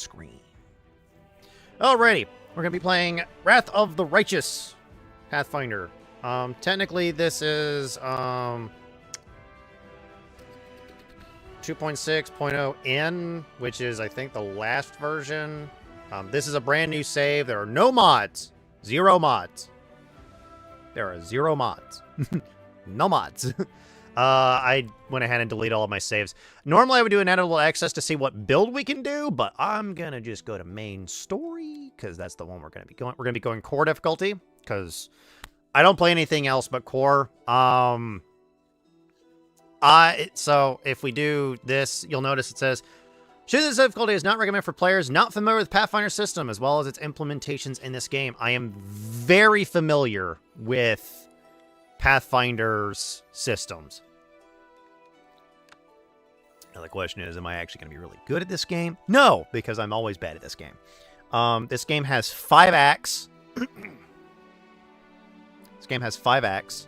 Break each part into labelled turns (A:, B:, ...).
A: screen. Alrighty, we're going to be playing Wrath of the Righteous Pathfinder. Technically, this is 2.6.0N, which is, I think, the last version. This is a brand new save. There are no mods. 0 mods. There are 0 mods. No mods. I went ahead and deleted all of my saves. Normally, I would do an editable access to see what build we can do, but I'm going to just go to main story, because that's the one we're going to be going. We're going to be going core difficulty, because I don't play anything else but core. So if we do this, you'll notice it says, choosing this difficulty is not recommended for players not familiar with Pathfinder system, as well as its implementations in this game. I am very familiar with Pathfinder's systems. Now the question is, am I actually going to be really good at this game? No, because I'm always bad at this game. This game has 5 acts. This game has 5 acts.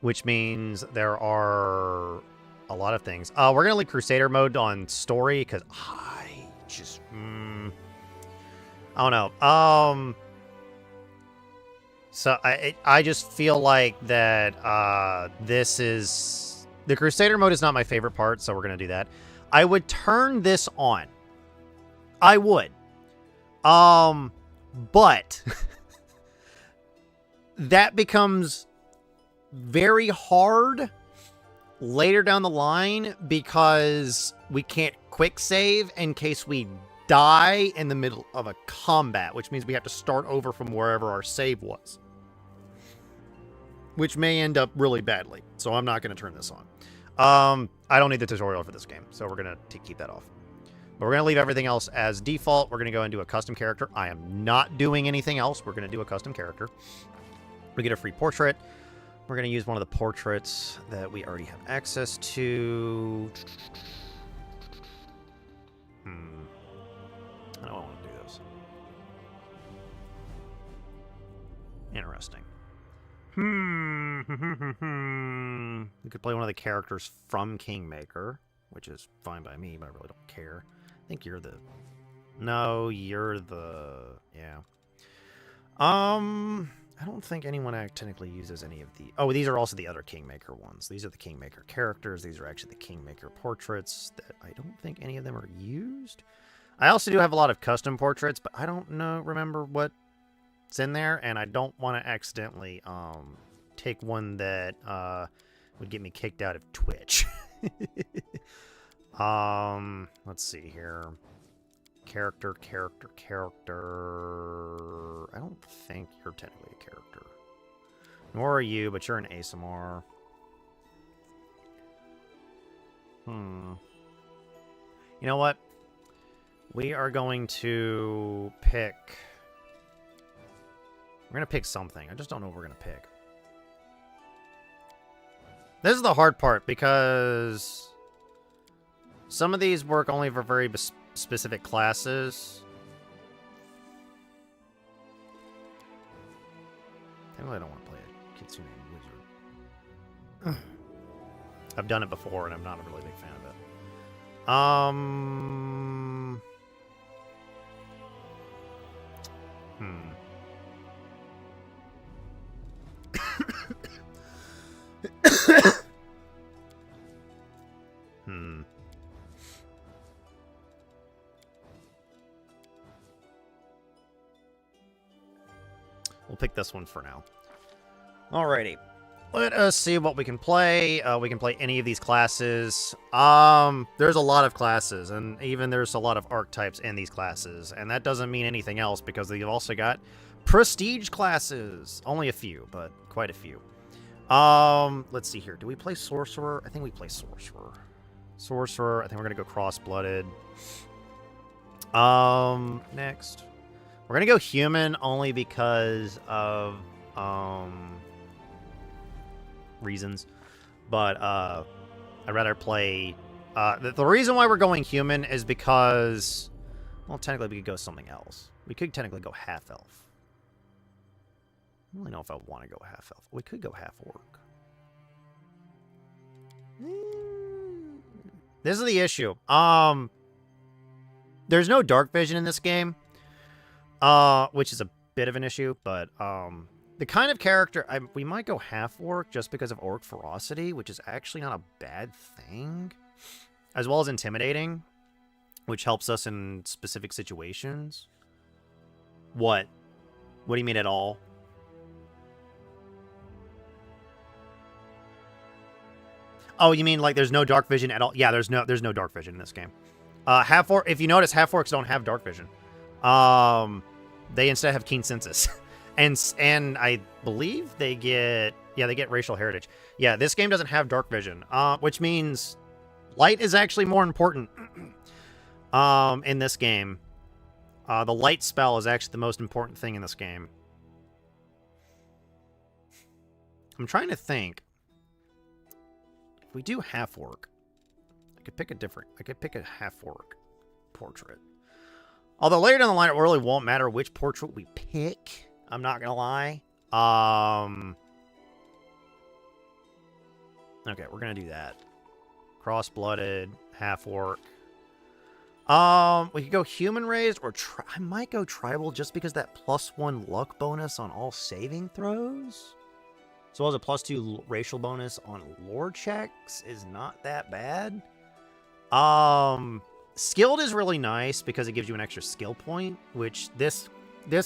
A: Which means there are a lot of things. We're going to leave Crusader mode on story, because I just... I don't know. So I just feel like that this is... The Crusader mode is not my favorite part, so we're going to do that. I would turn this on. I would. But... that becomes very hard later down the line, because we can't quick save in case we die in the middle of a combat, which means we have to start over from wherever our save was, which may end up really badly. So I'm not going to turn this on. I don't need the tutorial for this game, so we're going to keep that off. But we're going to leave everything else as default. We're going to go and do a custom character. I am not doing anything else. We're going to do a custom character. We get a free portrait. We're going to use one of the portraits that we already have access to. I don't want to do this. Interesting. We could play one of the characters from Kingmaker, which is fine by me, but I really don't care. I think you're the... No, you're the... Yeah. I don't think anyone technically uses any of the... Oh, these are also the other Kingmaker ones. These are the Kingmaker characters. These are actually the Kingmaker portraits that I don't think any of them are used. I also do have a lot of custom portraits, but I don't remember what's in there, and I don't want to accidentally take one that would get me kicked out of Twitch. Let's see here. Character. I don't think you're technically a character. Nor are you, but you're an ASMR. You know what? We are going to pick... We're going to pick something. I just don't know what we're going to pick. This is the hard part, because some of these work only for very specific classes. I really don't want to play a Kitsune Wizard. I've done it before, and I'm not a really big fan of it. We'll pick this one for now. Alrighty. Let us see what we can play. We can play any of these classes. There's a lot of classes, and even there's a lot of archetypes in these classes. And that doesn't mean anything else, because they've also got prestige classes. Only a few, but quite a few. Let's see here. Do we play Sorcerer? I think we play Sorcerer. I think we're going to go Cross-Blooded. Next. We're going to go Human only because of, reasons. But, I'd rather play... the reason why we're going Human is because... Well, technically we could go something else. We could technically go Half-Elf. I don't really know if I want to go Half-Elf. We could go Half-Orc. This is the issue. There's no dark vision in this game, which is a bit of an issue, but the kind of character... we might go half-orc just because of orc ferocity, which is actually not a bad thing, as well as intimidating, which helps us in specific situations. What? What do you mean at all? Oh, you mean like there's no dark vision at all? Yeah, there's no dark vision in this game. Half-orc, if you notice, half-orcs don't have dark vision. They instead have keen senses. and I believe they get racial heritage. Yeah, this game doesn't have dark vision, which means light is actually more important in this game. The light spell is actually the most important thing in this game. I'm trying to think. If we do half-orc, I could pick a half-orc portrait. Although later down the line, it really won't matter which portrait we pick. I'm not gonna lie. Okay, we're gonna do that. Cross-blooded, half-orc. We could go human-raised, or I might go tribal just because that +1 luck bonus on all saving throws, as well as a +2 racial bonus on lore checks, is not that bad. Skilled is really nice because it gives you an extra skill point, which this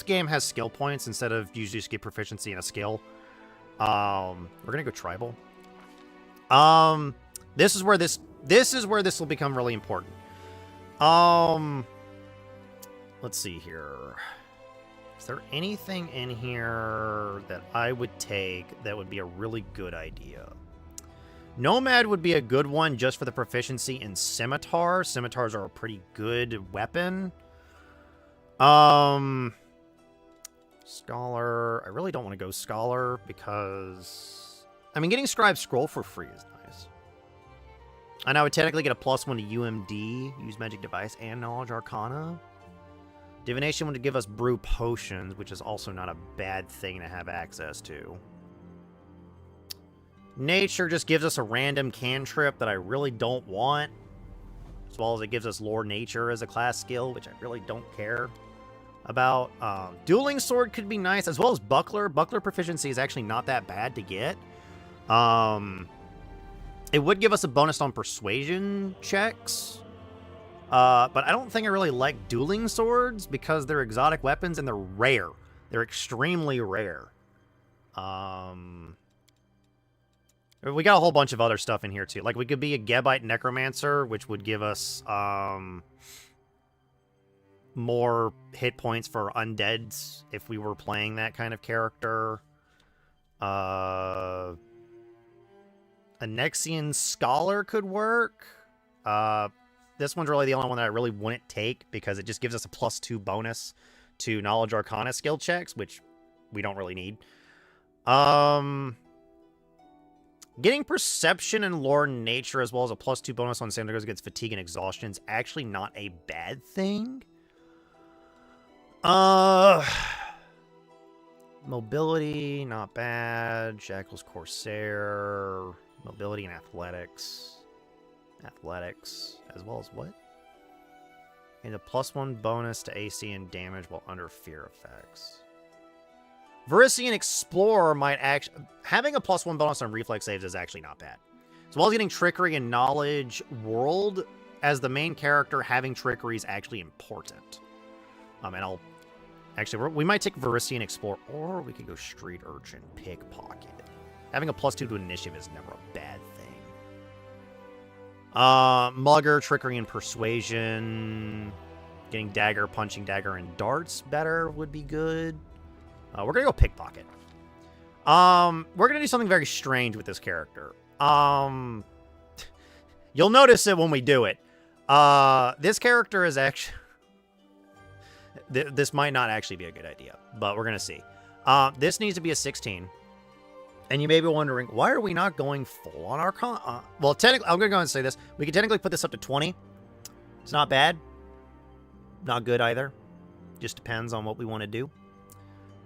A: game has skill points instead of you just get proficiency in a skill. We're gonna go tribal. This is where this will become really important. Let's see here. Is there anything in here that I would take that would be a really good idea? Nomad would be a good one just for the proficiency in scimitar. Scimitars are a pretty good weapon. Scholar. I really don't want to go Scholar because... I mean, getting Scribe Scroll for free is nice. And I would technically get a +1 to UMD, Use Magic Device, and Knowledge Arcana. Divination would give us Brew Potions, which is also not a bad thing to have access to. Nature just gives us a random cantrip that I really don't want, as well as it gives us Lore Nature as a class skill, which I really don't care about. Dueling Sword could be nice, as well as Buckler. Buckler proficiency is actually not that bad to get. It would give us a bonus on Persuasion checks, but I don't think I really like Dueling Swords because they're exotic weapons and they're rare. They're extremely rare. We got a whole bunch of other stuff in here, too. Like, we could be a Gebite Necromancer, which would give us more hit points for undeads if we were playing that kind of character. A Nexian Scholar could work. This one's really the only one that I really wouldn't take because it just gives us a +2 bonus to Knowledge Arcana skill checks, which we don't really need. Getting Perception and Lore Nature, as well as a +2 bonus on saving throws against fatigue and exhaustion, is actually not a bad thing. Mobility, not bad. Shackles Corsair. Mobility and Athletics. Athletics, as well as what? And a +1 bonus to AC and damage while under fear effects. Verisian Explorer might actually... Having a +1 bonus on reflex saves is actually not bad. As well as getting Trickery and Knowledge World, as the main character, having Trickery is actually important. And I'll... Actually, we might take Verisian Explorer, or we could go Street Urchin, Pickpocket. Having a +2 to Initiative is never a bad thing. Mugger, Trickery, and Persuasion. Getting Dagger, Punching Dagger, and Darts better would be good. We're going to go Pickpocket. We're going to do something very strange with this character. You'll notice it when we do it. This character is actually... This might not actually be a good idea, but we're going to see. This needs to be a 16. And you may be wondering, why are we not going full on Arcana? Well, technically, I'm going to go and say this. We can technically put this up to 20. It's not bad. Not good either. Just depends on what we want to do.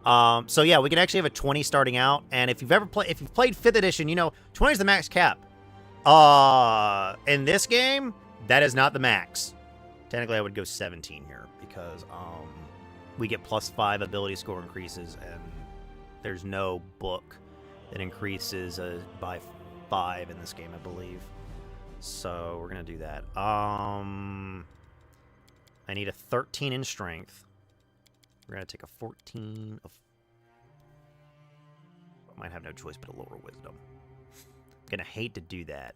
A: So yeah, we can actually have a 20 starting out, and if you've played 5th edition, you know 20 is the max cap. In this game, that is not the max. Technically, I would go 17 here because we get +5 ability score increases, and there's no book that increases by 5 in this game, I believe. So we're gonna do that. I need a 13 in strength. We're gonna take a 14 of. I might have no choice but a lower wisdom. I'm gonna hate to do that,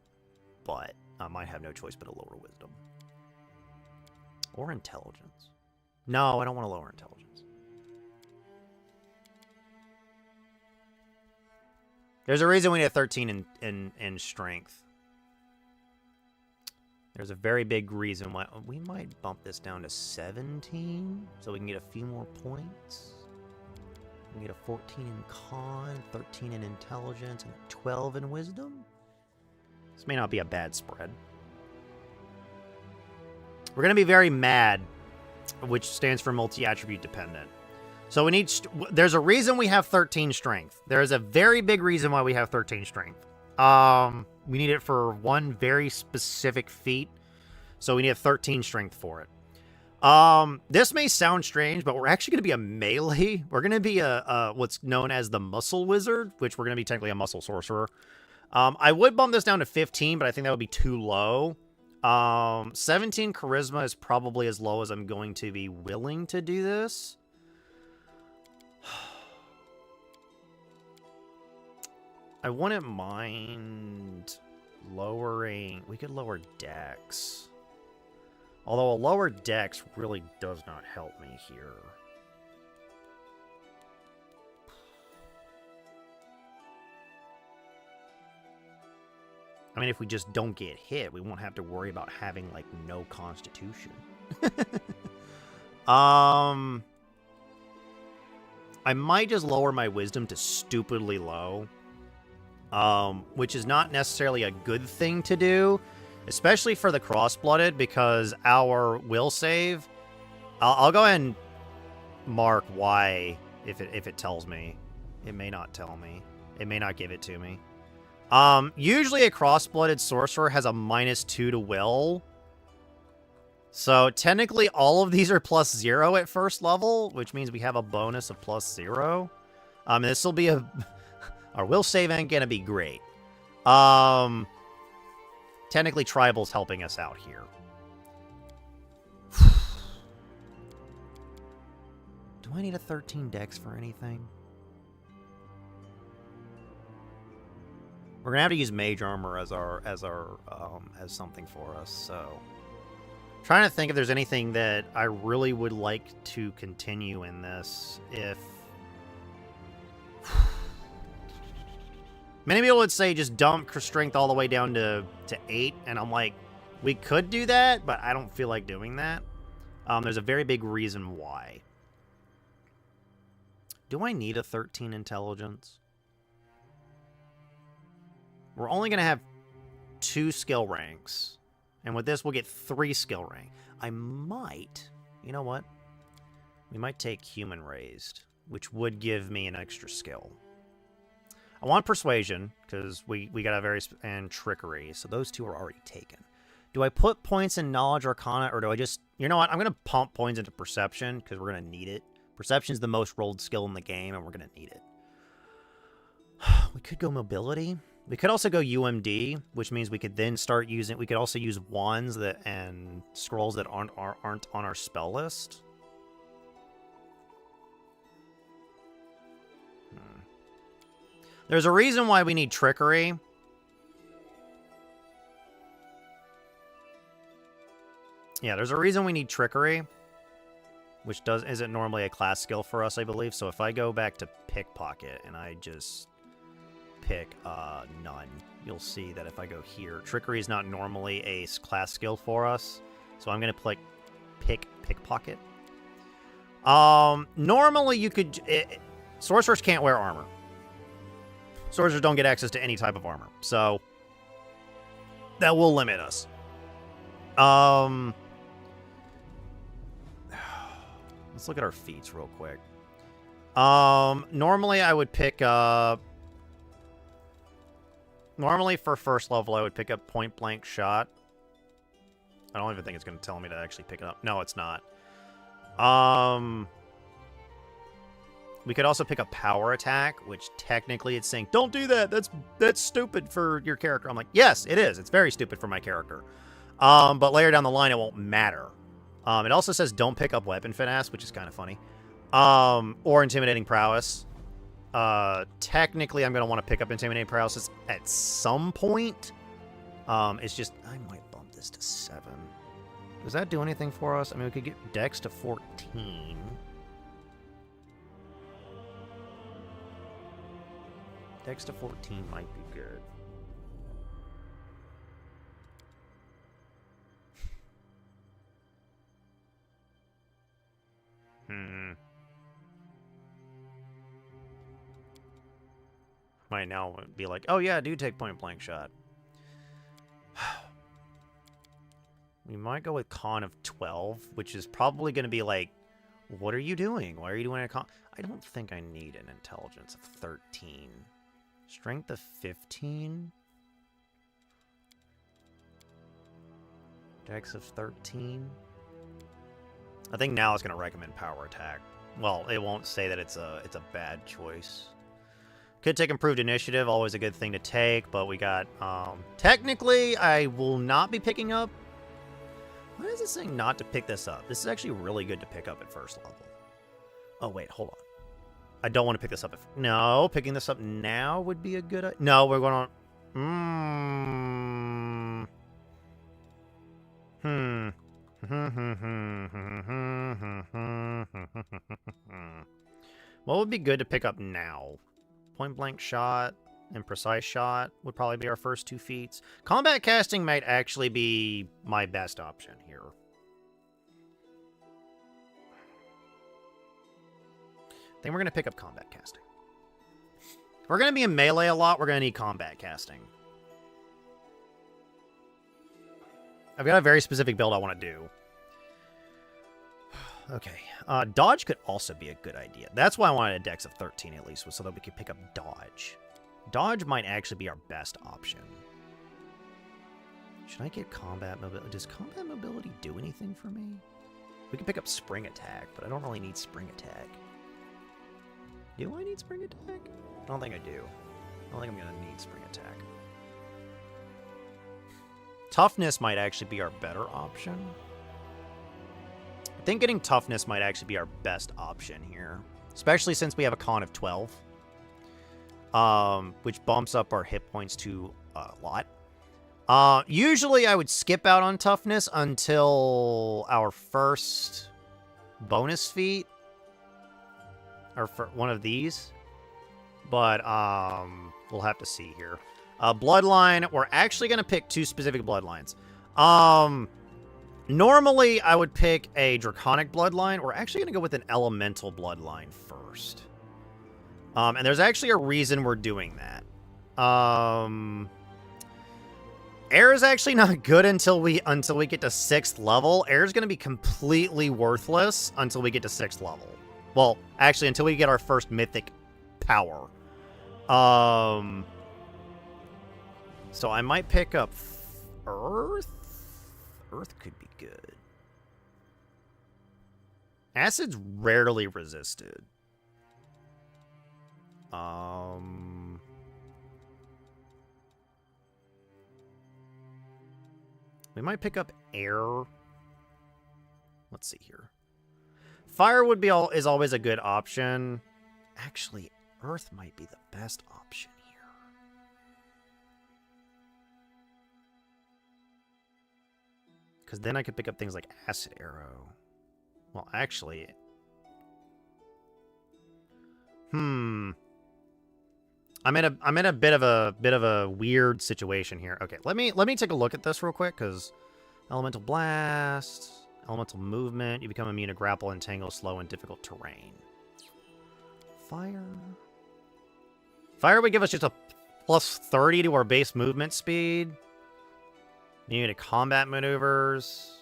A: but I might have no choice but a lower wisdom. Or intelligence. No, I don't want to lower intelligence. There's a reason we need a 13 in strength. There's a very big reason why. We might bump this down to 17 so we can get a few more points. We get a 14 in con, 13 in intelligence, and 12 in wisdom. This may not be a bad spread. We're going to be very mad, which stands for multi-attribute dependent. So we need... There's a reason we have 13 strength. There is a very big reason why we have 13 strength. We need it for one very specific feat. So we need a 13 strength for it. This may sound strange, but we're actually going to be a melee. We're going to be a what's known as the muscle wizard, which we're going to be technically a muscle sorcerer. I would bump this down to 15, but I think that would be too low. 17 charisma is probably as low as I'm going to be willing to do this. I wouldn't mind lowering... We could lower dex. Although a lower dex really does not help me here. I mean, if we just don't get hit, we won't have to worry about having, like, no constitution. I might just lower my wisdom to stupidly low. Which is not necessarily a good thing to do, especially for the cross-blooded, because our will save... I'll go ahead and mark why, if it tells me. It may not tell me. It may not give it to me. Usually a cross-blooded sorcerer has a -2 to will. So technically all of these are +0 at first level, which means we have a bonus of +0. This will be a... Our will save ain't gonna be great. Technically Tribal's helping us out here. Do I need a 13 dex for anything? We're gonna have to use mage armor as something for us, so trying to think if there's anything that I really would like to continue in this. If many people would say just dump strength all the way down to 8, and I'm like, we could do that, but I don't feel like doing that. There's a very big reason why. Do I need a 13 intelligence? We're only going to have 2 skill ranks. And with this, we'll get 3 skill rank. I might... You know what? We might take human raised, which would give me an extra skill. I want persuasion, because we got a very... And trickery, so those 2 are already taken. Do I put points in knowledge arcana, or do I just... You know what? I'm going to pump points into perception, because we're going to need it. Perception is the most rolled skill in the game, and we're going to need it. We could go mobility. We could also go UMD, which means we could then start using... We could also use wands that and scrolls that aren't on our spell list. There's a reason why we need trickery. Yeah, there's a reason we need trickery, which isn't normally a class skill for us, I believe. So if I go back to pickpocket and I just pick none, you'll see that if I go here, trickery is not normally a class skill for us. So I'm going to pick pickpocket. Normally you could... sorcerers can't wear armor. Sorcerers don't get access to any type of armor. So that will limit us. Let's look at our feats real quick. Normally I would pick up... Normally for first level I would pick up point blank shot. I don't even think it's going to tell me to actually pick it up. No, it's not. We could also pick a power attack, which technically it's saying, don't do that. That's stupid for your character. I'm like, yes, it is. It's very stupid for my character. But later down the line, it won't matter. It also says don't pick up weapon finesse, which is kind of funny. Or intimidating prowess. Technically, I'm going to want to pick up intimidating prowess at some point. It's just, I might bump this to 7. Does that do anything for us? I mean, we could get dex to 14. Dex to 14 might be good. Might now be like, oh yeah, do take point blank shot. We might go with con of 12, which is probably going to be like, what are you doing? Why are you doing a con? I don't think I need an intelligence of 13. Strength of 15. Dex of 13. I think now it's going to recommend power attack. Well, it won't say that it's a bad choice. Could take improved initiative, always a good thing to take, but we got technically I will not be picking up. Why is it saying not to pick this up? This is actually really good to pick up at first level. Oh wait, hold on. I don't want to pick this up. No, picking this up now would be a good idea. No, we're going on... What would be good to pick up now? Point blank shot and precise shot would probably be our first 2 feats. Combat casting might actually be my best option here. I think we're going to pick up combat casting. If we're going to be in melee a lot, we're going to need combat casting. I've got a very specific build I want to do. Okay. Dodge could also be a good idea. That's why I wanted a dex of 13 at least, so that we could pick up dodge. Dodge might actually be our best option. Should I get combat mobility? Does combat mobility do anything for me? We can pick up spring attack, but I don't really need spring attack. Do I need spring attack? I don't think I do. I don't think I'm going to need spring attack. Toughness might actually be our better option. I think getting toughness might actually be our best option here. Especially since we have a con of 12. Which bumps up our hit points to a lot. Usually I would skip out on toughness until our first bonus feat. Or for one of these. But, we'll have to see here. Bloodline, we're actually going to pick 2 specific bloodlines. Normally, I would pick a draconic bloodline. We're actually going to go with an elemental bloodline first. And there's actually a reason we're doing that. Air is actually not good until we get to 6th level. Air is going to be completely worthless until we get to 6th level. Well, actually, until we get our first mythic power. So I might pick up Earth. Earth could be good. Acid's rarely resisted. We might pick up air. Let's see here. Fire would be is always a good option. Actually, Earth might be the best option here. Because then I could pick up things like Acid Arrow. Well, actually... I'm in a bit of a weird situation here. Okay, let me take a look at this real quick, because Elemental Blast, Elemental Movement, you become immune to grapple, entangle, slow, and difficult terrain. Fire would give us just a plus 30 to our base movement speed. Immune to combat maneuvers.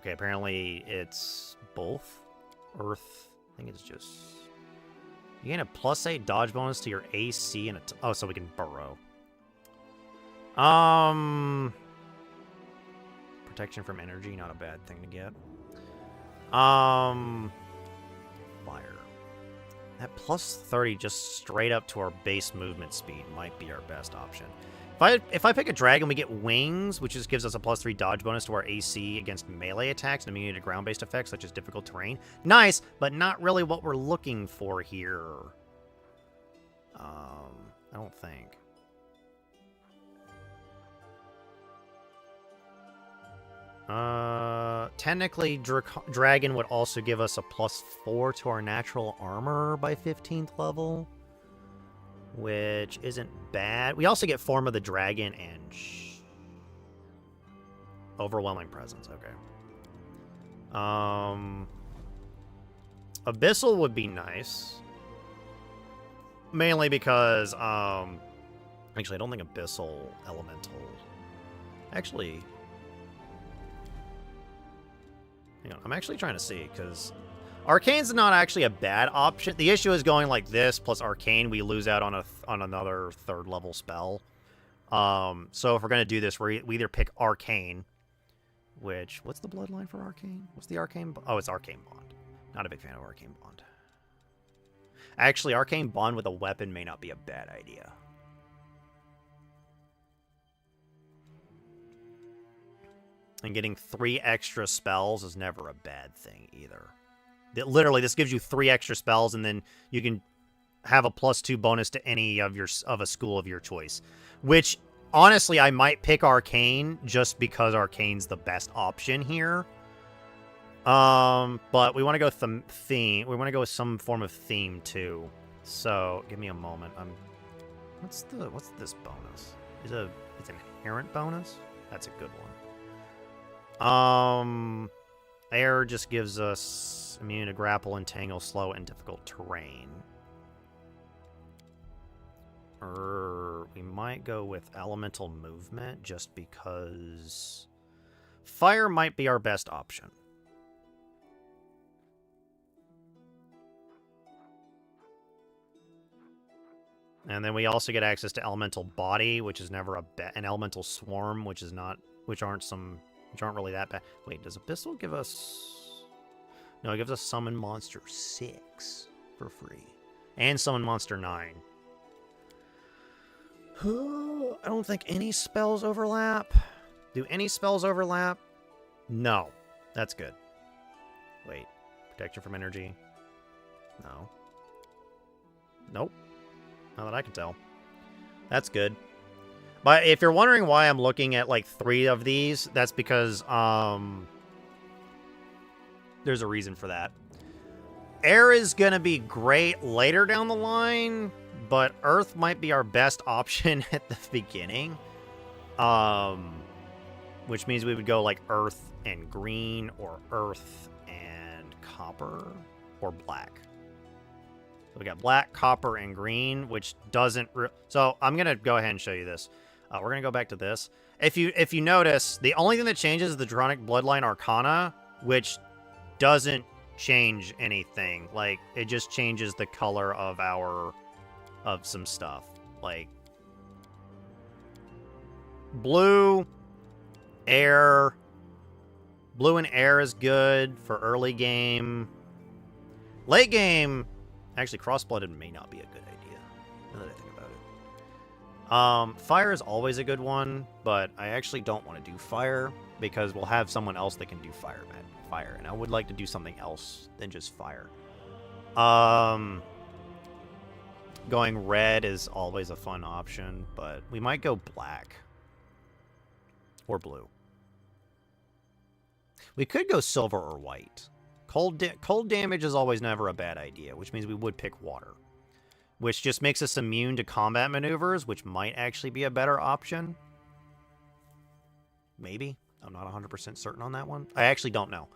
A: Okay, apparently it's both. Earth, I think it's just... You gain a plus 8 dodge bonus to your AC and oh, so we can burrow. Protection from energy, not a bad thing to get. Fire. That plus 30 just straight up to our base movement speed might be our best option. If I pick a dragon, we get wings, which just gives us a plus 3 dodge bonus to our AC against melee attacks and immunity to ground-based effects, such as difficult terrain. Nice, but not really what we're looking for here. I don't think. Technically, Dragon would also give us a plus 4 to our natural armor by 15th level, which isn't bad. We also get Form of the Dragon and Overwhelming Presence. Okay. Abyssal would be nice. Mainly because, actually, I don't think Abyssal Elemental... Actually... Hang on, I'm actually trying to see, because Arcane's not actually a bad option. The issue is going like this, plus Arcane, we lose out on another 3rd level spell. So if we're going to do this, we either pick Arcane, which... What's the bloodline for Arcane? What's the Arcane... Oh, it's Arcane Bond. Not a big fan of Arcane Bond. Actually, Arcane Bond with a weapon may not be a bad idea. And getting 3 extra spells is never a bad thing either. Literally, this gives you 3 extra spells, and then you can have a plus 2 bonus to any of a school of your choice. Which, honestly, I might pick Arcane just because Arcane's the best option here. But we want to go theme. We want to go with some form of theme too. So give me a moment. What's this bonus? It's an inherent bonus. That's a good one. Air just gives us immune to grapple, entangle, slow, and difficult terrain. We might go with elemental movement just because fire might be our best option. And then we also get access to elemental body, which is never an elemental swarm, which aren't really that bad. Wait, does Abyssal give us... No, it gives us Summon Monster 6 for free. And Summon Monster 9. I don't think any spells overlap. Do any spells overlap? No. That's good. Wait. Protection from energy? No. Nope. Not that I can tell. That's good. But if you're wondering why I'm looking at, like, 3 of these, that's because, there's a reason for that. Air is gonna be great later down the line, but Earth might be our best option at the beginning. Which means we would go, like, Earth and green, or Earth and copper, or black. So we got black, copper, and green, which doesn't... So I'm going to go ahead and show you this. We're going to go back to this. If you notice, the only thing that changes is the Draconic Bloodline Arcana, which doesn't change anything. Like, it just changes the color of some stuff. Like, blue, air. Blue and air is good for early game. Late game... Actually, cross-blooded may not be a good idea, now that I think about it. Fire is always a good one, but I actually don't want to do fire, because we'll have someone else that can do fire, and I would like to do something else than just fire. Going red is always a fun option, but we might go black. Or blue. We could go silver or white. Cold damage is always never a bad idea, which means we would pick water. Which just makes us immune to combat maneuvers, which might actually be a better option. Maybe. I'm not 100% certain on that one. I actually don't know.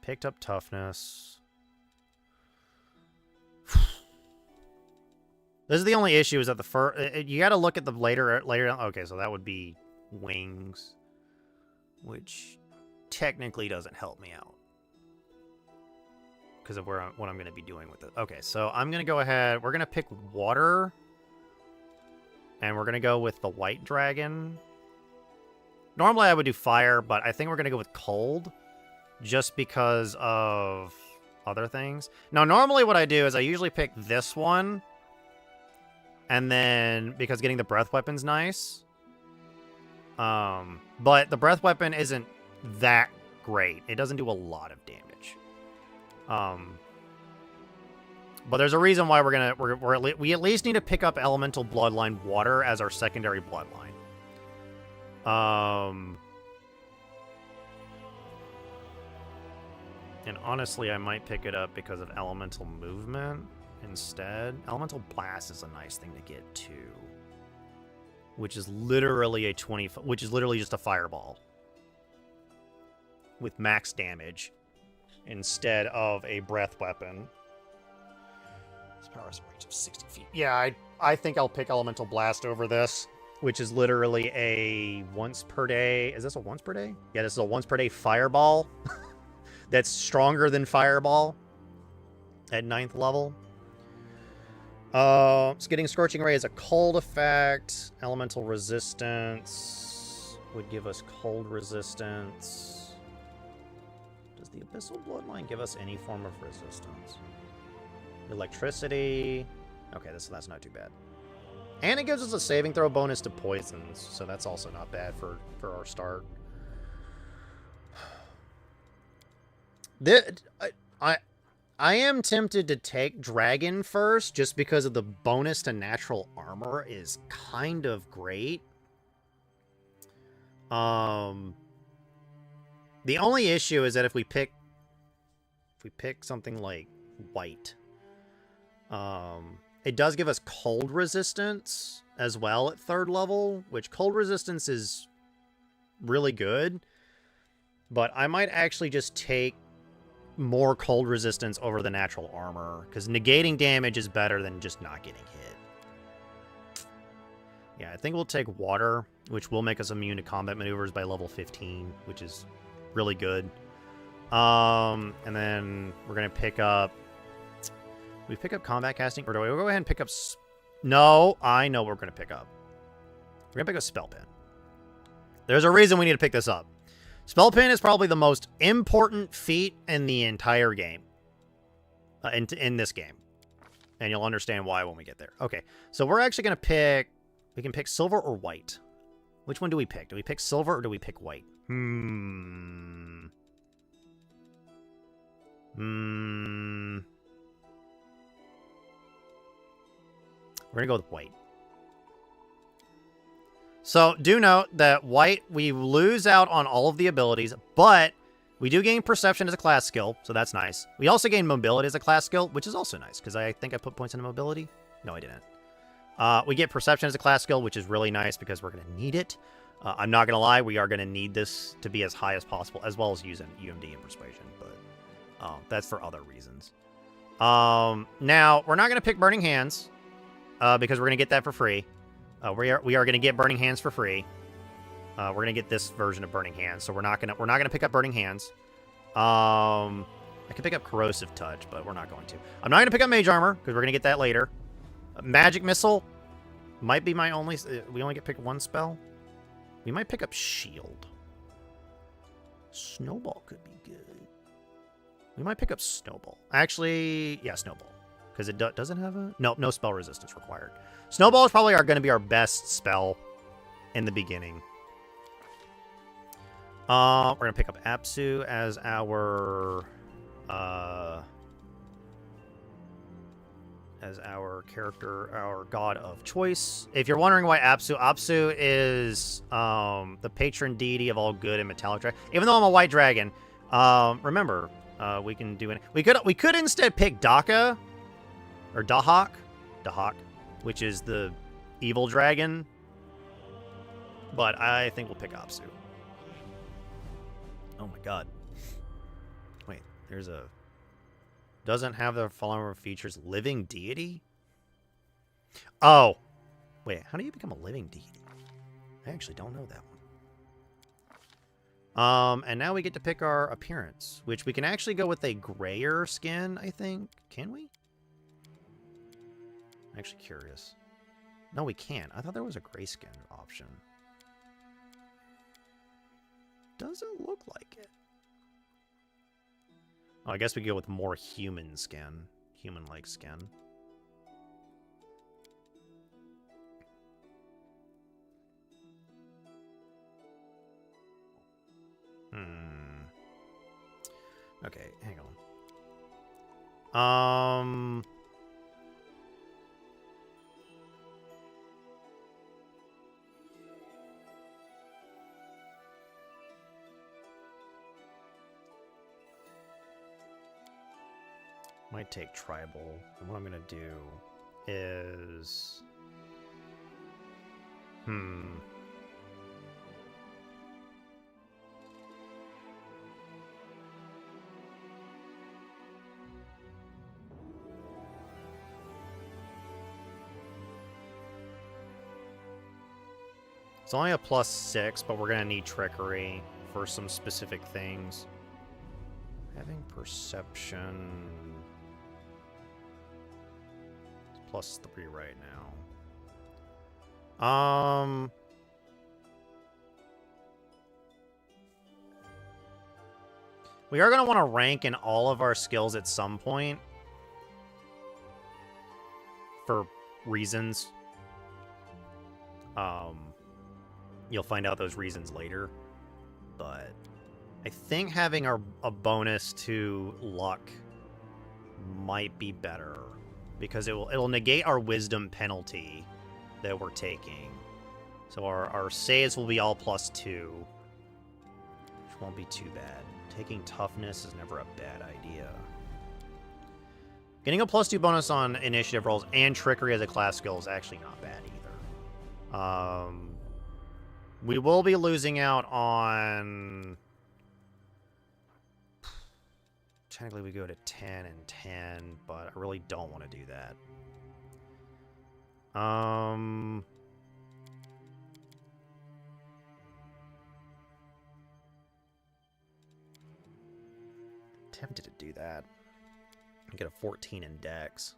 A: Picked up toughness. This is the only issue, is that the first... You gotta look at the later... Okay, so that would be wings, which technically doesn't help me out because of what I'm going to be doing with it. Okay, so I'm going to go ahead. We're going to pick water And we're going to go with the white dragon. Normally I would do fire, but I think we're going to go with cold. Just because of other things. Now, normally what I do is I usually pick this one. And then, because getting the breath weapon's nice. But the breath weapon isn't that great. It doesn't do a lot of damage. But there's a reason why we at least need to pick up elemental bloodline water as our secondary bloodline. And honestly, I might pick it up because of elemental movement instead. Elemental blast is a nice thing to get too. Which is literally a which is literally just a fireball. With max damage. Instead of a breath weapon. This power has a range of 60 feet. Yeah, I think I'll pick elemental blast over this. Which is literally a once per day. Is this a once per day? Yeah, this is a once per day fireball. That's stronger than fireball. At 9th level. So getting Scorching Ray is a cold effect. Elemental resistance would give us cold resistance. Does the Abyssal Bloodline give us any form of resistance? Electricity. Okay, that's not too bad. And it gives us a saving throw bonus to poisons, so that's also not bad for our start. I am tempted to take Dragon first, just because of the bonus to natural armor is kind of great. The only issue is that if we pick something like white, it does give us cold resistance as well at 3rd level, which cold resistance is really good. But I might actually just take more cold resistance over the natural armor, because negating damage is better than just not getting hit. Yeah, I think we'll take water, which will make us immune to combat maneuvers by level 15, which is really good. And then we're gonna pick up. We pick up combat casting, or do we go ahead and pick up? No, I know what we're gonna pick up. We're gonna pick up spell pin. There's a reason we need to pick this up. Spell pin is probably the most important feat in the entire game. In this game. And you'll understand why when we get there. Okay, so we're actually going to pick... We can pick silver or white. Which one do we pick? Do we pick silver or do we pick white? We're going to go with white. So, do note that white, we lose out on all of the abilities, but we do gain perception as a class skill, so that's nice. We also gain mobility as a class skill, which is also nice, because I think I put points into mobility. No, I didn't. We get perception as a class skill, which is really nice, because we're going to need it. I'm not going to lie, we are going to need this to be as high as possible, as well as using UMD and Persuasion, but that's for other reasons. Now, we're not going to pick Burning Hands, because we're going to get that for free. We are going to get Burning Hands for free. We're going to get this version of Burning Hands, so we're not going to pick up Burning Hands. I can pick up Corrosive Touch, but we're not going to. I'm not going to pick up Mage Armor, because we're going to get that later. Magic Missile might be my only... we only get picked one spell. We might pick up Shield. Snowball could be good. We might pick up Snowball. Actually, yeah, Snowball. Because it doesn't have a... No spell resistance required. Snowball is probably going to be our best spell in the beginning. We're going to pick up Apsu as our character, our god of choice. If you're wondering why Apsu is the patron deity of all good in metallic dragon. Even though I'm a white dragon, remember, we can do it. We could instead pick Daka or Dahak, which is the evil dragon. But I think we'll pick Apsu. Oh my god. Wait, there's a... Doesn't have the following features. Living deity? Oh. Wait, how do you become a living deity? I actually don't know that one. And now we get to pick our appearance, which we can actually go with a grayer skin, I think. Can we? I'm actually curious. No, we can't. I thought there was a grayskin option. Doesn't look like it. Oh, I guess we go with more human skin. Human-like skin. Okay, hang on. Might take tribal. And what I'm gonna do is... It's only a +6, but we're gonna need trickery for some specific things. Having perception... It's +3 right now. We are going to want to rank in all of our skills at some point. For reasons. You'll find out those reasons later. But I think having a bonus to luck might be better. Because it'll negate our wisdom penalty that we're taking. So our saves will be all +2. Which won't be too bad. Taking toughness is never a bad idea. Getting a +2 bonus on initiative rolls and trickery as a class skill is actually not bad either. We will be losing out on... Technically, we go to 10 and 10, but I really don't want to do that. Tempted to do that. Get a 14 in Dex.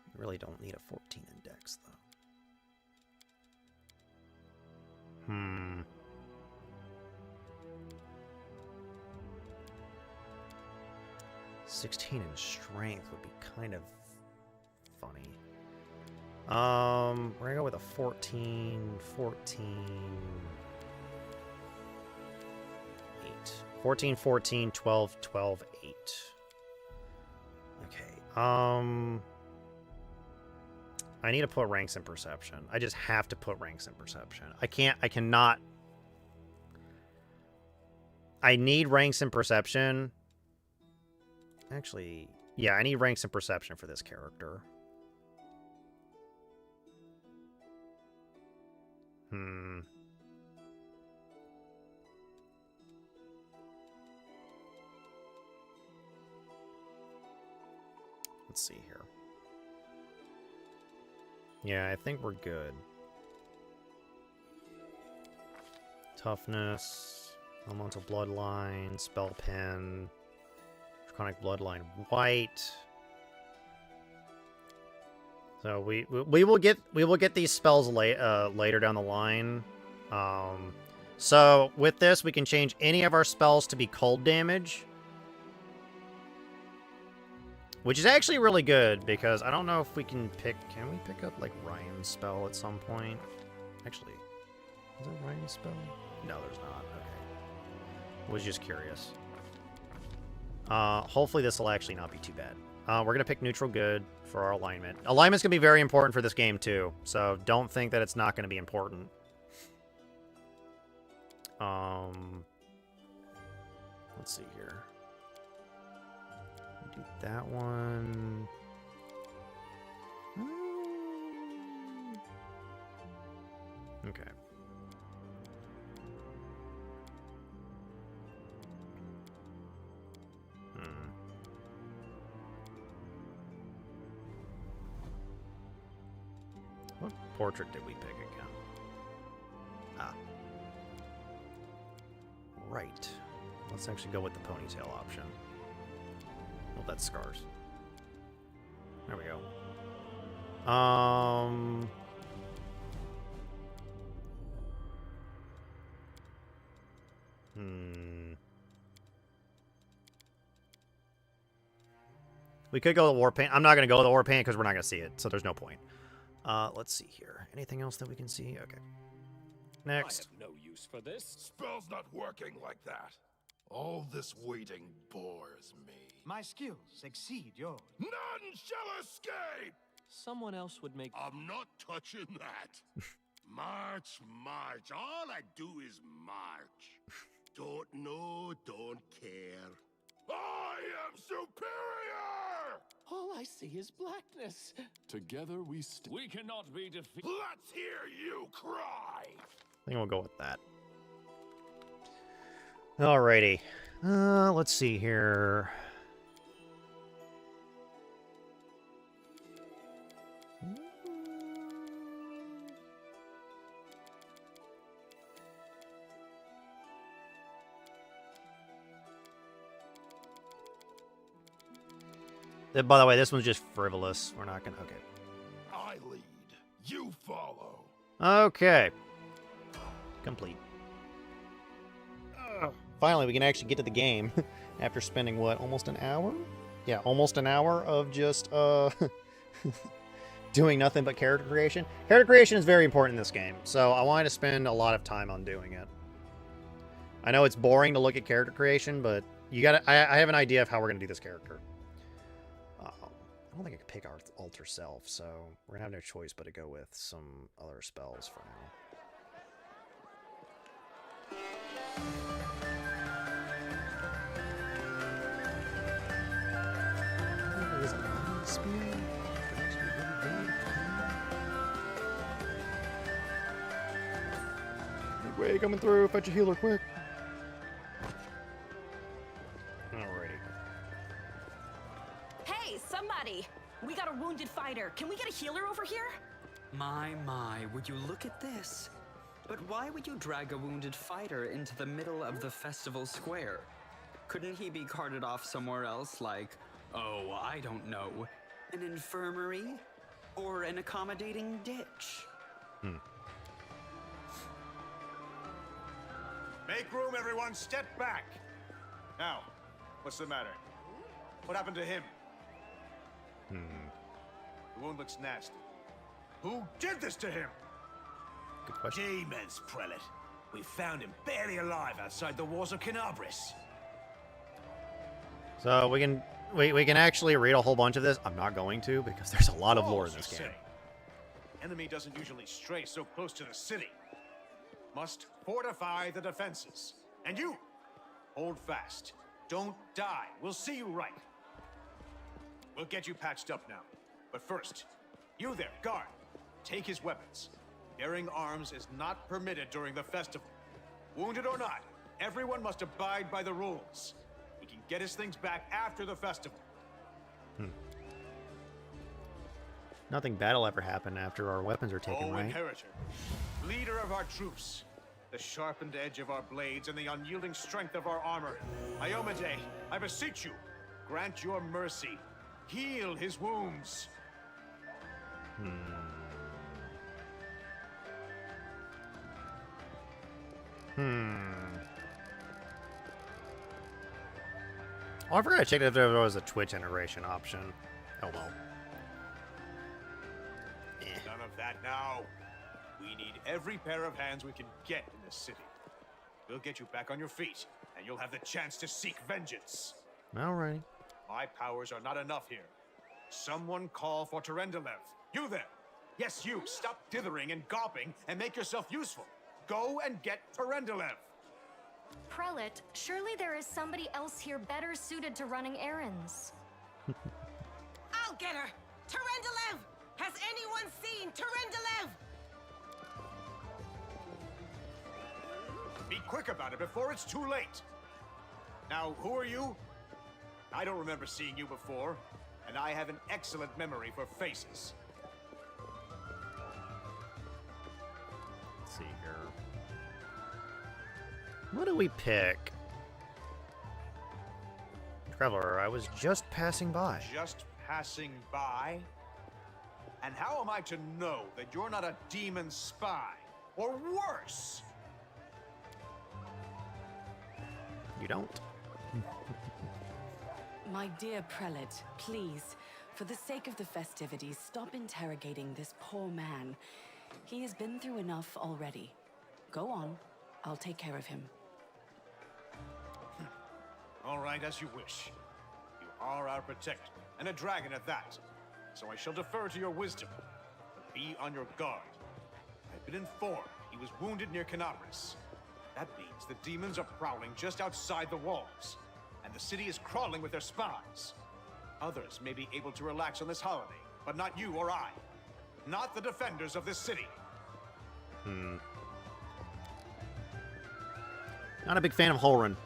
A: I really don't need a 14 in Dex, though. 16 in strength would be kind of funny. We're gonna go with a 14, 14, 8. 14, 14, 12, 12, 8. Okay, I need to put ranks in perception. I just have to put ranks in perception. I cannot... I need ranks in perception. Actually, yeah, I need ranks in perception for this character. Let's see here. Yeah, I think we're good. Toughness, elemental bloodline, spell pen, draconic bloodline white. So we will get these spells later down the line. So with this, we can change any of our spells to be cold damage. Which is actually really good, because I don't know if we can pick... Can we pick up, like, Ryan's spell at some point? Actually, is that Ryan's spell? No, there's not. Okay. Was just curious. Hopefully this will actually not be too bad. We're going to pick neutral good for our alignment. Alignment's going to be very important for this game, too. So don't think that it's not going to be important. Let's see here. Do that one. Okay. What portrait did we pick again? Ah. Right. Let's actually go with the ponytail option. Well, that's scars. There we go. Um... We could go to the war paint. I'm not going to go to the war paint because we're not going to see it, so there's no point. Let's see here. Anything else that we can see? Okay. Next.
B: I have no use for this.
C: Spell's not working like that. All this waiting bores me.
D: My skills exceed yours.
C: None shall escape!
B: Someone else would make...
C: I'm not touching that. March, march. All I do is march. Don't know, don't care. I am superior!
B: All I see is blackness.
E: Together we cannot be defeated.
C: Let's hear you cry!
A: I think we'll go with that. Alrighty. Let's see here. By the way, this one's just frivolous. We're not gonna... Okay.
C: I lead. You follow.
A: Okay. Complete. Finally, we can actually get to the game after spending, what, almost an hour? Yeah, almost an hour of just, doing nothing but character creation. Character creation is very important in this game, so I wanted to spend a lot of time on doing it. I know it's boring to look at character creation, but you gotta... I have an idea of how we're gonna do this character. I don't think I could pick our alter self, so we're gonna have no choice but to go with some other spells for now. Big way coming through, fetch a healer quick.
F: Somebody! We got a wounded fighter. Can we get a healer over here?
G: My, would you look at this? But why would you drag a wounded fighter into the middle of the festival square? Couldn't he be carted off somewhere else, like, oh, I don't know, an infirmary? Or an accommodating ditch?
D: Make room, everyone. Step back. Now, what's the matter? What happened to him? The wound looks nasty. Who did this to him?
A: Good question.
H: Demons, prelate. We found him barely alive outside the walls of Canabris.
A: So we can actually read a whole bunch of this. I'm not going to because there's a lot of lore in this game.
D: Enemy doesn't usually stray so close to the city. Must fortify the defenses. And you, hold fast. Don't die. We'll see you right. We'll get you patched up now. But first, you there, guard, take his weapons. Bearing arms is not permitted during the festival. Wounded or not, everyone must abide by the rules. He can get his things back after the festival.
A: Nothing bad will ever happen after our weapons are taken, right?
D: Inheritor, leader of our troops, the sharpened edge of our blades and the unyielding strength of our armor. Iomade, I beseech you, grant your mercy. Heal his wounds.
A: Oh, I forgot to check if there was a Twitch integration option. Oh well.
D: None of that now. We need every pair of hands we can get in this city. We'll get you back on your feet, and you'll have the chance to seek vengeance.
A: Alrighty.
D: My powers are not enough here. Someone call for Terendelev. You there! Yes, you! Stop dithering and gawping and make yourself useful. Go and get Terendelev!
F: Prelate, surely there is somebody else here better suited to running errands.
I: I'll get her! Terendelev! Has anyone seen Terendelev?
D: Be quick about it before it's too late. Now, who are you? I don't remember seeing you before, and I have an excellent memory for faces.
A: Let's see here. What do we pick? Traveler, I was just passing by.
D: Just passing by? And how am I to know that you're not a demon spy? Or worse?
A: You don't.
J: My dear prelate, please, for the sake of the festivities, stop interrogating this poor man. He has been through enough already. Go on. I'll take care of him.
D: All right, as you wish. You are our protector, and a dragon at that. So I shall defer to your wisdom. But be on your guard. I've been informed he was wounded near Canabras. That means the demons are prowling just outside the walls, and the city is crawling with their spies. Others may be able to relax on this holiday, but not you or I. Not the defenders of this city.
A: Not a big fan of Holren.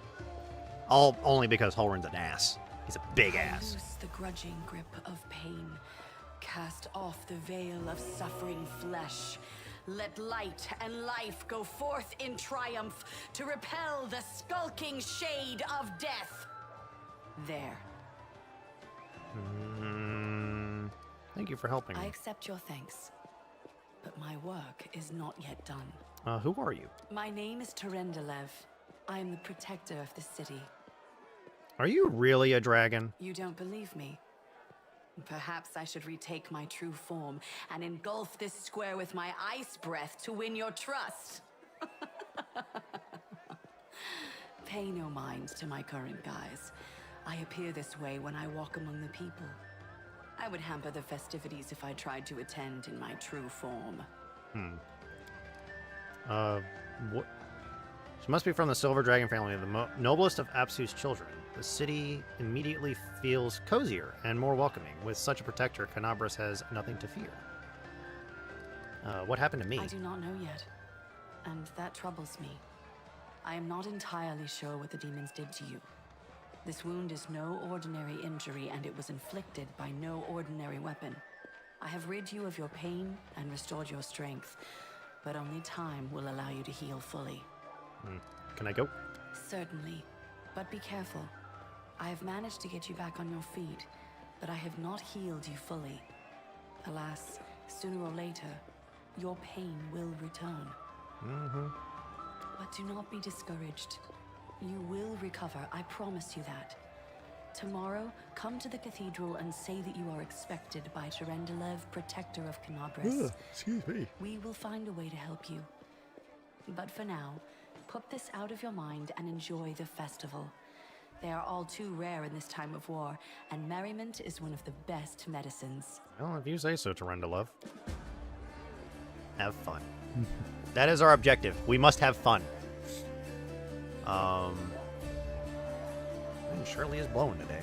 A: Only because Holren's an ass. He's a big ass.
J: Loose the grudging grip of pain. Cast off the veil of suffering flesh. Let light and life go forth in triumph to repel the skulking shade of death. There.
A: Thank you for helping
J: I
A: me.
J: accept your thanks. But my work is not yet done.
A: Who are you?
J: My name is Terendelev. I am the protector of the city.
A: Are you really a dragon?
J: You don't believe me? Perhaps I should retake my true form and engulf this square with my ice breath to win your trust. Pay no mind to my current guise. I appear this way when I walk among the people. I would hamper the festivities if I tried to attend in my true form.
A: What? She must be from the Silver Dragon family, the noblest of Apsu's children. The city immediately feels cozier and more welcoming. With such a protector, Canabras has nothing to fear. What happened to me?
J: I do not know yet, and that troubles me. I am not entirely sure what the demons did to you. This wound is no ordinary injury, and it was inflicted by no ordinary weapon. I have rid you of your pain and restored your strength, but only time will allow you to heal fully.
A: Can I go?
J: Certainly, but be careful. I have managed to get you back on your feet, but I have not healed you fully. Alas, sooner or later, your pain will return. But do not be discouraged. You will recover, I promise you that. Tomorrow, come to the cathedral and say that you are expected by Terendelev, protector of Canabras.
A: Excuse me.
J: We will find a way to help you. But for now, put this out of your mind and enjoy the festival. They are all too rare in this time of war, and merriment is one of the best medicines.
A: Well, if you say so, Terendelev. Have fun. That is our objective. We must have fun. Shirley is blowing today.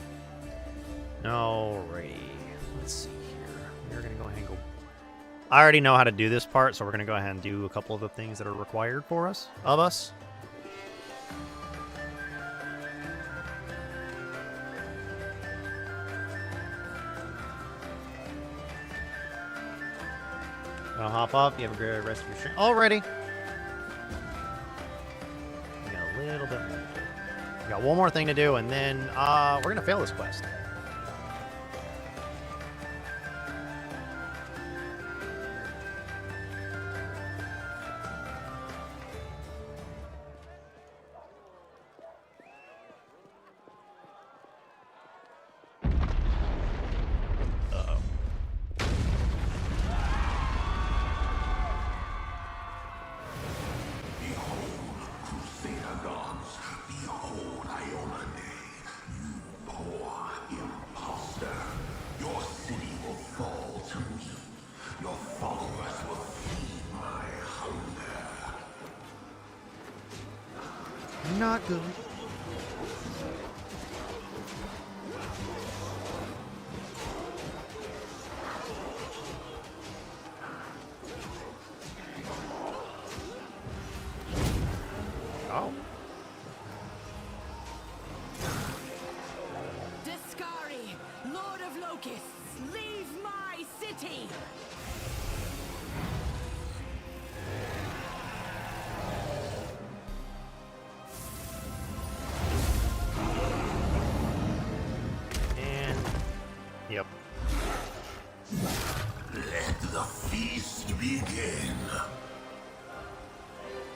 A: Alrighty. Let's see here. We're gonna go ahead and go. I already know how to do this part, so we're gonna go ahead and do a couple of the things that are required for us, of us. I'll hop off. You have a great rest of your stream. Already. We got a little bit more. We got one more thing to do, and then we're gonna fail this quest. Not good. Oh.
J: Discari, Lord of Locusts, leave my city!
A: Yep.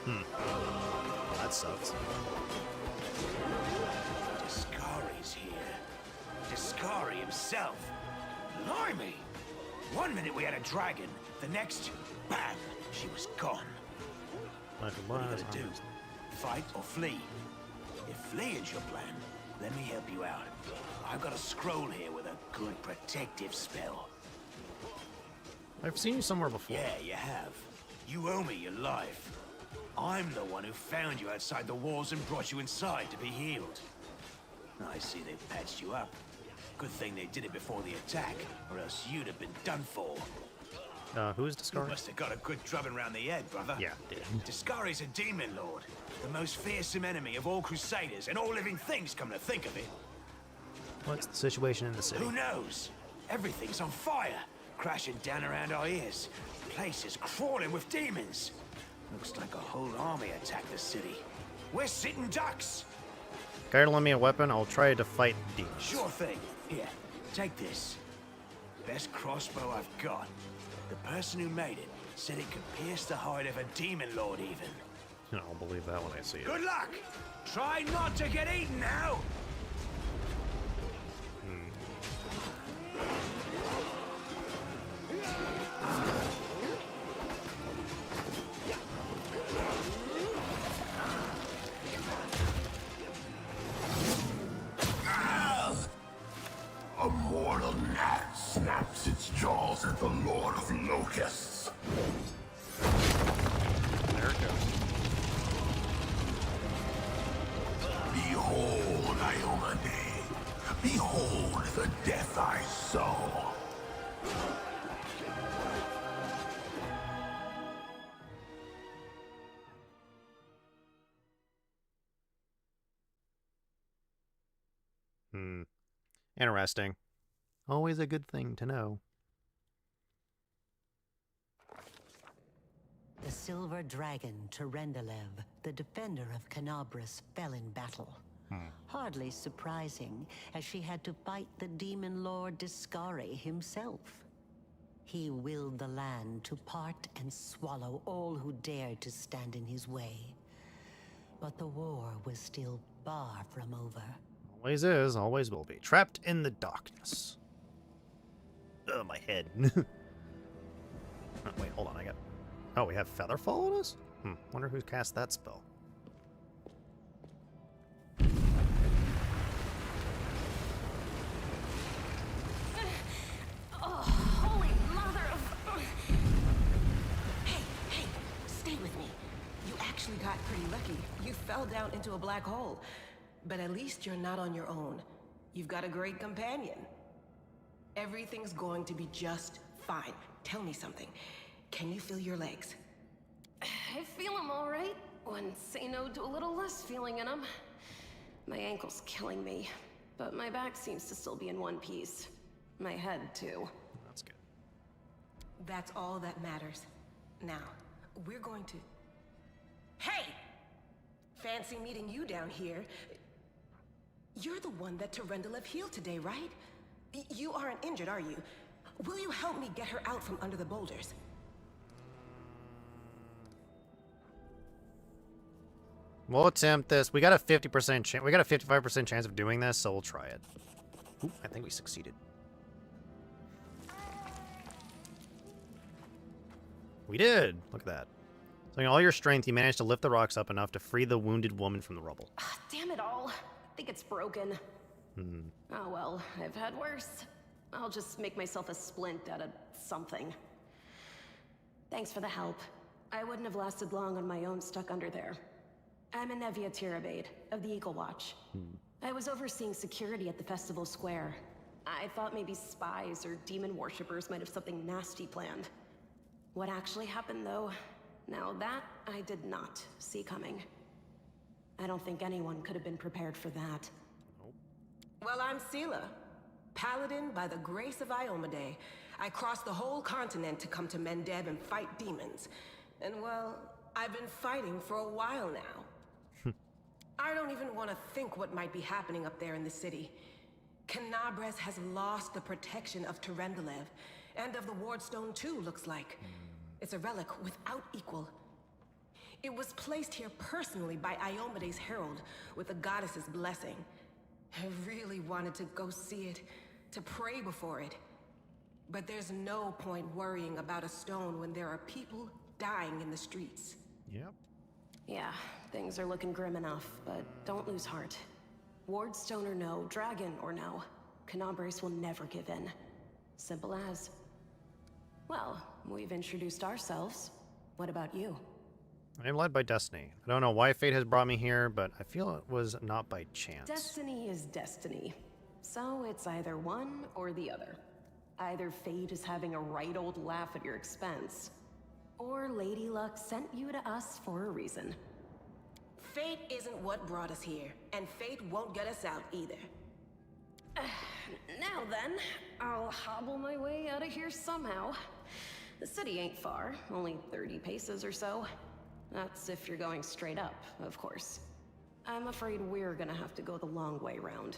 A: That sucks.
H: Discari's here. Discari himself. Blimey! One minute we had a dragon, the next, bam, she was gone. What are you gonna do? Fight or flee? If fleeing's your plan, let me help you out. I've got a scroll here with a good protective spell.
A: I've seen you somewhere before.
H: Yeah, you have. You owe me your life. I'm the one who found you outside the walls and brought you inside to be healed. I see they patched you up. Good thing they did it before the attack, or else you'd have been done for.
A: Who is
H: You
A: Discari?
H: must have got a good drubbing round the head, brother.
A: Yeah, did.
H: Discari's a demon lord, the most fearsome enemy of all crusaders and all living things, come to think of it.
A: What's the situation in the city?
H: Who knows? Everything's on fire, crashing down around our ears. The place is crawling with demons. Looks like a whole army attacked the city. We're sitting ducks.
A: Care to lend me a weapon? I'll try to fight demons.
H: Sure thing. Here, take this. Best crossbow I've got. The person who made it said it could pierce the hide of a demon lord even.
A: I'll believe that when I see it.
H: Good luck! Try not to get eaten now!
C: A mortal gnat snaps its jaws at the Lord of Locusts.
A: There it goes.
C: Behold, Iomade. Behold the death I sow.
A: Interesting. Always a good thing to know.
K: The silver dragon, Terendelev, the defender of Canabras, fell in battle. Hardly surprising, as she had to fight the demon lord Discari himself. He willed the land to part and swallow all who dared to stand in his way. But the war was still far from over.
A: Always is, always will be. Trapped in the darkness. Ugh, my head. Oh, wait, hold on, I got... Oh, we have Featherfall on us? Wonder who cast that spell.
I: Oh, holy mother of... Hey, stay with me. You actually got pretty lucky. You fell down into a black hole. But at least you're not on your own. You've got a great companion. Everything's going to be just fine. Tell me something. Can you feel your legs?
F: I feel them all right. When say no to a little less feeling in them. My ankle's killing me, but my back seems to still be in one piece. My head, too.
A: That's good.
I: That's all that matters. Now, we're going to... Hey! Fancy meeting you down here. You're the one that Terendelev healed today, right? You aren't injured, are you? Will you help me get her out from under the boulders?
A: We'll attempt this. We got a 50% chance. We got a 55% chance of doing this, so we'll try it. Ooh, I think we succeeded. We did. Look at that. So in all your strength, you managed to lift the rocks up enough to free the wounded woman from the rubble.
F: Damn it all. I think it's broken. Oh well, I've had worse. I'll just make myself a splint out of something. Thanks for the help. I wouldn't have lasted long on my own stuck under there. I'm Anevia Tirabade, of the Eagle Watch. I was overseeing security at the festival square. I thought maybe spies or demon worshippers might have something nasty planned. What actually happened, though, now that I did not see coming. I don't think anyone could have been prepared for that.
I: Well, I'm Sela, paladin by the grace of Iomade. I crossed the whole continent to come to Mendeb and fight demons. And well, I've been fighting for a while now. I don't even want to think what might be happening up there in the city. Canabras has lost the protection of Terendelev, and of the Wardstone too, looks like. It's a relic without equal. It was placed here personally by Iomede's herald with the goddess's blessing. I really wanted to go see it, to pray before it. But there's no point worrying about a stone when there are people dying in the streets.
A: Yep.
F: Yeah, things are looking grim enough, but don't lose heart. Wardstone or no, dragon or no, Canabres will never give in. Simple as. Well, we've introduced ourselves. What about you?
A: I am led by destiny. I don't know why fate has brought me here, but I feel it was not by chance.
F: Destiny is destiny. So it's either one or the other. Either fate is having a right old laugh at your expense, or Lady Luck sent you to us for a reason.
I: Fate isn't what brought us here, and fate won't get us out either.
F: Now then, I'll hobble my way out of here somehow. The city ain't far, only 30 paces or so. That's if you're going straight up, of course. I'm afraid we're gonna have to go the long way round.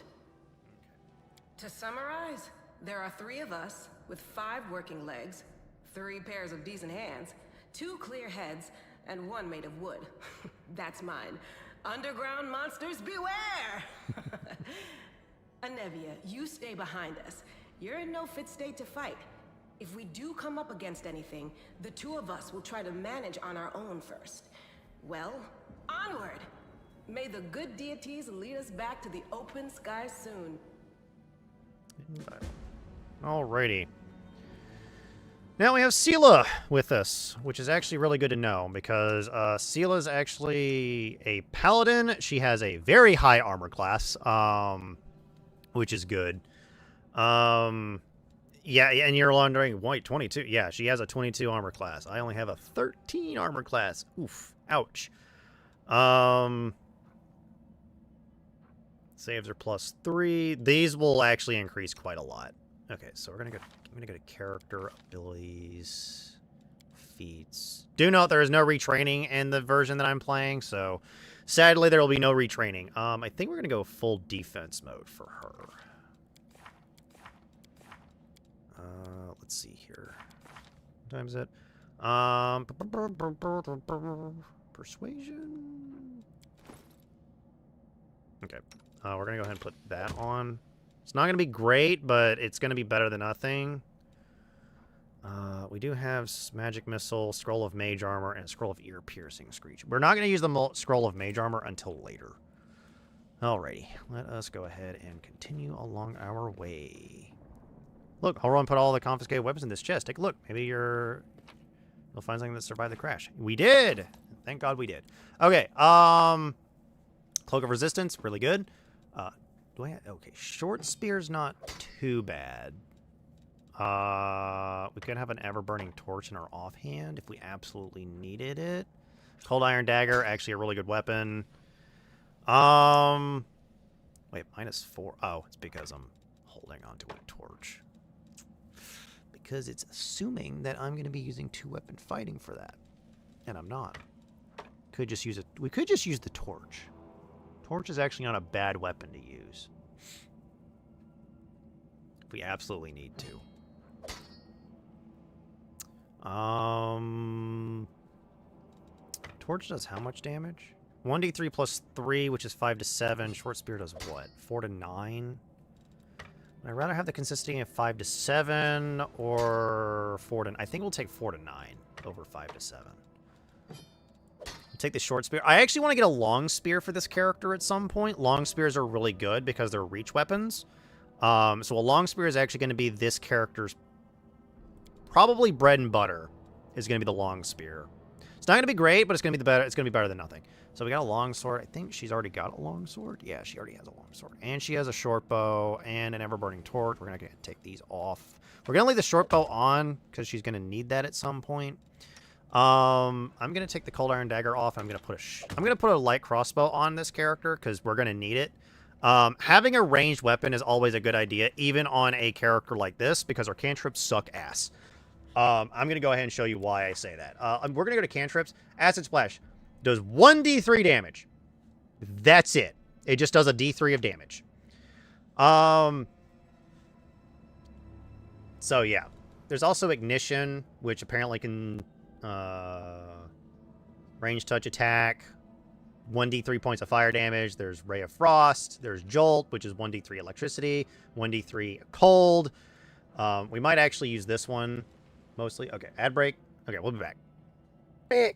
I: To summarize, there are 3 of us with 5 working legs, 3 pairs of decent hands, 2 clear heads, and 1 made of wood. That's mine. Underground monsters beware! Anevia, you stay behind us. You're in no fit state to fight. If we do come up against anything, the 2 of us will try to manage on our own first. Well, onward! May the good deities lead us back to the open sky soon.
A: Alrighty. Now we have Sela with us, which is actually really good to know because Sela is actually a paladin. She has a very high armor class, which is good. Yeah, and you're wondering, wait, 22? Yeah, she has a 22 armor class. I only have a 13 armor class. Oof. Ouch. Saves are +3. These will actually increase quite a lot. Okay, so I'm gonna go to character abilities, feats. Do note there is no retraining in the version that I'm playing, so sadly there will be no retraining. I think we're gonna go full defense mode for her. Let's see here. What time is it? Persuasion. Okay. We're gonna go ahead and put that on. It's not gonna be great, but it's gonna be better than nothing. We do have magic missile, scroll of mage armor, and scroll of ear piercing screech. We're not gonna use the scroll of mage armor until later. Alrighty, let us go ahead and continue along our way. Look, Holron put all the confiscated weapons in this chest. Take a look. Maybe you'll find something that survived the crash. We did! Thank God we did. Okay, Cloak of Resistance, really good. Okay, short spear's not too bad. We could have an ever-burning torch in our offhand if we absolutely needed it. Cold Iron Dagger, actually a really good weapon. Wait, -4. Oh, it's because I'm holding onto a torch. Because it's assuming that I'm going to be using 2-weapon fighting for that. And I'm not. We could just use the torch. Torch is actually not a bad weapon to use. If we absolutely need to. Torch does how much damage? 1d3 +3, which is 5 to 7. Short spear does what? 4 to 9? I'd rather have the consistency of 5 to 7 or 4 to... I think we'll take 4 to 9 over 5 to 7. Take the short spear. I actually want to get a long spear for this character at some point. Long spears are really good because they're reach weapons. So a long spear is actually going to be this character's probably bread and butter is going to be the long spear. It's not going to be great, but it's going to be better. It's going to be better than nothing. So we got a long sword. I think she's already got a long sword. Yeah, she already has a long sword. And she has a short bow and an ever-burning torch. We're going to take these off. We're going to leave the short bow on because she's going to need that at some point. I'm going to take the Cold Iron Dagger off. I'm going to put a light crossbow on this character because we're going to need it. Having a ranged weapon is always a good idea, even on a character like this, because our cantrips suck ass. I'm going to go ahead and show you why I say that. We're going to go to cantrips. Acid Splash does 1d3 damage. That's it. It just does a d3 of damage. So, yeah. There's also Ignition, which apparently can... range touch attack, 1d3 points of fire damage. There's Ray of Frost. There's Jolt, which is 1d3 electricity, 1d3 cold. We might actually use this one mostly. Okay, ad break. Okay, we'll be back. Pause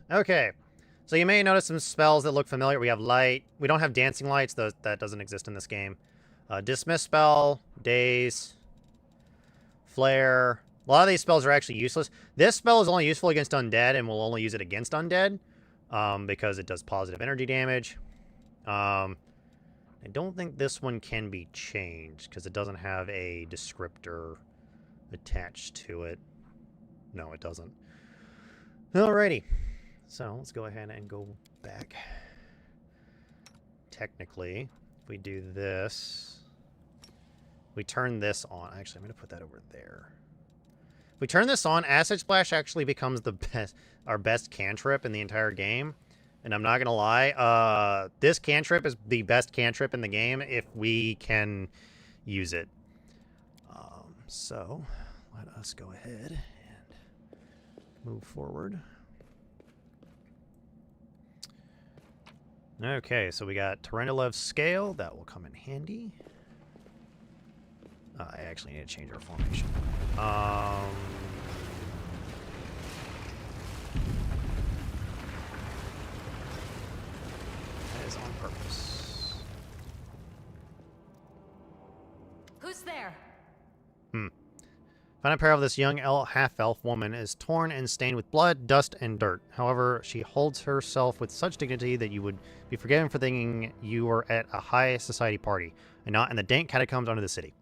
A: that. Okay, so you may notice some spells that look familiar. We have light. We don't have dancing lights. That doesn't exist in this game. Dismiss spell, daze, flare. A lot of these spells are actually useless. This spell is only useful against undead, and we'll only use it against undead because it does positive energy damage. I don't think this one can be changed because it doesn't have a descriptor attached to it. No, it doesn't. Alrighty. So let's go ahead and go back. Technically, if we do this, we turn this on. Actually, I'm going to put that over there. If we turn this on, Acid Splash actually becomes our best cantrip in the entire game. And I'm not going to lie, this cantrip is the best cantrip in the game if we can use it. So, let us go ahead and move forward. Okay, so we got Tyrannolev's Scale. That will come in handy. I actually need to change our formation. That is on purpose.
F: Who's there?
A: Find a pair of this young half-elf woman is torn and stained with blood, dust, and dirt. However, she holds herself with such dignity that you would be forgiven for thinking you were at a high society party, and not in the dank catacombs under the city.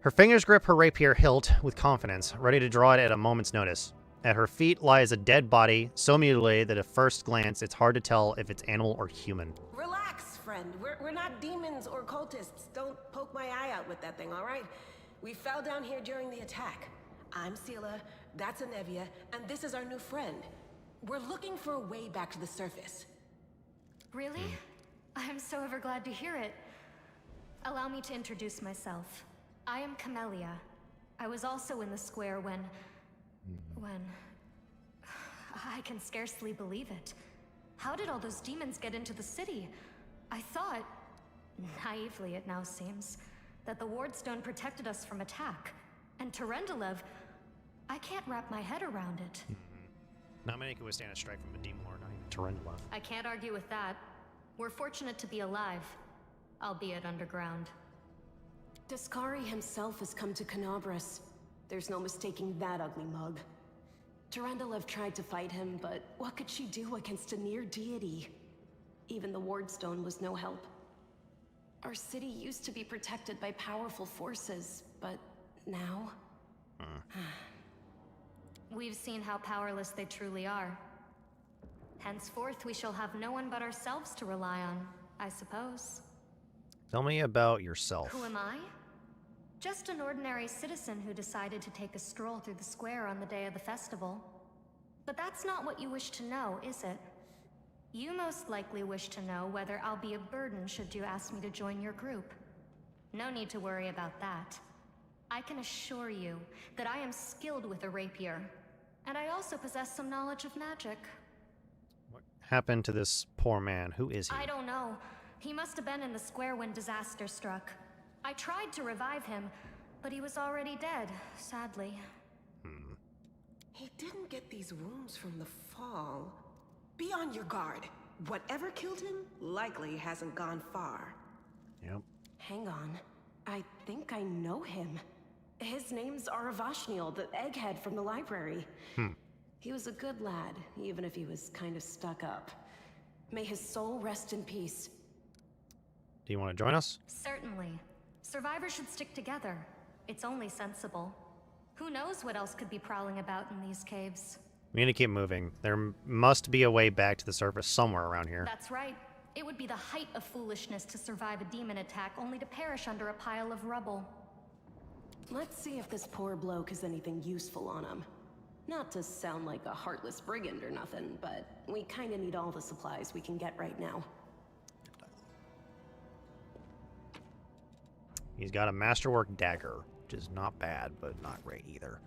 A: Her fingers grip her rapier hilt with confidence, ready to draw it at a moment's notice. At her feet lies a dead body, so mutilated that at first glance it's hard to tell if it's animal or human.
I: Relax, friend. We're not demons or cultists. Don't poke my eye out with that thing, all right? We fell down here during the attack. I'm Sela, that's Anevia, and this is our new friend. We're looking for a way back to the surface.
L: Really? I'm so ever glad to hear it. Allow me to introduce myself. I am Camellia. I was also in the square when... I can scarcely believe it. How did all those demons get into the city? I thought, naively it now seems, that the Wardstone protected us from attack. And Tyrannolov, I can't wrap my head around it.
A: Not many can withstand a strike from a demon lord, not even Tyrannolov.
L: I can't argue with that. We're fortunate to be alive, albeit underground.
F: Discari himself has come to Canabras. There's no mistaking that ugly mug. Tyrannolov tried to fight him, but what could she do against a near deity? Even the Wardstone was no help. Our city used to be protected by powerful forces, but now...
L: We've seen how powerless they truly are. Henceforth, we shall have no one but ourselves to rely on, I suppose.
A: Tell me about yourself.
L: Who am I? Just an ordinary citizen who decided to take a stroll through the square on the day of the festival. But that's not what you wish to know, is it? You most likely wish to know whether I'll be a burden should you ask me to join your group. No need to worry about that. I can assure you that I am skilled with a rapier, and I also possess some knowledge of magic.
A: What happened to this poor man? Who is he?
L: I don't know. He must have been in the square when disaster struck. I tried to revive him, but he was already dead, sadly.
I: He didn't get these wounds from the fall. Be on your guard. Whatever killed him likely hasn't gone far.
A: Yep.
F: Hang on. I think I know him. His name's Aravashniel, the egghead from the library. He was a good lad, even if he was kind of stuck up. May his soul rest in peace.
A: Do you want to join us?
L: Certainly. Survivors should stick together. It's only sensible. Who knows what else could be prowling about in these caves?
A: We need to keep moving. There must be a way back to the surface somewhere around here.
L: That's right. It would be the height of foolishness to survive a demon attack only to perish under a pile of rubble.
F: Let's see if this poor bloke has anything useful on him. Not to sound like a heartless brigand or nothing, but we kinda need all the supplies we can get right now.
A: He's got a masterwork dagger, which is not bad, but not great either.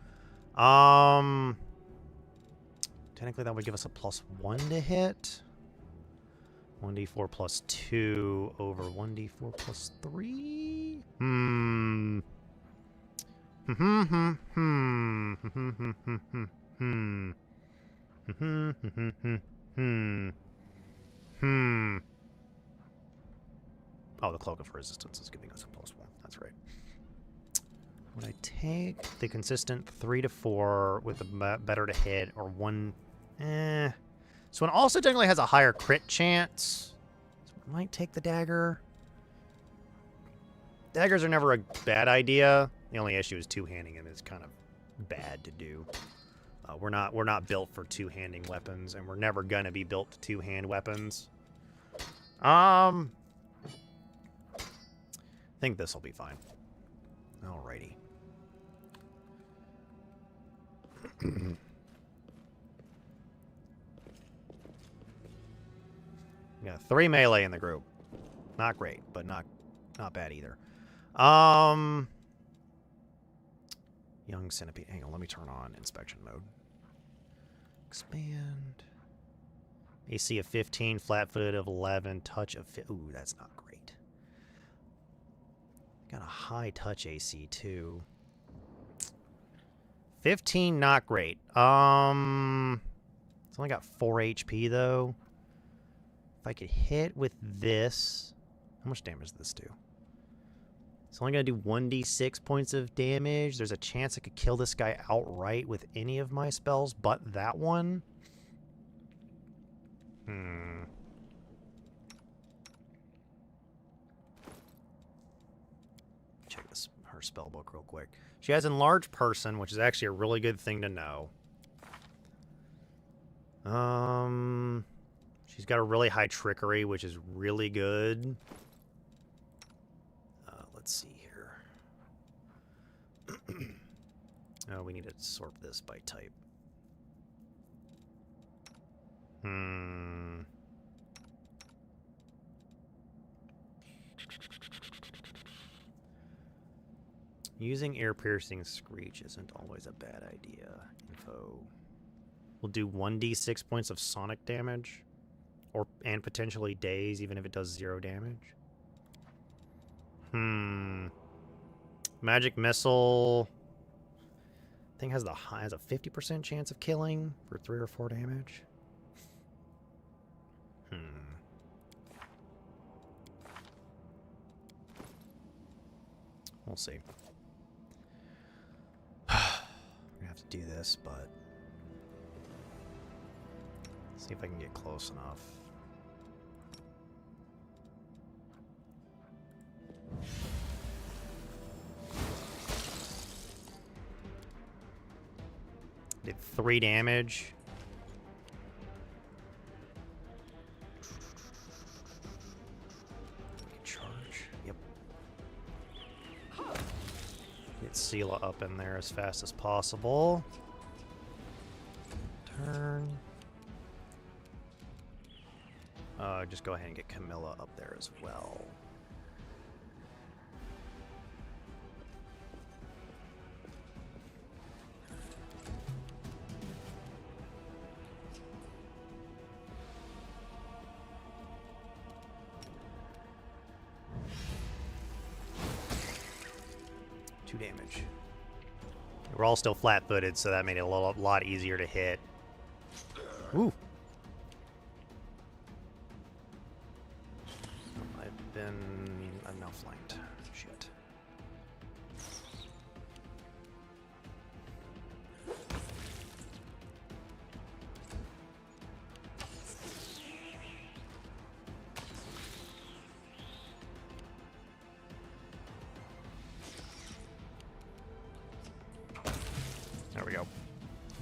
A: Technically, that would give us a +1 to hit. 1d4 plus 2 over 1d4 plus 3? Oh, the Cloak of Resistance is giving us a +1. That's right. Would I take the consistent 3 to 4 with a better to hit, or 1? So it also technically has a higher crit chance. So I might take the dagger. Daggers are never a bad idea. The only issue is two-handing them is kind of bad to do. We're not built for two-handing weapons, and we're never gonna be built to two-hand weapons. I think this will be fine. Alrighty. We got 3 melee in the group. Not great, but not bad either. Young centipede. Hang on, let me turn on inspection mode. Expand. AC of 15, flat-footed of 11, touch of 5. Ooh, that's not great. Got a high touch AC too. 15, not great. It's only got 4 HP though. If I could hit with this, how much damage does this do? It's only gonna do 1d6 points of damage. There's a chance I could kill this guy outright with any of my spells, but that one. Check her spell book real quick. She has Enlarged Person, which is actually a really good thing to know. She's got a really high Trickery, which is really good. Let's see here. Oh, we need to sort this by type. Using ear-piercing screech isn't always a bad idea. Info. We'll do 1d6 points of sonic damage. And potentially daze, even if it does 0 damage. Magic Missile. Thing has a 50% chance of killing for 3 or 4 damage. We'll see. We're gonna have to do this, but see if I can get close enough. Did 3 damage. Charge. Yep. Get Sela up in there as fast as possible. Turn. Just go ahead and get Camilla up there as well. Damage. We're all still flat-footed, so that made it a lot easier to hit. Ooh. I'm now flanked. Shit. There we go.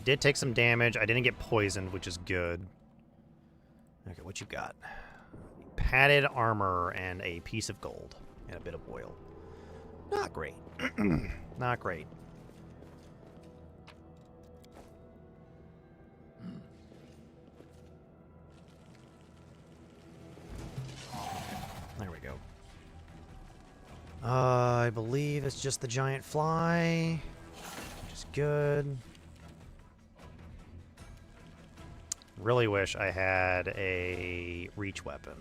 A: Did take some damage. I didn't get poisoned, which is good. Okay, what you got? Padded armor and a piece of gold and a bit of oil. Not great. Not great. There we go. I believe it's just the giant fly, which is good. really wish I had a reach weapon.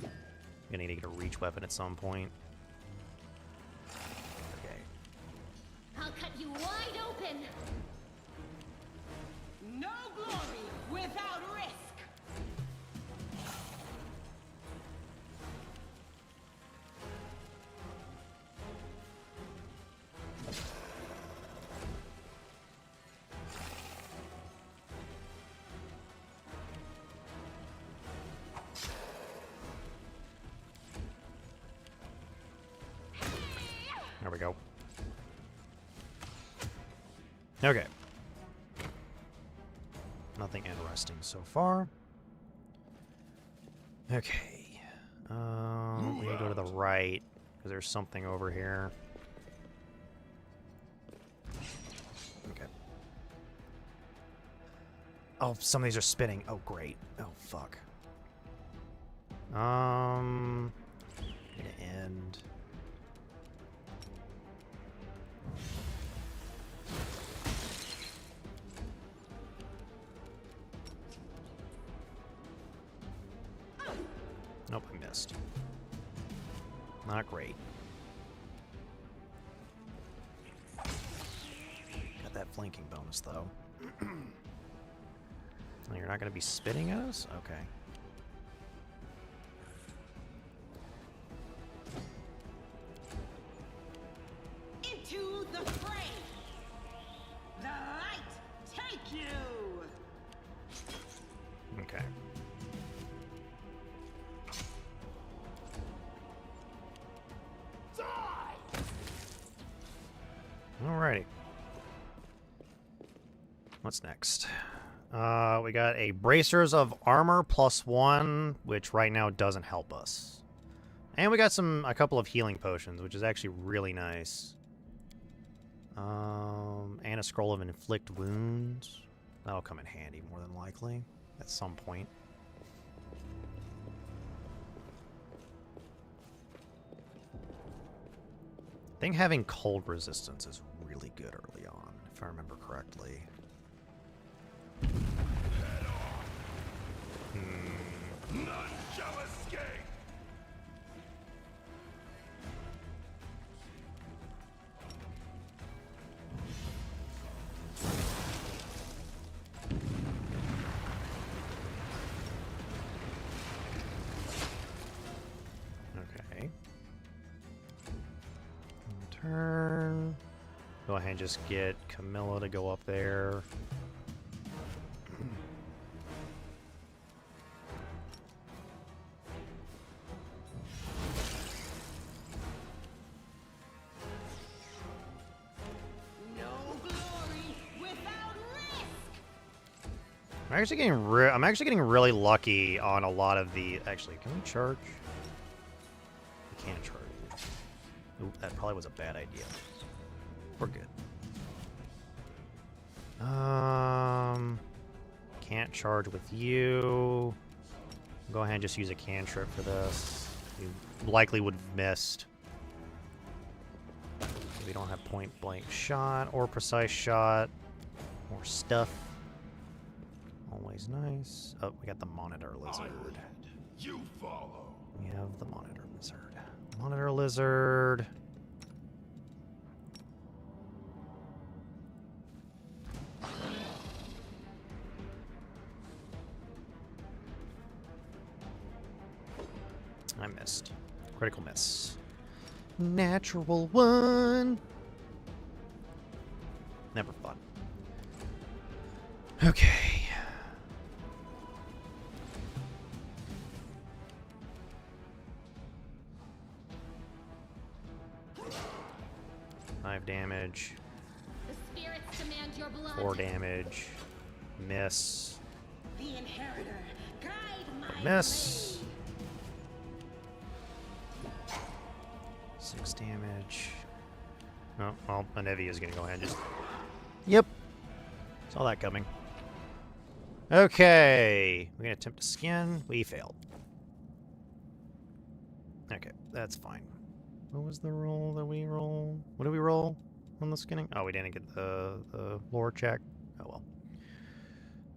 A: I'm gonna need to get a reach weapon at some point. Okay.
M: I'll cut you wide open.
I: No glory without risk.
A: There we go. Okay. Nothing interesting so far. Okay. We need to go to the right, because there's something over here. Okay. Oh, some of these are spinning. Oh, great. Oh, fuck. Gonna end. Nope, I missed. Not great. Got that flanking bonus, though. Oh, you're not going to be spitting at us? Okay.
I: Into the fray. The light take you.
A: Okay. Alrighty. What's next? We got a bracers of armor +1, which right now doesn't help us. And we got a couple of healing potions, which is actually really nice. And a scroll of inflict wounds. That'll come in handy more than likely at some point. I think having cold resistance is really good early on, if I remember correctly.
C: None shall escape.
A: Okay. Turn. Go ahead and just get Camilla to go up there. I'm actually getting really lucky on a lot of the. Actually, can we charge? We can't charge. Oop, that probably was a bad idea. We're good. Can't charge with you. Go ahead and just use a cantrip for this. You likely would have missed. We don't have point blank shot or precise shot or stuff. Always nice. Oh, we got the monitor lizard.
C: You follow.
A: We have the monitor lizard. Monitor lizard. I missed. Critical miss. Natural one. Never fun. Okay. Five damage.
M: The spirits demand your blood.
A: 4 damage. Miss.
I: The inheritor, guide my
A: Miss. 6 damage. Oh, well, Anevi is going to go ahead and just... Yep. Saw that coming. Okay. We're going to attempt to skin. We failed. Okay, that's fine. What was the roll that we roll? What did we roll on the skinning? Oh, we didn't get the lore check. Oh, well.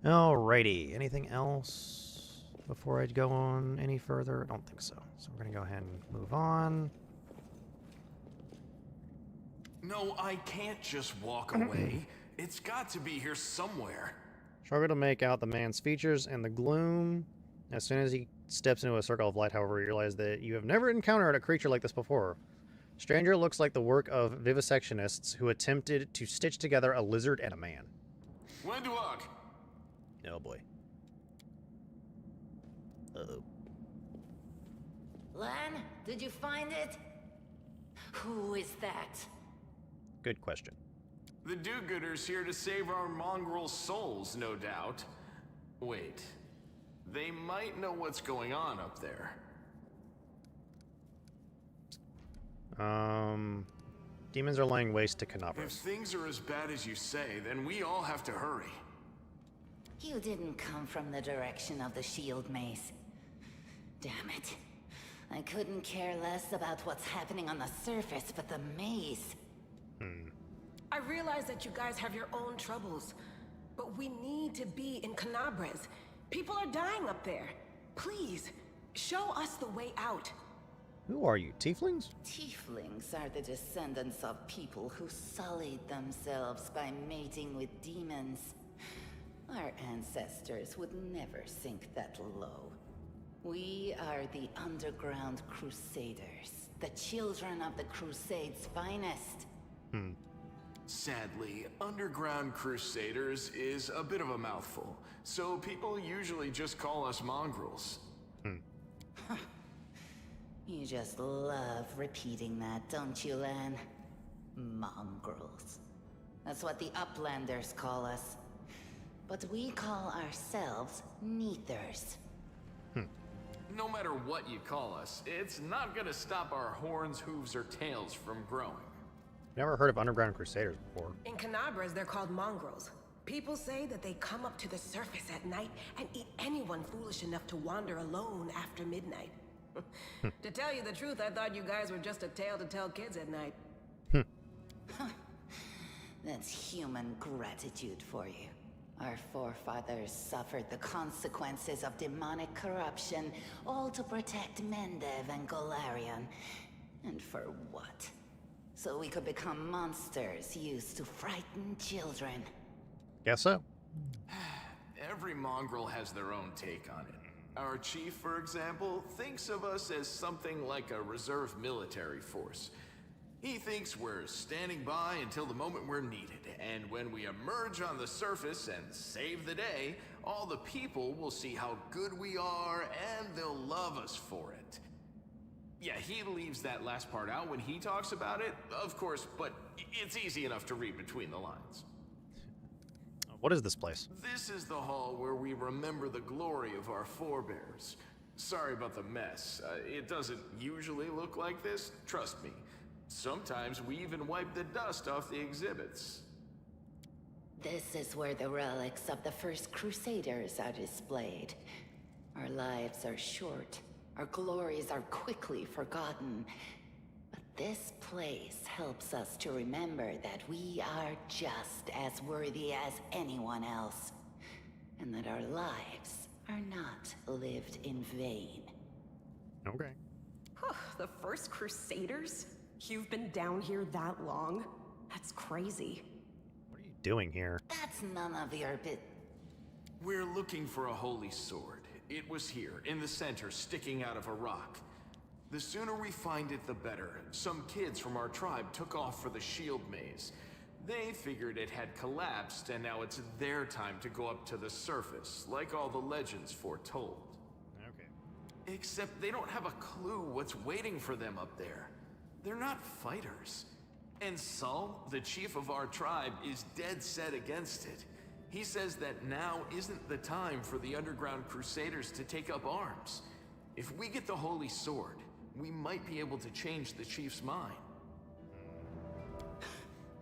A: Alrighty, anything else before I go on any further? I don't think so. So we're gonna go ahead and move on.
E: No, I can't just walk away. It's got to be here somewhere.
A: Struggle to make out the man's features in the gloom. As soon as he steps into a circle of light, however, you realize that you have never encountered a creature like this before. Stranger looks like the work of vivisectionists who attempted to stitch together a lizard and a man.
E: When to walk?
A: Oh boy. Uh-oh.
N: Lan, did you find it? Who is that?
A: Good question.
E: The do-gooders here to save our mongrel souls, no doubt. Wait. They might know what's going on up there.
A: Demons are laying waste to Canobras.
E: If things are as bad as you say, then we all have to hurry.
N: You didn't come from the direction of the shield maze. Damn it. I couldn't care less about what's happening on the surface, but the maze.
I: I realize that you guys have your own troubles, but we need to be in Canobras. People are dying up there. Please, show us the way out.
A: Who are you, tieflings?
N: Tieflings are the descendants of people who sullied themselves by mating with demons. Our ancestors would never sink that low. We are the underground crusaders, the children of the Crusade's finest.
E: Sadly, underground crusaders is a bit of a mouthful, so people usually just call us mongrels.
N: You just love repeating that, don't you, Lan? Mongrels. That's what the Uplanders call us. But we call ourselves Neathers.
E: No matter what you call us, it's not gonna stop our horns, hooves, or tails from growing.
A: Never heard of underground crusaders before.
I: In Canobras, they're called mongrels. People say that they come up to the surface at night and eat anyone foolish enough to wander alone after midnight. To tell you the truth, I thought you guys were just a tale to tell kids at night.
N: That's human gratitude for you. Our forefathers suffered the consequences of demonic corruption, all to protect Mendev and Golarion. And for what? So we could become monsters used to frighten children.
A: Guess so.
E: Every mongrel has their own take on it. Our chief, for example, thinks of us as something like a reserve military force. He thinks we're standing by until the moment we're needed, and when we emerge on the surface and save the day, all the people will see how good we are, and they'll love us for it. Yeah, he leaves that last part out when he talks about it, of course, but it's easy enough to read between the lines.
A: What is this place?
E: This is the hall where we remember the glory of our forebears. Sorry about the mess. It doesn't usually look like this, trust me. Sometimes we even wipe the dust off the exhibits.
N: This is where the relics of the first Crusaders are displayed. Our lives are short. Our glories are quickly forgotten. But this place helps us to remember that we are just as worthy as anyone else. And that our lives are not lived in vain.
A: Okay.
F: The first Crusaders? You've been down here that long? That's crazy.
A: What are you doing here?
N: That's none of your bit.
E: We're looking for a holy sword. It was here, in the center, sticking out of a rock. The sooner we find it, the better. Some kids from our tribe took off for the shield maze. They figured it had collapsed, and now it's their time to go up to the surface, like all the legends foretold.
A: Okay.
E: Except they don't have a clue what's waiting for them up there. They're not fighters. And Saul, the chief of our tribe, is dead set against it. He says that now isn't the time for the underground crusaders to take up arms. If we get the holy sword, we might be able to change the chief's mind.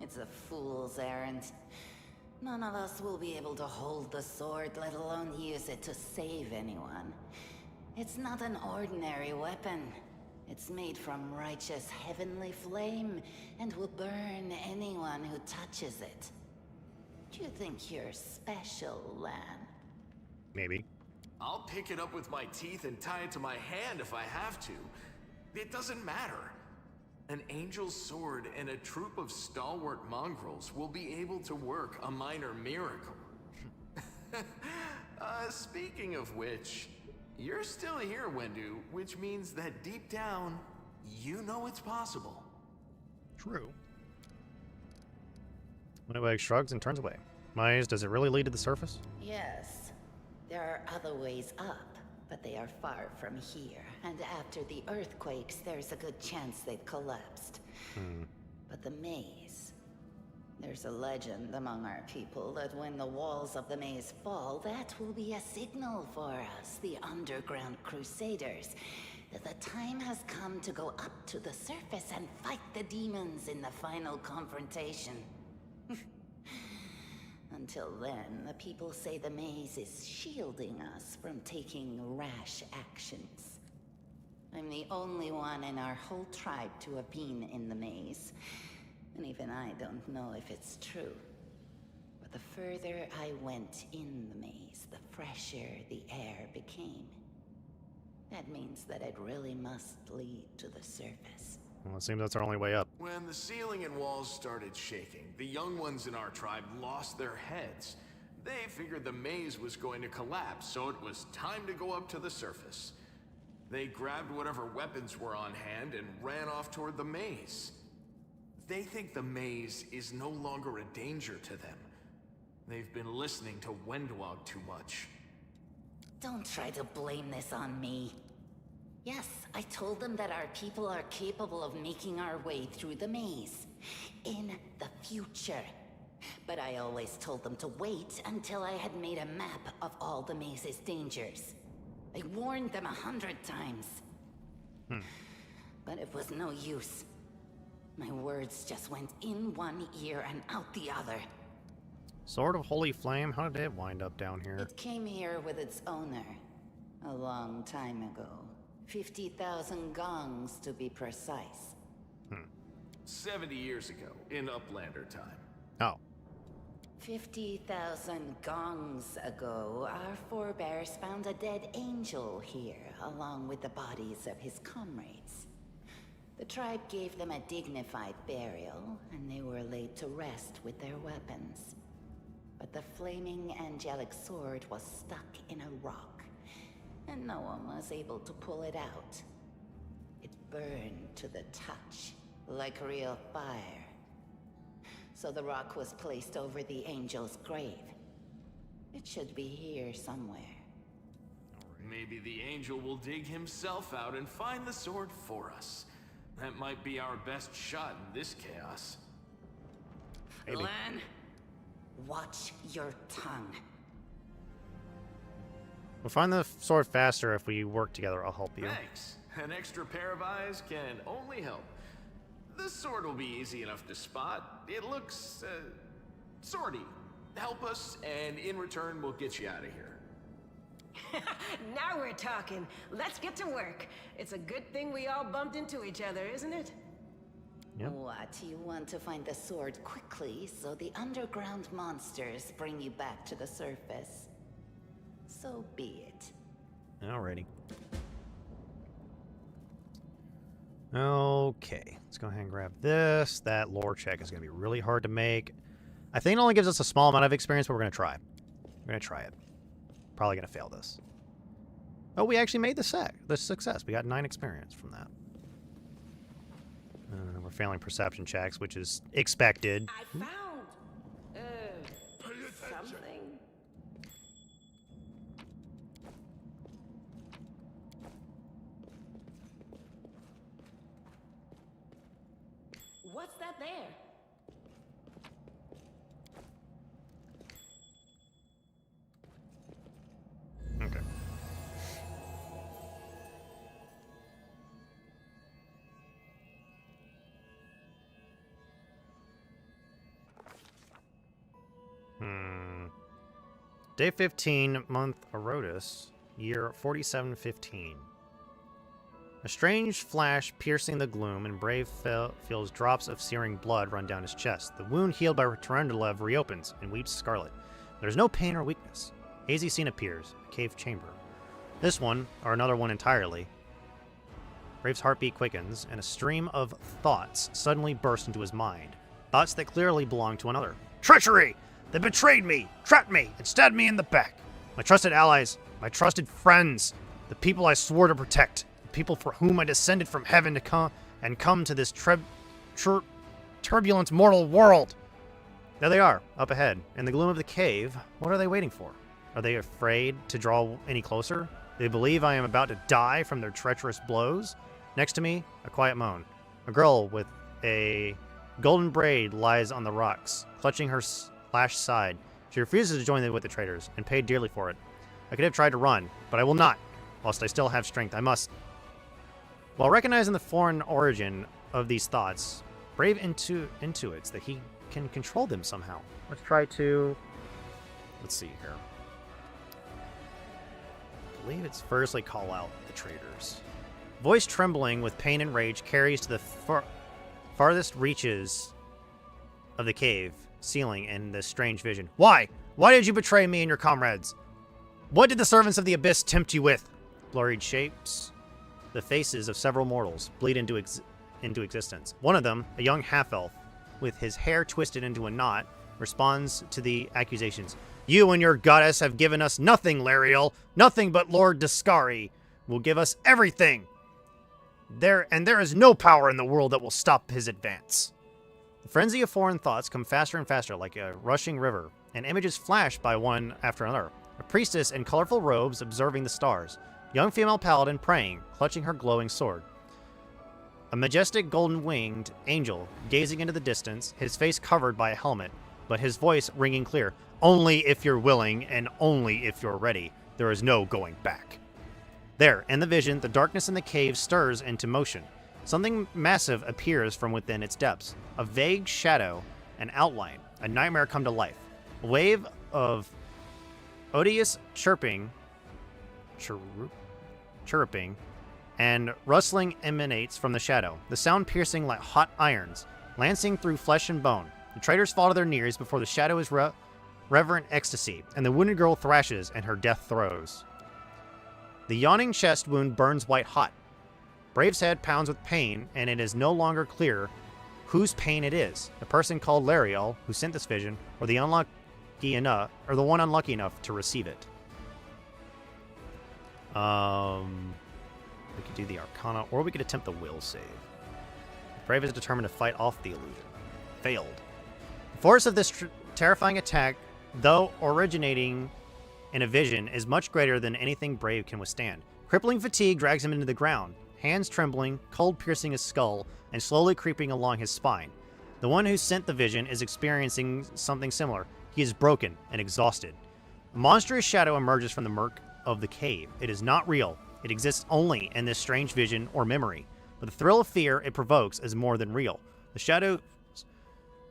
N: It's a fool's errand. None of us will be able to hold the sword, let alone use it to save anyone. It's not an ordinary weapon. It's made from righteous heavenly flame, and will burn anyone who touches it. Do you think you're special, Lan?
A: Maybe.
E: I'll pick it up with my teeth and tie it to my hand if I have to. It doesn't matter. An angel's sword and a troop of stalwart mongrels will be able to work a minor miracle. Speaking of which, you're still here, Wendu, which means that deep down, you know it's possible.
A: True. Moneybag shrugs and turns away. Mize, does it really lead to the surface?
N: Yes. There are other ways up, but they are far from here. And after the earthquakes, there's a good chance they've collapsed. But the maze... There's a legend among our people that when the walls of the maze fall, that will be a signal for us, the underground crusaders, that the time has come to go up to the surface and fight the demons in the final confrontation. Until then, the people say the maze is shielding us from taking rash actions. I'm the only one in our whole tribe to have been in the maze. And even I don't know if it's true. But the further I went in the maze, the fresher the air became. That means that it really must lead to the surface.
A: Well, it seems that's our only way up.
E: When the ceiling and walls started shaking, the young ones in our tribe lost their heads. They figured the maze was going to collapse, so it was time to go up to the surface. They grabbed whatever weapons were on hand and ran off toward the maze. They think the maze is no longer a danger to them. They've been listening to Wendwog too much.
N: Don't try to blame this on me. Yes, I told them that our people are capable of making our way through the maze. In the future. But I always told them to wait until I had made a map of all the maze's dangers. I warned them 100 times. But it was no use. My words just went in one ear and out the other.
A: Sword of Holy Flame? How did it wind up down here?
N: It came here with its owner. A long time ago. 50,000 gongs to be precise.
E: 70 years ago, in Uplander time.
A: Oh.
N: 50,000 gongs ago, our forebears found a dead angel here, along with the bodies of his comrades. The tribe gave them a dignified burial, and they were laid to rest with their weapons. But the flaming angelic sword was stuck in a rock, and no one was able to pull it out. It burned to the touch, like real fire. So the rock was placed over the angel's grave. It should be here somewhere.
E: Maybe the angel will dig himself out and find the sword for us. That might be our best shot in this chaos.
A: Maybe.
N: Lan, watch your tongue.
A: We'll find the sword faster if we work together. I'll help you.
E: Thanks. An extra pair of eyes can only help. The sword will be easy enough to spot. It looks, swordy. Help us, and in return, we'll get you out of here.
I: Now we're talking. Let's get to work. It's a good thing we all bumped into each other, isn't it?
A: Yep.
N: What, you want to find the sword quickly so the underground monsters bring you back to the surface? So be it.
A: Alrighty. Okay, let's go ahead and grab this. That lore check is going to be really hard to make. I think it only gives us a small amount of experience, but we're going to try. We're going to try it. Probably going to fail this. Oh, we actually made the success. We got 9 experience from that. We're failing perception checks, which is expected.
I: I found, something. What's that there?
A: Okay. Day 15, month Erodus, year 4715. A strange flash piercing the gloom, and Brave feels drops of searing blood run down his chest. The wound healed by Tarendalev reopens and weeps scarlet. There's no pain or weakness. Hazy scene appears, a cave chamber. This one, or another one entirely. Brave's heartbeat quickens, and a stream of thoughts suddenly burst into his mind. Thoughts that clearly belong to another. Treachery! They betrayed me, trapped me, and stabbed me in the back. My trusted allies, my trusted friends, the people I swore to protect, the people for whom I descended from heaven to come to this turbulent mortal world. There they are, up ahead, in the gloom of the cave. What are they waiting for? Are they afraid to draw any closer? Do they believe I am about to die from their treacherous blows? Next to me, a quiet moan. A girl with a golden braid lies on the rocks, clutching her lashed side. She refuses to join with the traitors, and paid dearly for it. I could have tried to run, but I will not. Whilst I still have strength, I must. While recognizing the foreign origin of these thoughts, Brave intuits that he can control them somehow. Let's see here. I believe it's firstly call out the traitors. Voice trembling with pain and rage carries to the farthest reaches of the cave ceiling in this strange vision. Why? Why did you betray me and your comrades? What did the servants of the abyss tempt you with? Blurred shapes, the faces of several mortals, bleed into existence. One of them, a young half-elf, with his hair twisted into a knot, responds to the accusations. You and your goddess have given us nothing, Lariel. Nothing but Lord Discari will give us everything. There is no power in the world that will stop his advance. The frenzy of foreign thoughts come faster and faster like a rushing river, and images flash by one after another. A priestess in colorful robes observing the stars. Young female paladin praying, clutching her glowing sword. A majestic golden-winged angel gazing into the distance, his face covered by a helmet, but his voice ringing clear. Only if you're willing, and only if you're ready. There is no going back. There, in the vision, the darkness in the cave stirs into motion. Something massive appears from within its depths. A vague shadow, an outline, a nightmare come to life. A wave of odious chirping, and rustling emanates from the shadow, the sound piercing like hot irons, lancing through flesh and bone. The traitors fall to their knees before the shadow is reverent ecstasy, and the wounded girl thrashes and her death throes. The yawning chest wound burns white hot. Brave's head pounds with pain, and it is no longer clear whose pain it is. The person called Lariel, who sent this vision, or the one unlucky enough to receive it. We could do the Arcana, or we could attempt the will save. Brave is determined to fight off the illusion. Failed. The force of this terrifying attack, though originating in a vision, is much greater than anything Brave can withstand. Crippling fatigue drags him into the ground, hands trembling, cold piercing his skull, and slowly creeping along his spine. The one who sent the vision is experiencing something similar. He is broken and exhausted. A monstrous shadow emerges from the murk of the cave. It is not real. It exists only in this strange vision or memory. But the thrill of fear it provokes is more than real. The shadow's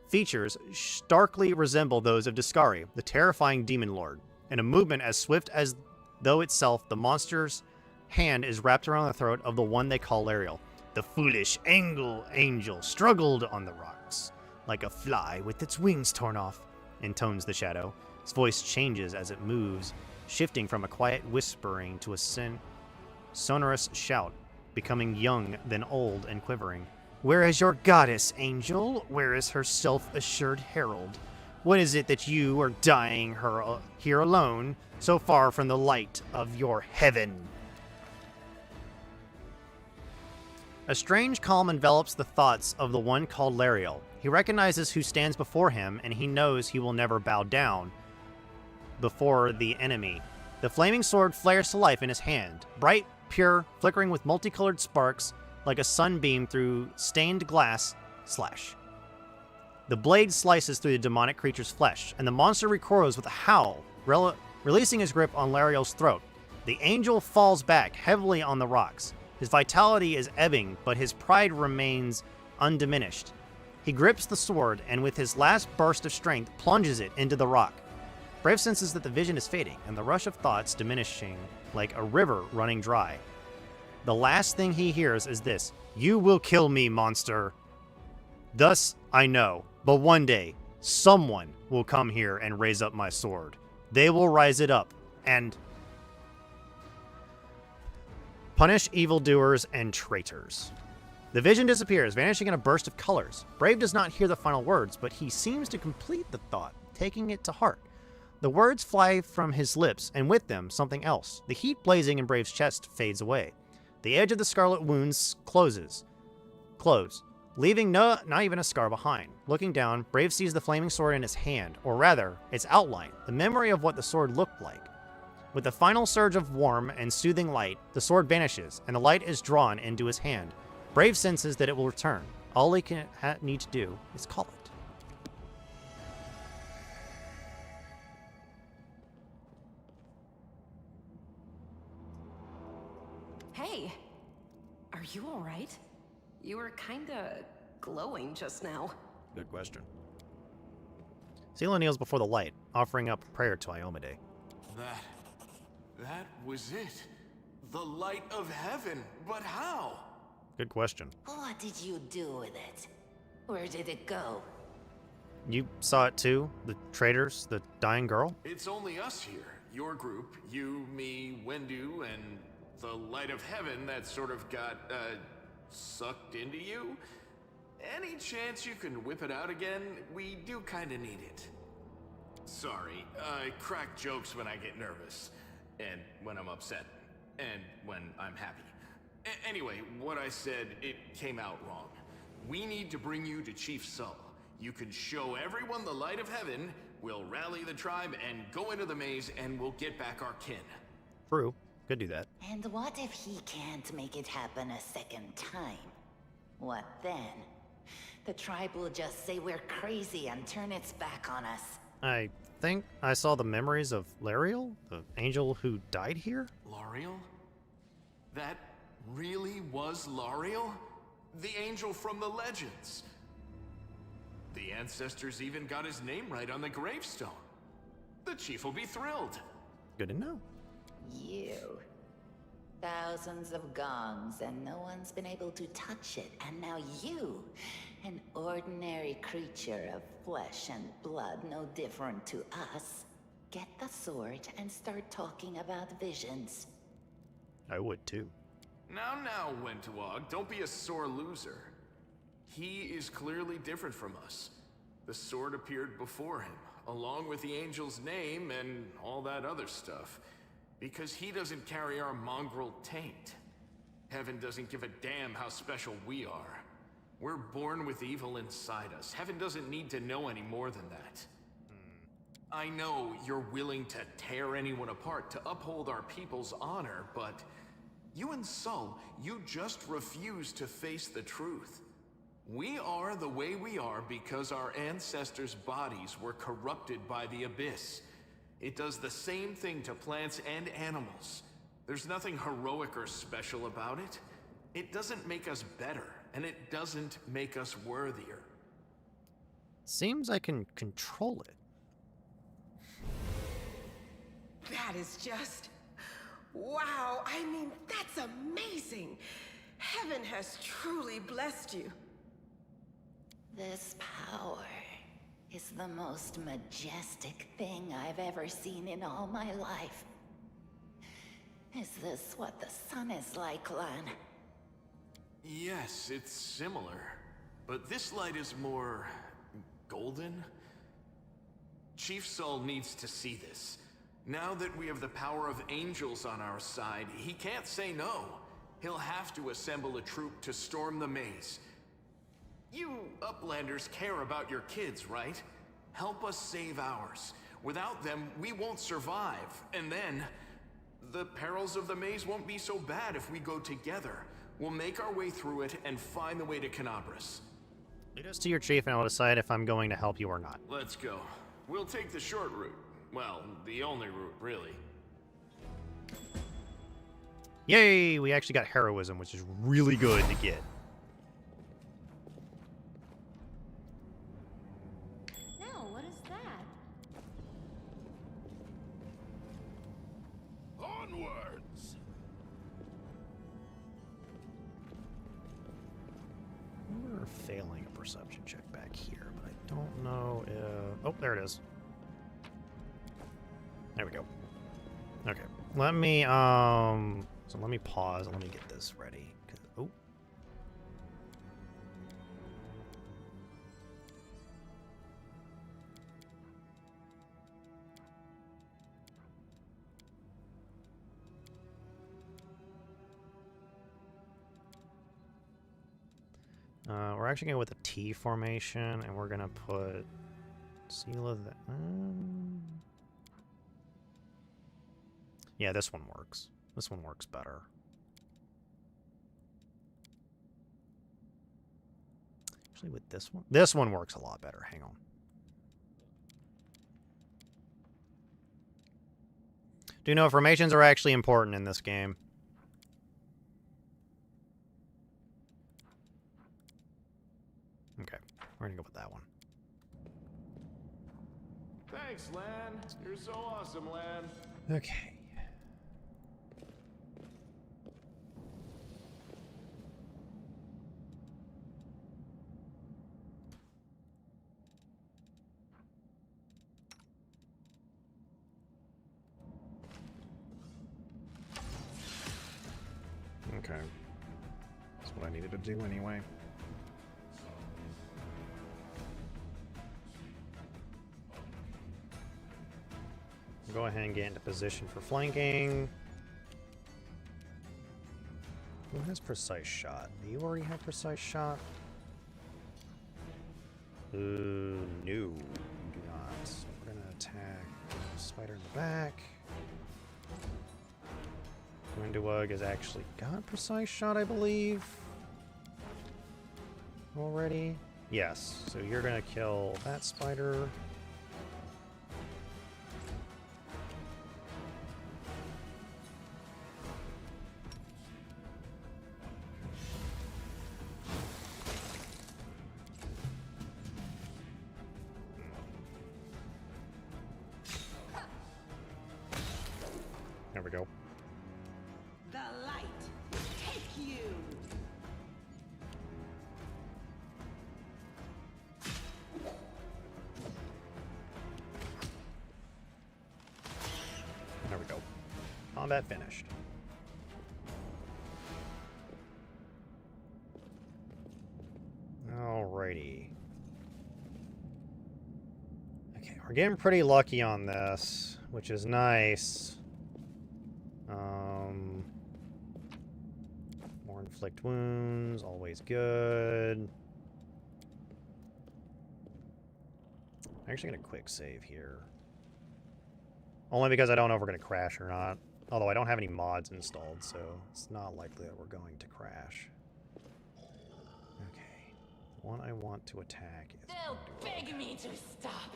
A: features starkly resemble those of Discari, the terrifying demon lord. In a movement as swift as though itself, the monster's hand is wrapped around the throat of the one they call Lariel. The foolish angel struggled on the rocks, like a fly with its wings torn off, intones the shadow. Its voice changes as it moves, shifting from a quiet whispering to a sonorous shout, becoming young, then old and quivering. Where is your goddess, angel? Where is her self-assured herald? What is it that you are dying here alone, so far from the light of your heaven? A strange calm envelops the thoughts of the one called Lariel. He recognizes who stands before him, and he knows he will never bow down before the enemy. The flaming sword flares to life in his hand, bright, pure, flickering with multicolored sparks like a sunbeam through stained glass. Slash. The blade slices through the demonic creature's flesh, and the monster recoils with a howl, releasing his grip on Lariel's throat. The angel falls back heavily on the rocks. His vitality is ebbing, but his pride remains undiminished. He grips the sword, and with his last burst of strength, plunges it into the rock. Brave senses that the vision is fading, and the rush of thoughts diminishing like a river running dry. The last thing he hears is this: "You will kill me, monster." Thus I know, but one day, someone will come here and raise up my sword. They will rise it up and punish evildoers and traitors. The vision disappears, vanishing in a burst of colors. Brave does not hear the final words, but he seems to complete the thought, taking it to heart. The words fly from his lips, and with them, something else. The heat blazing in Brave's chest fades away. The edge of the scarlet wounds close, leaving not even a scar behind. Looking down, Brave sees the flaming sword in his hand, or rather, its outline, the memory of what the sword looked like. With a final surge of warm and soothing light, the sword vanishes, and the light is drawn into his hand. Brave senses that it will return. All he can need to do is call it.
F: Hey, are you all right? You were kinda glowing just now.
A: Good question. Sela kneels before the light, offering up prayer to Iomade.
E: That was it. The light of heaven. But how?
A: Good question.
N: What did you do with it? Where did it go?
A: You saw it too? The traitors? The dying girl?
E: It's only us here. Your group, you, me, Wendu, and the light of heaven that sort of got, sucked into you. Any chance you can whip it out again? We do kinda need it. Sorry, I crack jokes when I get nervous, and when I'm upset, and when I'm happy. Anyway, what I said, it came out wrong. We need to bring you to Chief Sull. You can show everyone the light of heaven, we'll rally the tribe and go into the maze, and we'll get back our kin.
A: True. Could do that.
N: And what if he can't make it happen a second time? What then? The tribe will just say we're crazy and turn its back on us.
A: I think I saw the memories of Lariel, the angel who died here?
E: Lariel? That really was Lariel? The angel from the legends. The ancestors even got his name right on the gravestone. The chief will be thrilled.
A: Good to know.
N: You. Thousands of gongs and no one's been able to touch it. And now you, an ordinary creature of flesh and blood, no different to us, get the sword and start talking about visions.
A: I would too.
E: Now, Wentawag, don't be a sore loser. He is clearly different from us. The sword appeared before him, along with the angel's name and all that other stuff. Because he doesn't carry our mongrel taint. Heaven doesn't give a damn how special we are. We're born with evil inside us. Heaven doesn't need to know any more than that. I know you're willing to tear anyone apart to uphold our people's honor, but you and Sull, you just refuse to face the truth. We are the way we are because our ancestors' bodies were corrupted by the Abyss. It does the same thing to plants and animals. There's nothing heroic or special about it. It doesn't make us better, and it doesn't make us worthier.
A: Seems I can control it.
I: That is just... wow, I mean, that's amazing. Heaven has truly blessed you.
N: This power is the most majestic thing I've ever seen in all my life. Is this what the sun is like, Lan?
E: Yes, it's similar. But this light is more... golden? Chief Sull needs to see this. Now that we have the power of angels on our side, he can't say no. He'll have to assemble a troop to storm the maze. You Uplanders care about your kids, right? Help us save ours. Without them, we won't survive. And then, the perils of the maze won't be so bad if we go together. We'll make our way through it and find the way to Canabras.
A: Lead us to your chief and I'll decide if I'm going to help you or not.
E: Let's go. We'll take the short route. Well, the only route, really.
A: Yay! We actually got heroism, which is really good to get.
M: No, what is that?
C: Onwards!
A: failing a perception check back here, but I don't know if... Oh, there it is. There we go. Okay. Let me, so let me pause and let me get this ready. Oh. We're actually going with a T formation, and we're going to put Sela there. Yeah, this one works. This one works better. Actually, with this one works a lot better. Hang on. Do you know formations are actually important in this game? Okay, we're gonna go with that one.
C: Thanks, Lan. You're so awesome, Lan.
A: Okay. Okay. That's what I needed to do anyway. Go ahead and get into position for flanking. Who has precise shot? Do you already have precise shot? No, you do not. So we're gonna attack Spider in the back. Windowug has actually got precise shot, I believe. Already? Yes. So you're gonna kill that spider. There we go.
I: The light, take you.
A: There we go. Combat finished. Alrighty. Okay, we're getting pretty lucky on this, which is nice. More inflict wounds, always good. I'm actually gonna quick save here. Only because I don't know if we're gonna crash or not. Although I don't have any mods installed, so it's not likely that we're going to crash. Okay. The one I want to attack is...
N: They'll beg me to stop.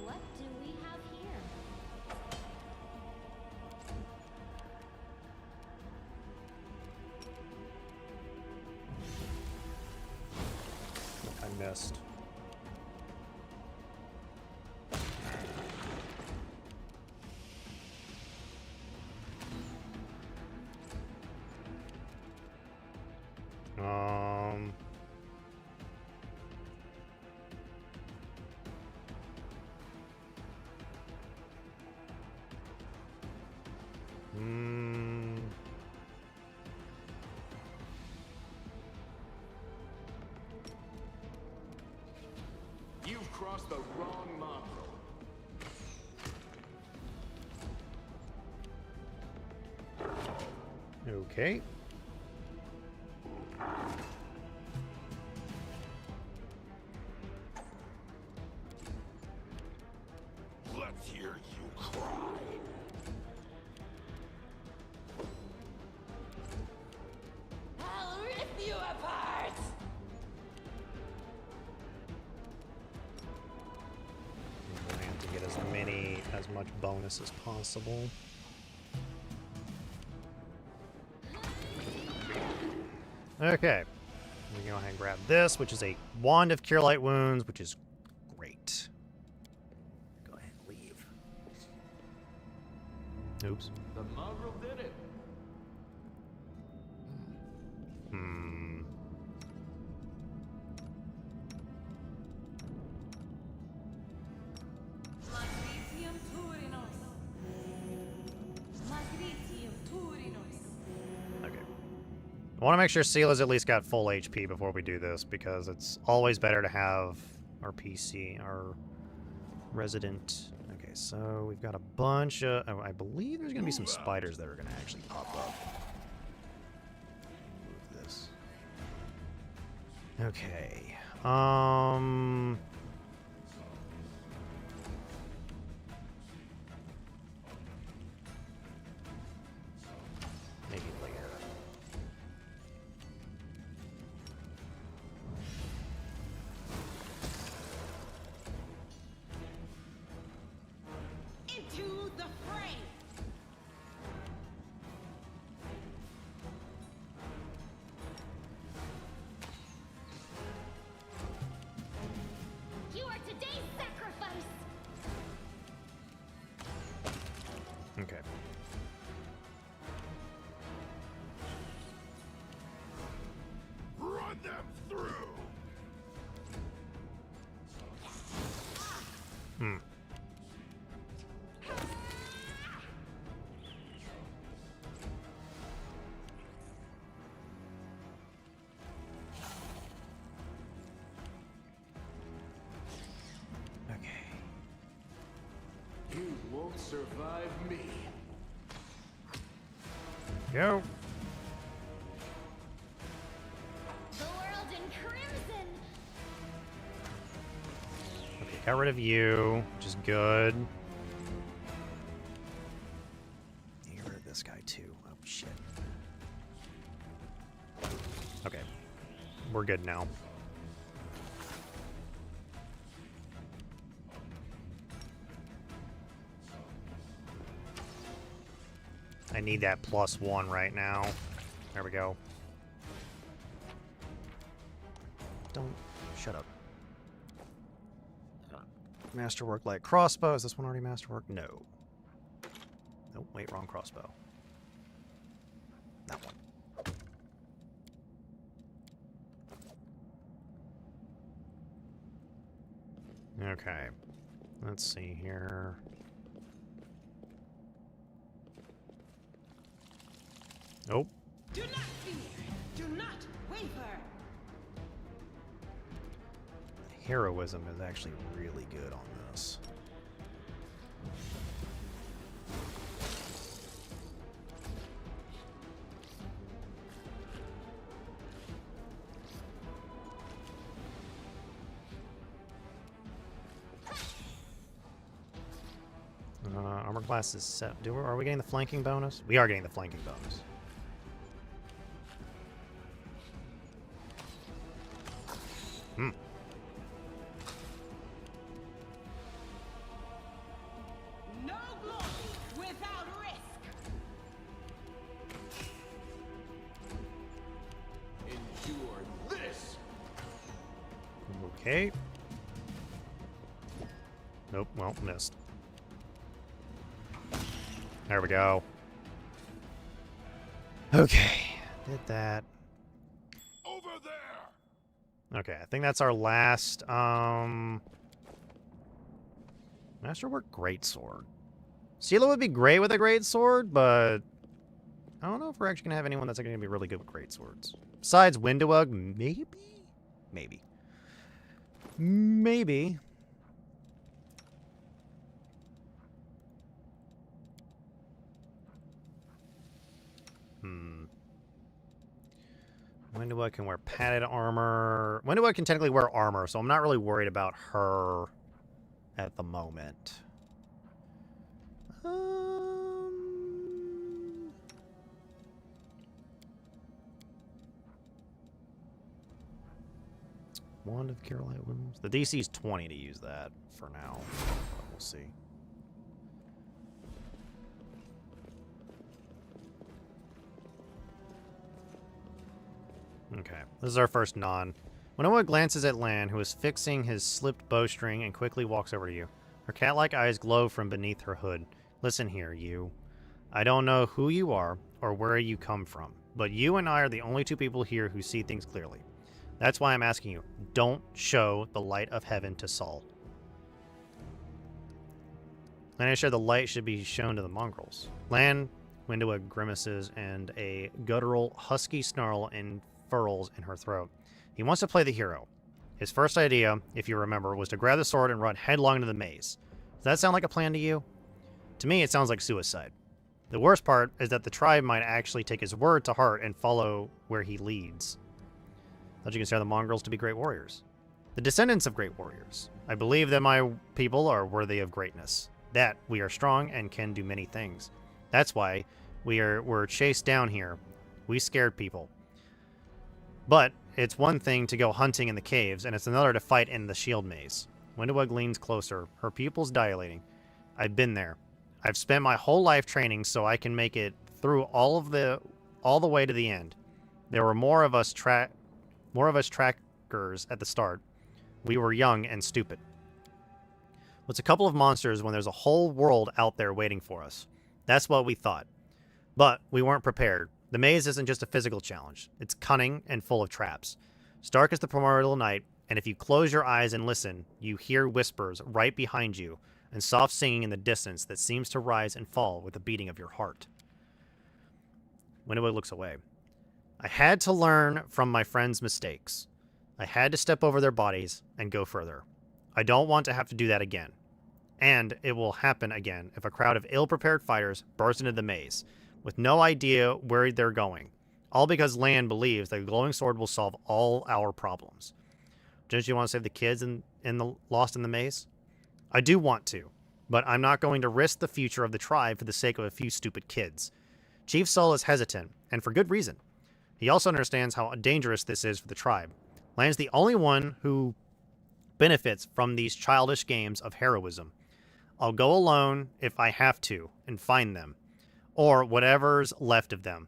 M: What do we have here?
A: I missed.
C: You've crossed the wrong mongrel.
A: Okay. much bonus as possible. Okay. We go ahead and grab this, which is a Wand of Cure Light Wounds, which is great. Go ahead and leave. Oops.
C: The mongrel did it.
A: I want to make sure Sela's at least got full HP before we do this, because it's always better to have our PC, our resident. Okay, so we've got a bunch of... Oh, I believe there's going to be some spiders that are going to actually pop up. Move this. Okay. Maybe later.
I: Into the fray!
M: You are today's sacrifice!
A: Okay.
C: Run them through.
A: Okay.
C: You won't survive me.
A: Go.
M: The world in crimson!
A: Okay, got rid of you, which is good. Get rid of this guy too. Oh shit. Okay. We're good now. I need that +1 right now. There we go. Don't... Shut up. Masterwork light crossbow. Is this one already masterwork? No. Nope, wait, wrong crossbow. That one. Okay. Let's see here. Nope.
I: Do not fear! Do not waver!
A: Heroism is actually really good on this. Armor class is set. Are we getting the flanking bonus? We are getting the flanking bonus.
I: No glory without risk!
C: Endure this.
A: Okay. Nope, well, missed. There we go. Okay, did that.
C: Over there.
A: Okay, I think that's our last, Masterwork Greatsword. Sela would be great with a Greatsword, but I don't know if we're actually going to have anyone that's going to be really good with Greatswords. Besides Windowug, maybe? Maybe. Maybe. Windowug can wear padded armor. Windowug can technically wear armor, so I'm not really worried about her at the moment. Wand of Cure Light Wounds. The DC is 20 to use that for now. But we'll see. Okay, this is our first non. Winnowa glances at Lan, who is fixing his slipped bowstring, and quickly walks over to you. Her cat-like eyes glow from beneath her hood. Listen here, you. I don't know who you are or where you come from, but you and I are the only two people here who see things clearly. That's why I'm asking you, don't show the light of heaven to Saul. Lan and share the light should be shown to the mongrels. Lan, Windowa grimaces, and a guttural, husky snarl furls in her throat. He wants to play the hero. His first idea, if you remember, was to grab the sword and run headlong into the maze. Does that sound like a plan to you? To me, it sounds like suicide. The worst part is that the tribe might actually take his word to heart and follow where he leads. Don't you consider the mongrels to be great warriors? The descendants of great warriors. I believe that my people are worthy of greatness. That we are strong and can do many things. That's why we're chased down here. We scared people. But it's one thing to go hunting in the caves, and it's another to fight in the shield maze. Windowbug leans closer, her pupils dilating. I've been there. I've spent my whole life training so I can make it through all the way to the end. There were more of us trackers at the start. We were young and stupid. It's a couple of monsters when there's a whole world out there waiting for us. That's what we thought. But we weren't prepared. The maze isn't just a physical challenge. It's cunning and full of traps. It's dark as the primordial night, and if you close your eyes and listen, you hear whispers right behind you and soft singing in the distance that seems to rise and fall with the beating of your heart. Winnowa looks away. I had to learn from my friends' mistakes. I had to step over their bodies and go further. I don't want to have to do that again. And it will happen again if a crowd of ill-prepared fighters burst into the maze, with no idea where they're going, all because Lan believes that the glowing sword will solve all our problems. Don't you want to save the kids lost in the maze? I do want to, but I'm not going to risk the future of the tribe for the sake of a few stupid kids. Chief Saul is hesitant, and for good reason. He also understands how dangerous this is for the tribe. Lan's the only one who benefits from these childish games of heroism. I'll go alone if I have to and find them, or whatever's left of them.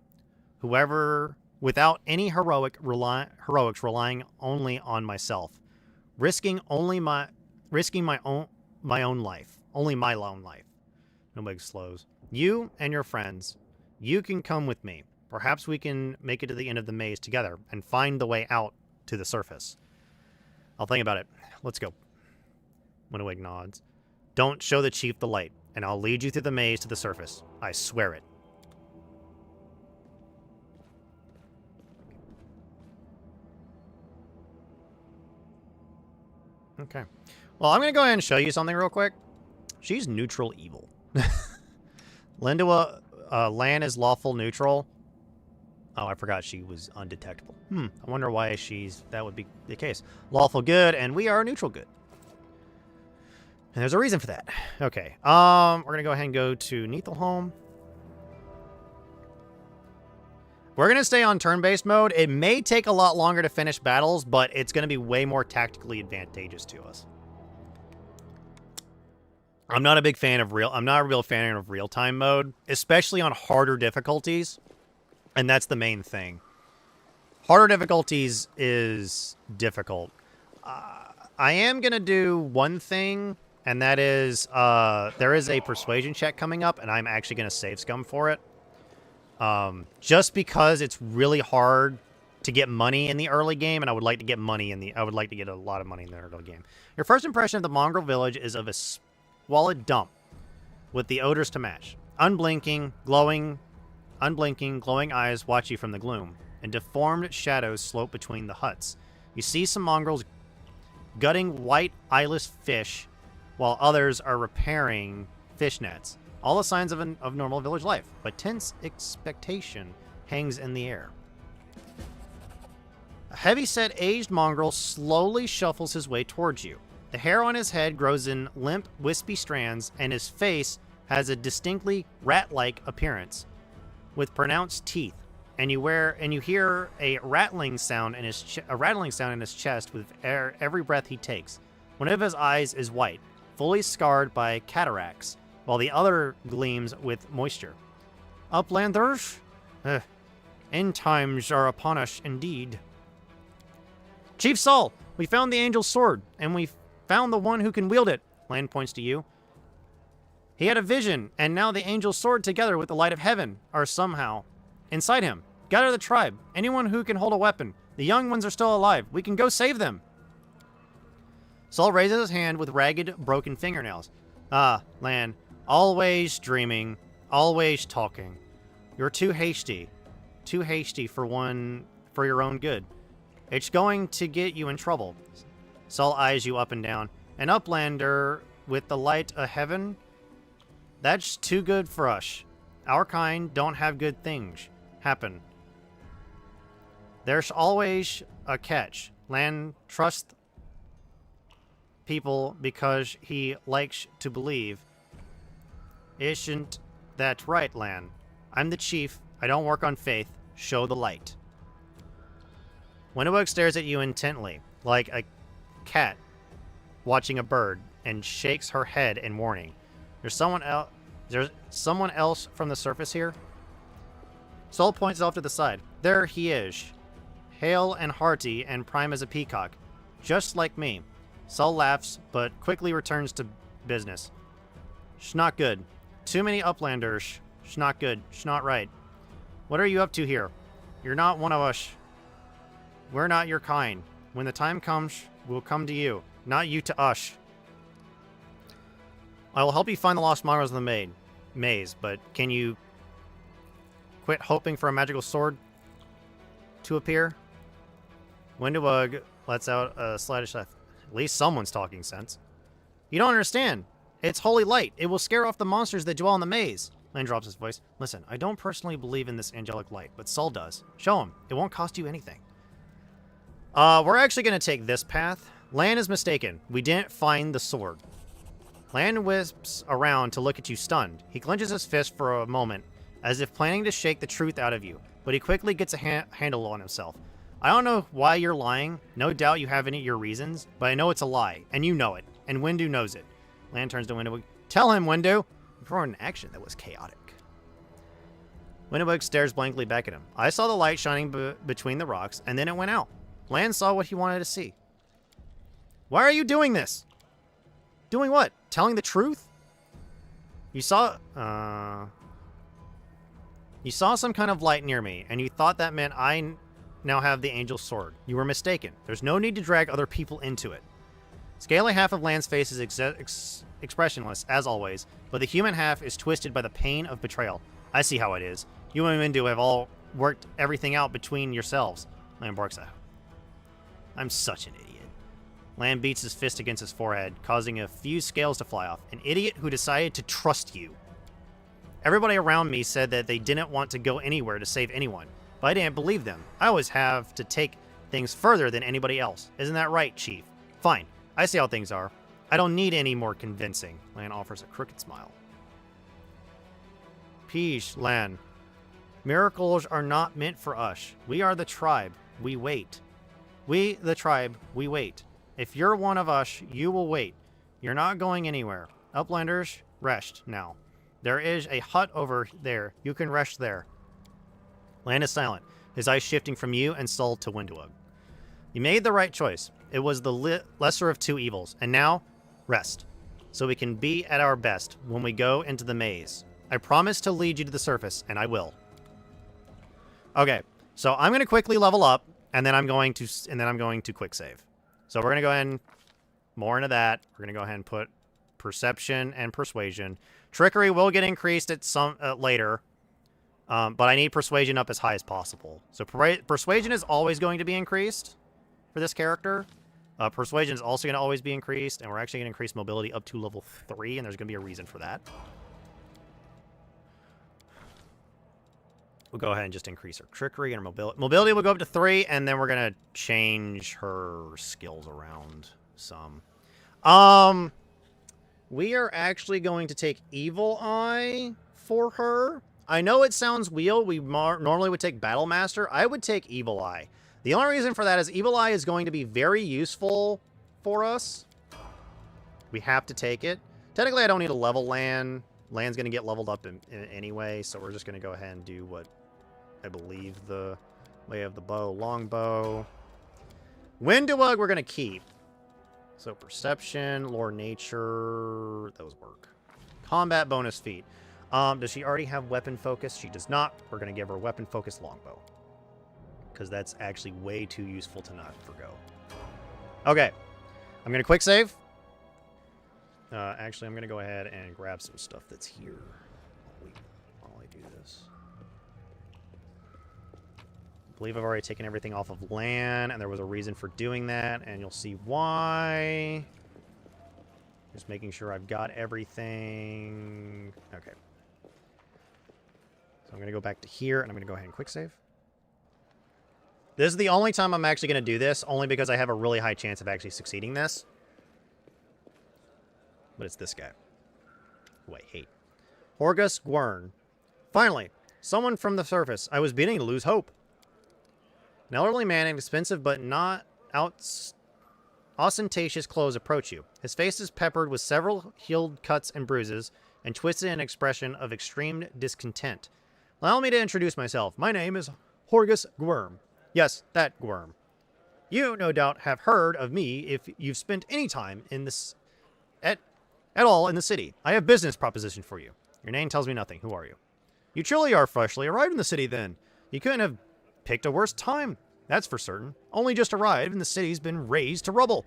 A: Whoever, without any heroics relying only on myself, risking my own life. Only my own life. Nobody slows. You and your friends, you can come with me. Perhaps we can make it to the end of the maze together and find the way out to the surface. I'll think about it. Let's go. Winowig nods. Don't show the chief the light, and I'll lead you through the maze to the surface. I swear it. Okay. Well, I'm going to go ahead and show you something real quick. She's neutral evil. Lan is lawful neutral. Oh, I forgot she was undetectable. I wonder why that would be the case. Lawful good, and we are neutral good. And there's a reason for that. Okay. We're going to go ahead and go to Niflheim. We're going to stay on turn-based mode. It may take a lot longer to finish battles, but it's going to be way more tactically advantageous to us. I'm not a real fan of real-time mode, especially on harder difficulties. And that's the main thing. Harder difficulties is difficult. I am going to do one thing, and that is there is a persuasion check coming up, and I'm actually going to save scum for it. Just because it's really hard to get money in the early game, and I would like to get a lot of money in the early game. Your first impression of the mongrel village is of a squalid dump with the odors to match. Unblinking, glowing eyes watch you from the gloom, and deformed shadows slope between the huts. You see some mongrels gutting white eyeless fish, while others are repairing fish nets. All the signs of normal village life, but tense expectation hangs in the air. A heavy-set aged mongrel slowly shuffles his way towards you. The hair on his head grows in limp, wispy strands, and his face has a distinctly rat-like appearance, with pronounced teeth. And you hear a rattling sound in his chest with every breath he takes. One of his eyes is white, fully scarred by cataracts, while the other gleams with moisture. Uplanders? End times are upon us indeed. Chief Saul, we found the angel's sword, and we found the one who can wield it. Lan points to you. He had a vision, and now the angel's sword together with the light of heaven are somehow inside him. Gather the tribe. Anyone who can hold a weapon. The young ones are still alive. We can go save them. Saul raises his hand with ragged, broken fingernails. Ah, Lan, always dreaming, always talking. You're too hasty for your own good. It's going to get you in trouble. Saul eyes you up and down. An uplander with the light of heaven? That's too good for us. Our kind don't have good things happen. There's always a catch. Lan trusts people because he likes to believe. Isn't that right, Lan? I'm the chief. I don't work on faith. Show the light. Windowbug stares at you intently, like a cat watching a bird, and shakes her head in warning. There's someone else from the surface here? Saul points off to the side. There he is. Hale and hearty and prime as a peacock. Just like me. Saul laughs, but quickly returns to business. Sh not good. Too many uplanders. Sh not good. Sh not right. What are you up to here? You're not one of us. We're not your kind. When the time comes, we'll come to you. Not you to us. I will help you find the lost mongrels in the maze, but can you quit hoping for a magical sword to appear? Windowbug lets out a slight laugh. At least someone's talking sense. You don't understand. It's holy light. It will scare off the monsters that dwell in the maze. Lan drops his voice. Listen, I don't personally believe in this angelic light, but Saul does. Show him. It won't cost you anything. We're actually going to take this path. Lan is mistaken. We didn't find the sword. Lan wisps around to look at you stunned. He clenches his fist for a moment, as if planning to shake the truth out of you, but he quickly gets a handle on himself. I don't know why you're lying. No doubt you have any of your reasons, but I know it's a lie, and you know it, and Windu knows it. Lan turns to Windowbug. Tell him, Windu! Before an action that was chaotic. Windowbug stares blankly back at him. I saw the light shining between the rocks, and then it went out. Lan saw what he wanted to see. Why are you doing this? Doing what? Telling the truth? You saw some kind of light near me, and you thought that meant I now have the angel's sword. You were mistaken. There's no need to drag other people into it. Scaly half of Lan's face is expressionless, as always, but the human half is twisted by the pain of betrayal. I see how it is. You and Windu have all worked everything out between yourselves. Lan barks out. I'm such an idiot. Lan beats his fist against his forehead, causing a few scales to fly off. An idiot who decided to trust you. Everybody around me said that they didn't want to go anywhere to save anyone, but I didn't believe them. I always have to take things further than anybody else. Isn't that right, Chief? Fine. I see how things are. I don't need any more convincing. Lan offers a crooked smile. Peace, Lan. Miracles are not meant for us. We are the tribe. We wait. We, the tribe, we wait. If you're one of us, you will wait. You're not going anywhere. Uplanders, rest now. There is a hut over there. You can rest there. Lan is silent, his eyes shifting from you and Saul to Windowbug. You made the right choice. It was the lesser of two evils. And now, rest. So we can be at our best when we go into the maze. I promise to lead you to the surface, and I will. Okay, so I'm going to quickly level up, and then I'm going to quick save. So we're going to go ahead and more into that. We're going to go ahead and put perception and persuasion. Trickery will get increased at some later, but I need persuasion up as high as possible. So persuasion is always going to be increased for this character. Persuasion is also going to always be increased, and we're actually going to increase mobility up to level 3, and there's going to be a reason for that. We'll go ahead and just increase her trickery and her mobility. Mobility will go up to 3, and then we're going to change her skills around some. We are actually going to take Evil Eye for her. I know it sounds weird. We normally would take Battle Master. I would take Evil Eye. The only reason for that is Evil Eye is going to be very useful for us. We have to take it. Technically, I don't need a level Lan. Lan's going to get leveled up in anyway, so we're just going to go ahead and do what I believe the way of the bow. Longbow. Windowug we're going to keep. So perception, lore, nature, those work. Combat bonus feat. Does she already have weapon focus? She does not. We're going to give her weapon focus longbow. Because that's actually way too useful to not forgo. Okay. I'm going to quick save. Actually, I'm going to go ahead and grab some stuff that's here while I do this. I believe I've already taken everything off of land, and there was a reason for doing that, and you'll see why. Just making sure I've got everything. Okay. So I'm going to go back to here, and I'm going to go ahead and quick save. This is the only time I'm actually going to do this, only because I have a really high chance of actually succeeding this. But it's this guy, who I hate. Horgus Gwern. Finally, someone from the surface. I was beginning to lose hope. An elderly man in expensive but not ostentatious clothes approach you. His face is peppered with several healed cuts and bruises, and twisted in an expression of extreme discontent. Allow me to introduce myself. My name is Horgus Gwern. Yes, that Gwern. You, no doubt, have heard of me if you've spent any time in this at all in the city. I have a business proposition for you. Your name tells me nothing. Who are you? You truly are freshly arrived in the city, then. You couldn't have picked a worse time. That's for certain. Only just arrived, and the city's been razed to rubble.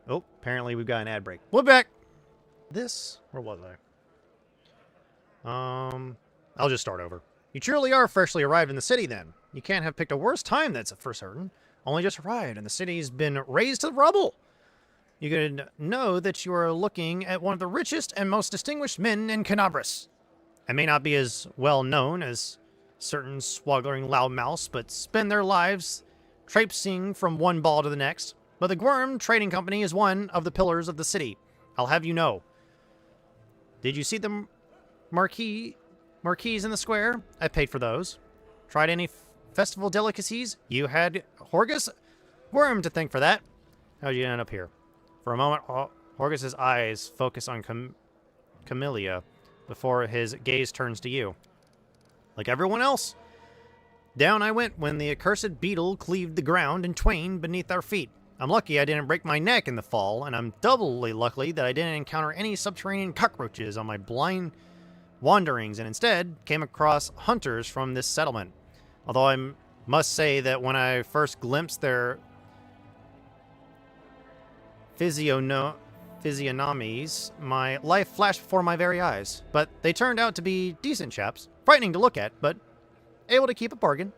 A: Oh, apparently we've got an ad break. We're back. Where was I? I'll just start over. You truly are freshly arrived in the city, then. You can't have picked a worse time, that's for certain. Only just arrived, and the city's been razed to rubble. You could know that you are looking at one of the richest and most distinguished men in Canabras. I may not be as well known as certain swaggering loudmouths, but spend their lives traipsing from one ball to the next. But the Gwern Trading Company is one of the pillars of the city. I'll have you know. Did you see the marquees in the square? I paid for those. Tried any festival delicacies? You had Horgus Gwern to thank for that. How'd you end up here? For a moment, Horgus's eyes focus on Camellia before his gaze turns to you. Like everyone else, down I went when the accursed beetle cleaved the ground in twain beneath our feet. I'm lucky I didn't break my neck in the fall, and I'm doubly lucky that I didn't encounter any subterranean cockroaches on my blind wanderings, and instead came across hunters from this settlement. Although I must say that when I first glimpsed their physiognomies, my life flashed before my very eyes. But they turned out to be decent chaps. Frightening to look at, but able to keep a bargain.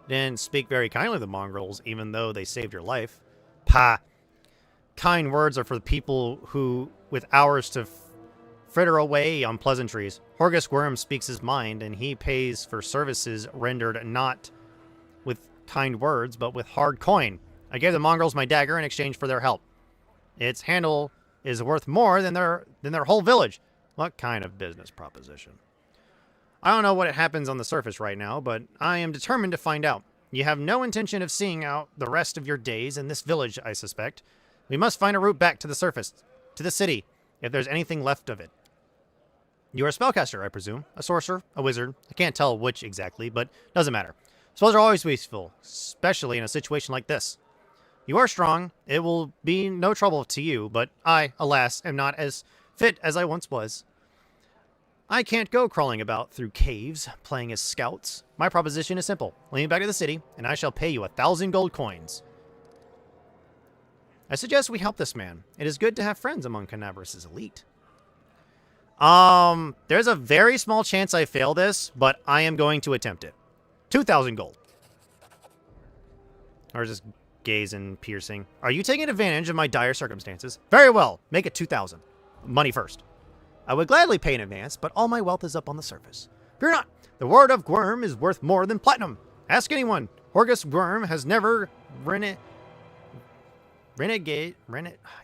A: Didn't speak very kindly of the mongrels, even though they saved your life. Pah! Kind words are for the people who, with hours to fritter away on pleasantries. Horgus Gwern speaks his mind, and he pays for services rendered not with kind words, but with hard coin. I gave the mongrels my dagger in exchange for their help. Its handle is worth more than their whole village. What kind of business proposition? I don't know what happens on the surface right now, but I am determined to find out. You have no intention of seeing out the rest of your days in this village, I suspect. We must find a route back to the surface, to the city, if there's anything left of it. You are a spellcaster, I presume. A sorcerer, a wizard. I can't tell which exactly, but doesn't matter. Spells are always useful, especially in a situation like this. You are strong. It will be no trouble to you, but I, alas, am not as fit as I once was. I can't go crawling about through caves, playing as scouts. My proposition is simple. Lead me back to the city, and I shall pay you 1,000 gold coins. I suggest we help this man. It is good to have friends among Canabras' elite. There's a very small chance I fail this, but I am going to attempt it. 2,000 gold. Or just gaze and piercing. Are you taking advantage of my dire circumstances? Very well. Make it 2,000. Money first. I would gladly pay in advance, but all my wealth is up on the surface. Fear not. The word of Gwern is worth more than platinum. Ask anyone. Horgus Gwern has never I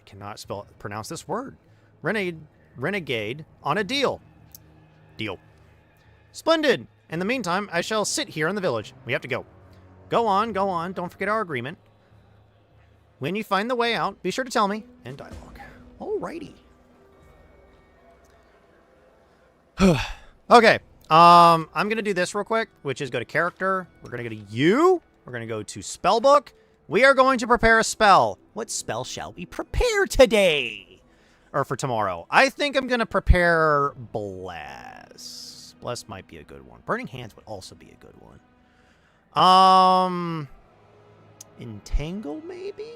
A: cannot pronounce this word. Renegade on a deal. Deal. Splendid. In the meantime, I shall sit here in the village. We have to go. Go on. Don't forget our agreement. When you find the way out, be sure to tell me. End dialogue. Alrighty. Okay. I'm going to do this real quick, which is go to character. We're going to go to you. We're going to go to Spellbook. We are going to prepare a spell. What spell shall we prepare today? Or for tomorrow? I think I'm going to prepare Bless. Bless might be a good one. Burning Hands would also be a good one. Entangle, maybe?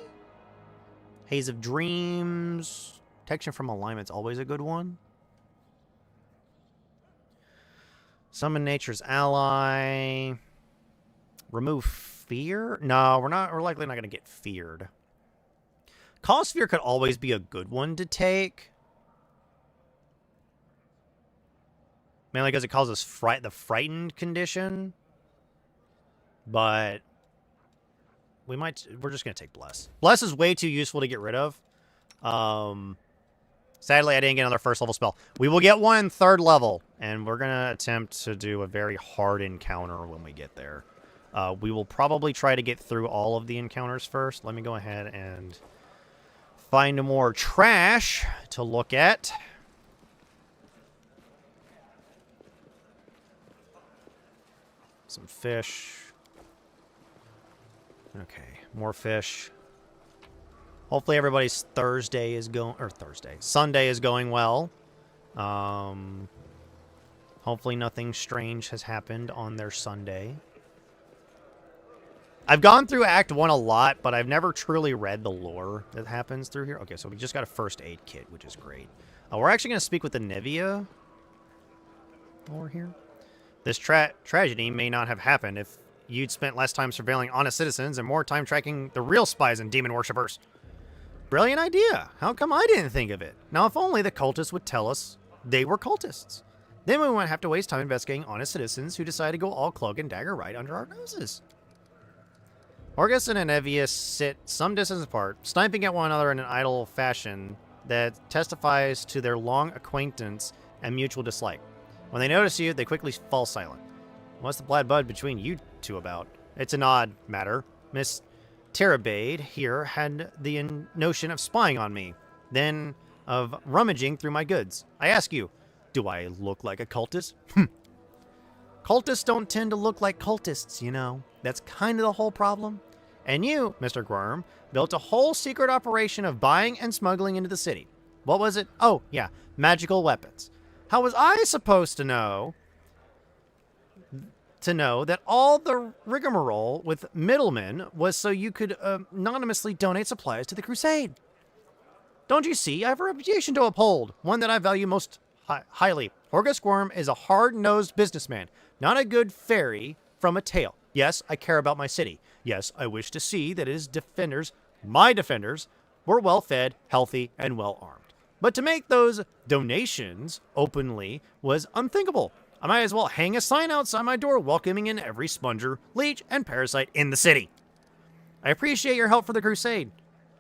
A: Haze of Dreams. Protection from Alignment's always a good one. Summon Nature's Ally. Remove Fear? No, we're likely not going to get feared. Cause Fear could always be a good one to take. Mainly because it causes the frightened condition. But we're just going to take Bless. Bless is way too useful to get rid of. Sadly, I didn't get another first level spell. We will get one in third level, and we're going to attempt to do a very hard encounter when we get there. We will probably try to get through all of the encounters first. Let me go ahead and find more trash to look at. Some fish. Okay, more fish. Hopefully everybody's Sunday is going well. Hopefully nothing strange has happened on their Sunday. I've gone through Act 1 a lot, but I've never truly read the lore that happens through here. Okay, so we just got a first aid kit, which is great. We're actually going to speak with the Nivea while we're here. This tragedy may not have happened if you'd spent less time surveilling honest citizens and more time tracking the real spies and demon worshippers. Brilliant idea. How come I didn't think of it? Now, if only the cultists would tell us they were cultists. Then we wouldn't have to waste time investigating honest citizens who decide to go all cloak and dagger right under our noses. Orgus and Anevius sit some distance apart, sniping at one another in an idle fashion that testifies to their long acquaintance and mutual dislike. When they notice you, they quickly fall silent. What's the bad bud between you two about? It's an odd matter. Miss Terabade here had the notion of spying on me, then of rummaging through my goods. I ask you, do I look like a cultist? Cultists don't tend to look like cultists, you know. That's kind of the whole problem. And you, Mr. Worm, built a whole secret operation of buying and smuggling into the city. What was it? Oh, yeah, magical weapons. How was I supposed to know that all the rigmarole with middlemen was so you could anonymously donate supplies to the crusade? Don't you see? I have a reputation to uphold, one that I value most highly. Horgus Worm is a hard-nosed businessman, not a good fairy from a tale. Yes, I care about my city. Yes, I wish to see that his defenders, my defenders, were well-fed, healthy, and well-armed. But to make those donations openly was unthinkable. I might as well hang a sign outside my door welcoming in every sponger, leech, and parasite in the city. I appreciate your help for the crusade.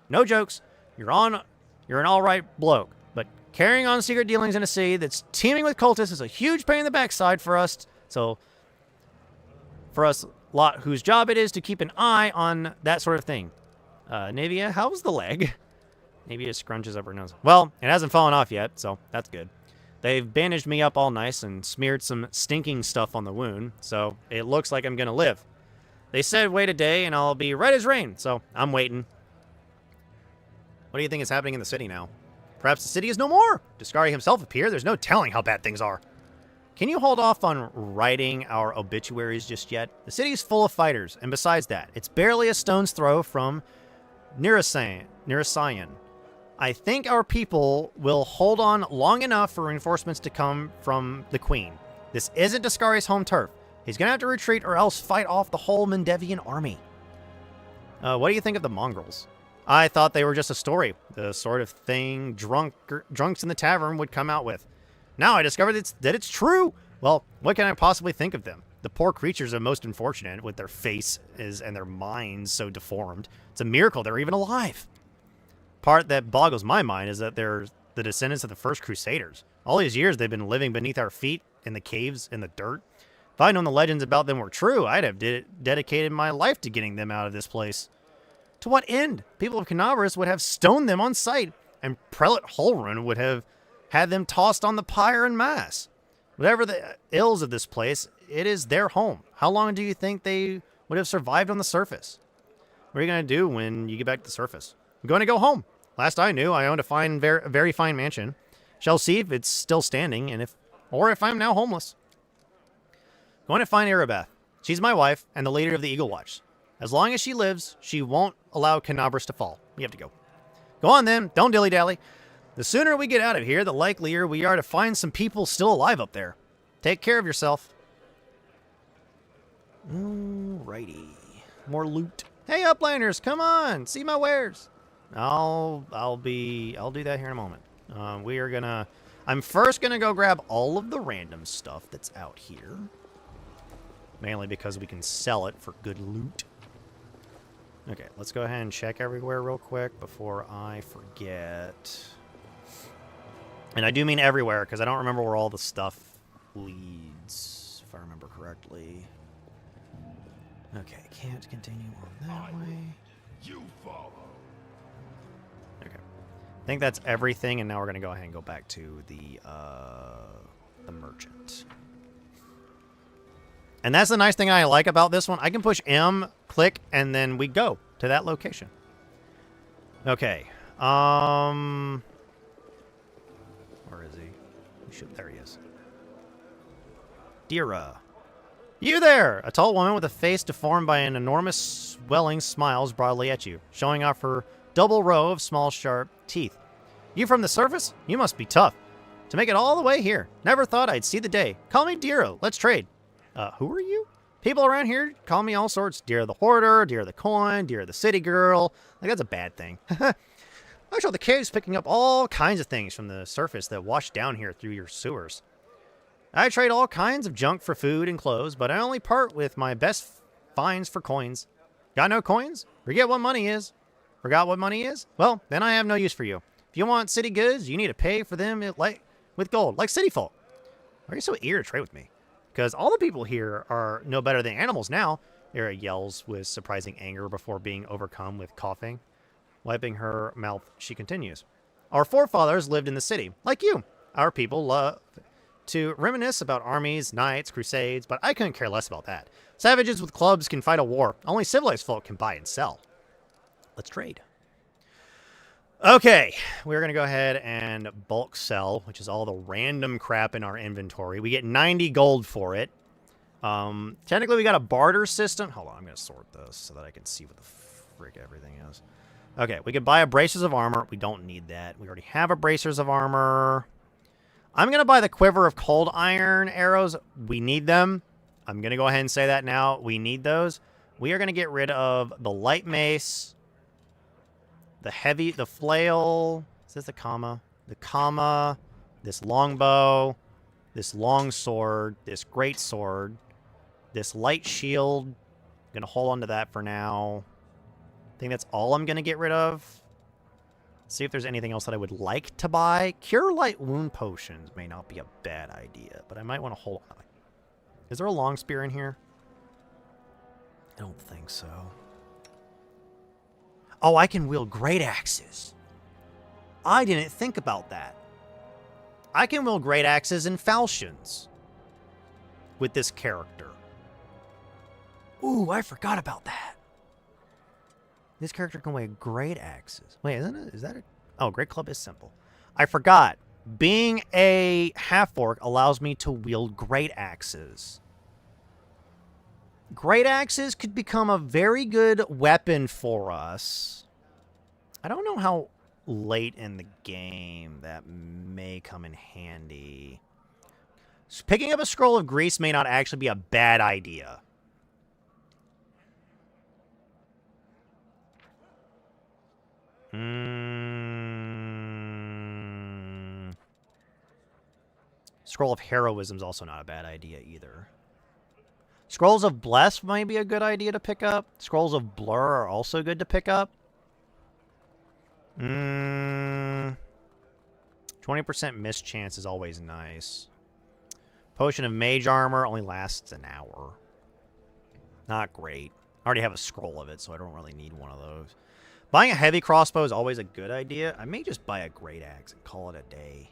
A: No jokes. You're an all-right bloke. But carrying on secret dealings in a city that's teeming with cultists is a huge pain in the backside for us. So, for us lot whose job it is to keep an eye on that sort of thing. Navia, how's the leg? Navia scrunches up her nose. Well, it hasn't fallen off yet, so that's good. They've bandaged me up all nice and smeared some stinking stuff on the wound, so it looks like I'm gonna live. They said wait a day and I'll be right as rain, so I'm waiting. What do you think is happening in the city now? Perhaps the city is no more. Discari himself appeared. There's no telling how bad things are. Can you hold off on writing our obituaries just yet? The city's full of fighters, and besides that, it's barely a stone's throw from Nirasayan. I think our people will hold on long enough for reinforcements to come from the Queen. This isn't Discari's home turf. He's gonna have to retreat or else fight off the whole Mendevian army. What do you think of the mongrels? I thought they were just a story, the sort of thing drunks in the tavern would come out with. Now I discovered that it's true. Well, what can I possibly think of them? The poor creatures are most unfortunate with their faces and their minds so deformed. It's a miracle they're even alive. Part that boggles my mind is that they're the descendants of the first Crusaders. All these years they've been living beneath our feet in the caves in the dirt. If I'd known the legends about them were true, I'd have dedicated my life to getting them out of this place. To what end? People of Canabras would have stoned them on sight, and Prelate Holrun would have had them tossed on the pyre en masse. Whatever the ills of this place, it is their home. How long do you think they would have survived on the surface. What are you going to do when you get back to the surface? I'm going to go home. Last I knew, I owned a very fine mansion. Shall see if it's still standing, and if I'm now homeless. Going to find Erebeth. She's my wife and the leader of the Eagle Watch. As long as she lives, she won't allow Canobras to fall. We have to go. Go on then. Don't dilly-dally. The sooner we get out of here, the likelier we are to find some people still alive up there. Take care of yourself. Alrighty. More loot. Hey, uplanders, come on. See my wares. I'll do that here in a moment. I'm first gonna go grab all of the random stuff that's out here. Mainly because we can sell it for good loot. Okay, let's go ahead and check everywhere real quick before I forget. And I do mean everywhere, because I don't remember where all the stuff leads, if I remember correctly. Okay, can't continue on that way.
C: You follow.
A: Okay. I think that's everything, and now we're going to go ahead and go back to the merchant. And that's the nice thing I like about this one. I can push M, click, and then we go to that location. Okay. Where is he? There he is. Dira. You there! A tall woman with a face deformed by an enormous swelling smiles broadly at you, showing off her double row of small, sharp teeth. You from the surface? You must be tough. To make it all the way here. Never thought I'd see the day. Call me Dira. Let's trade. Who are you? People around here call me all sorts. Dira the Hoarder, Dira the Coin, Dira the City Girl. Like, that's a bad thing. I show the caves picking up all kinds of things from the surface that wash down here through your sewers. I trade all kinds of junk for food and clothes, but I only part with my best finds for coins. Got no coins? Forget what money is. Forgot what money is? Well, then I have no use for you. If you want city goods, you need to pay for them with gold, like city folk. Why are you so eager to trade with me? Because all the people here are no better than animals now. Era yells with surprising anger before being overcome with coughing. Wiping her mouth, she continues. Our forefathers lived in the city, like you. Our people love to reminisce about armies, knights, crusades, but I couldn't care less about that. Savages with clubs can fight a war. Only civilized folk can buy and sell. Let's trade. Okay, we're going to go ahead and bulk sell, which is all the random crap in our inventory. We get 90 gold for it. Technically, we got a barter system. Hold on, I'm going to sort this so that I can see what the frick everything is. Okay, we could buy a bracers of armor. We don't need that. We already have a bracers of armor. I'm going to buy the quiver of cold iron arrows. We need them. I'm going to go ahead and say that now. We need those. We are going to get rid of the light mace, the flail. Is this a comma? The comma, this longbow, this long sword, this great sword, this light shield. I'm going to hold on to that for now. I think that's all I'm going to get rid of. See if there's anything else that I would like to buy. Cure light wound potions may not be a bad idea, but I might want to hold on. Is there a long spear in here? I don't think so. Oh, I can wield great axes. I didn't think about that. I can wield great axes and falchions with this character. Ooh, I forgot about that. This character can wield great axes. Wait, is that a... Oh, great club is simple. I forgot. Being a half-orc allows me to wield great axes. Great axes could become a very good weapon for us. I don't know how late in the game that may come in handy. So picking up a scroll of grease may not actually be a bad idea. Scroll of Heroism is also not a bad idea either. Scrolls of Bless might be a good idea to pick up. Scrolls of Blur are also good to pick up. 20% miss chance is always nice. Potion of Mage Armor only lasts an hour. Not great. I already have a scroll of it, so I don't really need one of those. Buying a heavy crossbow is always a good idea. I may just buy a great axe and call it a day.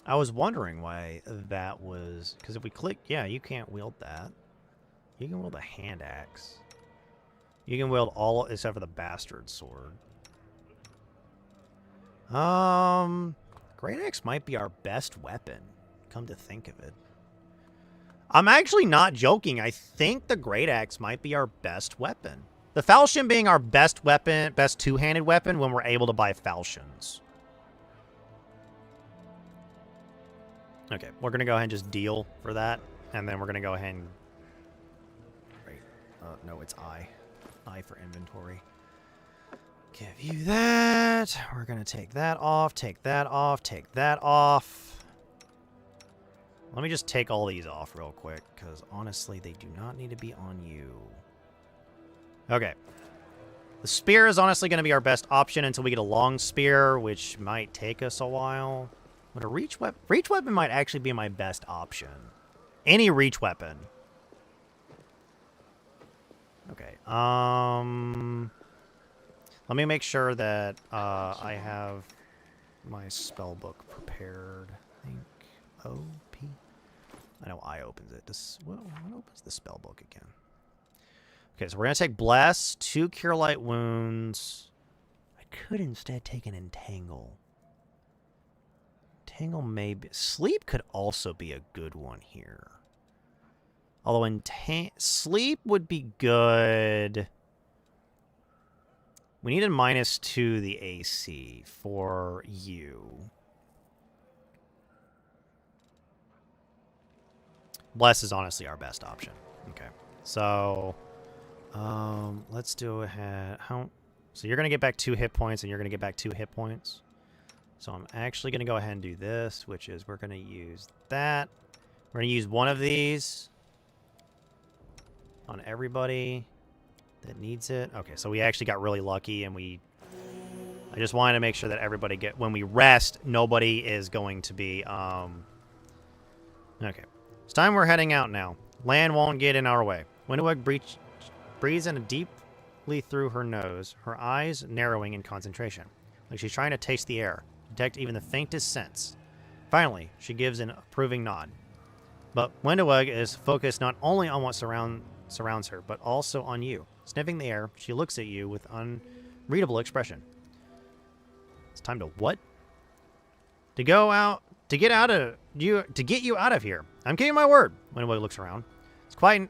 A: I was wondering why that was... Because if we click... Yeah, you can't wield that. You can wield a hand axe. You can wield all except for the bastard sword. Great axe might be our best weapon, come to think of it. I'm actually not joking. I think the great axe might be our best weapon. The falchion being our best weapon, best two-handed weapon when we're able to buy falchions. Okay, we're going to go ahead and just deal for that. And then we're going to go ahead and... Wait. No, it's I. I for inventory. Give you that. We're going to take that off, take that off, take that off. Let me just take all these off real quick, because honestly, they do not need to be on you. Okay. The spear is honestly going to be our best option until we get a long spear, which might take us a while. But a reach weapon might actually be my best option. Any reach weapon. Okay. Let me make sure that I have my spell book prepared. I think OP. I know I opens it. What opens the spell book again? Okay, so we're gonna take Bless, 2 Cure Light Wounds. I could instead take an Entangle. Entangle maybe. Sleep could also be a good one here. Although Sleep would be good. We need a -2 the AC for you. Bless is honestly our best option. Okay. So, let's do ahead. So you're going to get back 2 hit points, and you're going to get back 2 hit points. So I'm actually going to go ahead and do this, which is we're going to use that. We're going to use one of these on everybody that needs it. Okay, so we actually got really lucky, and I just wanted to make sure that everybody when we rest, nobody is going to be, okay. It's time we're heading out now. Land won't get in our way. Windoweg breathes in deeply through her nose, her eyes narrowing in concentration, like she's trying to taste the air, detect even the faintest sense. Finally, she gives an approving nod. But Windoweg is focused not only on what surrounds her, but also on you. Sniffing the air, she looks at you with unreadable expression. It's time to what? To get you out of here. I'm giving my word. Windoweg looks around. It's quiet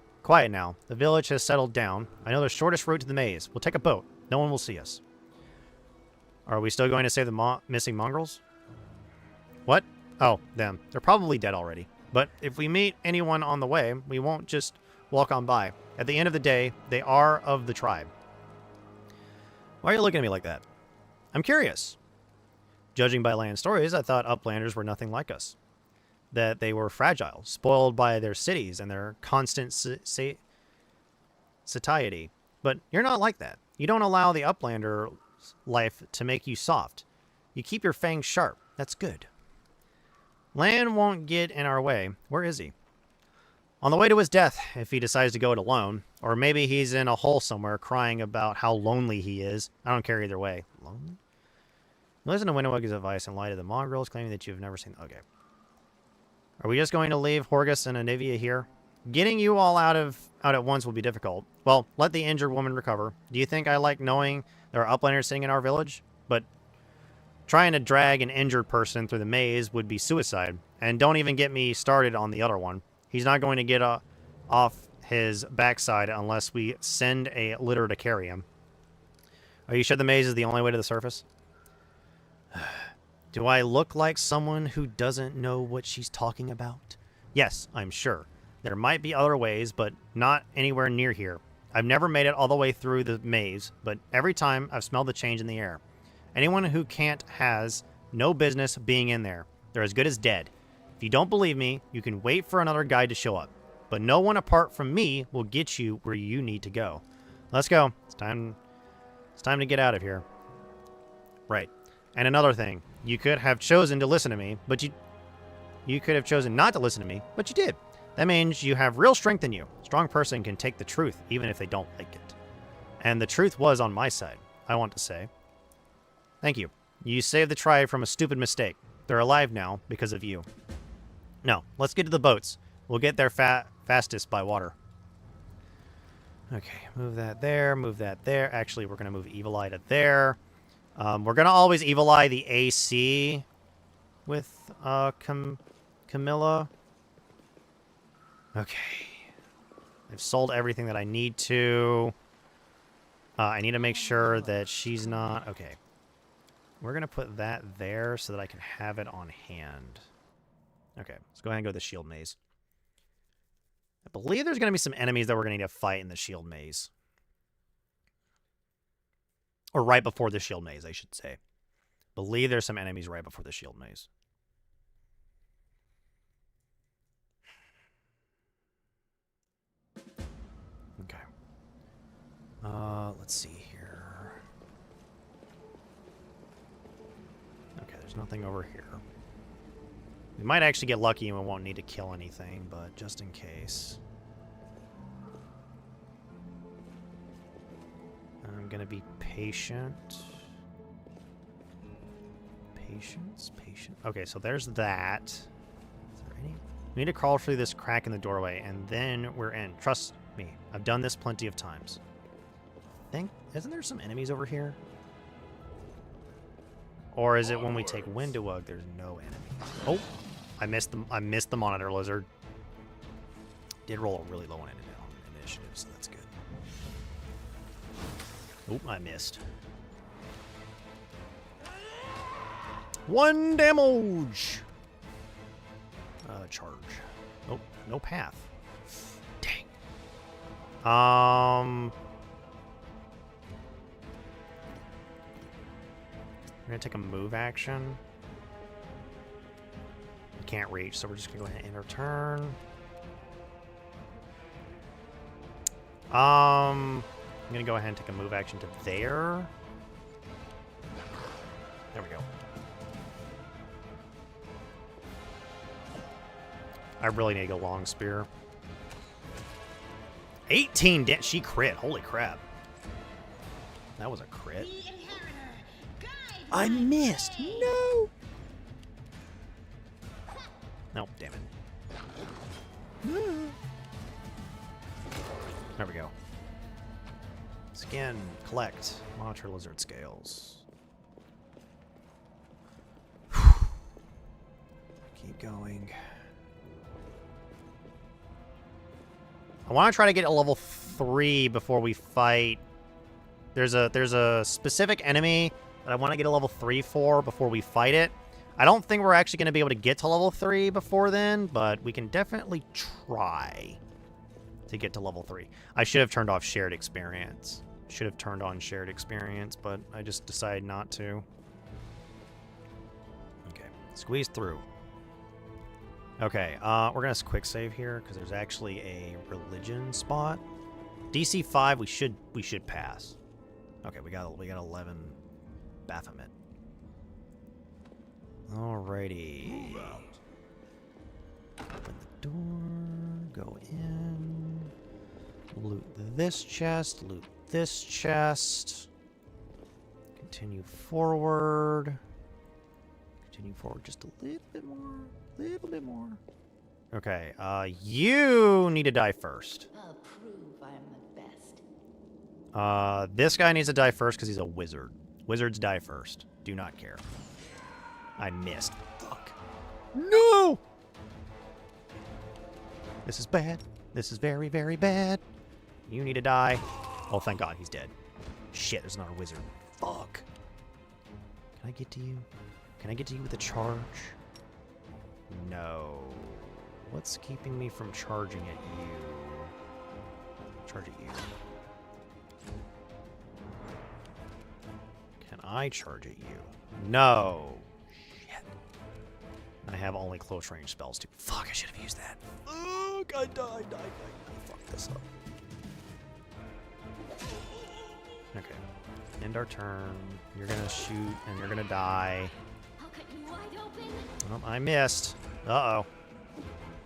A: now. The village has settled down. I know the shortest route to the maze. We'll take a boat. No one will see us. Are we still going to save the missing mongrels? What? Oh, them. They're probably dead already. But if we meet anyone on the way, we won't just walk on by. At the end of the day, they are of the tribe. Why are you looking at me like that? I'm curious. Judging by land stories, I thought Uplanders were nothing like us. That they were fragile, spoiled by their cities and their constant satiety. But you're not like that. You don't allow the Uplander life to make you soft. You keep your fangs sharp. That's good. Land won't get in our way. Where is he? On the way to his death, if he decides to go it alone. Or maybe he's in a hole somewhere crying about how lonely he is. I don't care either way. Lonely? Listen to Windoweg's advice in light of the mongrels claiming that you've never seen... Okay. Are we just going to leave Horgus and Anivia here? Getting you all out at once will be difficult. Well, let the injured woman recover. Do you think I like knowing there are Uplanders sitting in our village? But trying to drag an injured person through the maze would be suicide. And don't even get me started on the other one. He's not going to get off his backside unless we send a litter to carry him. Are you sure the maze is the only way to the surface? Do I look like someone who doesn't know what she's talking about? Yes, I'm sure. There might be other ways, but not anywhere near here. I've never made it all the way through the maze, but every time I've smelled the change in the air. Anyone who can't has no business being in there. They're as good as dead. If you don't believe me, you can wait for another guide to show up. But no one apart from me will get you where you need to go. Let's go. It's time to get out of here. Right. And another thing, you could have chosen to listen to me, but you could have chosen not to listen to me, but you did. That means you have real strength in you. A strong person can take the truth, even if they don't like it. And the truth was on my side, I want to say. Thank you. You saved the tribe from a stupid mistake. They're alive now because of you. No, let's get to the boats. We'll get there fastest by water. Okay, move that there, move that there. Actually, we're going to move Evil Eye to there. We're going to always Evil Eye the AC with Camilla. Okay. I've sold everything that I need to. I need to make sure that she's not... Okay. We're going to put that there so that I can have it on hand. Okay, let's go ahead and go to the shield maze. I believe there's going to be some enemies that we're going to need to fight in the shield maze. Or right before the shield maze, I should say. Believe there's some enemies right before the shield maze. Okay. Let's see here. Okay, there's nothing over here. We might actually get lucky and we won't need to kill anything, but just in case. I'm gonna be patient. Patience, patient. Okay, so there's that. Is there any? We need to crawl through this crack in the doorway, and then we're in. Trust me, I've done this plenty of times. Isn't there some enemies over here? Or is it when we take Windowug, there's no enemies? Oh, I missed the monitor lizard. Did roll a really low on initiative, so that's good. Oh, I missed. 1 damage. Charge. Oh, no path. Dang. We're gonna take a move action. We can't reach, so we're just gonna go ahead and end our turn. I'm gonna go ahead and take a move action to there. There we go. I really need to go long spear. 18 damage. She crit. Holy crap. That was a crit. I missed. No. No, damn it. There we go. Skin. Collect. Monitor lizard scales. Keep going. I want to try to get a level 3 before we fight. There's a specific enemy that I want to get a level 3 for before we fight it. I don't think we're actually going to be able to get to level 3 before then, but we can definitely try to get to level 3. I should have turned off shared experience. Should have turned on shared experience, but I just decided not to. Okay, squeeze through. Okay, we're gonna quick save here because there's actually a religion spot. DC 5, we should pass. Okay, we got 11 Baphomet. Alrighty. Open the door. Go in. Loot this chest. Loot this chest. Continue forward. Continue forward just a little bit more. Little bit more. Okay, you need to die first.
N: I'll prove I'm the best.
A: This guy needs to die first because he's a wizard. Wizards die first. Do not care. I missed. Fuck. No! This is bad. This is very, very bad. You need to die. Oh, thank God, he's dead. Shit, there's not a wizard. Fuck. Can I get to you? Can I get to you with a charge? No. What's keeping me from charging at you? Charge at you. Can I charge at you? No. Shit. I have only close range spells too. Fuck, I should have used that. Fuck, I died. Fuck this up. Okay. End our turn. You're gonna shoot and you're gonna die.
M: I'll cut you wide open.
A: Oh, I missed. Uh-oh.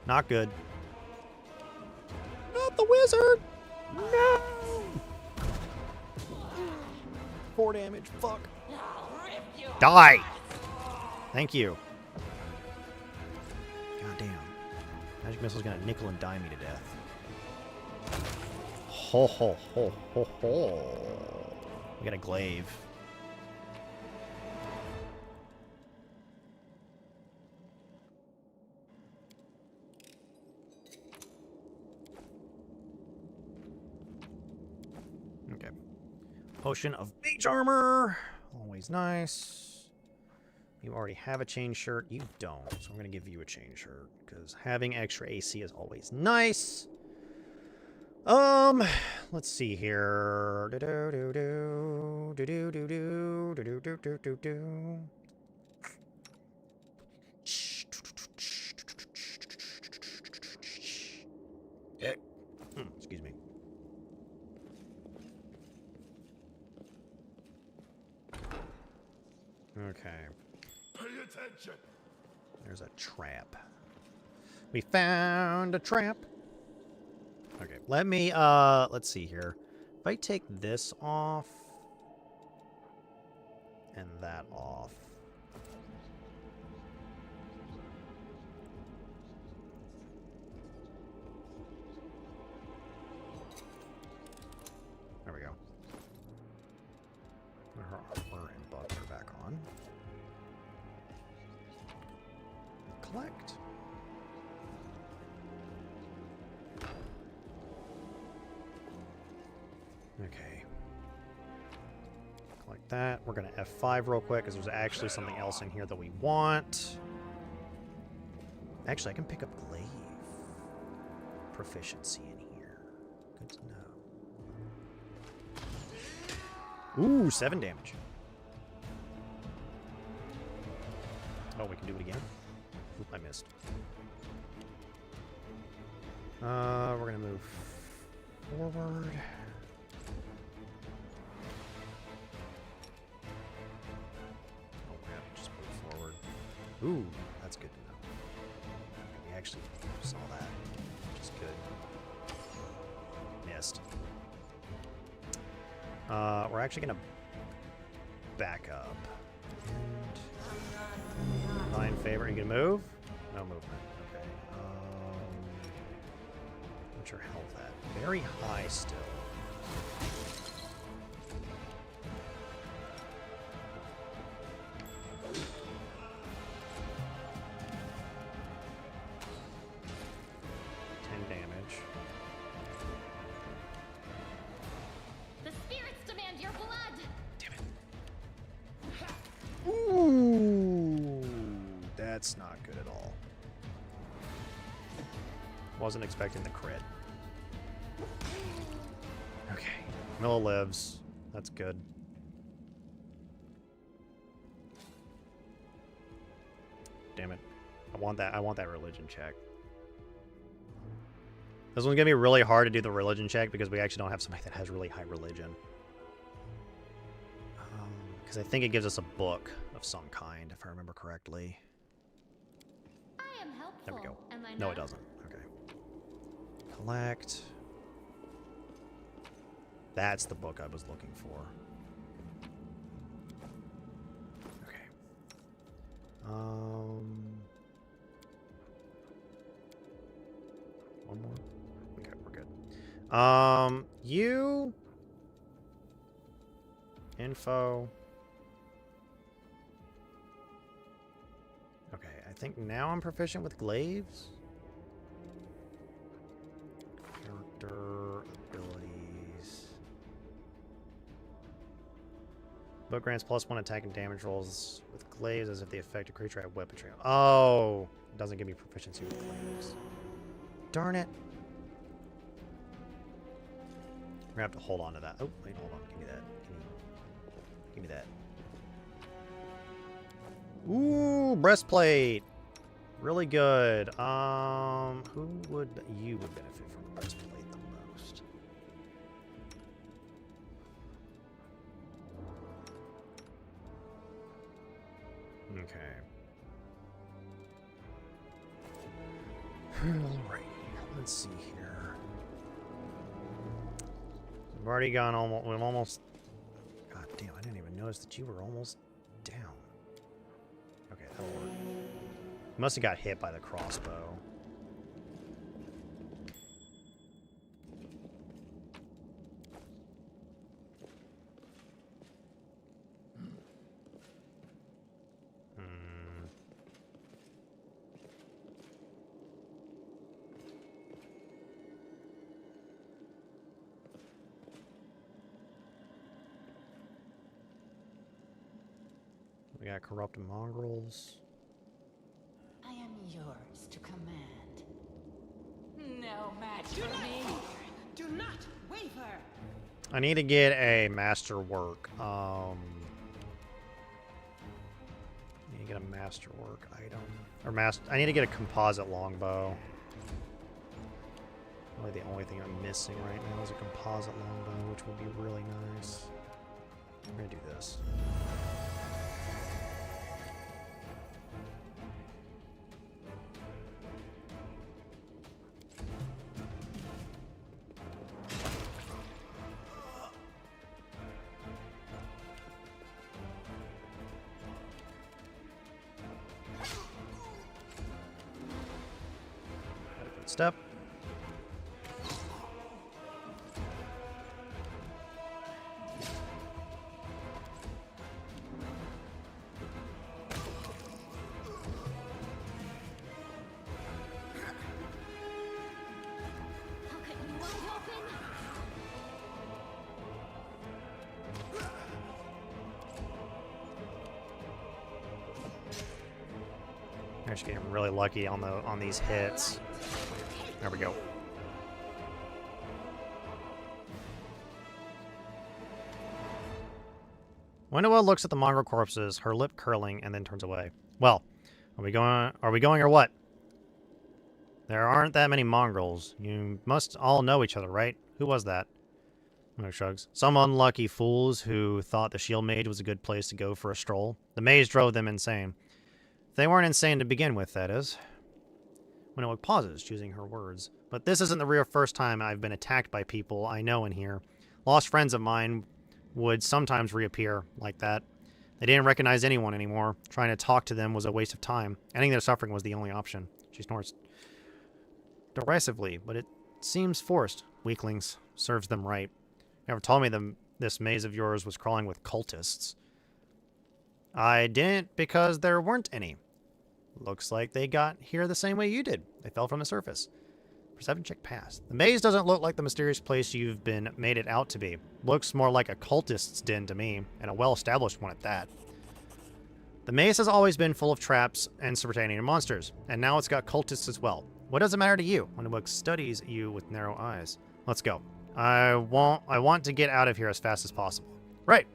A: Not good. Not the wizard! No! 4 damage. Fuck. Die! Thank you. God damn. Magic missile's gonna nickel and dime me to death. Ho ho ho ho ho. We got a glaive. Okay. Potion of mage armor. Always nice. You already have a chain shirt. You don't. So I'm going to give you a chain shirt. Because having extra AC is always nice. Let's see here. Excuse me. Okay.
C: Pay attention.
A: There's a trap. We found a trap. Okay, let me, let's see here. If I take this off and that off. There we go. Put her armor and buckler back on. Collect. Okay. Collect that. We're going to F5 real quick because there's actually something else in here that we want. Actually, I can pick up glaive proficiency in here. Good to know. Ooh, 7 damage. Oh, we can do it again? Oop, I missed. We're going to move forward. Oh, yeah, just move forward. Ooh, that's good to know. We actually saw that, which is good. Missed. We're actually going to back up. And find favor. You can move? No movement. Okay. What's your health at? Very high still. That's not good at all. Wasn't expecting the crit. Okay. Milla lives. That's good. Damn it. I want that religion check. This one's gonna be really hard to do the religion check because we actually don't have somebody that has really high religion. Because I think it gives us a book of some kind, if I remember correctly.
M: I am helpful.
A: There we go.
M: Am I
A: No,
M: not?
A: it doesn't. Okay. Collect. That's the book I was looking for. Okay. One more. Okay, we're good. You. Info. Okay, I think now I'm proficient with glaives. Character abilities. Book grants +1 attack and damage rolls with glaives as if the affected creature had weaponry. Oh, it doesn't give me proficiency with glaives. Darn it. We're gonna have to hold on to that. Oh, wait, hold on. Give me that. Give me that. Ooh, breastplate. Really good. Who would you would benefit from a breastplate the most? Okay. Alright, let's see here. We've already gone almost. We've almost. God damn! I didn't even notice that you were almost down. Okay, that'll work. Must have got hit by the crossbow. We got corrupted mongrels.
N: I am yours to command. No match for me.
I: Do not waver.
A: I need to get a masterwork. I need to get a masterwork item. Or I need to get a composite longbow. Really the only thing I'm missing right now is a composite longbow, which would be really nice. I'm gonna do this. Step. I'm just getting really lucky on these hits. There we go. Winnowa looks at the mongrel corpses, her lip curling, and then turns away. Well, are we going or what? There aren't that many mongrels. You must all know each other, right? Who was that? Winnowa shrugs. Some unlucky fools who thought the Shield Mage was a good place to go for a stroll. The maze drove them insane. They weren't insane to begin with, that is. Winnowa pauses, choosing her words. But this isn't the first time I've been attacked by people I know in here. Lost friends of mine would sometimes reappear like that. They didn't recognize anyone anymore. Trying to talk to them was a waste of time. Ending their suffering was the only option. She snorts derisively, but it seems forced. Weaklings. Serves them right. Never told me this maze of yours was crawling with cultists. I didn't because there weren't any. Looks like they got here the same way you did. They fell from the surface. Perception check passed. The maze doesn't look like the mysterious place you've been made it out to be. Looks more like a cultist's den to me, and a well-established one at that. The maze has always been full of traps and subterranean monsters, and now it's got cultists as well. What does it matter to you when it studies you with narrow eyes? Let's go. I want to get out of here as fast as possible. Right.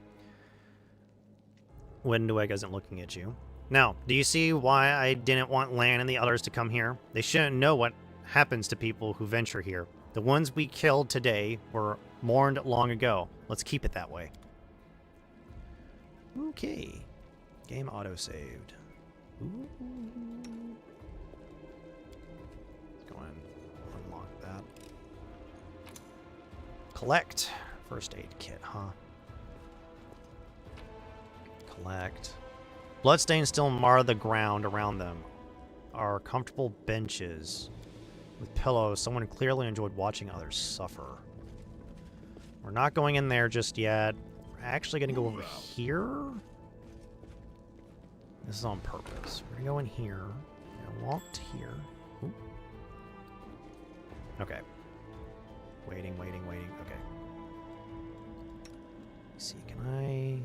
A: Window isn't looking at you. Now, do you see why I didn't want Lan and the others to come here? They shouldn't know what happens to people who venture here. The ones we killed today were mourned long ago. Let's keep it that way. Okay. Game auto-saved. Ooh. Let's go and unlock that. Collect. First aid kit, huh? Collect. Bloodstains still mar the ground around them. Are comfortable benches with pillows. Someone clearly enjoyed watching others suffer. We're not going in there just yet. We're actually going to go over here. This is on purpose. We're going to go in here. We're going to walk to here. Ooh. Okay. Waiting. Okay. Let's see, can I...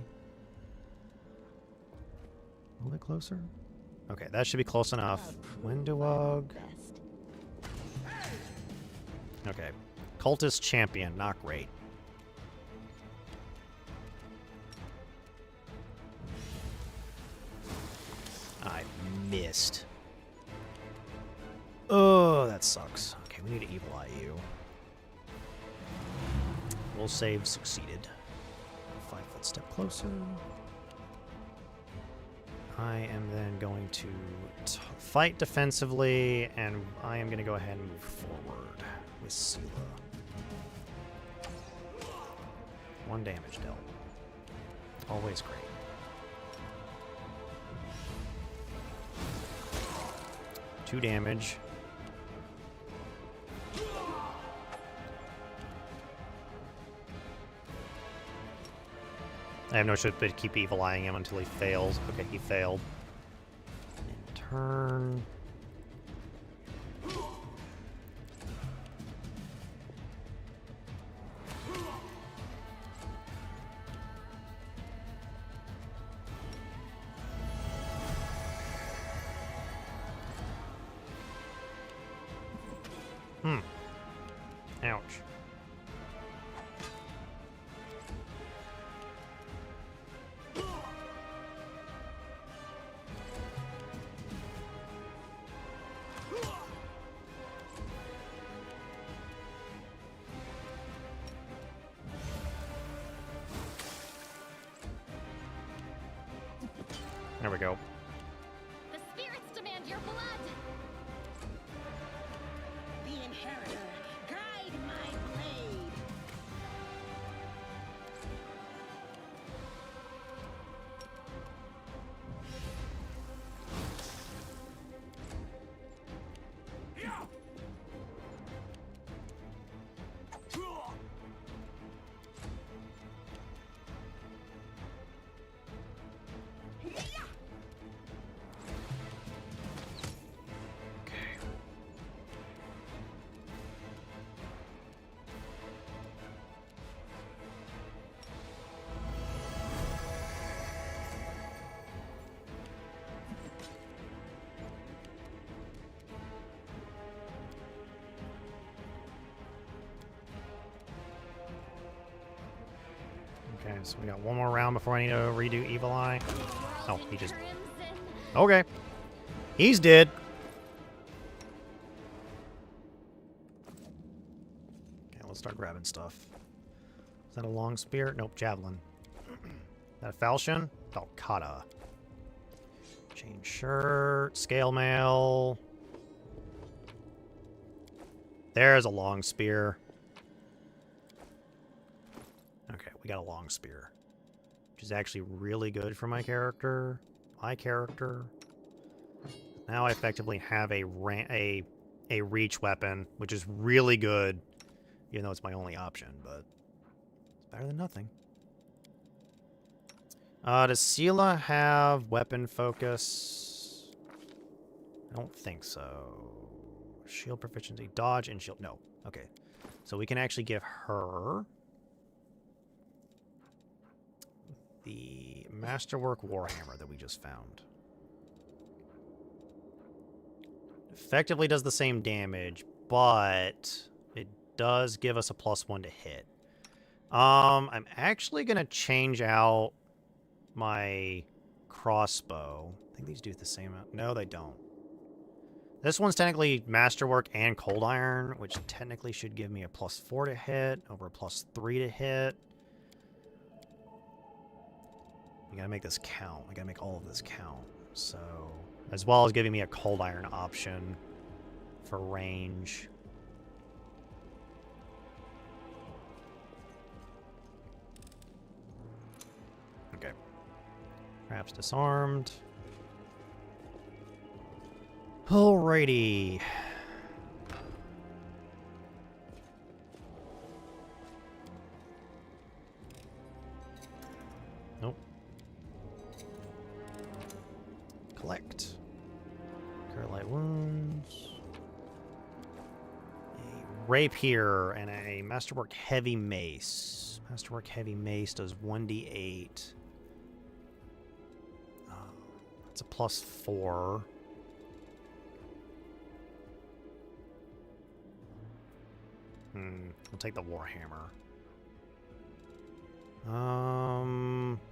A: a little bit closer? Okay, that should be close enough. Windowog. Okay. Cultist champion, not great. I missed. Oh, that sucks. Okay, we need to evil eye you. We'll save succeeded. 5 foot step closer. I am then going to fight defensively, and I am going to go ahead and move forward with Sela. 1 damage dealt. Always great. 2 damage. I have no choice but to keep evil-eyeing him until he fails. Okay, he failed. In turn... Ouch. There we go.
M: The spirits demand your blood.
K: The Inheritor, guide my blade.
A: Okay, so we got one more round before I need to redo Evil Eye. Oh, he just... Okay. He's dead. Okay, let's start grabbing stuff. Is that a long spear? Nope, javelin. That a falchion? Oh, kata. Chain shirt, scale mail. There's a long spear. Okay, we got a long spear, which is actually really good for my character. Now I effectively have a reach weapon, which is really good, even though it's my only option, but it's better than nothing. Does Sela have weapon focus? I don't think so. Shield proficiency, dodge, and shield. No. Okay. So we can actually give her the Masterwork Warhammer that we just found. Effectively does the same damage, but it does give us a +1 to hit. I'm actually going to change out my crossbow. I think these do the same. No, they don't. This one's technically Masterwork and Cold Iron, which technically should give me a +4 to hit over a +3 to hit. I gotta make this count. I gotta make all of this count. So, as well as giving me a Cold Iron option for range. Okay. Perhaps disarmed. Alrighty. Nope. Collect. Cure light wounds. A rapier and a Masterwork Heavy Mace. Masterwork Heavy Mace does 1d8. That's a +4. We'll take the Warhammer. I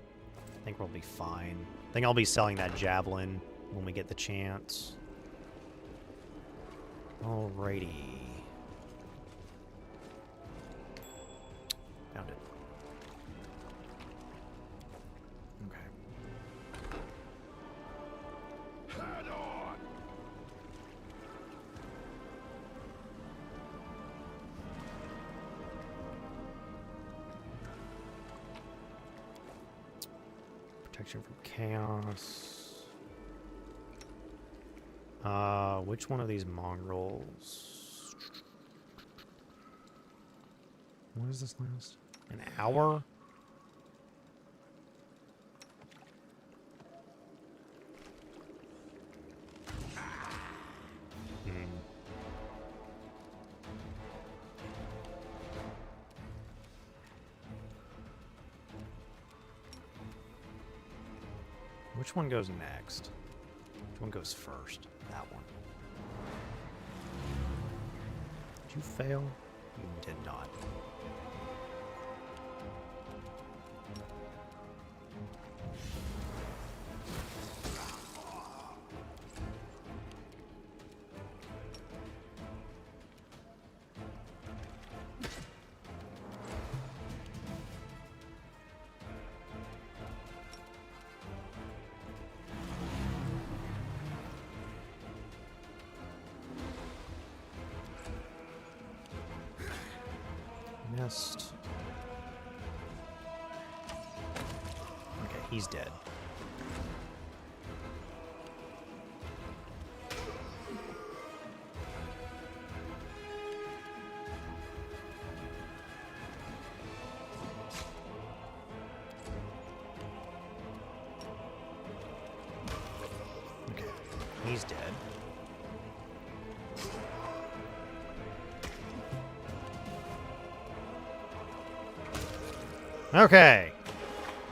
A: think we'll be fine. I think I'll be selling that Javelin when we get the chance. Alrighty. Found it. Okay.
C: Head on!
A: Protection from chaos. Which one of these mongrels? What is this last? An hour? Which one goes next? Which one goes first? That one. Did you fail? You did not. Missed. Okay, he's dead. Okay, he's dead. Okay.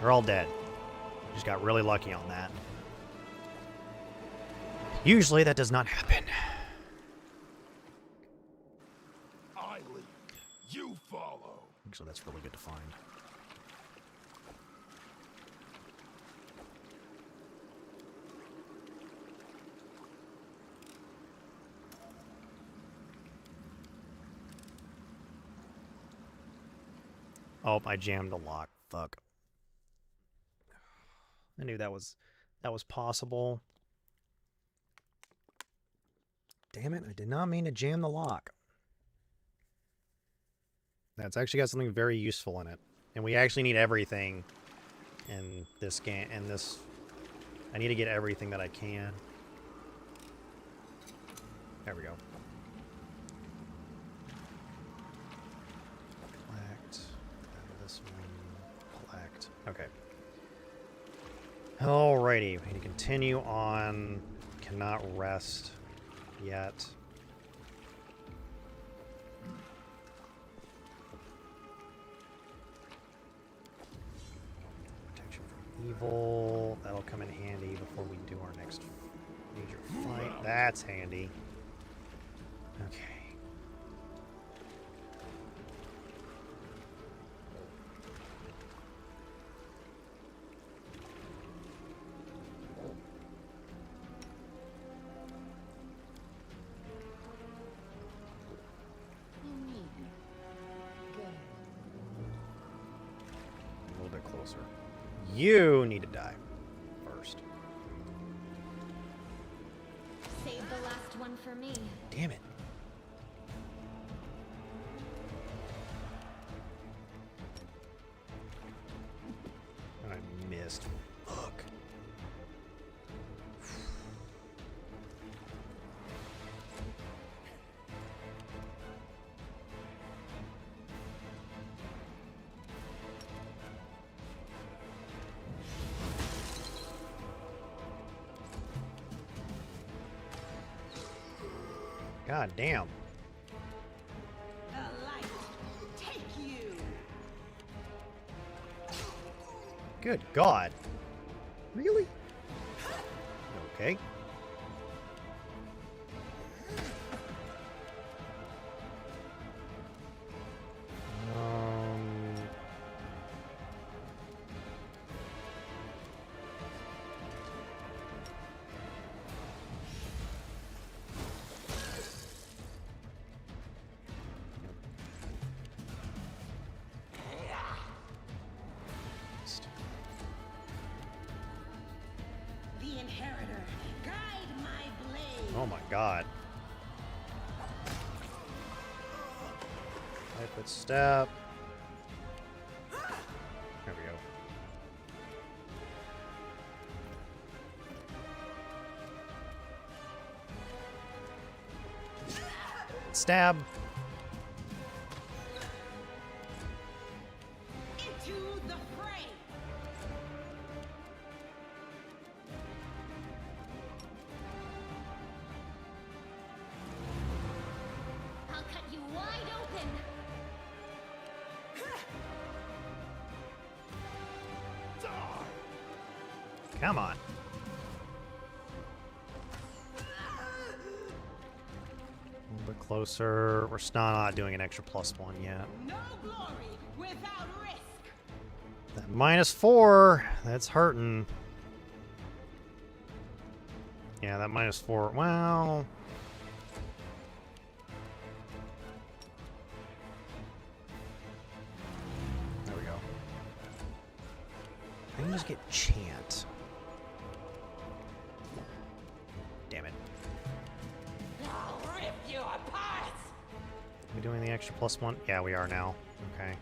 A: They're all dead. Just got really lucky on that. Usually that does not happen.
C: I lead. You follow.
A: Actually, that's really good to find. Oh, I jammed the lock. Fuck. I knew that was possible. Damn it, I did not mean to jam the lock. That's actually got something very useful in it. And we actually need everything in this game. I need to get everything that I can. There we go. This one, collect. Okay. Alrighty, we need to continue on. Cannot rest yet. Protection from evil. That'll come in handy before we do our next major fight. That's handy. Okay. You need to die first.
L: Save the last one for me.
A: Damn it. I missed. Fuck. God damn.
I: The light take you.
A: Good God. Really? Okay.
I: The inheritor, guide my blade.
A: Oh my God. Lightfoot step. There we go. stab.
I: Into the fray.
M: I'll cut you wide open.
A: Come on. A little bit closer. We're still not doing an extra +1 yet.
I: No glory without risk.
A: That -4, that's hurting. Yeah, that -4, well... There we go. I can just get chant. Damn it.
I: I'll rip you apart.
A: Are we doing the extra +1? Yeah, we are now. Okay.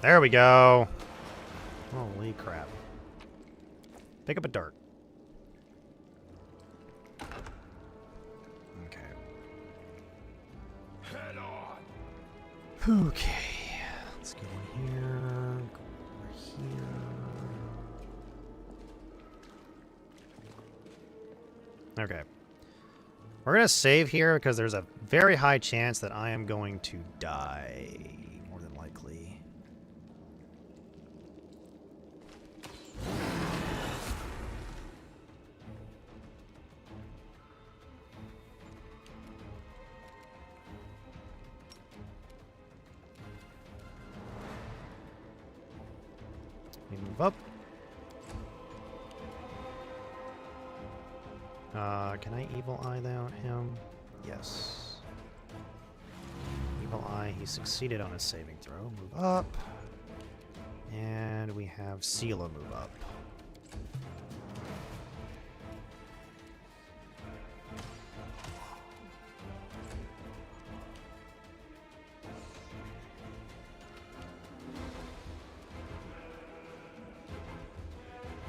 A: There we go. Holy crap. Pick up a dart. Okay.
C: Head on.
A: Okay. Let's get in here. Go over here. Okay. We're going to save here because there's a very high chance that I am going to die. More than likely. We move up. Can I evil eye him? Yes. Evil eye, he succeeded on his saving throw. Move up. And we have Sela move up.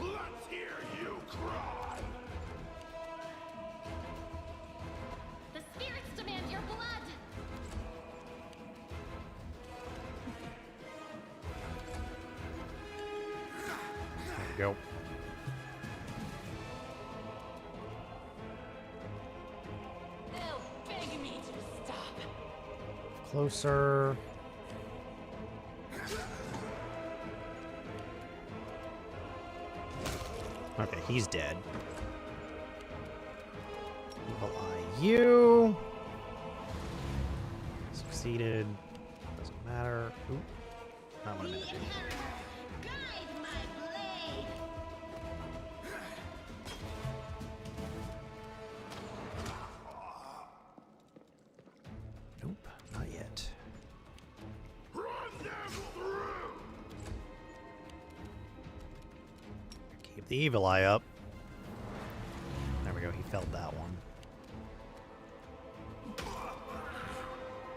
C: Let's hear you cry.
M: The spirits demand your blood.
A: There we go.
I: They'll beg me to stop.
A: Closer. Okay, he's dead. Evil eye you. Succeeded. Doesn't matter. Oop. Not what I meant to do.
I: Guide my blade.
A: Nope, not yet.
C: Run them through.
A: Keep the evil eye up. There we go, he felt that one.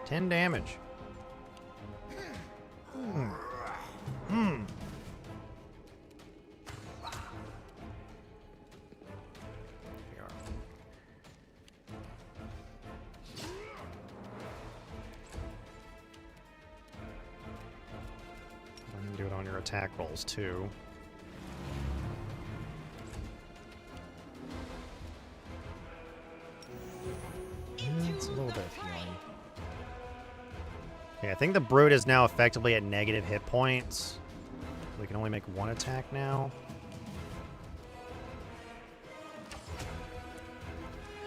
A: 10 damage. Hmm. We are. I'm gonna do it on your attack rolls too. It's a little bit of healing. Okay, I think the Brute is now effectively at negative hit points. We can only make one attack now.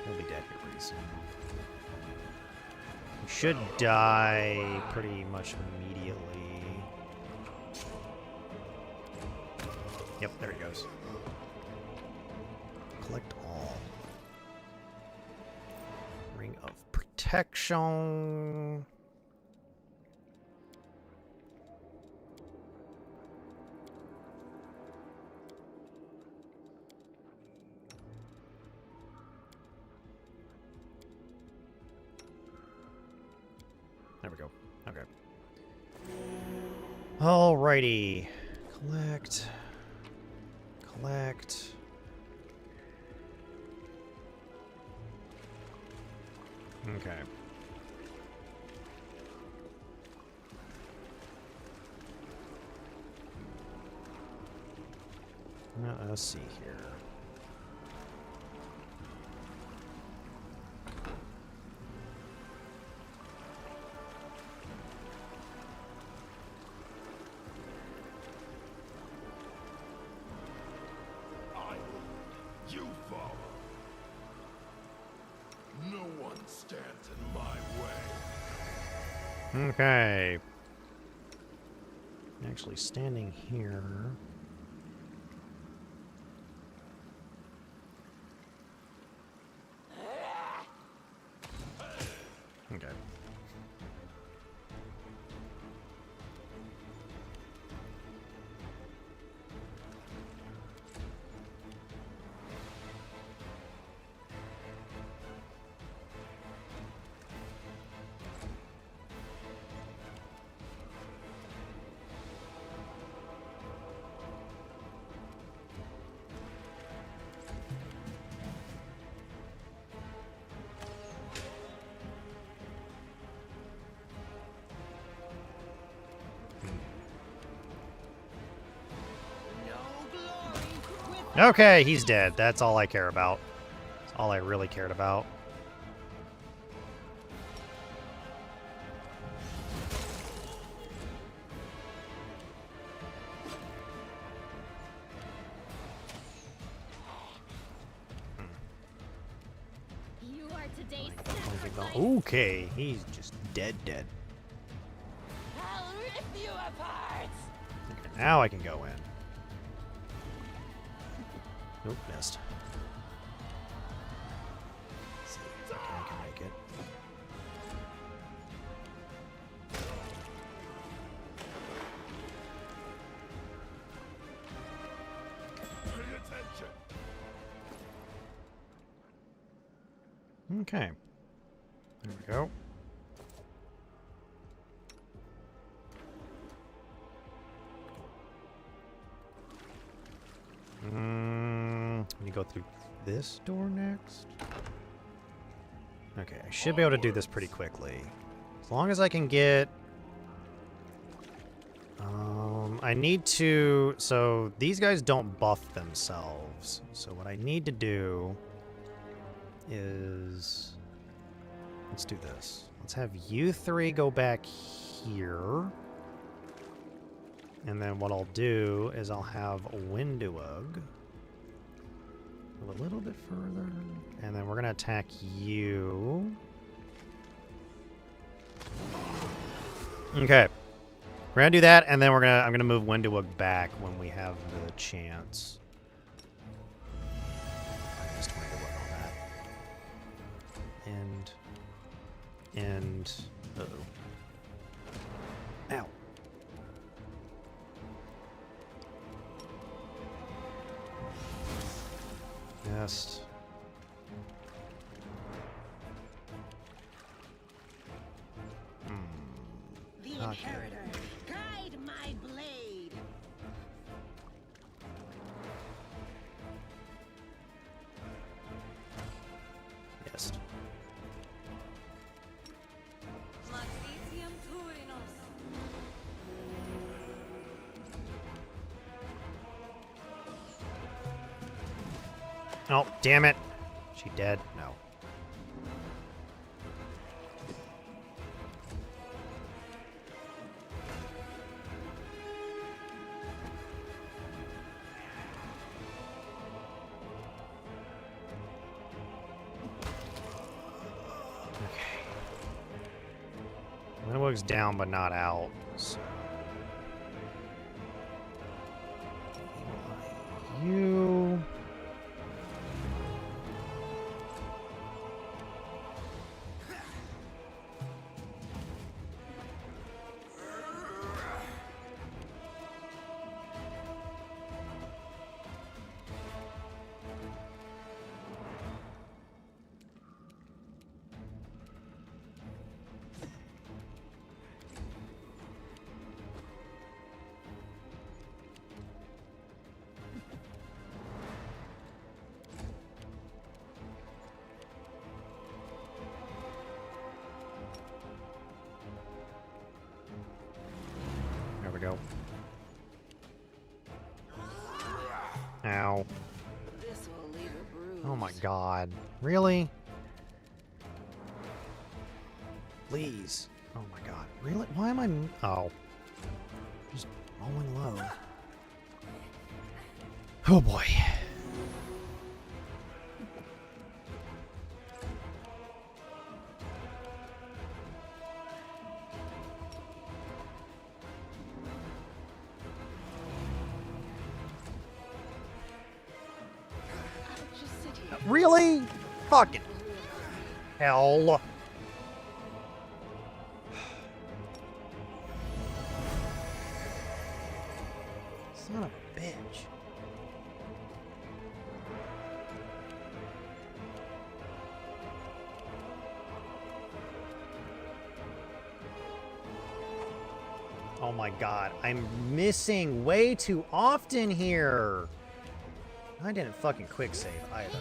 A: We'll be dead here pretty soon. We should die pretty much immediately. Yep, there he goes. Collect all. Ring of Protection. There we go. Okay. Alrighty. Collect. Collect. Okay. Let's see here.
C: You follow. No one stands in my way.
A: Okay. Actually, standing here. Okay. Okay, he's dead. That's all I care about. That's all I really cared about.
M: You are today's
A: Okay, he's just dead.
M: I'll rip you apart.
A: Okay, now I can go in. Nope, missed. Let's see if I can make it.
C: Pay attention.
A: Okay. There we go. Let me go through this door next. Okay, I should be able to do this pretty quickly. As long as I can get... I need to... So, these guys don't buff themselves. So what I need to do is... Let's do this. Let's have you three go back here. And then what I'll do is I'll have Windowug go a little bit further. And then we're going to attack you. Okay. We're going to do that, and then I'm going to move Windowug back when we have the chance. I missed Windowug on that. And... Uh-oh. Ow. Yes.
K: The
A: Not
K: inheritor, guide my blade.
A: Yes. Oh, damn it. She dead? No. Okay. Windowug's down but not out. So. You... go. Ow.
I: This will leave a bruise.
A: Oh my god. Really? Please. Oh my god. Really? Why am I... Oh. Just rolling low. Oh boy. Really? Fucking hell. Son of a bitch. Oh my god, I'm missing way too often here. I didn't fucking quick save either.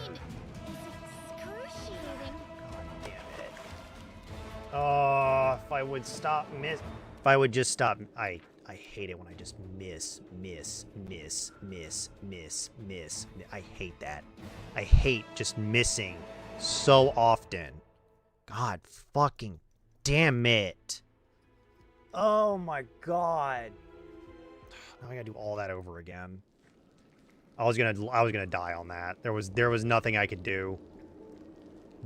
A: Oh, if I would stop miss. If I would just stop. I hate it when I just miss. I hate that. I hate just missing so often. God fucking damn it. Oh my god. Now I gotta do all that over again. I was gonna die on that. There was nothing I could do.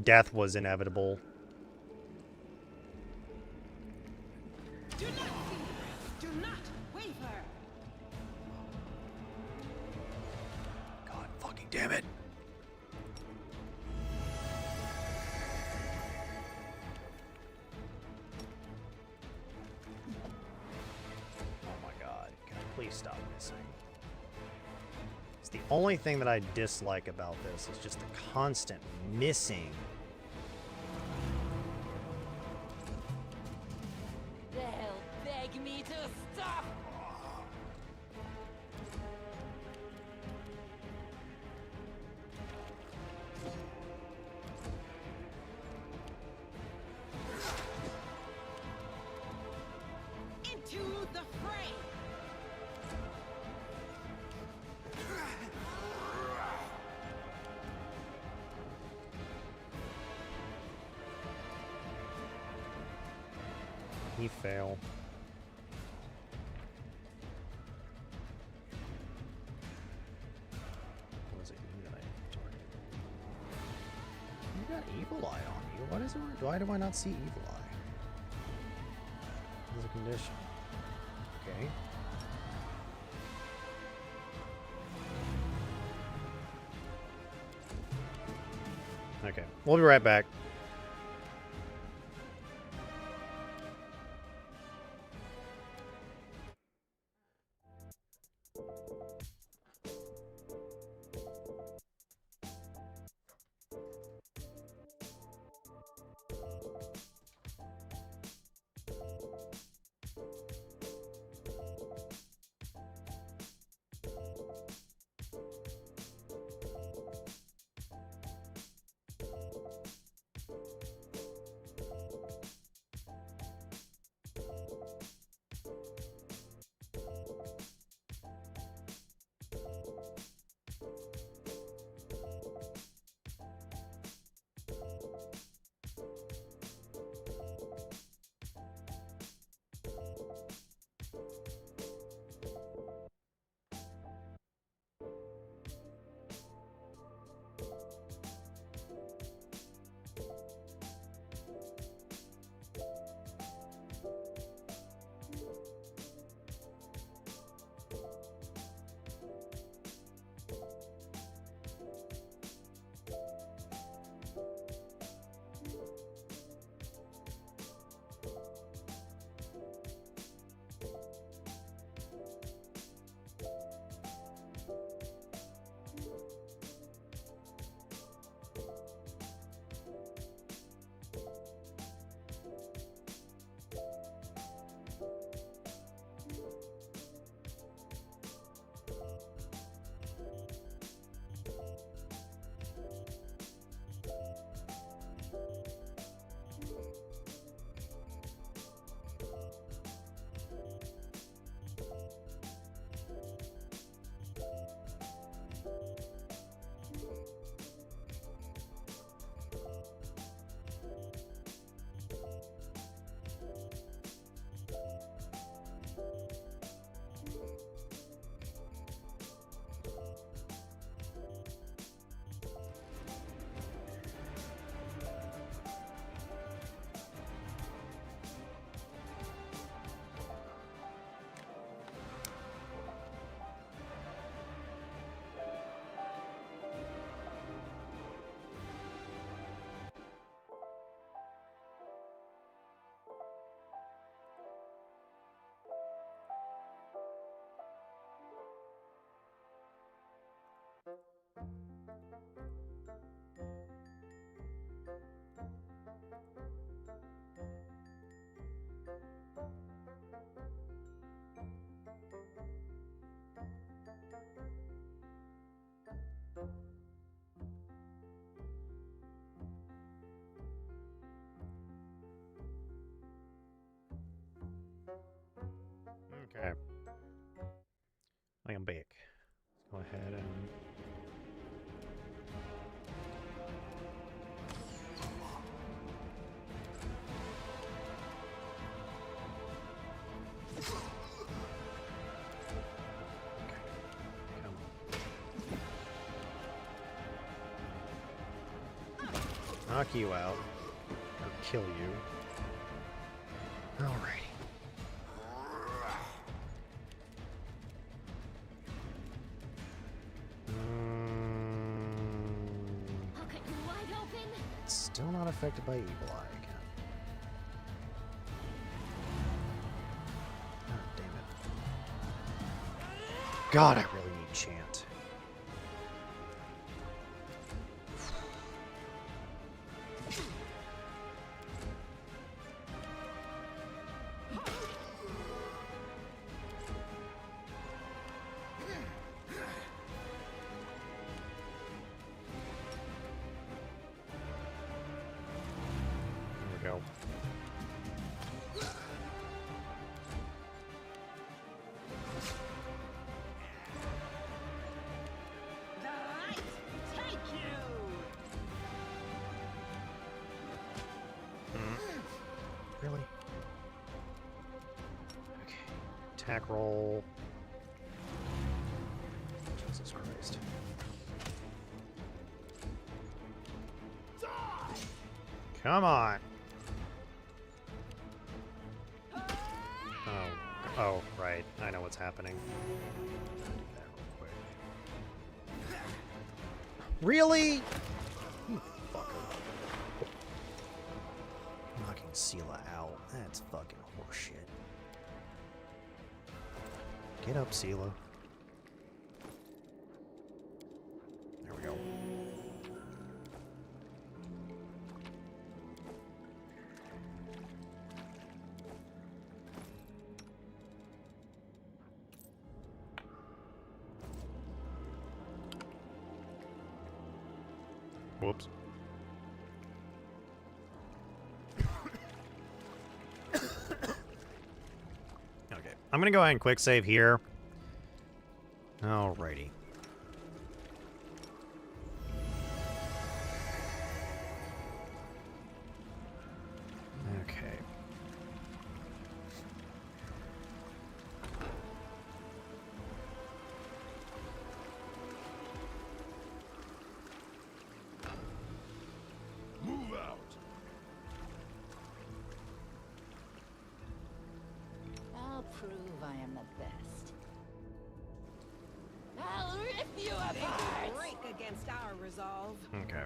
A: Death was inevitable.
I: Do not fear. Do not waver.
A: God fucking damn it. Oh my god. Can I please stop missing? It's the only thing that I dislike about this is just the constant missing.
M: They'll beg me to stop.
I: Into the fray.
A: He failed. What was it you that I targeted? You got Evil Eye on you. What is it? Why do I not see Evil Eye? There's a condition. Okay. Okay. We'll be right back. ahead and... knock you out. Or kill you. Alrighty. Still not affected by evil eye again. God damn it. God, I really need chant. Go. Really? Okay. Attack roll. Jesus Christ. Come on. Oh, right. I know what's happening. Do that real quick. Really? You fucker. Knocking Sela out. That's fucking horseshit. Get up, Sela. There we go. Whoops. Okay, I'm gonna go ahead and quick save here. Alrighty. Okay.
C: Move out.
N: I'll prove I am the best. I'll rip you apart!
I: They will break against our resolve.
A: Okay.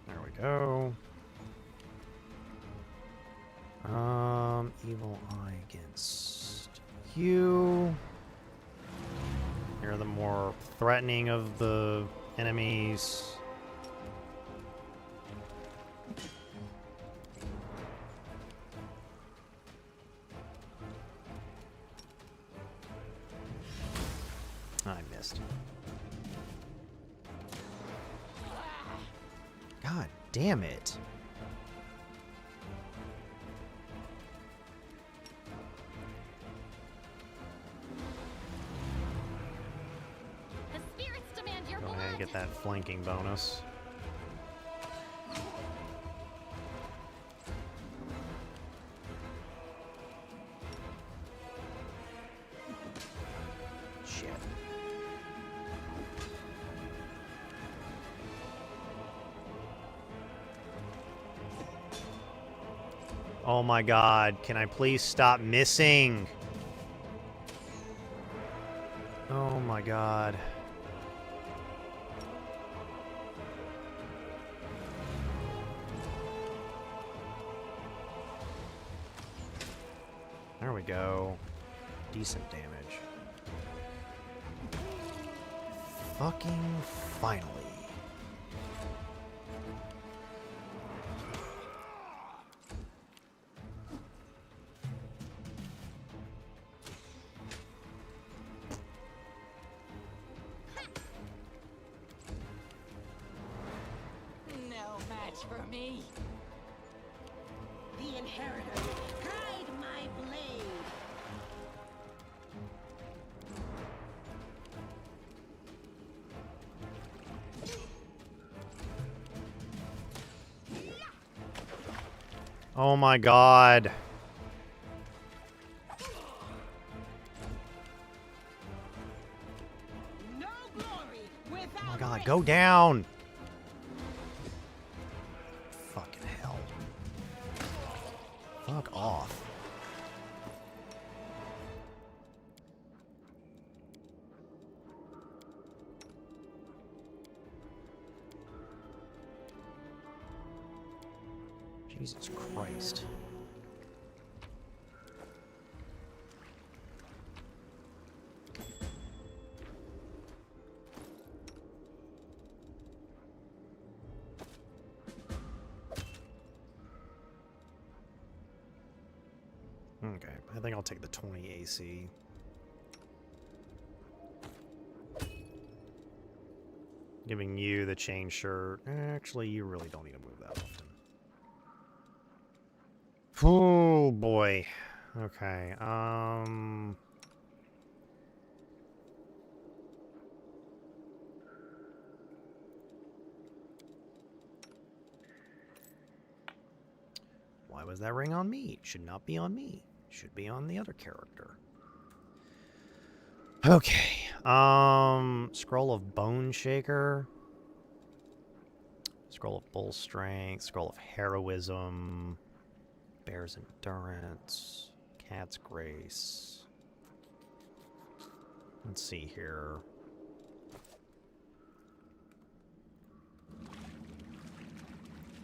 A: There we go. Evil eye against you. You're the more threatening of the enemies. I missed. God damn it.
M: The spirits demand your
A: Go
M: blood.
A: ahead and get that flanking bonus. Shit. Oh my god, can I please stop missing? Oh my god. There we go. Decent damage. Fucking finally.
N: No match for me.
I: The inheritor, guide my blade.
A: Oh my god. Oh my god, go down! Fucking hell. Fuck off. Jesus Christ. Okay, I think I'll take the 20 AC. Giving you the chain shirt. Actually, you really don't need to move that often. Oh boy. Okay, why was that ring on me? It should not be on me. It should be on the other character. Okay. Scroll of Bone Shaker. Scroll of Bull Strength. Scroll of Heroism. Bear's Endurance. Cat's Grace. Let's see here.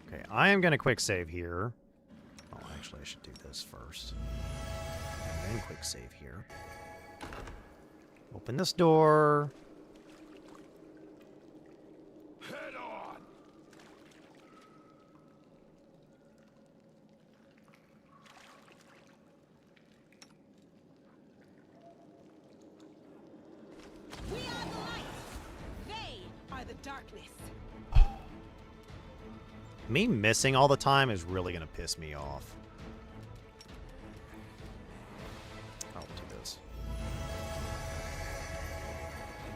A: Okay, I am going to quick save here. Oh, actually, I should do this first. And then quick save here. Open this door.
C: Head on.
I: We are the light. They are the darkness.
A: Me missing all the time is really going to piss me off. I'll do this.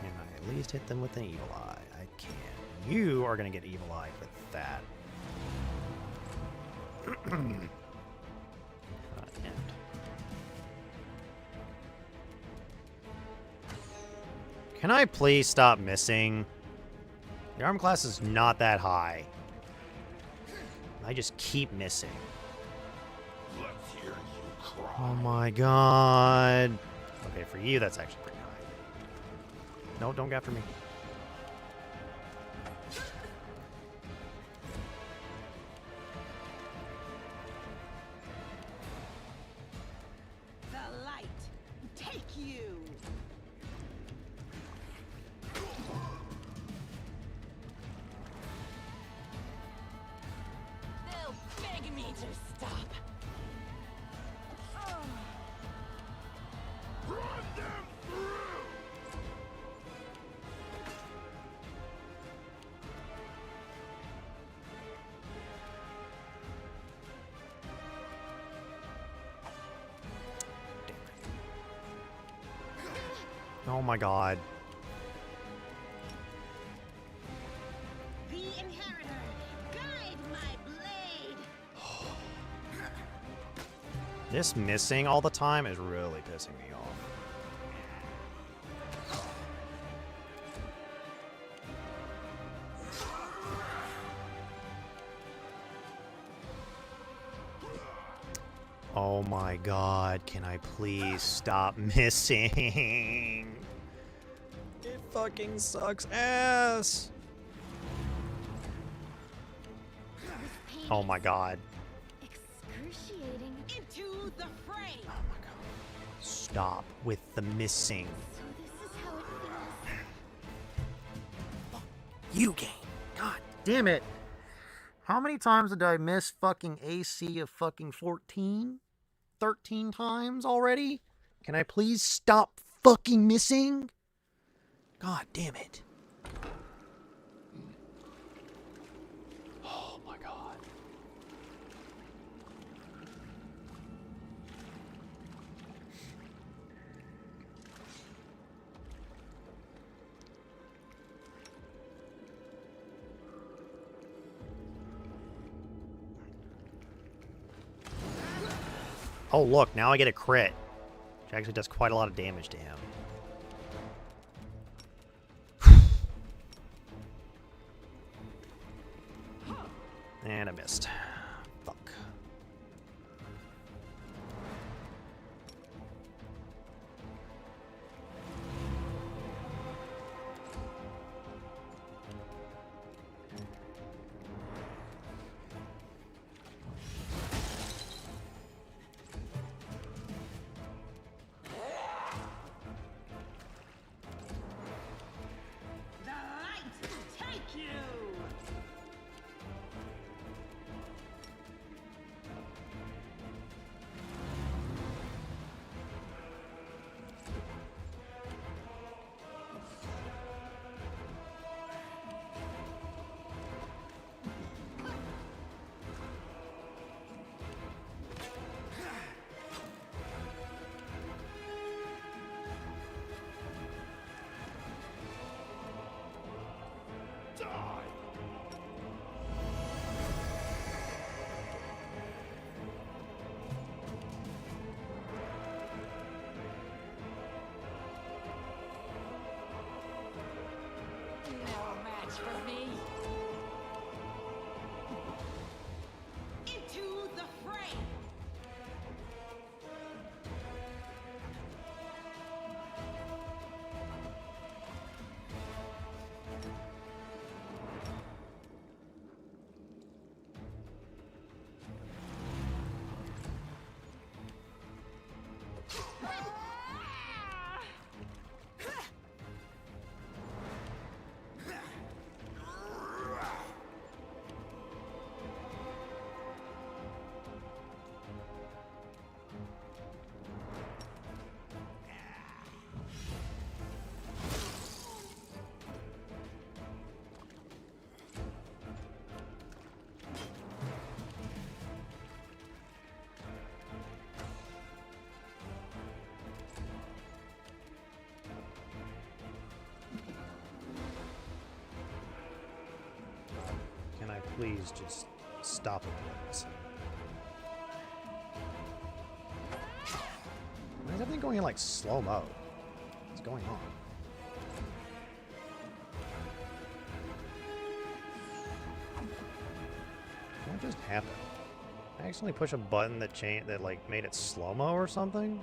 A: Can I at least hit them with an evil eye? I can. You are going to get evil eye with that. End. Can I please stop missing? The arm class is not that high. I just keep missing.
C: Let's hear you cry.
A: Oh my god. Okay, for you, that's actually pretty high. No, don't go after me.
I: The light. Take you.
N: They'll beg me to stop.
C: Run them through.
A: Oh my god.
I: The inheritor. Guide my blade.
A: This missing all the time is really pissing me off. Oh my god, can I please stop missing? It fucking sucks ass. Oh my god.
L: Excruciating.
I: Into the fray.
A: Oh my god. Stop with the missing.
L: So this is how it feels.
A: You game. God damn it. How many times did I miss fucking AC of fucking 14? 13 times already? Can I please stop fucking missing? God damn it. Oh my god. Oh, look, now I get a crit. Which actually does quite a lot of damage to him. And I missed. Fuck.
O: The light take you! No match for me. Into the fray.
A: Can I please just stop it, please? Why is everything going in like slow-mo? What's going on? What just happened? I accidentally pushed a button that like made it slow-mo or something?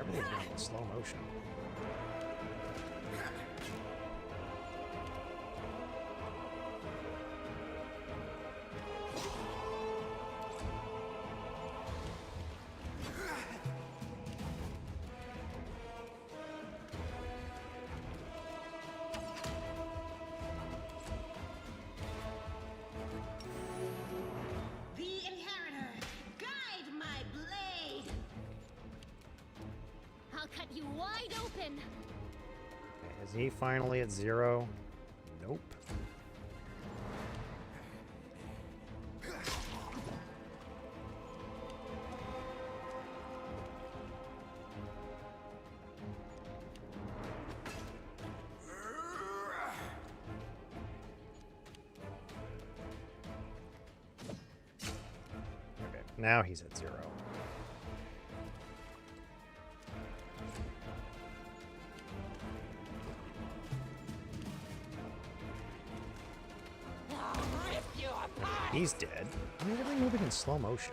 A: Everything's going in slow motion.
M: Cut you wide open.
A: Okay, is he finally at 0? Nope. Okay, now he's at 0. He's dead. I mean, everything moving in slow motion.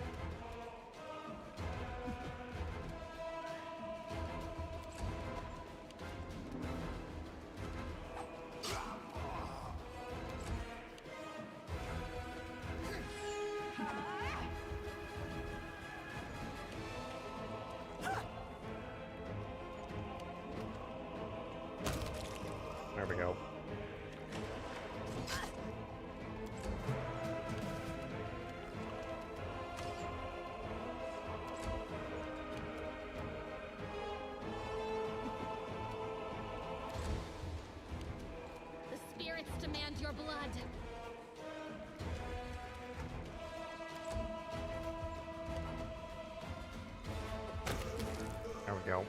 A: There we go.
M: Demand your blood.
A: There we go.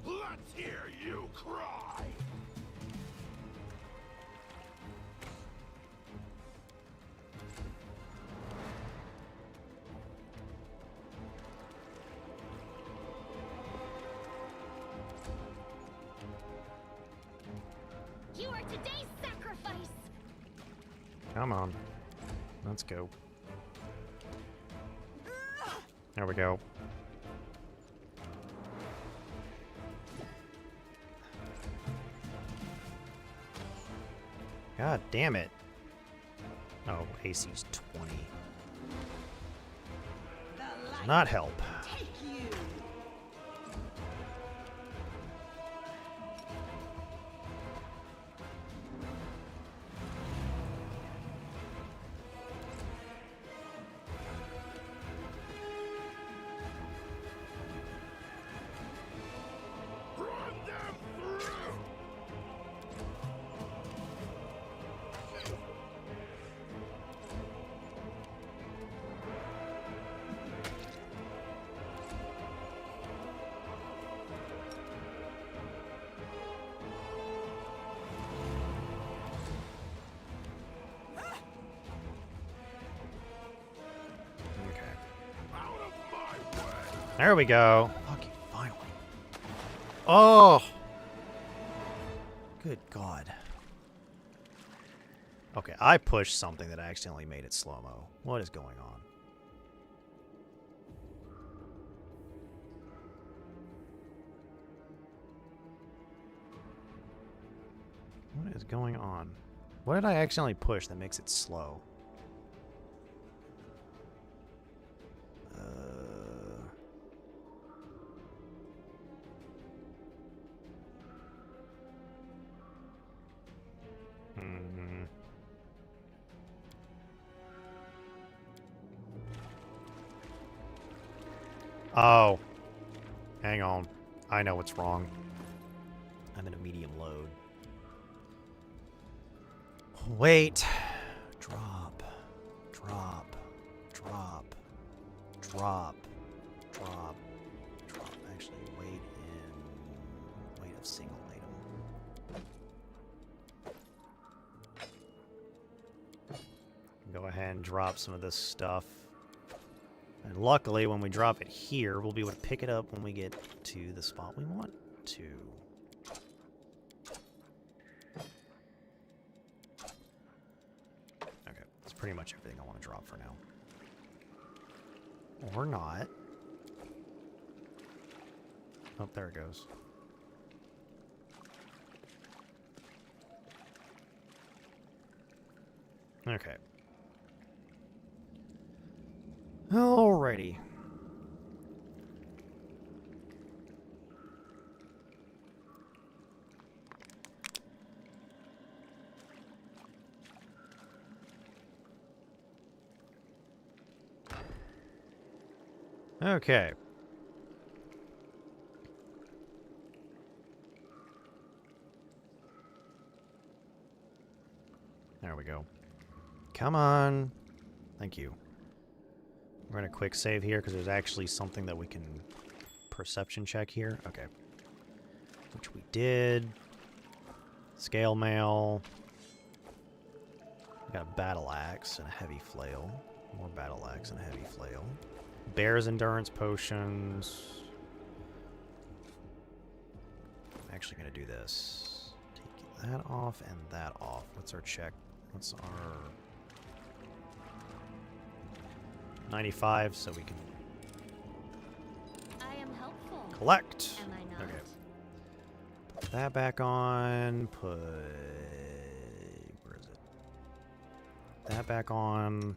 C: Let's hear you cry.
M: today's sacrifice.
A: Come on. Let's go. There we go. God damn it. Oh, AC's 20. Does not help.
O: Take you.
A: There we go. Fucking finally. Oh! Good God. Okay, I pushed something that accidentally made it slow-mo. What is going on? What is going on? What did I accidentally push that makes it slow? Oh. Hang on. I know what's wrong. I'm in a medium load. Wait. Drop. Drop. Drop. Drop. Drop. Drop. Actually, weight of single item. Go ahead and drop some of this stuff. And luckily, when we drop it here, we'll be able to pick it up when we get to the spot we want to. Okay, that's pretty much everything I want to drop for now. Or not. Oh, there it goes. Okay. Alrighty. Okay. There we go. Come on. Thank you. We're going to quick save here because there's actually something that we can perception check here. Okay. Which we did. Scale mail. We got a battle axe and a heavy flail. More battle axe and a heavy flail. Bear's endurance potions. I'm actually going to do this. Take that off and that off. What's our check? What's our... 95, so we can
M: I am helpful.
A: collect.
M: Am I not?
A: Okay. Put that back on. Put... Where is it? That back on.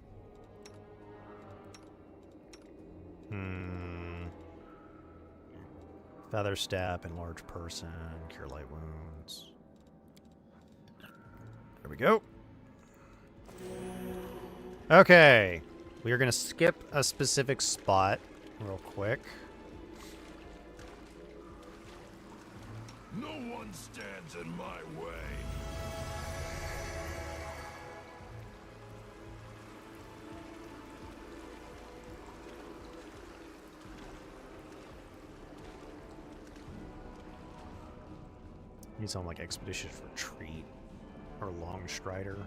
A: Feather step, enlarge person, cure light wounds. There we go. Okay. We are going to skip a specific spot real quick.
C: No one stands in my way.
A: Need something like Expeditious Retreat or Long Strider.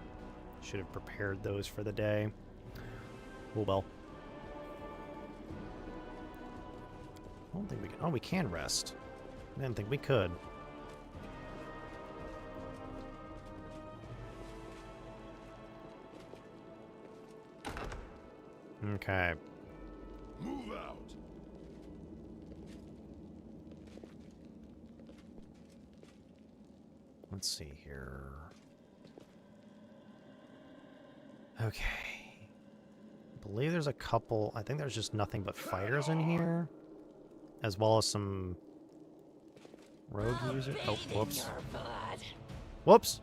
A: Should have prepared those for the day. Oh well. I don't think we can. Oh, we can rest. I didn't think we could. Okay.
C: Move out.
A: Let's see here. Okay. I believe there's a couple. I think there's just nothing but fighters in here, as well as some rogue users. Oh, whoops. Whoops.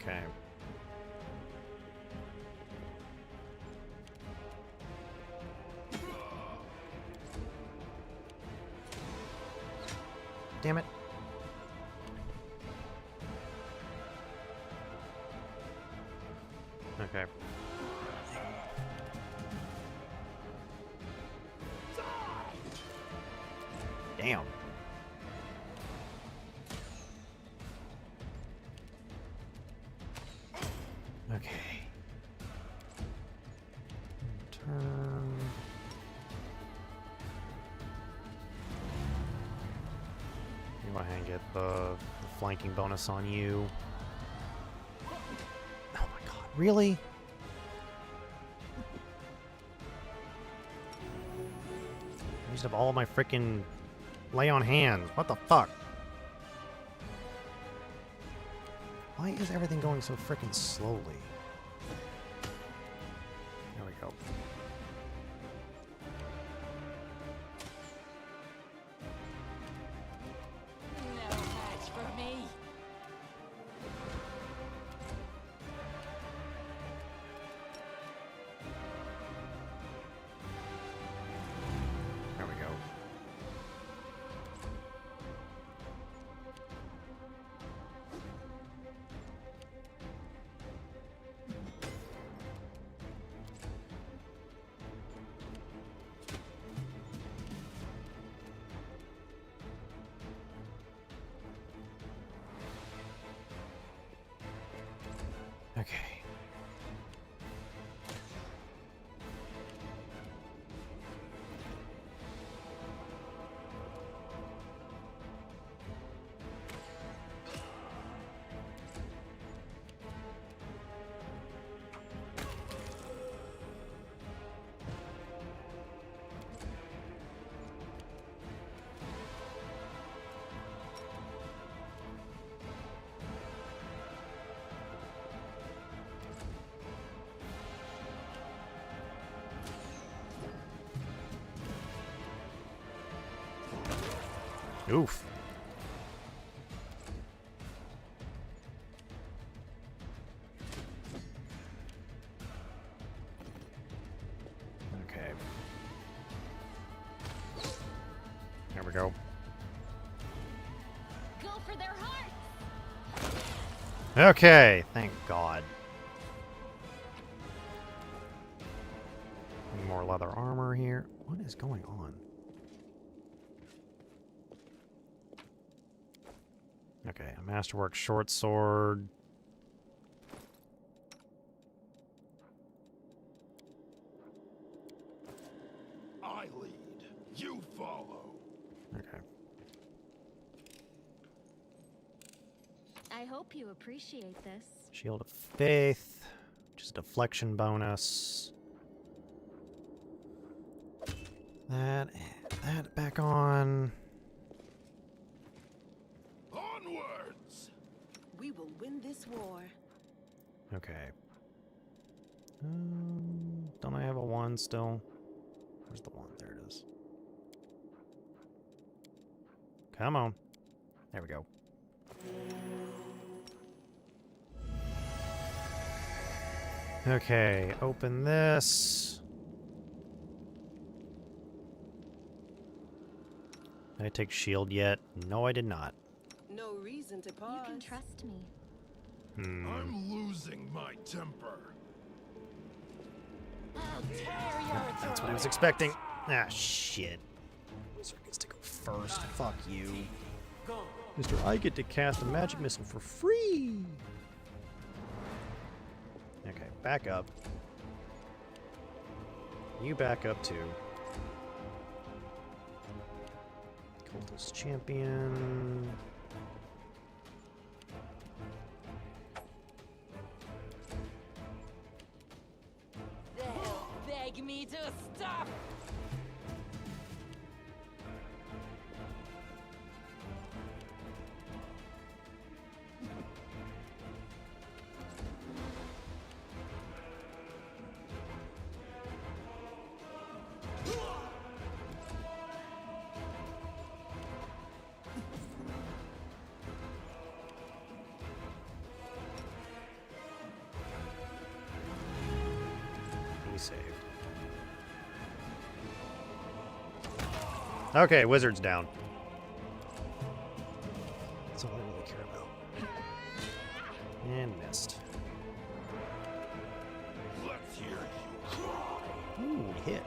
A: Okay. Damn it. Okay. Damn. Okay. Turn. You go ahead and get the flanking bonus on you. Oh my god, really? I used up all of my freaking lay on hands. What the fuck? Why is everything going so freaking slowly? There we go.
O: No match for me.
A: There we go. Okay. Oof. Okay. There we go.
O: Go for their hearts.
A: Okay, thank God. Any more leather armor here? What is going on? Okay, a masterwork short sword.
C: I lead. You follow.
A: Okay.
M: I hope you appreciate this.
A: Shield of Faith, which is a deflection bonus. That back on.
C: Onwards.
I: We will win this war.
A: Okay. Don't I have a 1 still? Where's the 1? There it is. Come on. There we go. Okay, open this. Did I take shield yet? No, I did not.
I: No reason to pause.
M: You can trust me.
C: I'm losing my temper.
A: That's what I was expecting. Ah, shit. Wizard gets to go first. Fuck you. Mr. I get to cast a magic missile for free. Okay, back up. You back up too. Cultist champion.
O: They'll beg me to stop.
A: Saved. Okay, wizard's down. That's all I really care about. And missed.
C: Let's hear you cry.
A: Ooh, hit.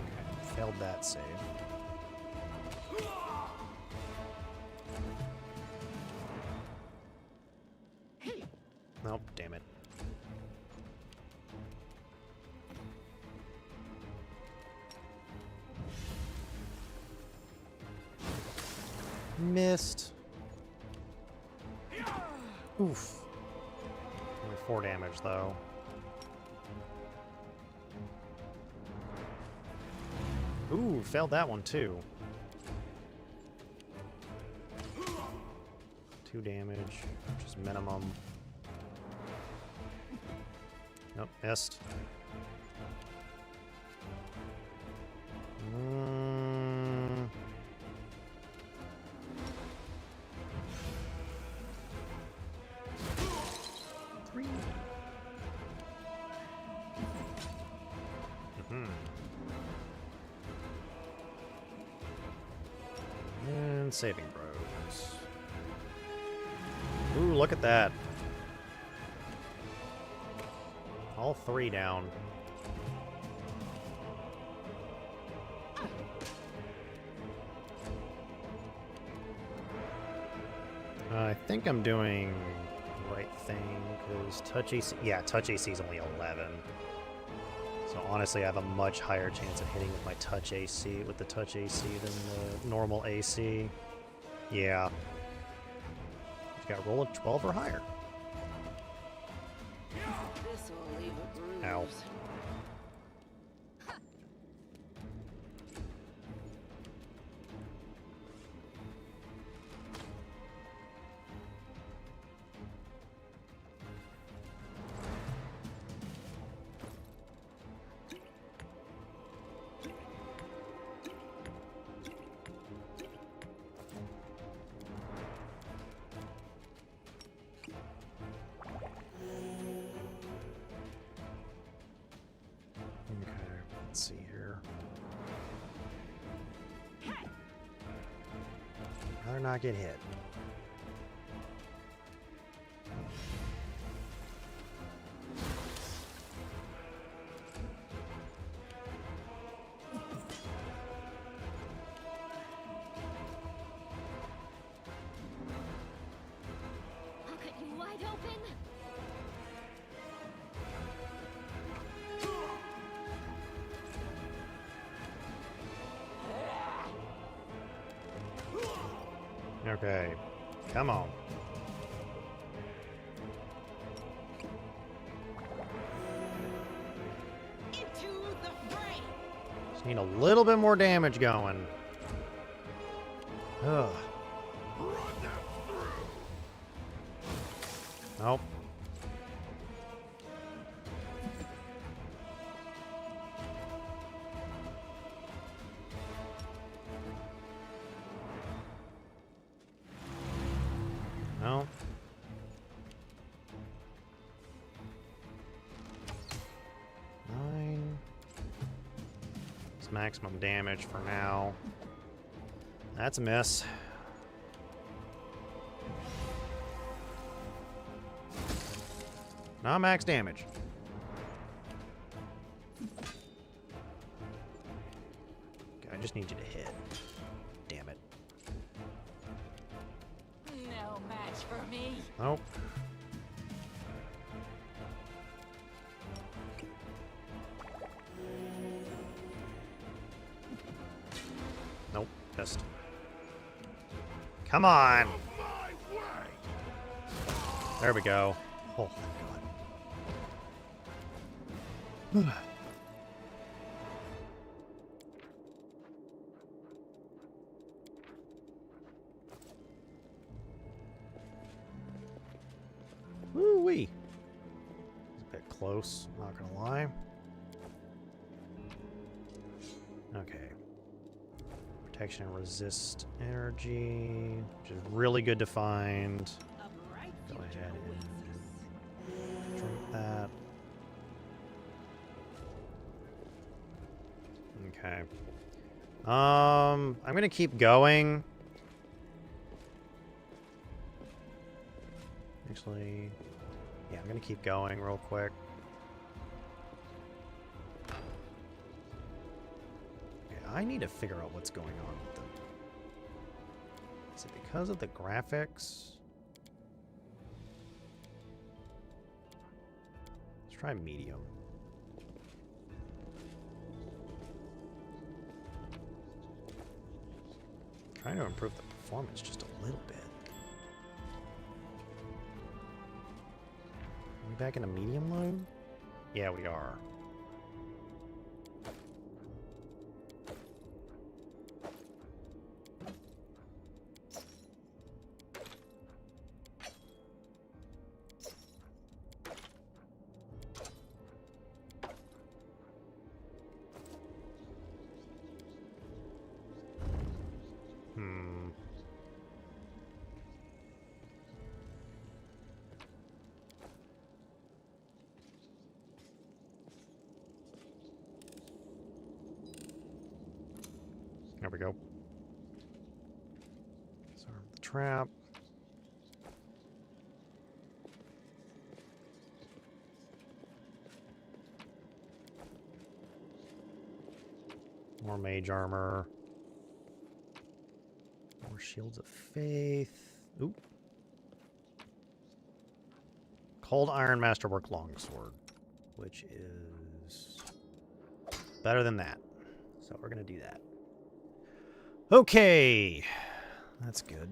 A: Okay, failed that save. Nope, damn it. Missed. Oof. Only 4 damage, though. Ooh, failed that one, too. 2 damage, which is minimum. Nope, missed. Three. And saving throws. Ooh, look at that. All 3 down. I think I'm doing the right thing, because touch AC... Yeah, touch AC is only 11. So honestly, I have a much higher chance of hitting with my touch AC, with the touch AC, than the normal AC. Yeah. You gotta roll a 12 or higher. Ow. Let's see here. Rather not get hit.
O: I'll cut you wide open.
A: Okay, come on.
O: Into the fray.
A: Just need a little bit more damage going. Ugh. Nope. No. It's maximum damage for now. That's a miss. Not max damage. Okay, I just need you to hit. Damn it.
O: No match for me.
A: Nope. Nope. Just. Come on. There we go. Oh, thank God. Woo-wee. It's a bit close, not gonna lie. Okay. Protection and resist energy, which is really good to find. Go ahead and drink that. Okay. I'm gonna keep going. Actually, yeah, I'm gonna keep going real quick. Okay, I need to figure out what's going on with them. Is it because of the graphics? Let's try medium. Trying to improve the performance just a little bit. Are we back in a medium mode? Yeah, we are. There we go. Disarm the trap. More mage armor. More shields of faith. Oop. Cold iron masterwork longsword, which is better than that. So we're gonna do that. Okay, that's good.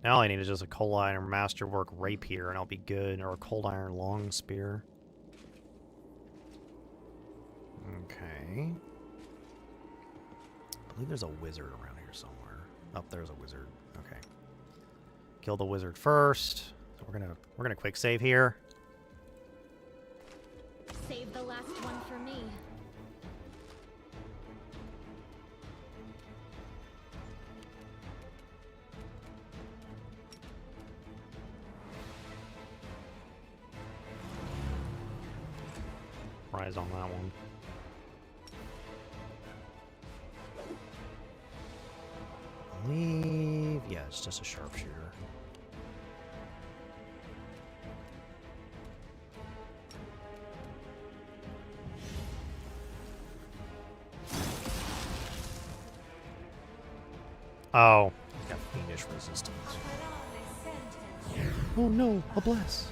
A: Now all I need is just a cold iron masterwork rapier and I'll be good, or a cold iron long spear. Okay. I believe there's a wizard around here somewhere. Oh, there's a wizard. Okay. Kill the wizard first. So we're gonna quick save here.
O: Save the last one for me.
A: Rise on that one. I believe, yeah, it's just a sharpshooter. Oh, got fiendish resistance. Oh no, a bless.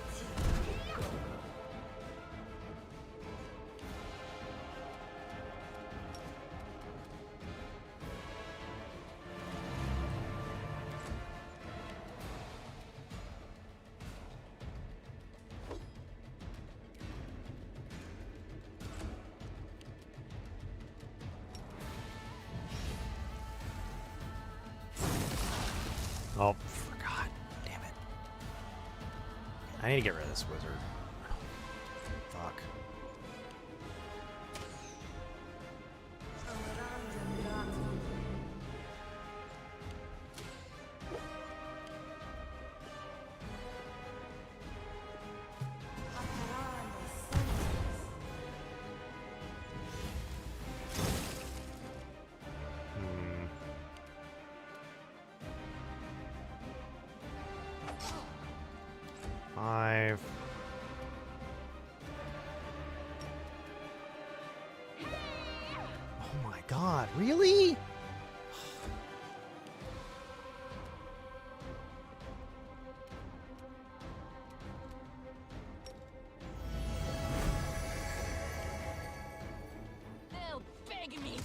A: Oh, forgot. Damn it. I need to get rid of this wizard. Fuck.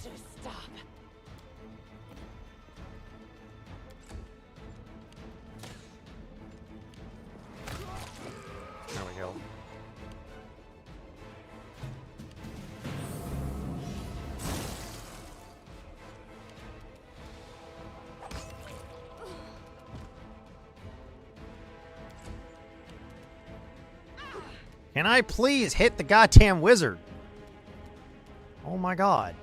O: you stop?
A: There we go. Can I please hit the goddamn wizard? Oh my god.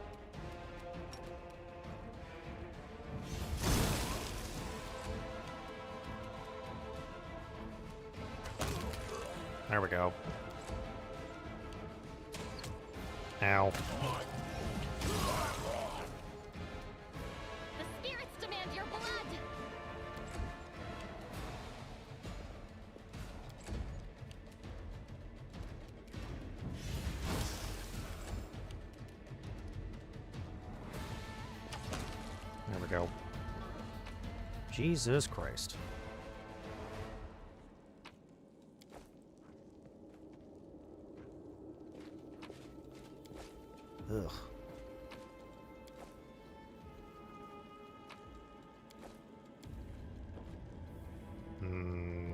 A: There we go. Ow.
O: The spirits demand your blood.
A: There we go. Jesus Christ. Ugh. Hmm.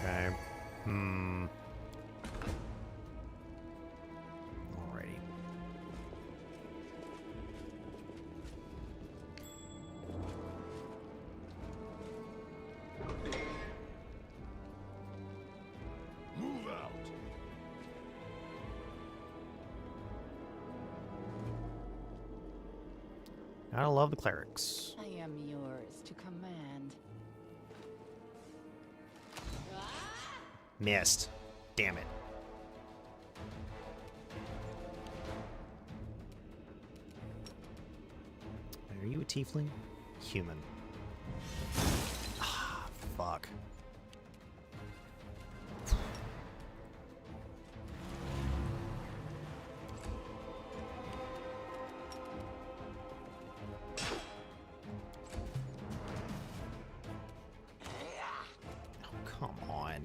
A: Okay. Hmm. Alrighty.
C: Move out.
A: Gotta love the clerics.
O: I am yours to command.
A: Missed. Damn it. Are you a tiefling? Human. Ah, fuck. Oh, come on.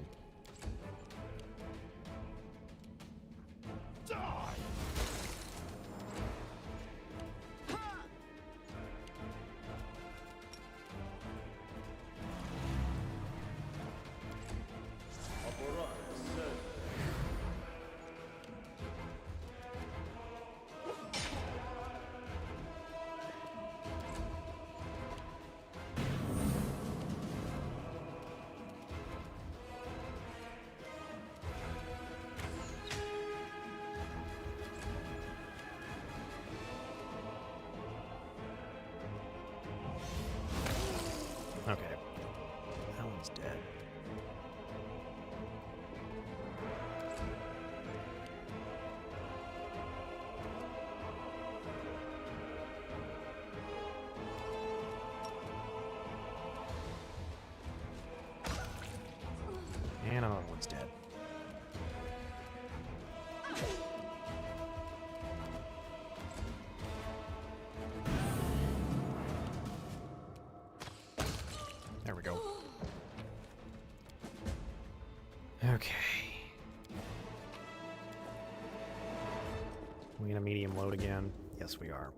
A: Okay. That one's dead. And another one's dead. There we go. Okay. We gonna medium load again? Yes, we are.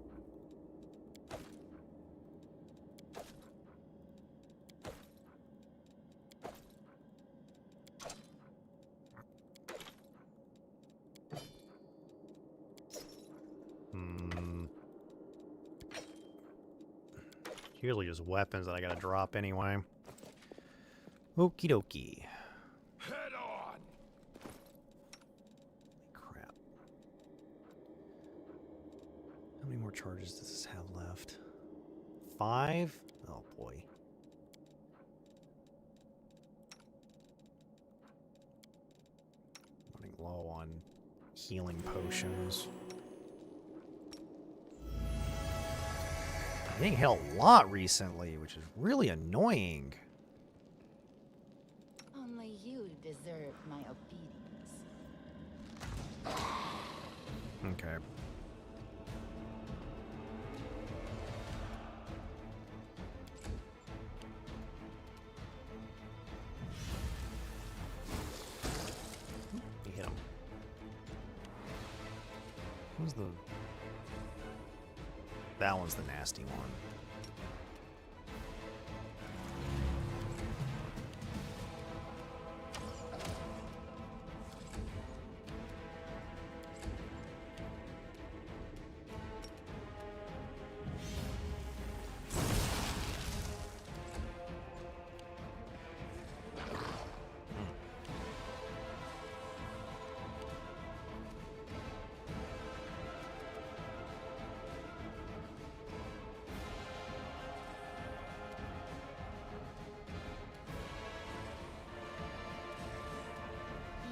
A: Usually just weapons that I gotta drop anyway. Okie dokie.
C: Head on.
A: Crap. How many more charges does this have left? 5? Oh boy. Running low on healing potions. Getting hit a lot recently, which is really annoying.
O: Only you deserve my obedience.
A: Okay. You hit him. Who's the... That one's the nasty one.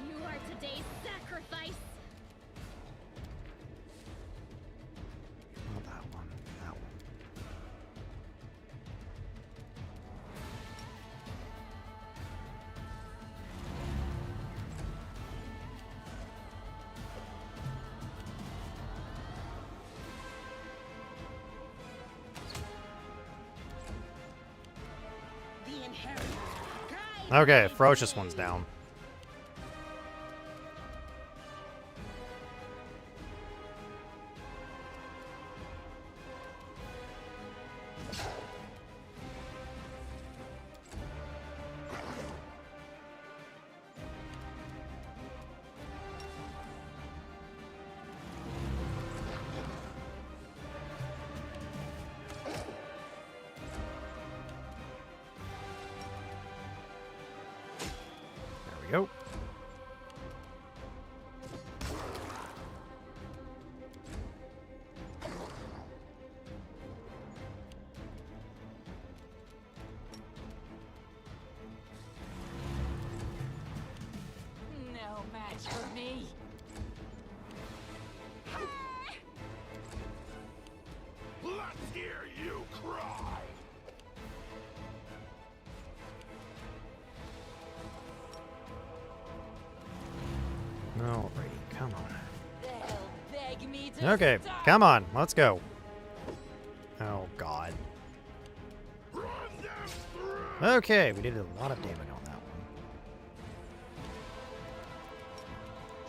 M: You are today's sacrifice.
A: Not that one. That one.
I: The inheritors.
A: Okay, ferocious one's down. There we go.
O: No match for me.
C: Let's hear you cry!
A: Alrighty, come on.
O: They'll beg me to
A: Okay,
O: stop.
A: come on, let's go. Oh god. Okay, we did a lot of damage on that one.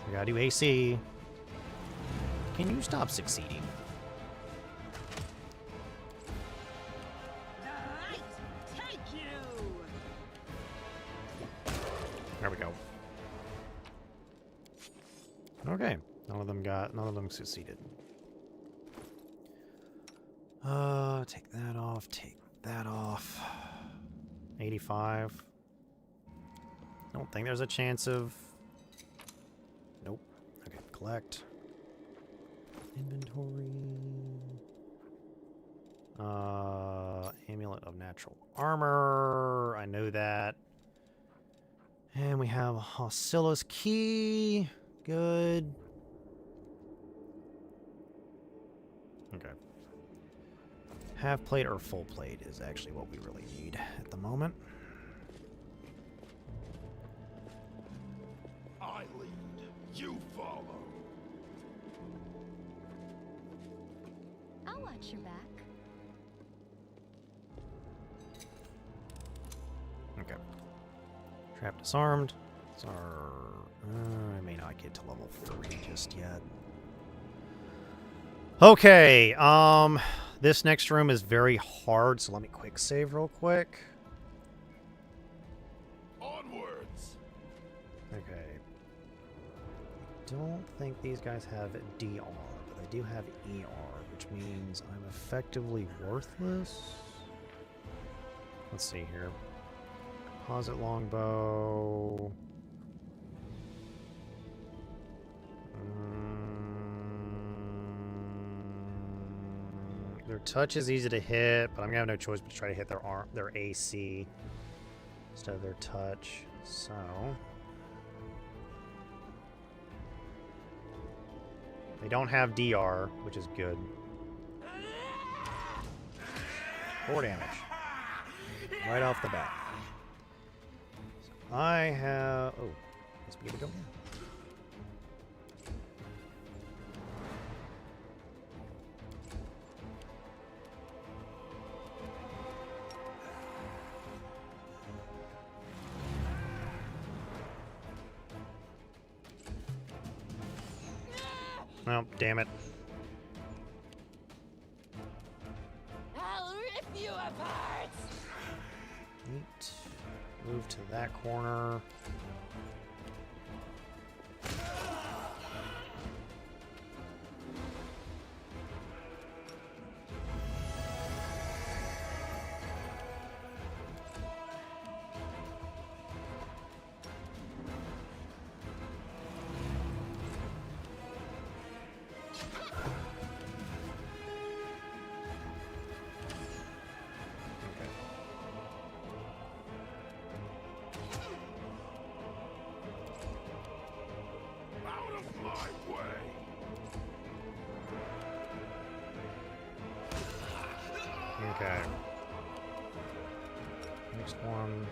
A: We gotta do AC. Can you stop succeeding?
O: Take you.
A: There we go. Okay, none of them succeeded. Take that off, take that off. 85. Don't think there's a chance of... Nope. Okay, collect. Inventory. Amulet of Natural Armor. I know that. And we have Hoscilla's Key. Good. Okay. Half plate or full plate is actually what we really need at the moment.
C: I lead, you follow.
M: I'll watch your back.
A: Okay. Trap disarmed. It's our... I may not get to level 3 just yet. Okay, this next room is very hard, so let me quick save real quick.
C: Onwards!
A: Okay. Don't think these guys have DR, but they do have ER, which means I'm effectively worthless. Let's see here. Composite longbow. Their touch is easy to hit, but I'm gonna have no choice but to try to hit their AC instead of their touch. So they don't have DR, which is good. 4 damage. Right off the bat. So I have... Oh, guess we get to go here. Oh, damn it.
O: I'll rip you apart!
A: Neat. Move to that corner.
C: Out of my way!
A: Okay. Next one.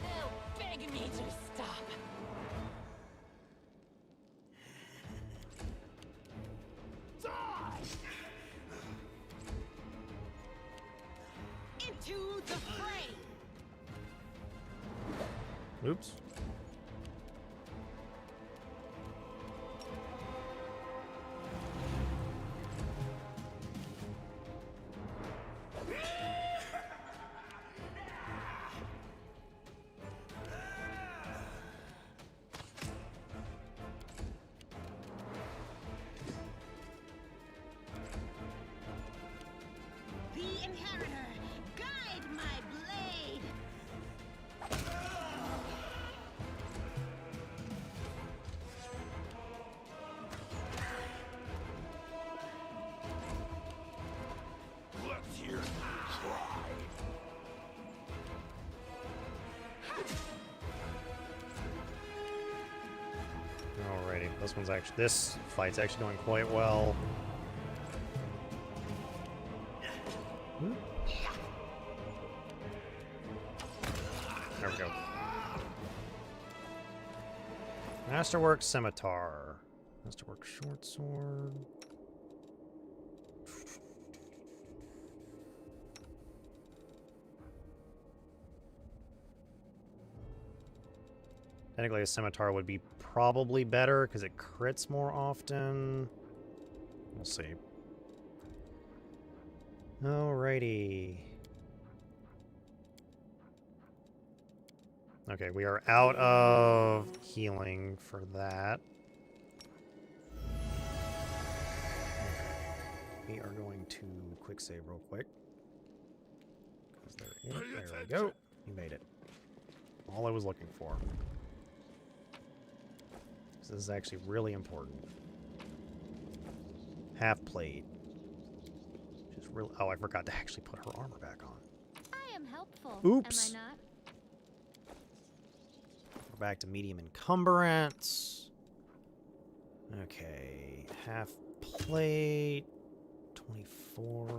O: They'll beg me to stop. Into the fray!
A: Oops.
O: The Inheritor, guide my blade!
C: Let's hear you try.
A: Alrighty, this fight's actually going quite well. There we go. Masterwork Scimitar. Masterwork Short Sword. Technically, a Scimitar would be probably better because it crits more often. We'll see. Alrighty. Okay, we are out of healing for that. Okay. We are going to quick save real quick. There we go. You made it. All I was looking for. This is actually really important. Half plate. Just really. Oh, I forgot to actually put her armor back on.
M: I am helpful.
A: Oops.
M: Am I not?
A: We're back to medium encumbrance. Okay, half plate. 24.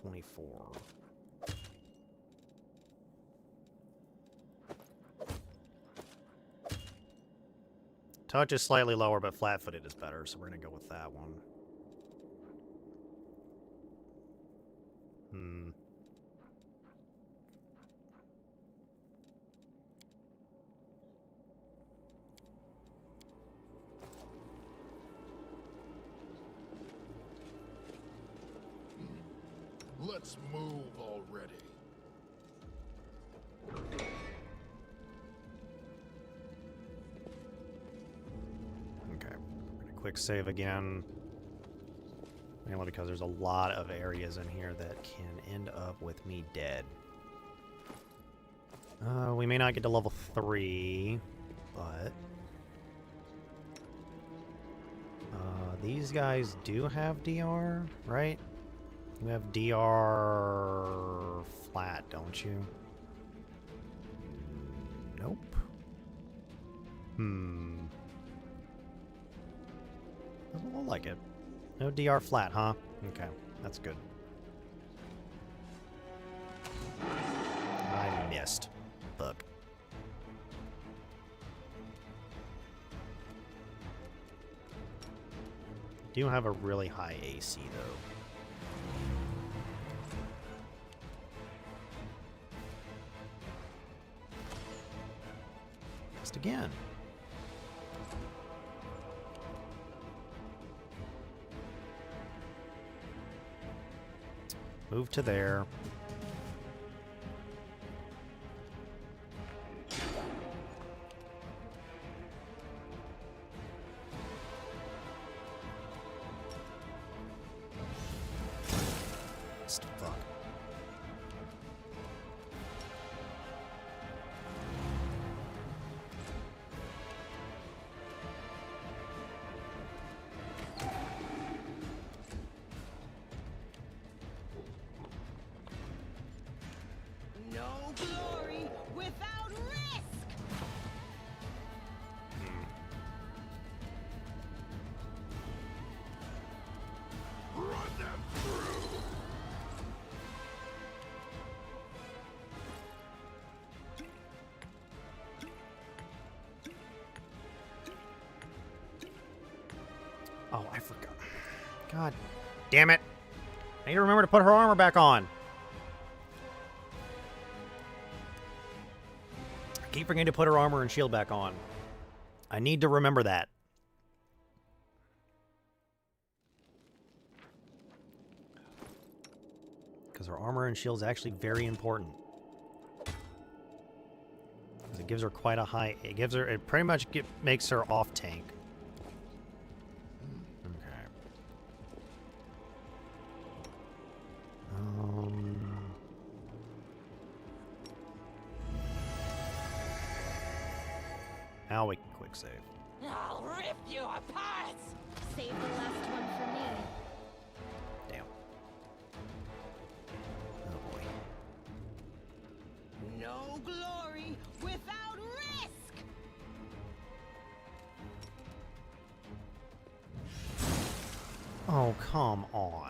A: 24. Touch is slightly lower, but flat-footed is better, so we're going to go with that one.
C: Let's move already.
A: Okay, we're gonna quick save again. Mainly because there's a lot of areas in here that can end up with me dead. We may not get to level 3, but... these guys do have DR, right? You have DR flat, don't you? Nope. Doesn't look like it. No DR flat, huh? Okay, that's good. I missed. Fuck. Do have a really high AC though. Just again. Move to there. Fuck.
O: No glory without risk.
C: Run them through!
A: Oh, I forgot. God damn it. I need to remember to put her armor back on. I keep forgetting to put her armor and shield back on. I need to remember that. Because her armor and shield is actually very important. Because it gives her quite a high... It pretty much makes her off tank. Now we can quick save.
O: I'll rip you apart.
M: Save the last one for me.
A: Damn. Oh boy.
O: No glory without risk.
A: Oh, come on.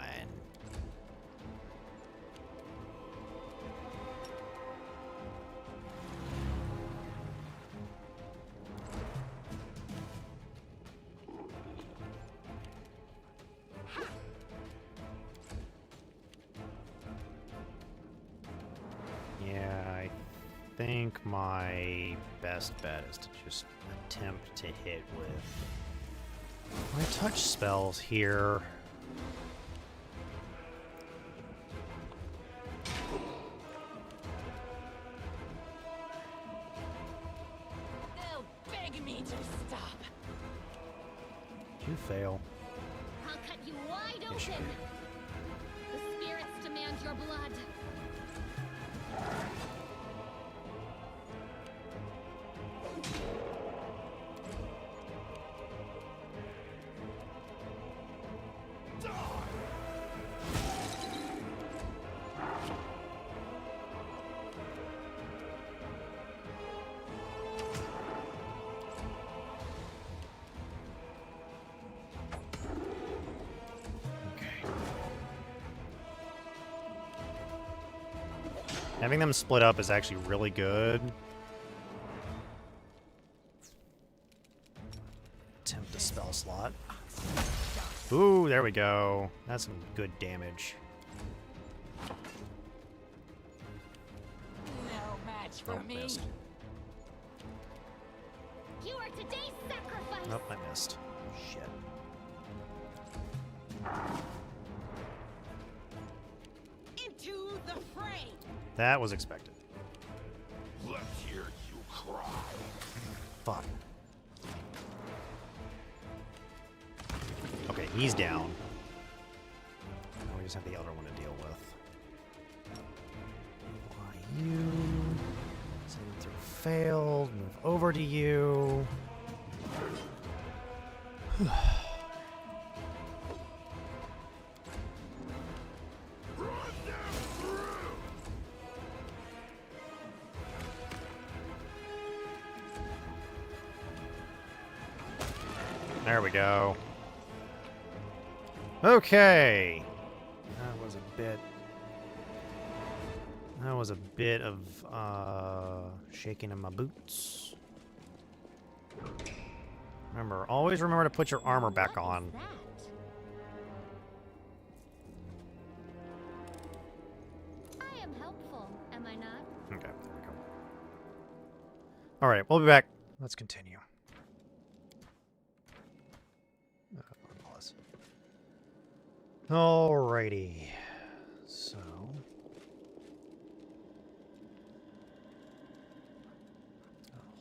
A: I think my best bet is to just attempt to hit with my touch spells here.
O: They'll beg me to stop.
A: You fail.
M: I'll cut you wide
A: Yes, you
M: open. The spirits demand your blood.
A: Having them split up is actually really good. Attempt a spell slot. Ooh, there we go. That's some good damage.
O: No match for me.
A: Missed.
M: You are today's sacrifice.
A: Nope, I missed. Shit.
O: Into the fray.
A: That was expected.
C: Let's hear you cry.
A: Fuck. Okay, he's down. Now we just have the other one to deal with. Why you? Send through failed. Move over to you. There we go. Okay. That was a bit of shaking in my boots. Always remember to put your armor back on.
M: I am helpful, am I not?
A: Okay, there we go. Alright, we'll be back. Let's continue. Pause. Alrighty. So...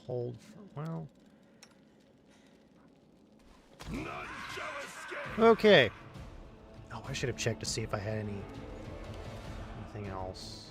A: hold for... well... Okay. Oh, I should have checked to see if I had anything else.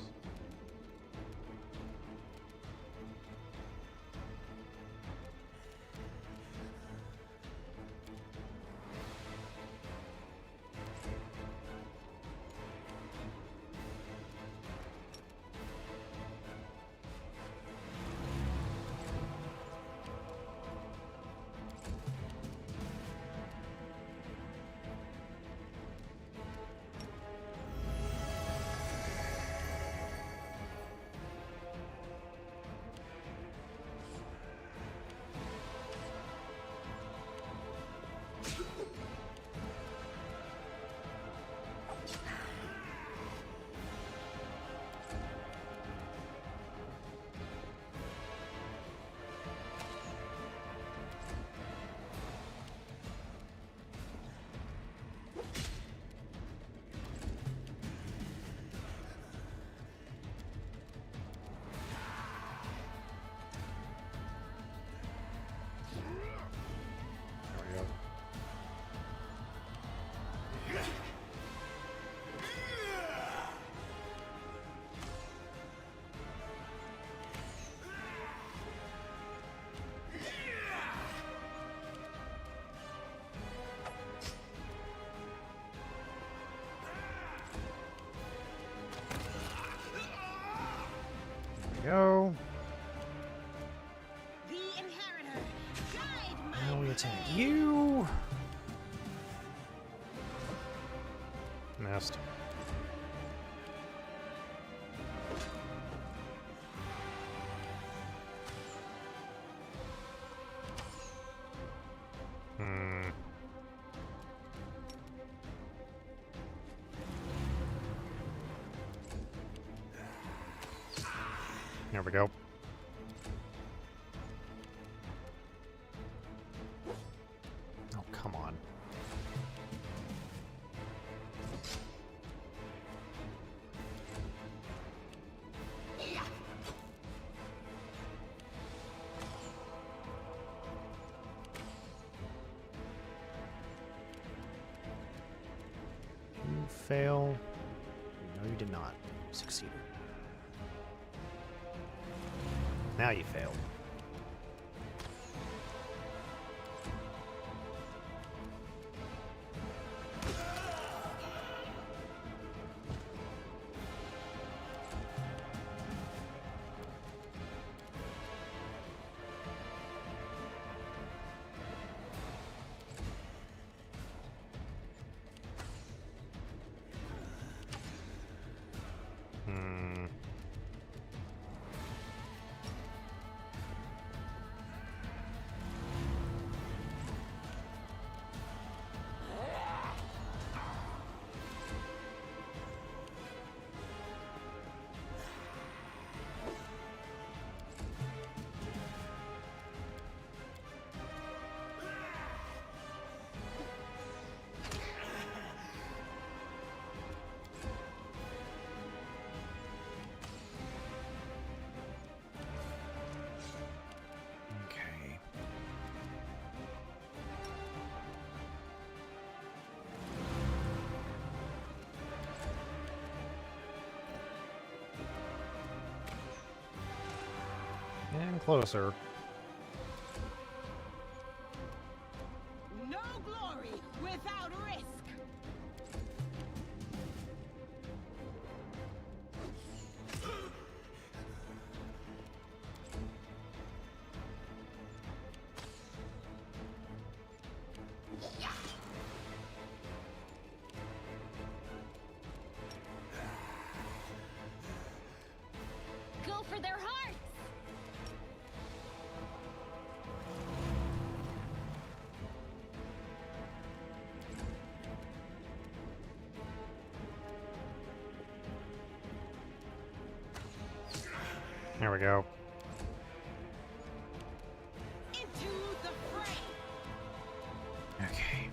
A: Go.
O: The inheritor, guide my
A: Now we attack you. Missed. There we go. Oh, come on. You fail. No, you did not. You succeeded. Now you failed. And closer.
O: No glory without risk.
M: for their hearts!
A: There we go.
O: Into the fray!
A: Okay.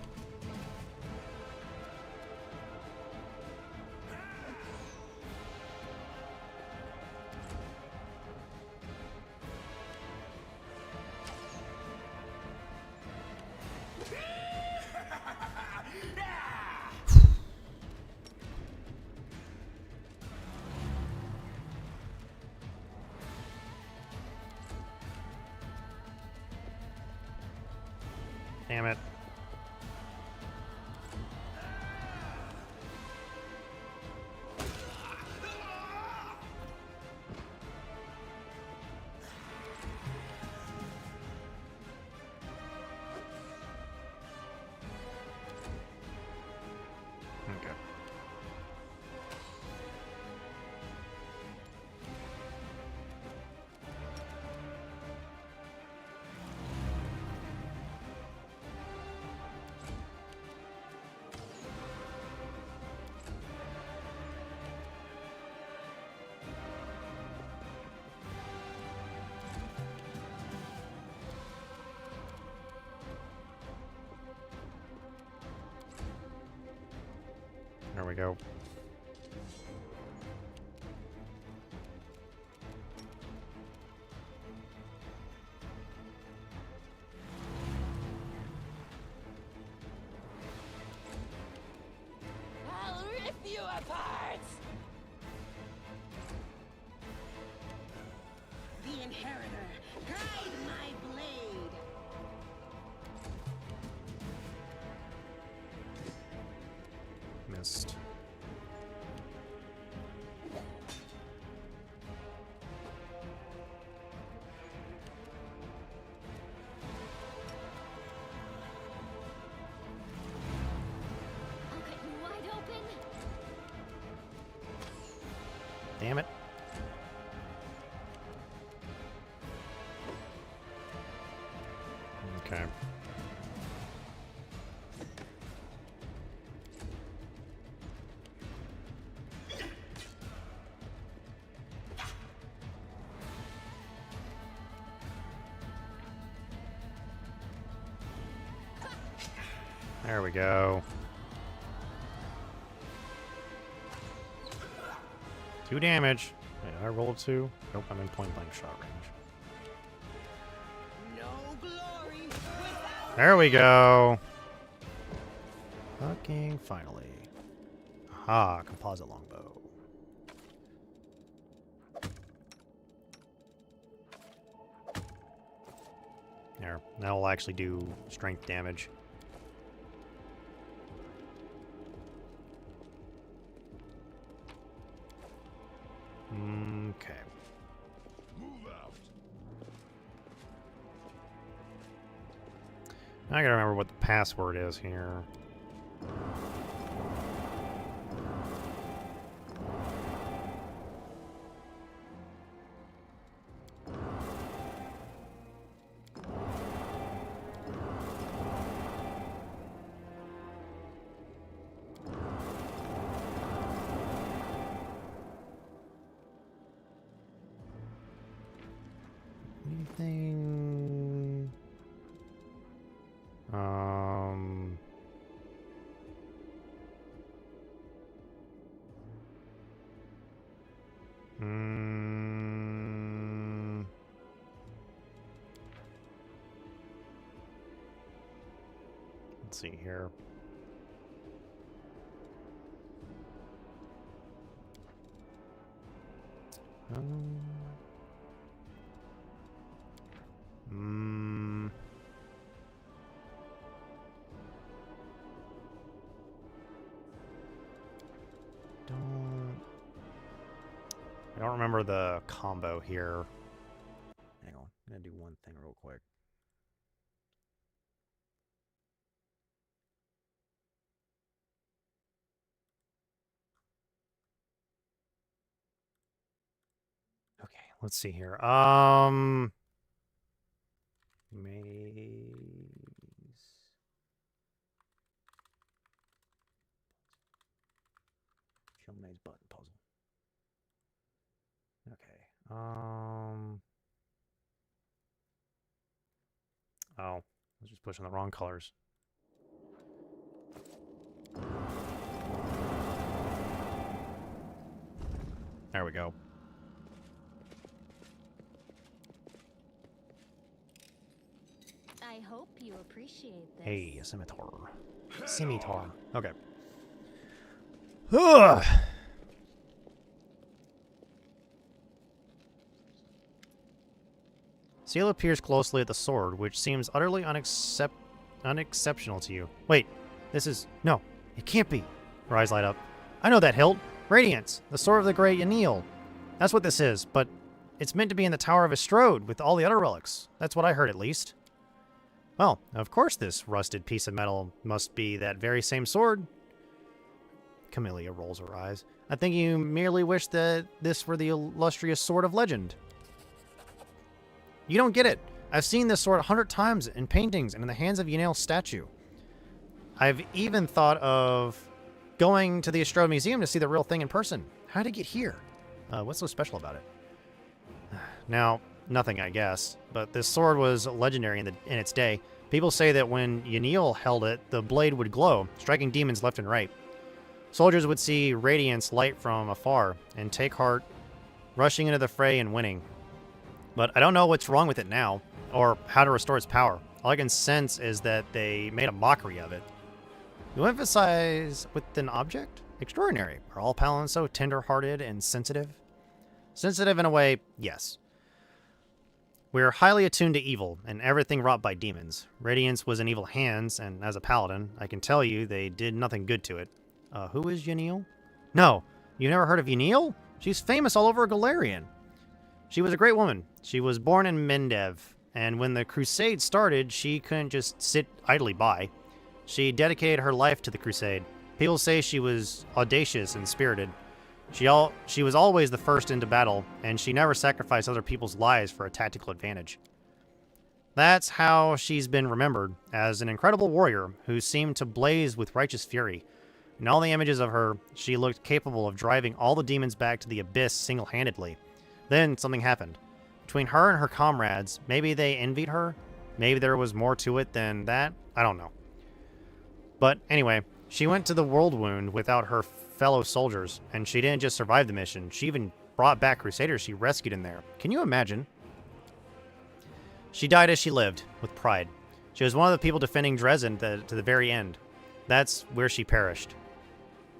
A: Damn it. Okay. There we go.
O: I'll rip you apart! The Inheritor, guide my blade!
A: Missed.
M: I'll cut you wide open!
A: Damn it. Okay. There we go. 2 damage. Wait, did I roll 2? Nope, I'm in point blank shot range.
O: No glory without...
A: There we go. Fucking finally. Aha, composite longbow. There, that'll actually do strength damage. Okay.
C: Move out.
A: I gotta remember what the password is here. Anything? Let's see here. I don't remember the combo here. Hang on, I'm gonna do one thing real quick. Okay, let's see here. Maze. Show maze button puzzle. Okay. Oh, I was just pushing the wrong colors. There we go.
M: I hope you appreciate this.
A: Hey, a scimitar. Scimitar. Okay. Ugh. Seal peers closely at the sword, which seems utterly unexceptional to you. Wait, this is... No, it can't be. Her eyes light up. I know that hilt. Radiance, the sword of the great Yanil. That's what this is, but it's meant to be in the Tower of Estrode with all the other relics. That's what I heard, at least. Well, of course this rusted piece of metal must be that very same sword. Camellia rolls her eyes. I think you merely wish that this were the illustrious sword of legend. You don't get it. I've seen this sword 100 times in paintings and in the hands of Yanil's statue. I've even thought of going to the Estrode Museum to see the real thing in person. How did it get here? What's so special about it? Now, nothing, I guess. But this sword was legendary in its day. People say that when Yanil held it, the blade would glow, striking demons left and right. Soldiers would see radiance light from afar and take heart, rushing into the fray and winning. But I don't know what's wrong with it now, or how to restore its power. All I can sense is that they made a mockery of it. You emphasize with an object? Extraordinary. Are all paladins so tender-hearted and sensitive? Sensitive in a way, yes. We're highly attuned to evil, and everything wrought by demons. Radiance was in evil hands, and as a paladin, I can tell you they did nothing good to it. Who is Yanil? No, you never heard of Yanil? She's famous all over Galarian. She was a great woman. She was born in Mendev, and when the Crusade started, she couldn't just sit idly by. She dedicated her life to the Crusade. People say she was audacious and spirited. She was always the first into battle, and she never sacrificed other people's lives for a tactical advantage. That's how she's been remembered, as an incredible warrior who seemed to blaze with righteous fury. In all the images of her, she looked capable of driving all the demons back to the abyss single-handedly. Then something happened. Between her and her comrades, maybe they envied her? Maybe there was more to it than that? I don't know. But anyway, she went to the World Wound without her fellow soldiers, and she didn't just survive the mission, she even brought back Crusaders she rescued in there. Can you imagine? She died as she lived, with pride. She was one of the people defending Dresden to the very end. That's where she perished.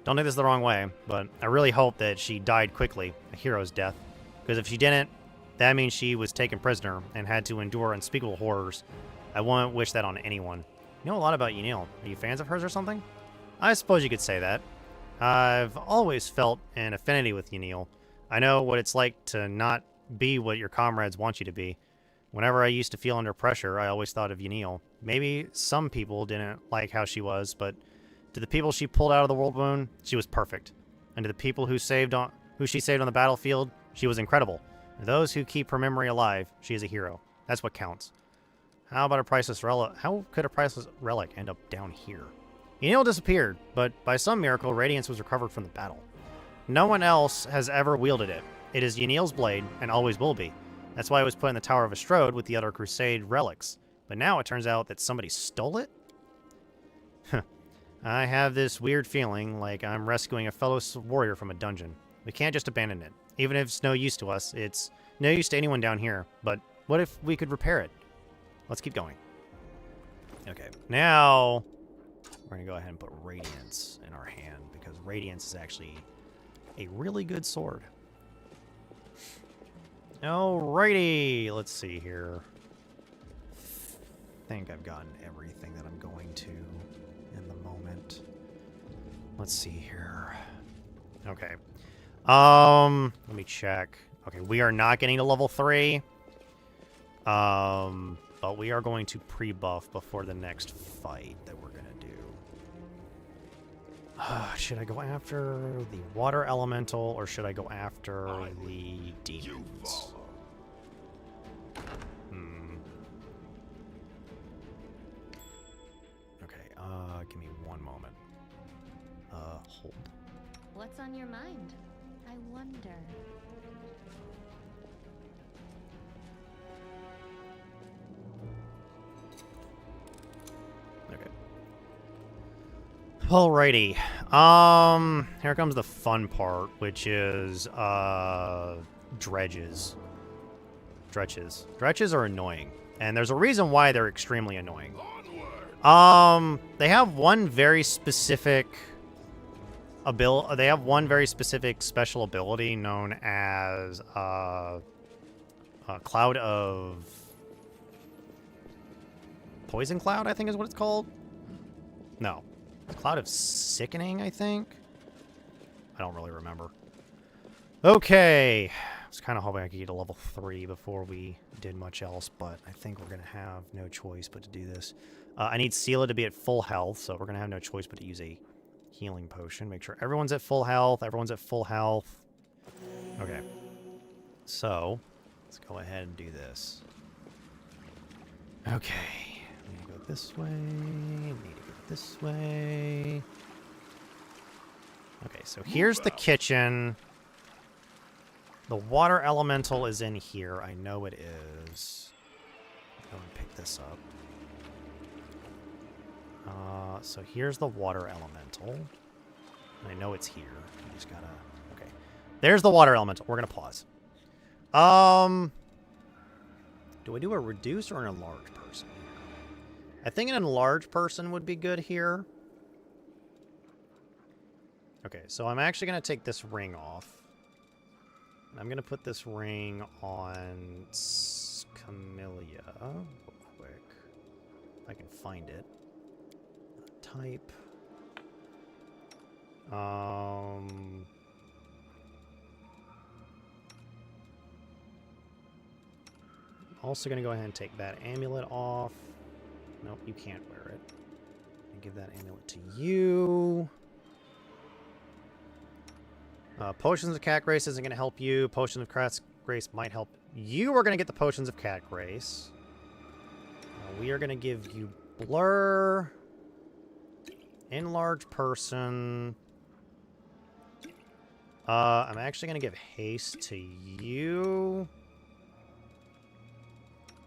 A: Don't take this the wrong way, but I really hope that she died quickly, a hero's death. Because if she didn't, that means she was taken prisoner and had to endure unspeakable horrors. I wouldn't wish that on anyone. You know a lot about Yanil. Are you fans of hers or something? I suppose you could say that. I've always felt an affinity with Yanil. I know what it's like to not be what your comrades want you to be. Whenever I used to feel under pressure, I always thought of Yanil. Maybe some people didn't like how she was, but to the people she pulled out of the World Wound, she was perfect. And to the people who she saved on the battlefield, she was incredible. And those who keep her memory alive, she is a hero. That's what counts. How about a priceless relic? How could a priceless relic end up down here? Yanil disappeared, but by some miracle, Radiance was recovered from the battle. No one else has ever wielded it. It is Yanil's blade, and always will be. That's why it was put in the Tower of Estrode with the other Crusade relics. But now it turns out that somebody stole it? I have this weird feeling like I'm rescuing a fellow warrior from a dungeon. We can't just abandon it. Even if it's no use to us, it's no use to anyone down here. But what if we could repair it? Let's keep going. Okay, now we're going to go ahead and put Radiance in our hand, because Radiance is actually a really good sword. Alrighty, let's see here. I think I've gotten everything that I'm going to in the moment. Let's see here. Okay. Let me check. Okay, we are not getting to level 3. But we are going to pre-buff before the next fight that we're going to do. Should I go after the water elemental, or should I go after the demons? Okay, give me one moment. Hold.
M: What's on your mind? I wonder.
A: Okay. Alrighty. Here comes the fun part, which is, dredges. Dredges are annoying. And there's a reason why they're extremely annoying. They have one very specific they have one very specific special ability known as a cloud of poison cloud, I think is what it's called. No, cloud of sickening, I think. I don't really remember. Okay, I was kind of hoping I could get to level 3 before we did much else, but I think we're gonna have no choice but to do this. I need Sela to be at full health, so we're gonna have no choice but to use a healing potion. Make sure everyone's at full health. Everyone's at full health. Okay. So, let's go ahead and do this. Okay. We need to go this way. We need to go this way. Okay, so here's the kitchen. The water elemental is in here. I know it is. Go and pick this up. So here's the water elemental. I know it's here. I just gotta... Okay. There's the water elemental. We're gonna pause. Do I do a reduce or an enlarge person? I think an enlarged person would be good here. Okay, so I'm actually gonna take this ring off. And I'm gonna put this ring on Camellia real quick. If I can find it. Type. Also gonna go ahead and take that amulet off. Nope, you can't wear it. And give that amulet to you. Potions of Cat Grace isn't gonna help you. Potions of Cat Grace might help you. We're gonna get the Potions of Cat Grace. We are gonna give you Blur. Enlarge person. I'm actually going to give haste to you.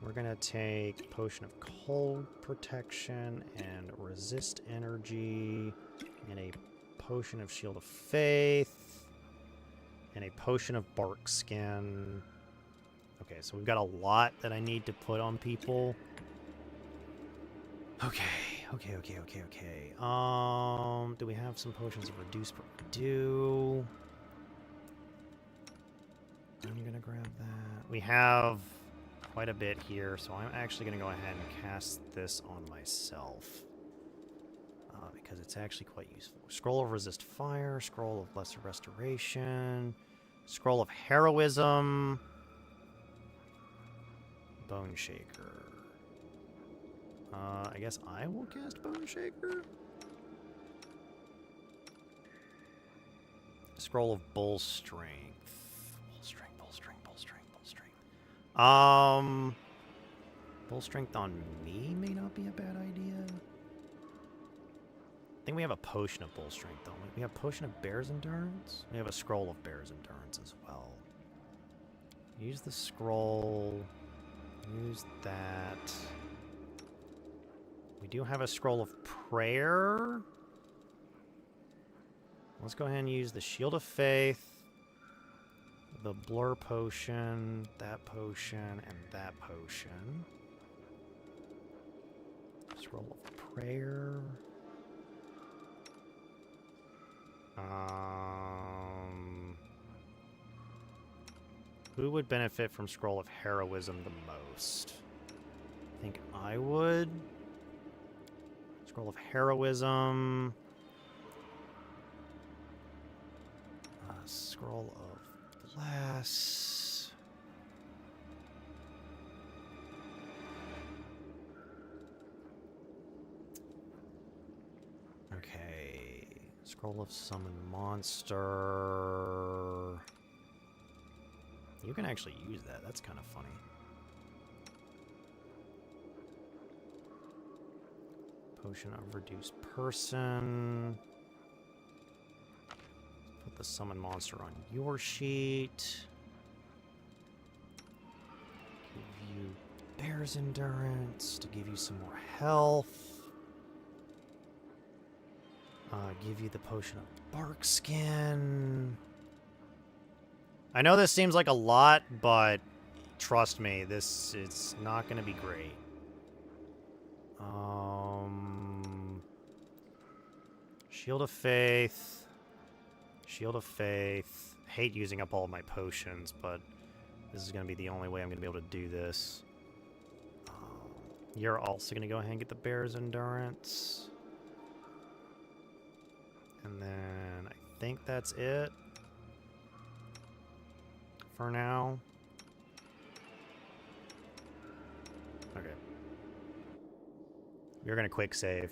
A: We're going to take potion of cold protection and resist energy and a potion of shield of faith and a potion of bark skin. Okay, so we've got a lot that I need to put on people. Okay. Do we have some potions of reduce? We do. I'm gonna grab that. We have quite a bit here, so I'm actually gonna go ahead and cast this on myself. Because it's actually quite useful. Scroll of resist fire, scroll of lesser restoration, scroll of heroism, bone shaker. I guess I will cast Bone Shaker. Scroll of Bull Strength. Bull Strength on me may not be a bad idea. I think we have a potion of Bull Strength, don't we? We have Potion of Bear's Endurance. We have a Scroll of Bear's Endurance as well. Use the scroll. Use that. We do have a Scroll of Prayer. Let's go ahead and use the Shield of Faith, the Blur Potion, that potion, and that potion. Scroll of Prayer. Who would benefit from Scroll of Heroism the most? I think I would. Scroll of Heroism. Scroll of Bless. Okay. Scroll of Summon Monster. You can actually use that. That's kind of funny. Potion of reduced person. Put the summon monster on your sheet. Give you Bear's Endurance to give you some more health. Give you the Potion of Bark Skin. I know this seems like a lot, but trust me, it's not going to be great. Shield of Faith. Shield of Faith. Hate using up all of my potions, but this is going to be the only way I'm going to be able to do this. You're also going to go ahead and get the Bear's Endurance. And then I think that's it for now. Okay. You're going to quick save.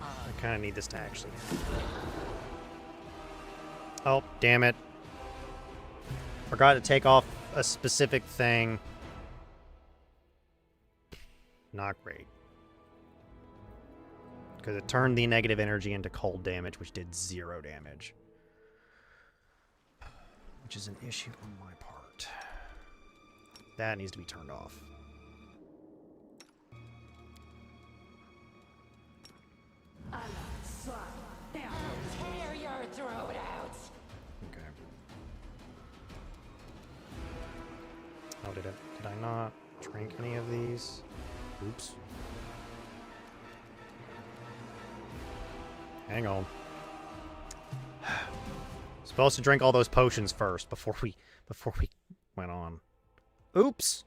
A: I kind of need this to actually happen. Oh, damn it. Forgot to take off a specific thing. Not great. Because it turned the negative energy into cold damage, which did 0 damage. Which is an issue on my part. That needs to be turned off.
N: Tear your throat out.
A: Okay. Oh, did I not drink any of these? Oops. Hang on. Supposed to drink all those potions first before we went on. Oops.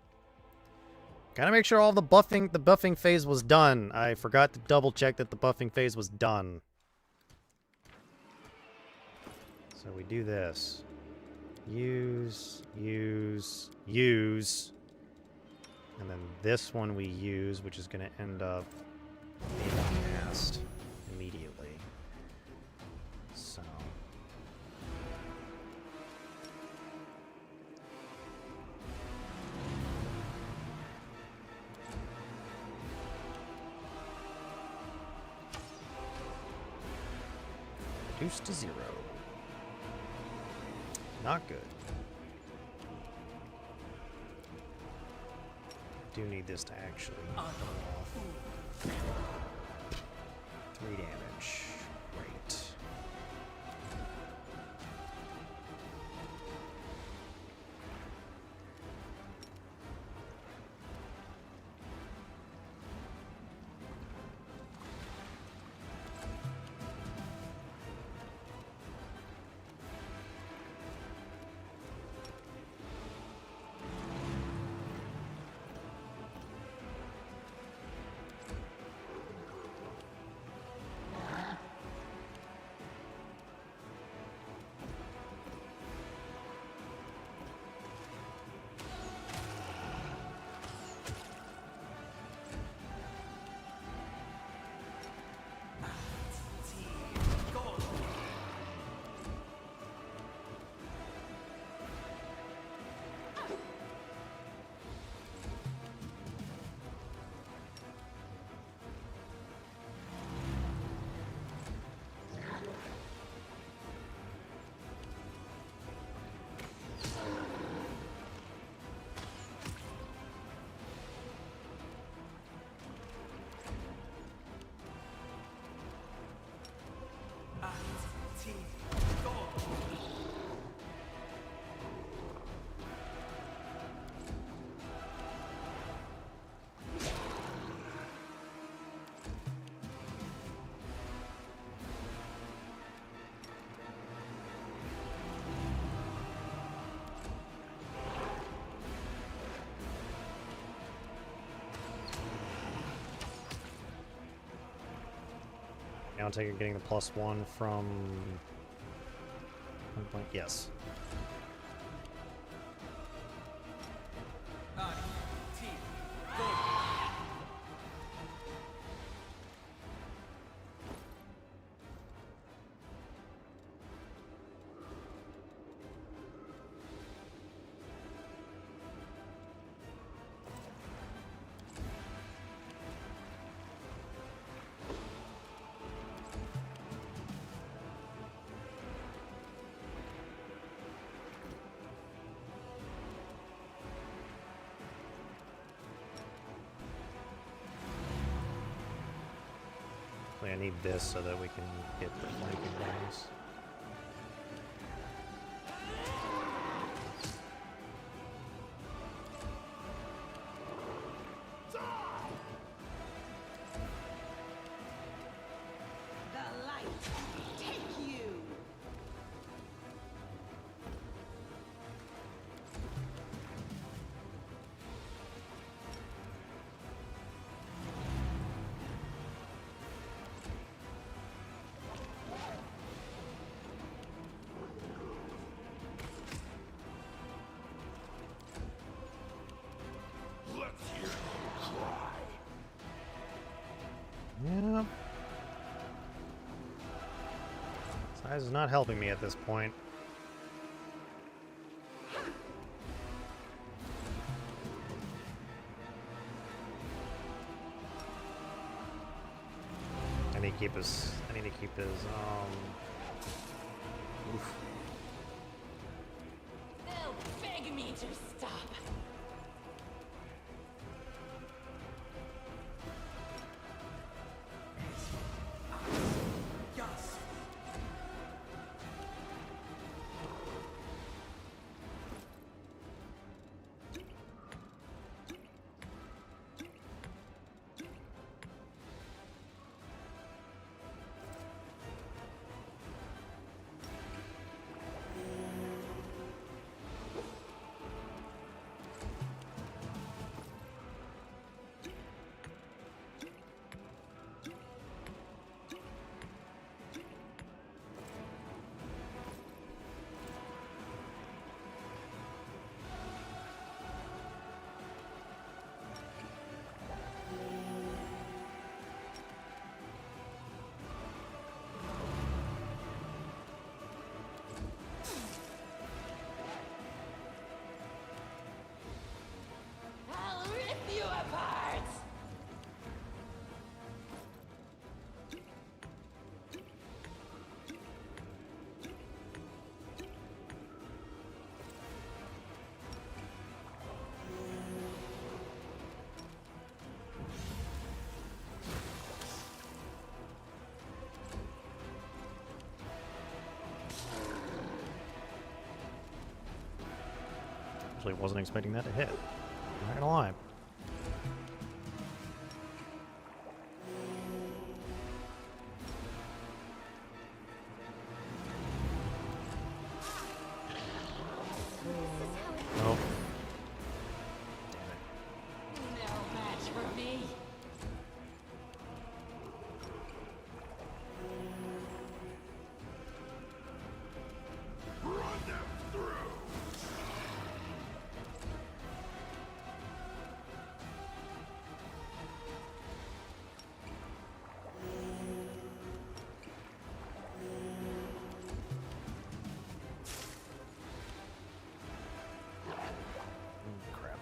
A: Gotta make sure all the buffing phase was done. I forgot to double check that the buffing phase was done. So we do this. Use. And then this one we use, which is gonna end up being cast immediately. So. Reduced to 0. Not good. Do need this to actually go off. 3 damage. Great. Now taking getting the +1 from... Yes. Actually, I need this so that we can get the flanking bonus.
O: The light take you.
C: Let's hear you cry.
A: Yeah. Size is not helping me at this point. I need to keep his. Oof.
N: They'll beg me to stop. I'll rip you apart!
A: Actually, wasn't expecting that to hit. Not gonna lie. Nope.
N: No match for me.
C: Run them through.
A: Crap.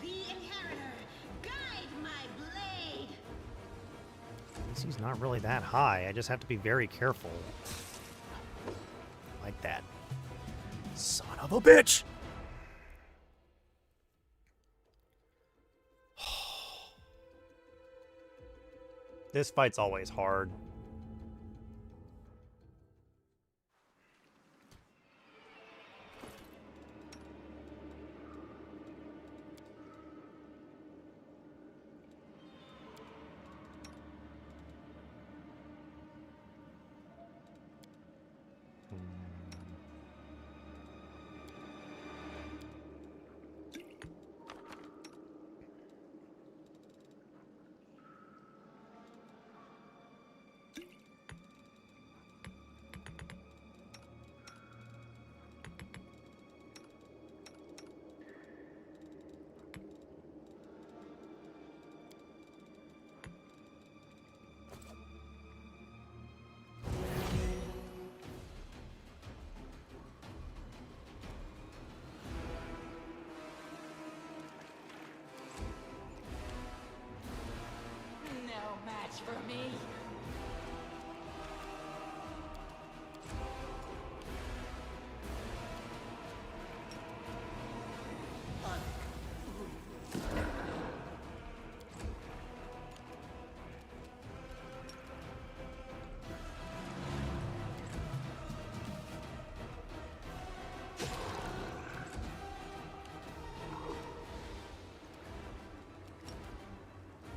O: The inheritor, guide my blade.
A: DC's not really that high. I just have to be very careful. Like that. Son of a bitch! This fight's always hard.
M: match for me.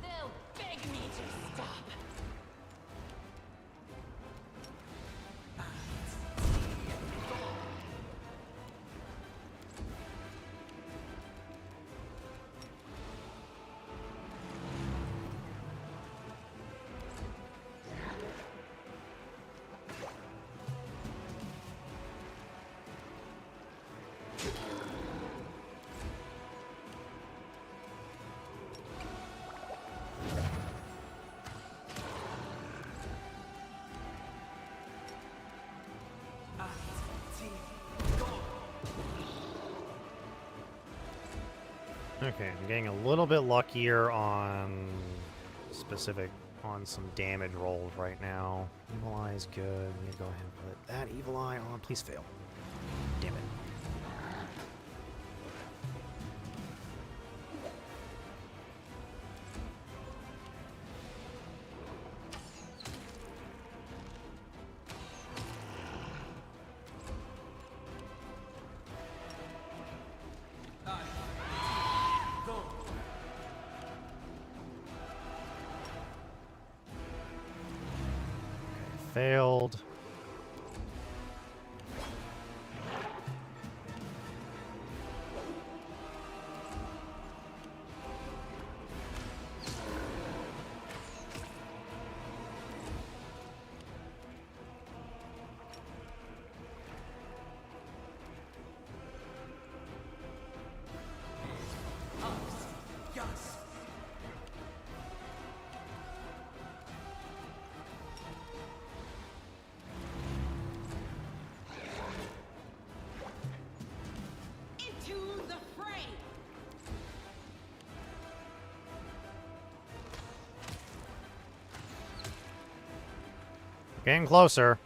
M: They'll beg me to stop.
A: Okay, I'm getting a little bit luckier on some damage rolls right now. Evil Eye is good. I'm gonna go ahead and put that Evil Eye on. Please fail. Damn it. Failed.
O: Into the fray!
A: Getting closer.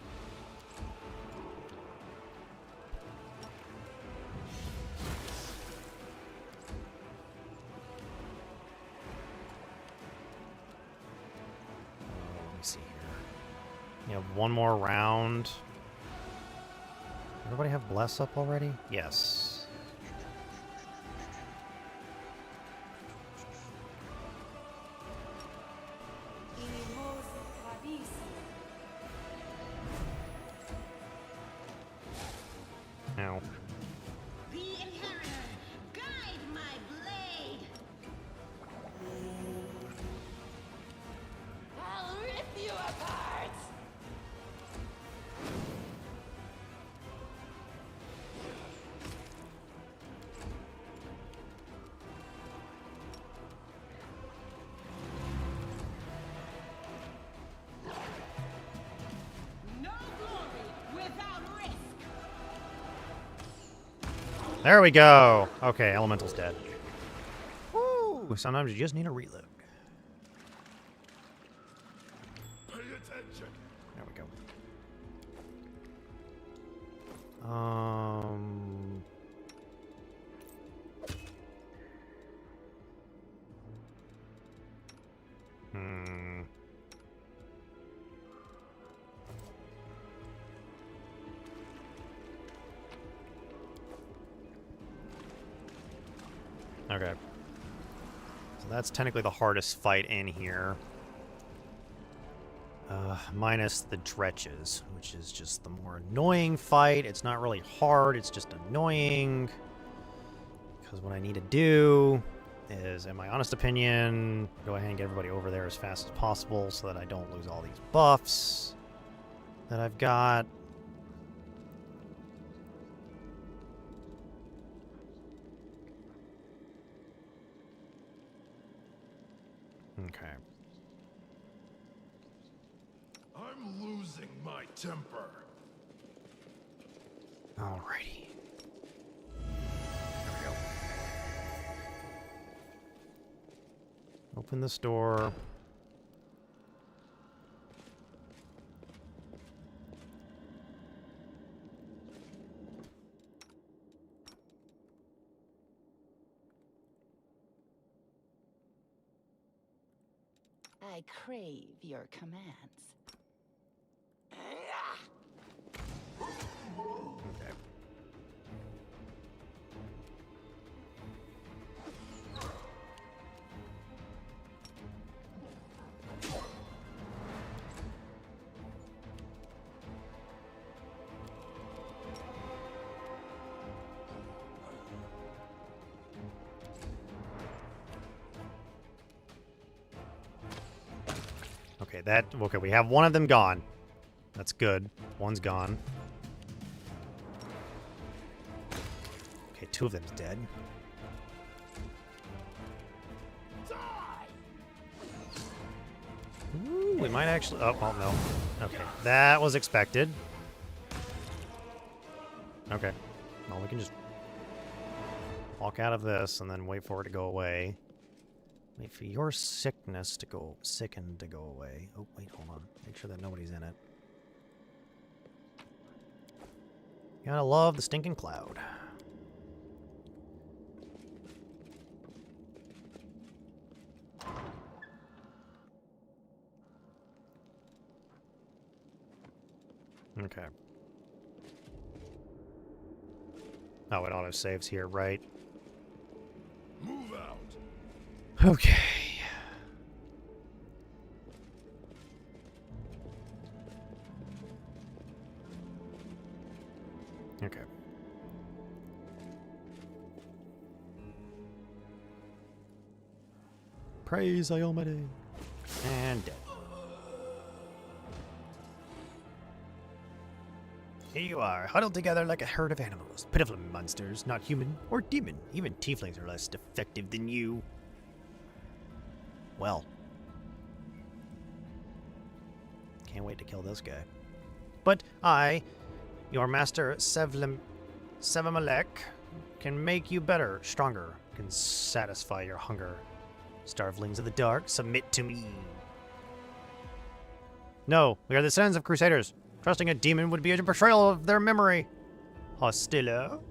A: Let me see here. You have one more round. Everybody have Bless up already? Yes. Now.
O: The Inheritor, guide my blade!
M: I'll rip you apart.
O: No glory without risk!
A: There we go. Okay, Elemental's dead. Woo! Sometimes you just need a reload.
C: Pay attention.
A: There we go. Okay. So that's technically the hardest fight in here. Minus the dretches, which is just the more annoying fight. It's not really hard, it's just annoying. Because what I need to do is, in my honest opinion, go ahead and get everybody over there as fast as possible so that I don't lose all these buffs that I've got. Okay.
C: I'm losing my temper.
A: Alrighty. There we go. Open this door.
N: I crave your commands.
A: Okay. Okay, we have one of them gone. That's good. One's gone. Okay, two of them's dead. Ooh, we might actually... Oh, no. Okay, that was expected. Okay. Well, we can just walk out of this and then wait for it to go away. Wait for your sickness to go... Sickened to go away. Oh, wait, hold on. Make sure that nobody's in it. Gotta love the stinking cloud. Okay. Oh, it auto-saves here, right?
C: Move out.
A: Okay. Okay. Praise Iomade. And dead. Here you are, huddled together like a herd of animals. Pitiful monsters, not human or demon. Even tieflings are less defective than you. Well. Can't wait to kill this guy. But I, your master Sevamalek, can make you better, stronger, can satisfy your hunger. Starvelings of the dark, submit to me. No, we are the sons of Crusaders. Trusting a demon would be a betrayal of their memory. Hostile.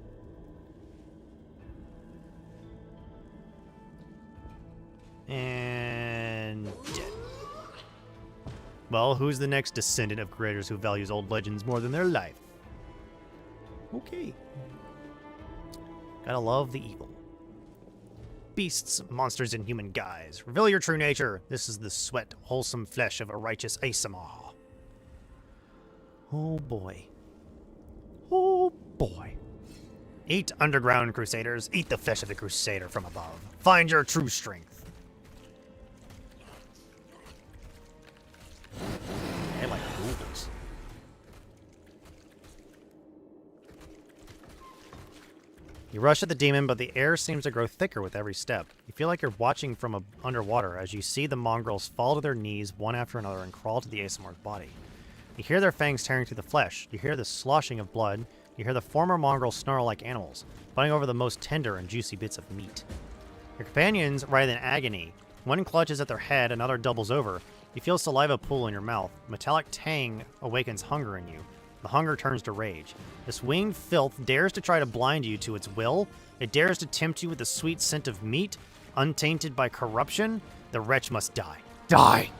A: And dead. Well, who's the next descendant of creators who values old legends more than their life? Okay. Gotta love the evil. Beasts, monsters in human guise. Reveal your true nature. This is the sweat, wholesome flesh of a righteous Asamah. Oh boy. Oh boy. Eat underground crusaders. Eat the flesh of the crusader from above. Find your true strength. They like ghouls. You rush at the demon, but the air seems to grow thicker with every step. You feel like you're watching from underwater as you see the mongrels fall to their knees one after another and crawl to the Asamar's body. You hear their fangs tearing through the flesh. You hear the sloshing of blood. You hear the former mongrels snarl like animals, fighting over the most tender and juicy bits of meat. Your companions writhe in agony. One clutches at their head, another doubles over. You feel saliva pool in your mouth. Metallic tang awakens hunger in you. The hunger turns to rage. This winged filth dares to try to blind you to its will. It dares to tempt you with the sweet scent of meat, untainted by corruption. The wretch must die. Die!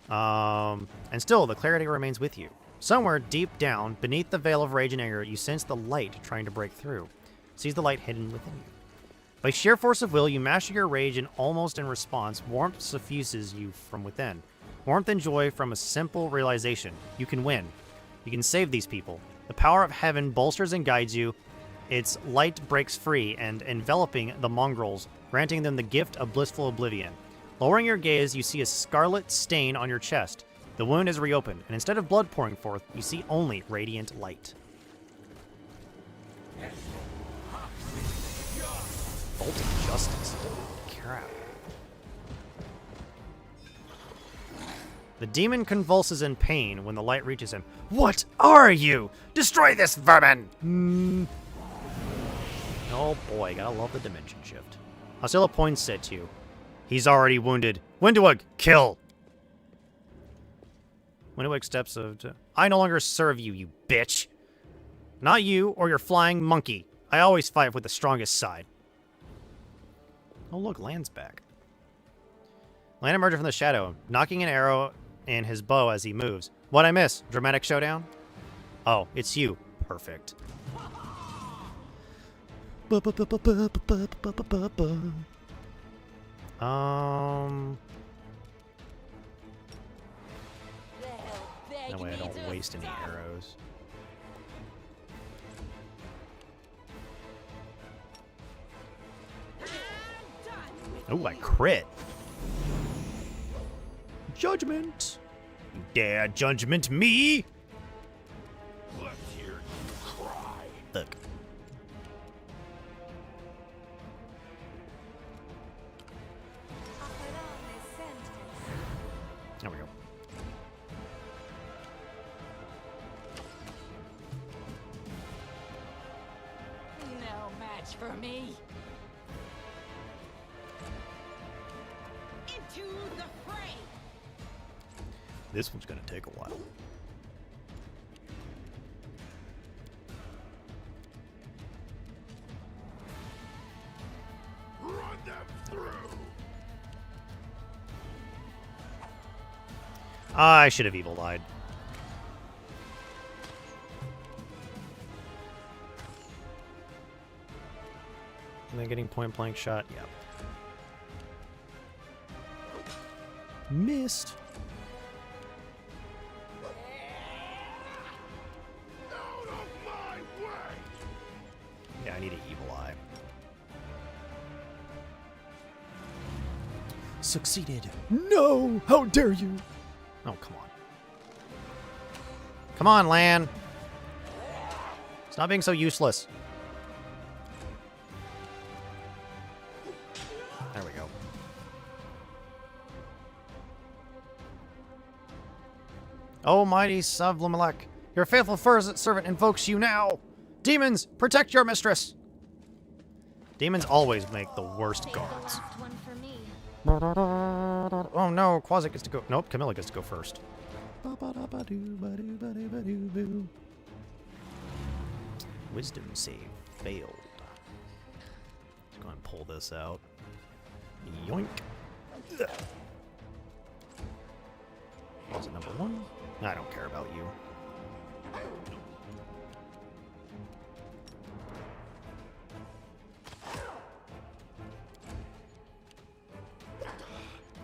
A: And still, the clarity remains with you. Somewhere deep down, beneath the veil of rage and anger, you sense the light trying to break through. Sees the light hidden within you. By sheer force of will, you master your rage, and almost in response, warmth suffuses you from within. Warmth and joy from a simple realization. You can win. You can save these people. The power of heaven bolsters and guides you. Its light breaks free and enveloping the mongrels, granting them the gift of blissful oblivion. Lowering your gaze, you see a scarlet stain on your chest. The wound is reopened, and instead of blood pouring forth, you see only radiant light. Bolt of Justice. Crap. The demon convulses in pain when the light reaches him. What are you? Destroy this vermin! Oh boy, gotta love the dimension shift. Hostile points at you. He's already wounded. Windweg, kill! Windweg steps up to... I no longer serve you, you bitch. Not you or your flying monkey. I always fight with the strongest side. Oh look, land's back. Land emerged from the shadow, knocking an arrow in his bow as he moves. What'd I miss? Dramatic showdown? Oh, it's you. Perfect. That way I don't waste any arrows. Oh, I crit. Judgment. You dare judgment me?
C: Let's hear you cry.
A: Look. There we go.
O: No match for me. Into the fray.
A: This one's gonna take a while.
C: Run them through.
A: I should have evil lied. Am I getting point blank shot? Yep. Missed.
C: Out of my way.
A: Yeah, I need an evil eye. Succeeded. No! How dare you! Oh, come on. Come on, Lan. Stop being so useless. There we go. Oh, mighty Savlumalek, your faithful servant invokes you now. Demons, protect your mistress. Demons always make the worst guards. Oh no, Quasi gets to go. Nope, Camilla gets to go first. Wisdom save failed. Let's go ahead and pull this out. Yoink. Was it number 1? I don't care about you.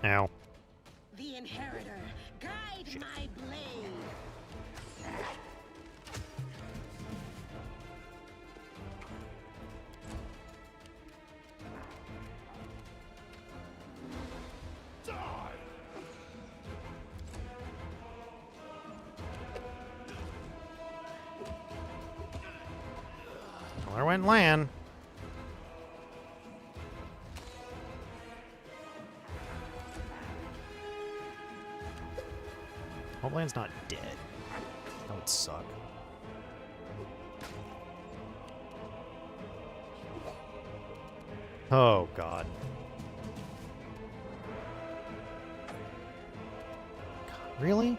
A: Ow.
O: The inheritor, guide my blade.
A: Well, there went Lan. Hope Lan's not dead. That would suck. Oh, God. God, really?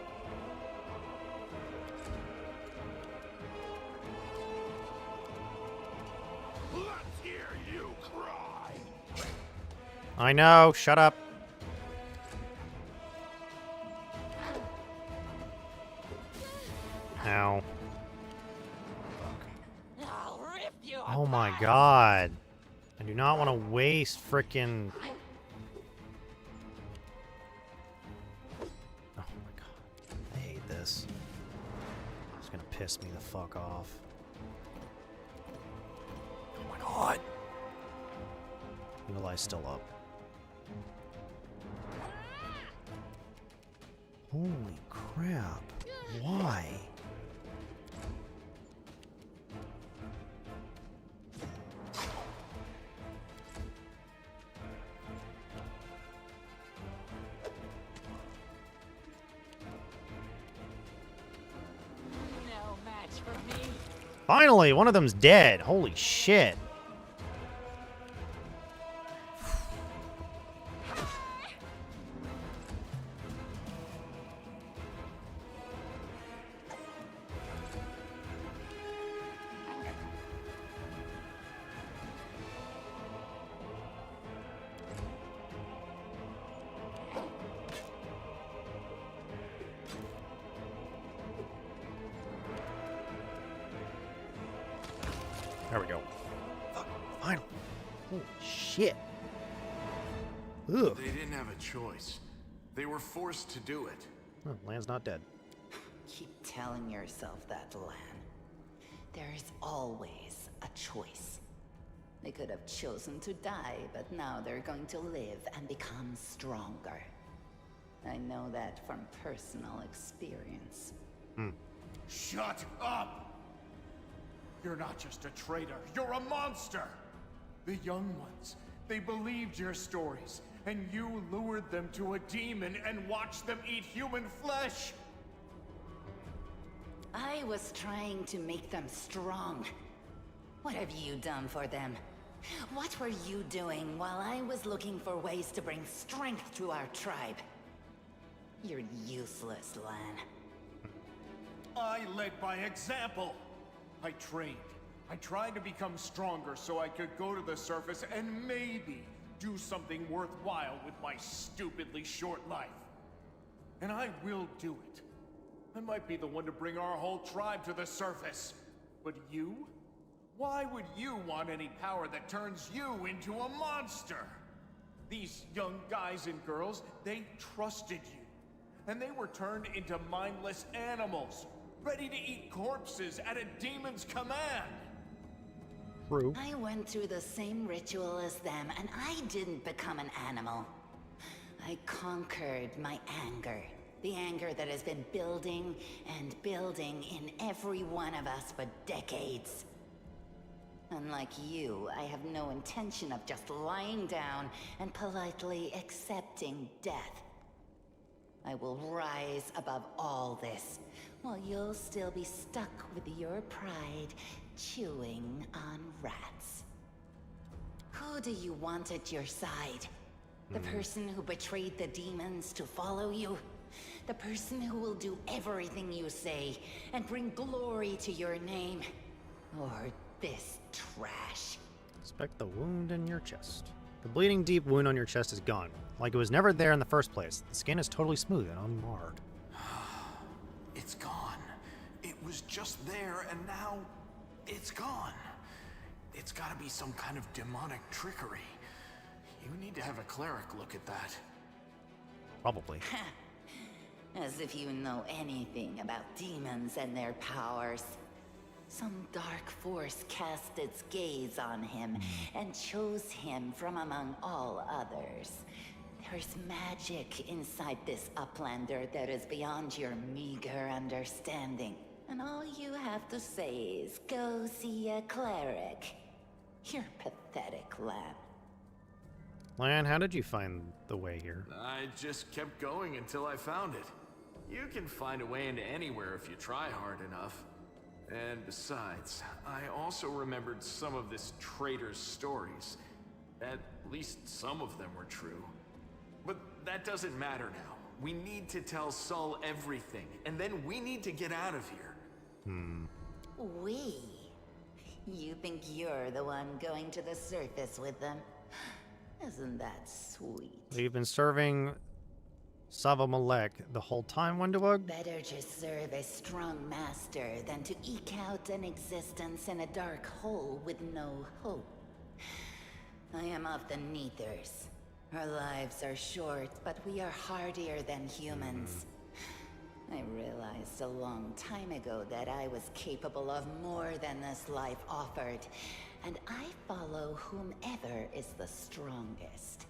C: Let's hear you cry.
A: I know. Shut up. Ow. Oh my God. I do not want to waste frickin'... Oh my God. I hate this. It's gonna piss me the fuck off. Oh my God. Evil Eye's still up. Holy crap. Why?
O: No match for me.
A: Finally, one of them's dead. Holy shit. There we go. Fuck, finally. Holy shit. Ugh.
E: They didn't have a choice. They were forced to do it.
A: Oh, Lan's not dead.
N: Keep telling yourself that, Lan. There's always a choice. They could have chosen to die, but now they're going to live and become stronger. I know that from personal experience.
D: Shut up! You're not just a traitor, you're a monster! The young ones, they believed your stories, and you lured them to a demon and watched them eat human flesh!
N: I was trying to make them strong. What have you done for them? What were you doing while I was looking for ways to bring strength to our tribe? You're useless, Lan.
D: I led by example. I trained. I tried to become stronger so I could go to the surface and maybe do something worthwhile with my stupidly short life. And I will do it. I might be the one to bring our whole tribe to the surface. But you? Why would you want any power that turns you into a monster? These young guys and girls, they trusted you. And they were turned into mindless animals, ready to eat corpses at a demon's command.
A: True.
N: I went through the same ritual as them, and I didn't become an animal. I conquered my anger. The anger that has been building and building in every one of us for decades. Unlike you, I have no intention of just lying down and politely accepting death. I will rise above all this, while you'll still be stuck with your pride, chewing on rats. Who do you want at your side? The person who betrayed the demons to follow you? The person who will do everything you say and bring glory to your name? Or this trash?
A: Inspect the wound in your chest. The bleeding deep wound on your chest is gone, like it was never there in the first place. The skin is totally smooth and unmarred.
E: It's gone. It was just there, and now it's gone. It's gotta be some kind of demonic trickery. You need to have a cleric look at that.
A: Probably.
N: As if you know anything about demons and their powers. Some dark force cast its gaze on him and chose him from among all others. There's magic inside this Uplander that is beyond your meager understanding. And all you have to say is, go see a cleric. You're pathetic, Lan.
A: Lan, how did you find the way here?
E: I just kept going until I found it. You can find a way into anywhere if you try hard enough. And besides, I also remembered some of this traitor's stories. At least some of them were true. But that doesn't matter now. We need to tell Sol everything, and then we need to get out of here.
N: We? You think you're the one going to the surface with them? Isn't that sweet?
A: You've been serving Sava Malek the whole time, Wendewug?
N: Better to serve a strong master than to eke out an existence in a dark hole with no hope. I am of the Neithers. Our lives are short, but we are hardier than humans. I realized a long time ago that I was capable of more than this life offered, and I follow whomever is the strongest.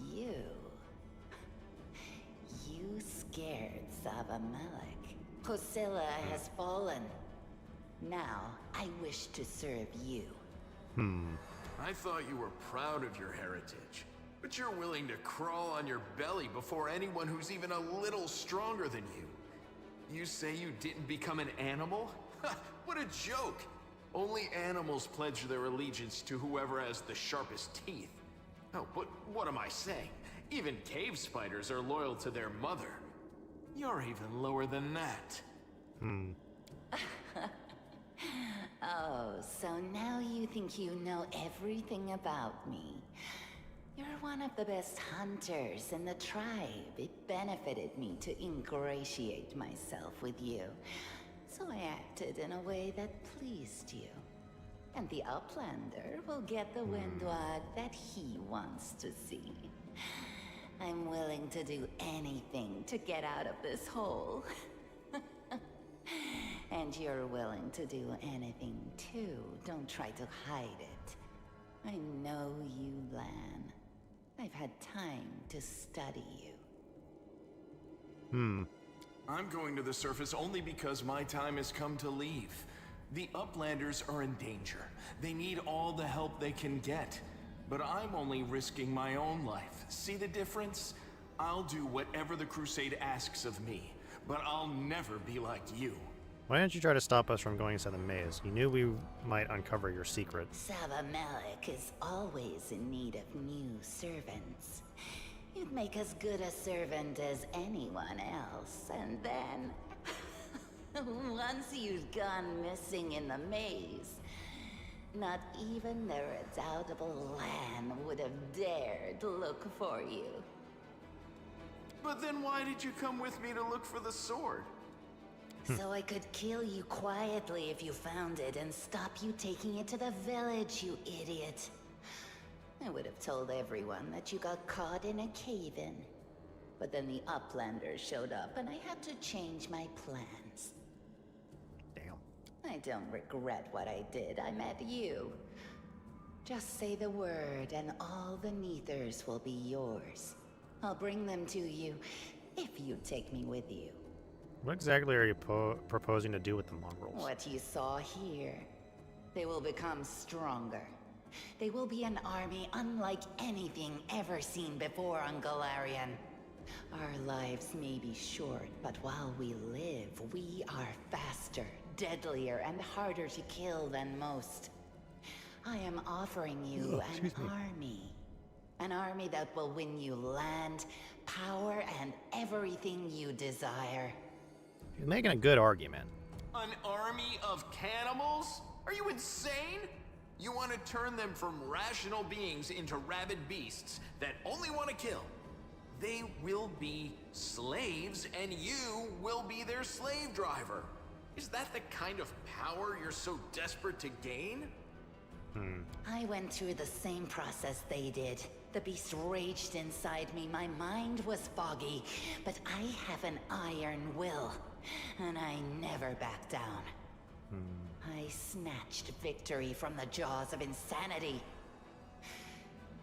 N: You scared Savamelech. Hosilla has fallen. Now, I wish to serve you.
E: I thought you were proud of your heritage, but you're willing to crawl on your belly before anyone who's even a little stronger than you. You say you didn't become an animal? What a joke! Only animals pledge their allegiance to whoever has the sharpest teeth. Oh, but what am I saying? Even cave spiders are loyal to their mother. You're even lower than that.
N: Oh, so now you think you know everything about me. You're one of the best hunters in the tribe. It benefited me to ingratiate myself with you. So I acted in a way that pleased you. And the Uplander will get the windwag that he wants to see. I'm willing to do anything to get out of this hole. And you're willing to do anything too. Don't try to hide it. I know you, Lan. I've had time to study you.
E: I'm going to the surface only because my time has come to leave. The Uplanders are in danger. They need all the help they can get. But I'm only risking my own life. See the difference? I'll do whatever the Crusade asks of me, but I'll never be like you.
A: Why didn't you try to stop us from going inside the maze? You knew we might uncover your secret.
N: Savamelek is always in need of new servants. You'd make as good a servant as anyone else, and then... once you've gone missing in the maze, not even the redoubtable Lan would have dared look for you.
E: But then why did you come with me to look for the sword?
N: So I could kill you quietly if you found it and stop you taking it to the village, you idiot. I would have told everyone that you got caught in a cave-in. But then the Uplanders showed up and I had to change my plans.
A: Damn.
N: I don't regret what I did. I met you. Just say the word and all the Neithers will be yours. I'll bring them to you if you take me with you.
A: What exactly are you proposing to do with the mongrels?
N: What you saw here. They will become stronger. They will be an army unlike anything ever seen before on Galarian. Our lives may be short, but while we live, we are faster, deadlier, and harder to kill than most. I am offering you an army. An army that will win you land, power, and everything you desire.
A: You're making a good argument.
E: An army of cannibals? Are you insane? You want to turn them from rational beings into rabid beasts that only want to kill. They will be slaves, and you will be their slave driver. Is that the kind of power you're so desperate to gain?
N: I went through the same process they did. The beast raged inside me. My mind was foggy, but I have an iron will, and I never back down. I snatched victory from the jaws of insanity.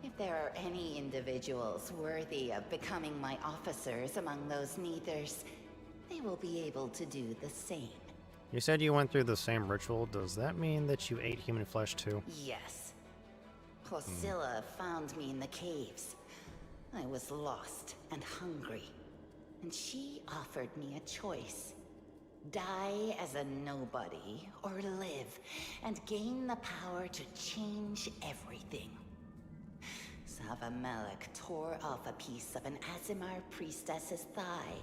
N: If there are any individuals worthy of becoming my officers among those Neithers, they will be able to do the same.
A: You said you went through the same ritual. Does that mean that you ate human flesh too?
N: Yes. Placilla found me in the caves. I was lost and hungry, and she offered me a choice. Die as a nobody, or live and gain the power to change everything. Savamelek tore off a piece of an Azimar priestess's thigh.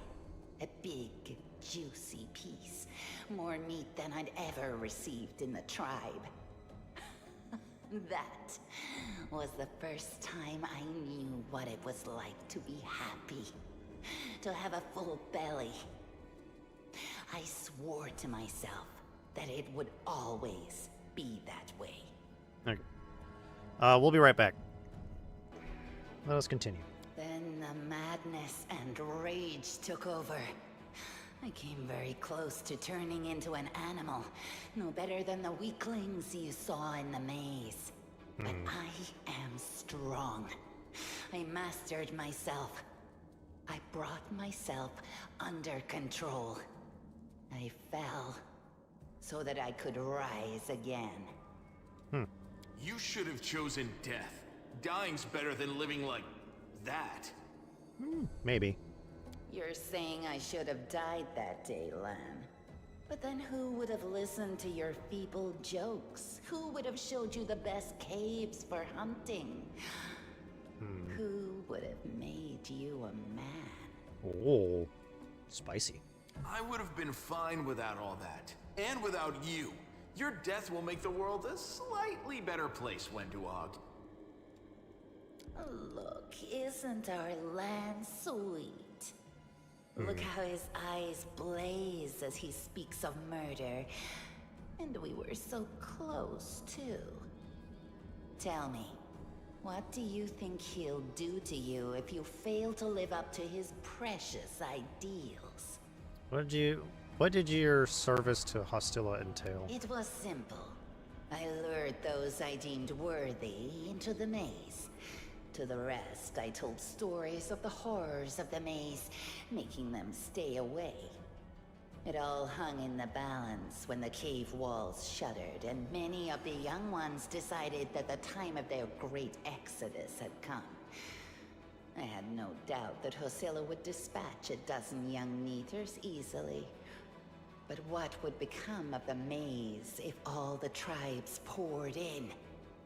N: A big, juicy piece. More meat than I'd ever received in the tribe. That was the first time I knew what it was like to be happy. To have a full belly. I swore to myself that it would always be that way.
A: Okay. We'll be right back. Let us continue.
N: Then the madness and rage took over. I came very close to turning into an animal, no better than the weaklings you saw in the maze. But I am strong. I mastered myself. I brought myself under control. I fell so that I could rise again.
E: You should have chosen death. Dying's better than living like that.
A: Maybe.
N: You're saying I should have died that day, Lan. But then who would have listened to your feeble jokes? Who would have showed you the best caves for hunting? Who would have made you a man?
A: Oh, spicy.
E: I would have been fine without all that. And without you. Your death will make the world a slightly better place, Wenduog.
N: Look, isn't our Lan sweet? Look how his eyes blaze as he speaks of murder. And we were so close, too. Tell me, what do you think he'll do to you if you fail to live up to his precious ideals?
A: What did your service to Hostilla entail?
N: It was simple. I lured those I deemed worthy into the maze. To the rest, I told stories of the horrors of the maze, making them stay away. It all hung in the balance when the cave walls shuddered, and many of the young ones decided that the time of their great exodus had come. I had no doubt that Hosilla would dispatch a dozen young Neathers easily. But what would become of the maze if all the tribes poured in?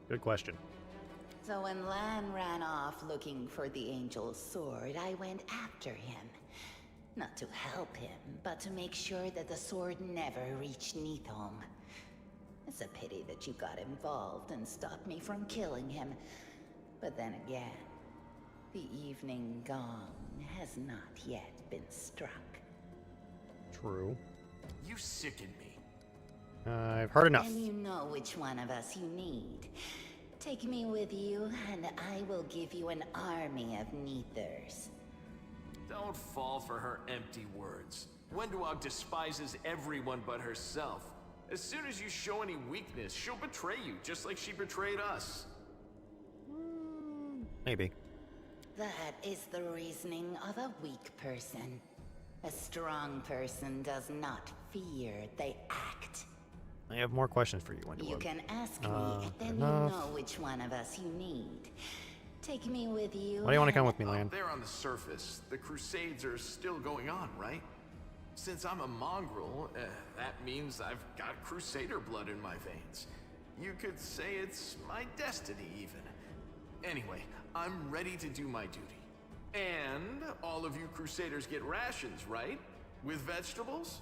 A: Good question.
N: So when Lan ran off looking for the Angel's sword, I went after him. Not to help him, but to make sure that the sword never reached Neathholm. It's a pity that you got involved and stopped me from killing him. But then again, the evening gong has not yet been struck.
A: True.
E: You sicken me.
A: I've heard enough.
N: And you know which one of us you need. Take me with you, and I will give you an army of Neathers.
E: Don't fall for her empty words. Wenduog despises everyone but herself. As soon as you show any weakness, she'll betray you, just like she betrayed us.
A: Maybe.
N: That is the reasoning of a weak person. A strong person does not fear, they act.
A: I have more questions for you, Wendy.
N: You can ask me, then you know which one of us you need. Take me with you.
A: Why do you want to come with me, Lan?
E: There on the surface, the Crusades are still going on, right? Since I'm a mongrel, that means I've got Crusader blood in my veins. You could say it's my destiny, even. Anyway, I'm ready to do my duty. And all of you Crusaders get rations, right? With vegetables?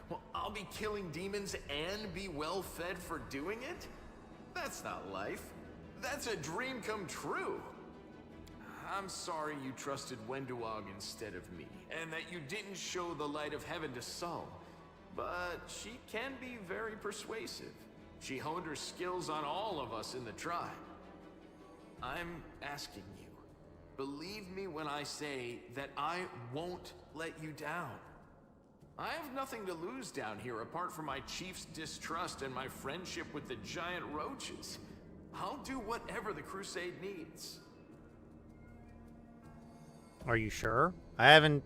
E: Well, I'll be killing demons and be well fed for doing it? That's not life. That's a dream come true. I'm sorry you trusted Wenduog instead of me, and that you didn't show the light of heaven to Sol. But she can be very persuasive. She honed her skills on all of us in the tribe. I'm asking you, believe me when I say that I won't let you down. I have nothing to lose down here apart from my chief's distrust and my friendship with the giant roaches. I'll do whatever the crusade needs.
A: Are you sure? I haven't...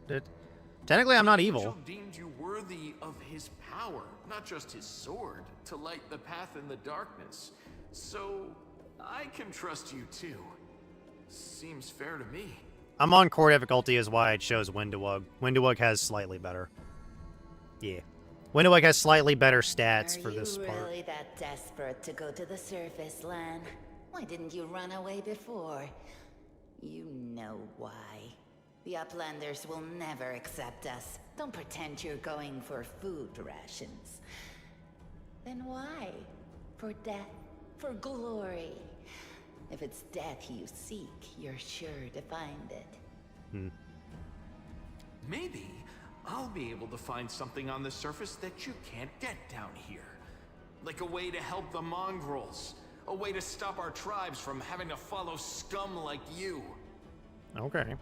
A: Technically, I'm not evil.
E: Angel deemed you worthy of his power, not just his sword, to light the path in the darkness. So, I can trust you too. Seems fair to me.
A: I'm on core difficulty is why I chose Wenduog. Wenduog has slightly better. Yeah. Wenduog has slightly better stats for this part.
N: Are you really that desperate to go to the surface, Lan? Why didn't you run away before? You know why. The Uplanders will never accept us. Don't pretend you're going for food rations. Then why? For death? For glory? If it's death you seek, you're sure to find it.
E: Maybe I'll be able to find something on the surface that you can't get down here. Like a way to help the mongrels. A way to stop our tribes from having to follow scum like you.
A: Okay.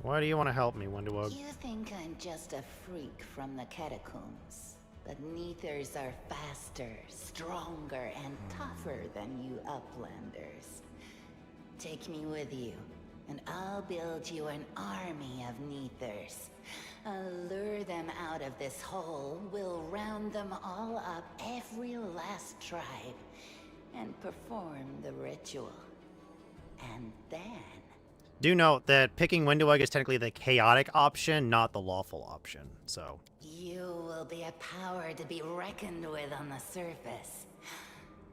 A: Why do you want to help me, Wenduog?
N: You think I'm just a freak from the catacombs. But Neathers are faster, stronger, and tougher than you Uplanders. Take me with you, and I'll build you an army of Neathers. I'll lure them out of this hole, we'll round them all up, every last tribe, and perform the ritual. And then...
A: Do note that picking Wenduog is technically the chaotic option, not the lawful option, so...
N: You will be a power to be reckoned with on the surface.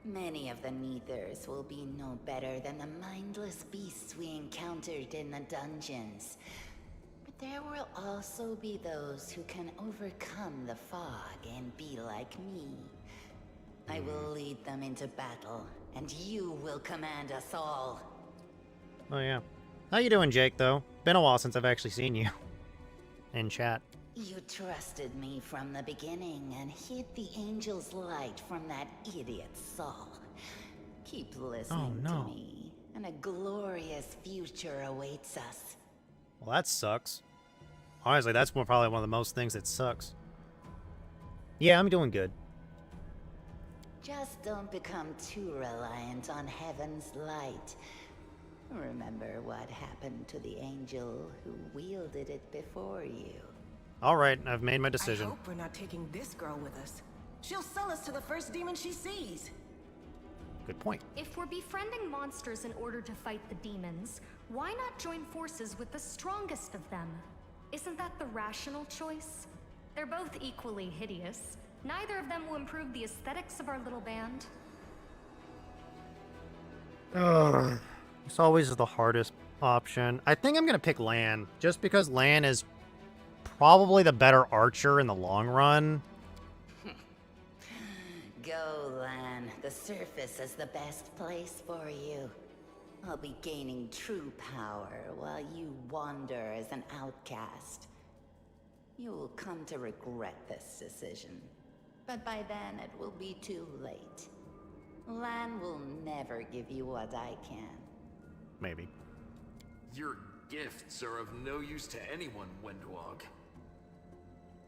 N: Many of the Neathers will be no better than the mindless beasts we encountered in the dungeons. But there will also be those who can overcome the fog and be like me. I will lead them into battle, and you will command us all.
A: Oh, yeah. How you doing, Jake, though? Been a while since I've actually seen you. In chat.
N: You trusted me from the beginning and hid the angel's light from that idiot Saul. Keep listening to me, and a glorious future awaits us.
A: Well, that sucks. Honestly, that's probably one of the most things that sucks. Yeah, I'm doing good.
N: Just don't become too reliant on heaven's light. Remember what happened to the angel who wielded it before you.
A: Alright, I've made my decision.
I: I hope we're not taking this girl with us. She'll sell us to the first demon she sees.
A: Good point.
L: If we're befriending monsters in order to fight the demons, why not join forces with the strongest of them? Isn't that the rational choice? They're both equally hideous. Neither of them will improve the aesthetics of our little band.
A: It's always the hardest option. I think I'm going to pick Lan, just because Lan is probably the better archer in the long run.
N: Go, Lan. The surface is the best place for you. I'll be gaining true power while you wander as an outcast. You will come to regret this decision. But by then it will be too late. Lan will never give you what I can.
A: Maybe.
E: Your gifts are of no use to anyone, Wendwog.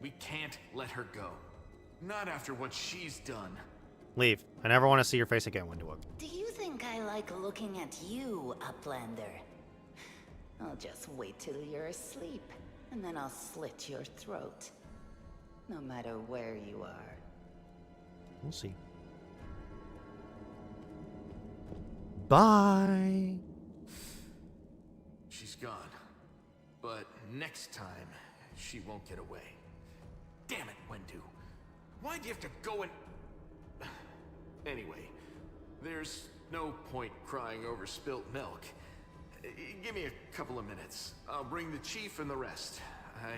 E: We can't let her go. Not after what she's done.
A: Leave. I never want to see your face again, Windowwood.
N: Do you think I like looking at you, Uplander? I'll just wait till you're asleep, and then I'll slit your throat. No matter where you are.
A: We'll see. Bye.
E: She's gone. But next time, she won't get away. Damn it, Wendu. Why do you have to go and... Anyway, there's no point crying over spilt milk. Give me a couple of minutes. I'll bring the chief and the rest. I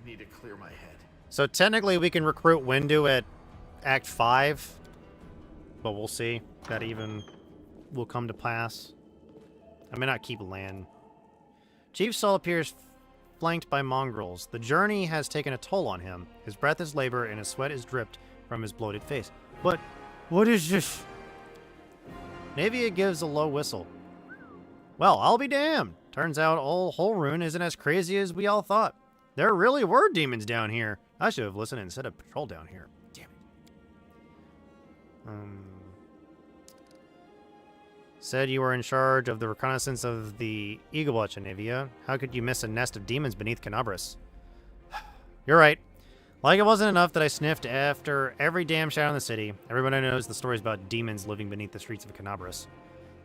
E: need to clear my head.
A: So technically we can recruit Windu at Act 5, but we'll see if that even will come to pass. I may not keep Lan. Chief Saul appears flanked by mongrels. The journey has taken a toll on him. His breath is labor and his sweat is dripped from his bloated face. But what is this? Navia gives a low whistle. Well, I'll be damned. Turns out old Holrun isn't as crazy as we all thought. There really were demons down here. I should have listened and set a patrol down here. Damn it. Said you were in charge of the reconnaissance of the Eagle Watch in Navia. How could you miss a nest of demons beneath Canabras? You're right. Like it wasn't enough that I sniffed after every damn shadow in the city. Everybody knows the stories about demons living beneath the streets of Canabras.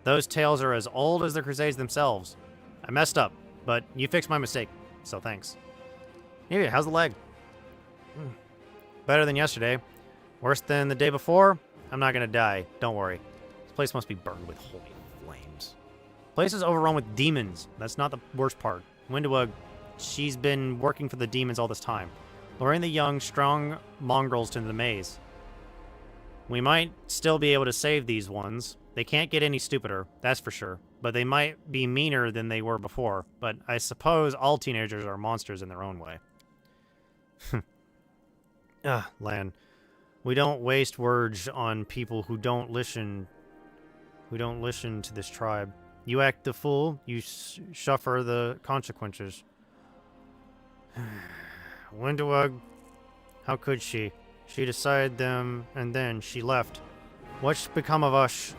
A: Those tales are as old as the Crusades themselves. I messed up, but you fixed my mistake, so thanks. Navia, how's the leg? Better than yesterday. Worse than the day before? I'm not gonna die, don't worry. This place must be burned with holy flames. The place is overrun with demons. That's not the worst part. Windowug, she's been working for the demons all this time, luring the young, strong mongrels into the maze. We might still be able to save these ones. They can't get any stupider, that's for sure. But they might be meaner than they were before. But I suppose all teenagers are monsters in their own way. Lan. We don't waste words on people who don't listen to this tribe. You act the fool, you suffer the consequences. Windowug, how could she? She decided them, and then she left. What's become of us?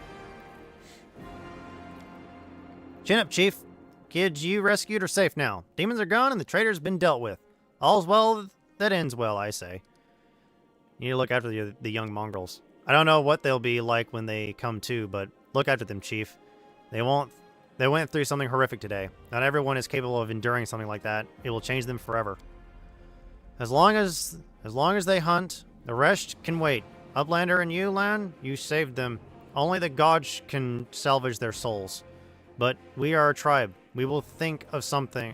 A: Chin up, Chief. Kids you rescued are safe now. Demons are gone, and the traitor's been dealt with. All's well that ends well, I say. You need to look after the young mongrels. I don't know what they'll be like when they come to, but look after them, Chief. They went through something horrific today. Not everyone is capable of enduring something like that. It will change them forever. As long as they hunt, the rest can wait. Uplander and you, Lan, you saved them. Only the gods can salvage their souls. But we are a tribe. We will think of something.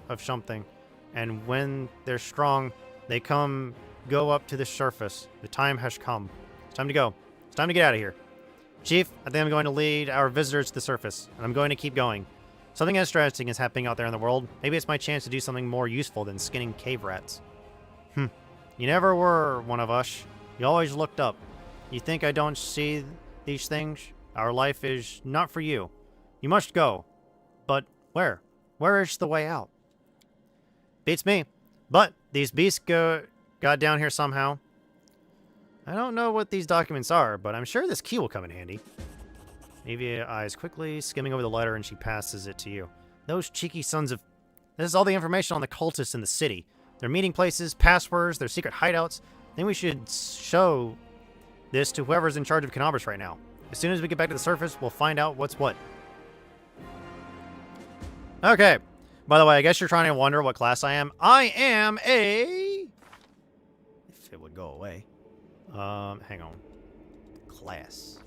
A: And when they're strong, they go up to the surface. The time has come. It's time to go. It's time to get out of here. Chief, I think I'm going to lead our visitors to the surface, and I'm going to keep going. Something interesting is happening out there in the world. Maybe it's my chance to do something more useful than skinning cave rats. You never were one of us. You always looked up. You think I don't see these things? Our life is not for you. You must go. But where? Where is the way out? Beats me. But these beasts got down here somehow. I don't know what these documents are, but I'm sure this key will come in handy. Evie eyes quickly, skimming over the letter, and she passes it to you. Those cheeky sons of... This is all the information on the cultists in the city. Their meeting places, passwords, their secret hideouts. I think we should show this to whoever's in charge of Canobras right now. As soon as we get back to the surface, we'll find out what's what. Okay. By the way, I guess you're trying to wonder what class I am. I am a... If it would go away. Hang on. Class.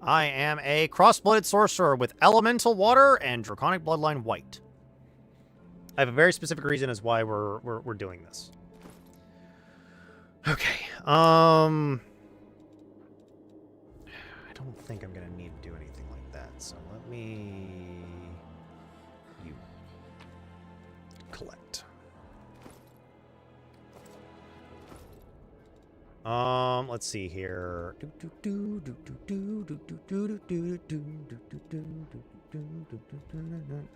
A: I am a cross-blooded sorcerer with elemental water and draconic bloodline white. I have a very specific reason as why we're doing this. Okay. I don't think I'm gonna need to do anything like that. So let me collect. Let's see here.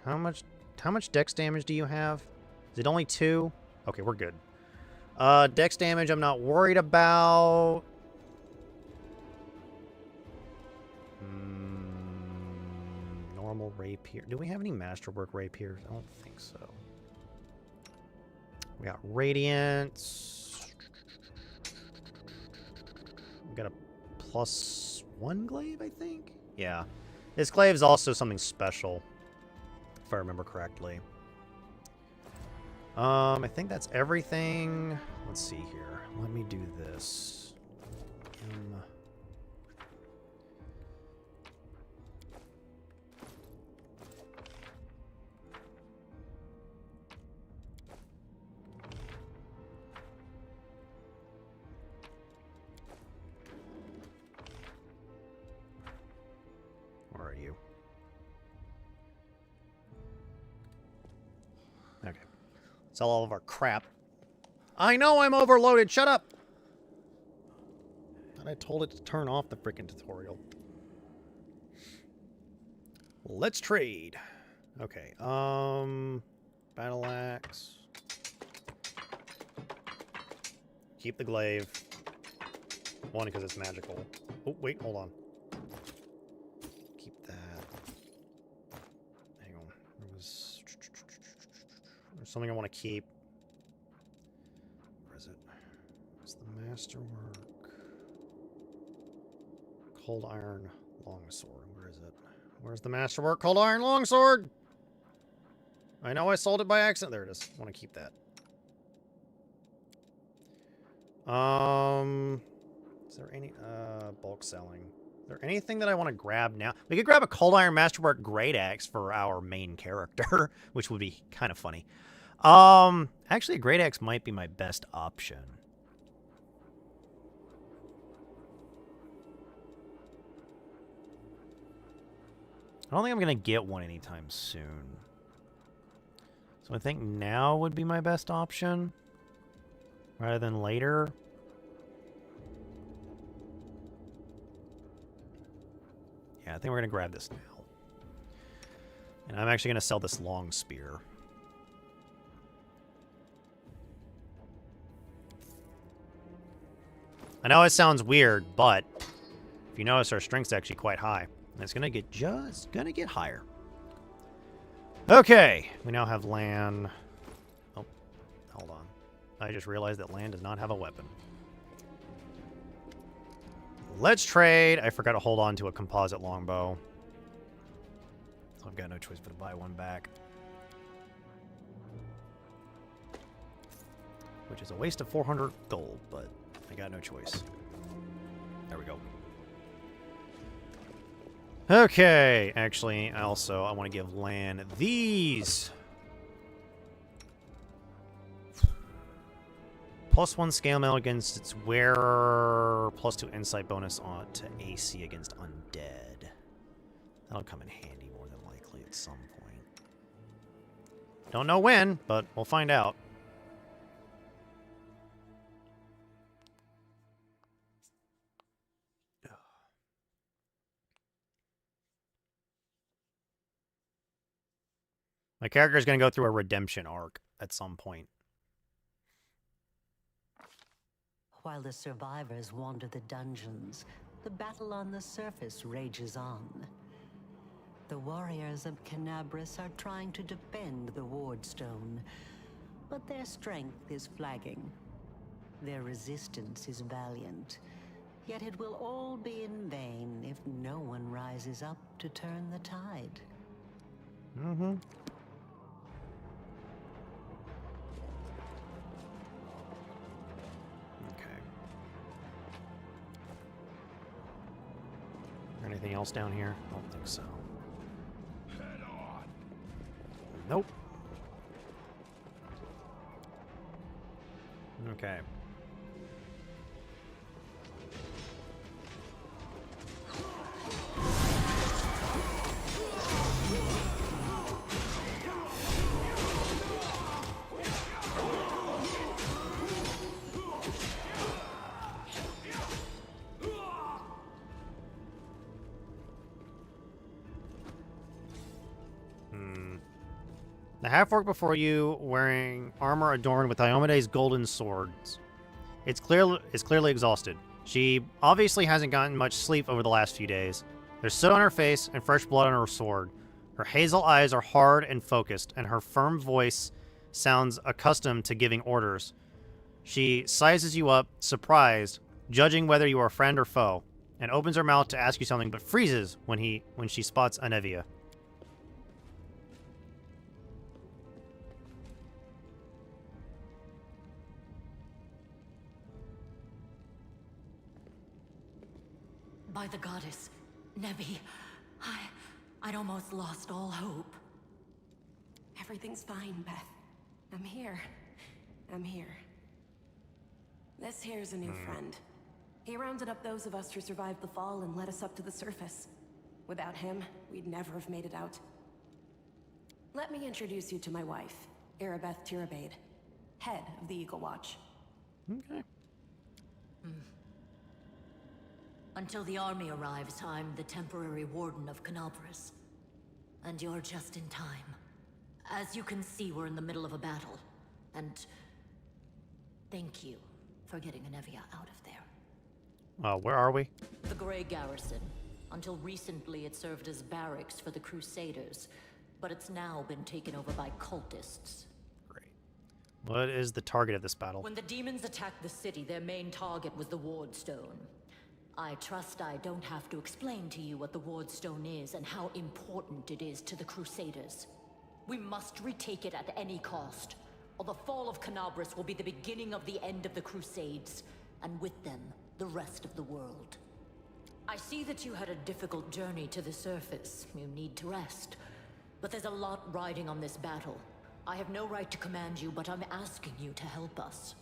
A: How much dex damage do you have? Is it only 2? Okay, we're good. Dex damage I'm not worried about. Normal rapier. Do we have any masterwork rapiers? I don't think so. We got radiance. We got a +1 glaive, I think? Yeah. This glaive is also something special, if I remember correctly. I think that's everything. Let's see here. Let me do this. Where are you? Okay. Sell all of our crap. I know I'm overloaded. Shut up. Thought I told it to turn off the frickin' tutorial. Let's trade. Okay. Battle axe. Keep the glaive. One, because it's magical. Oh, wait, hold on. Keep that. Hang on. There's something I want to keep. Where is it? It's the masterwork. Cold iron longsword. Where is it? Where's the masterwork? Cold iron longsword! I know I sold it by accident. There it is. I want to keep that. Is there any bulk selling? Is there anything that I want to grab now? We could grab a cold iron masterwork great axe for our main character, which would be kind of funny. Actually, a great axe might be my best option. I don't think I'm gonna get one anytime soon. So I think now would be my best option, rather than later. Yeah, I think we're gonna grab this now. And I'm actually gonna sell this long spear. I know it sounds weird, but if you notice, our strength's actually quite high. And it's gonna get higher. Okay, we now have Lan. Oh, hold on. I just realized that Lan does not have a weapon. Let's trade. I forgot to hold on to a composite longbow. So I've got no choice but to buy one back. Which is a waste of 400 gold, but I got no choice. There we go. Okay, actually, I want to give Lan these. +1 scale mail against its wearer, +2 insight bonus on to AC against undead. That'll come in handy more than likely at some point. Don't know when, but we'll find out. My character is going to go through a redemption arc at some point.
K: While the survivors wander the dungeons, the battle on the surface rages on. The warriors of Canabras are trying to defend the Wardstone, but their strength is flagging. Their resistance is valiant, yet it will all be in vain if no one rises up to turn the tide.
A: Mm-hmm. Anything else down here? I don't think so.
C: Head on.
A: Nope. Okay. The half-orc before you, wearing armor adorned with Iomede's golden swords. It's clearly exhausted. She obviously hasn't gotten much sleep over the last few days. There's soot on her face and fresh blood on her sword. Her hazel eyes are hard and focused, and her firm voice sounds accustomed to giving orders. She sizes you up, surprised, judging whether you are friend or foe, and opens her mouth to ask you something, but freezes when she spots Anevia.
J: By the goddess, Nevi, I'd almost lost all hope.
F: Everything's fine, Beth. I'm here. I'm here. This here's a new friend. He rounded up those of us who survived the fall and led us up to the surface. Without him, we'd never have made it out. Let me introduce you to my wife, Arabeth Tirabade, head of the Eagle Watch.
A: Okay.
P: Until the army arrives, I'm the temporary warden of Canabras. And you're just in time. As you can see, we're in the middle of a battle. And thank you for getting Anevia out of there.
A: Where are we?
P: The Grey Garrison. Until recently, it served as barracks for the Crusaders, but it's now been taken over by cultists.
A: Great. What is the target of this battle?
P: When the demons attacked the city, their main target was the Wardstone. I trust I don't have to explain to you what the Wardstone is and how important it is to the Crusaders. We must retake it at any cost, or the fall of Canabras will be the beginning of the end of the Crusades, and with them, the rest of the world. I see that you had a difficult journey to the surface. You need to rest. But there's a lot riding on this battle. I have no right to command you, but I'm asking you to help us.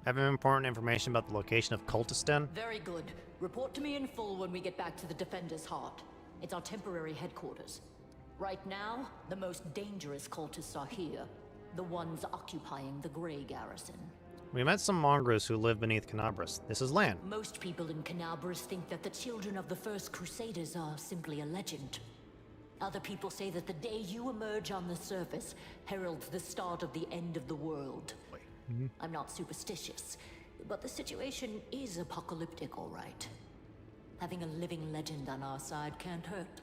A: Have important information about the location of Cultistan?
P: Very good. Report to me in full when we get back to the Defender's Heart. It's our temporary headquarters. Right now, the most dangerous cultists are here. The ones occupying the Grey Garrison.
A: We met some mongrels who live beneath Canabras. This is land.
P: Most people in Canabras think that the children of the first Crusaders are simply a legend. Other people say that the day you emerge on the surface heralds the start of the end of the world. I'm not superstitious, but the situation is apocalyptic, all right. Having a living legend on our side can't hurt.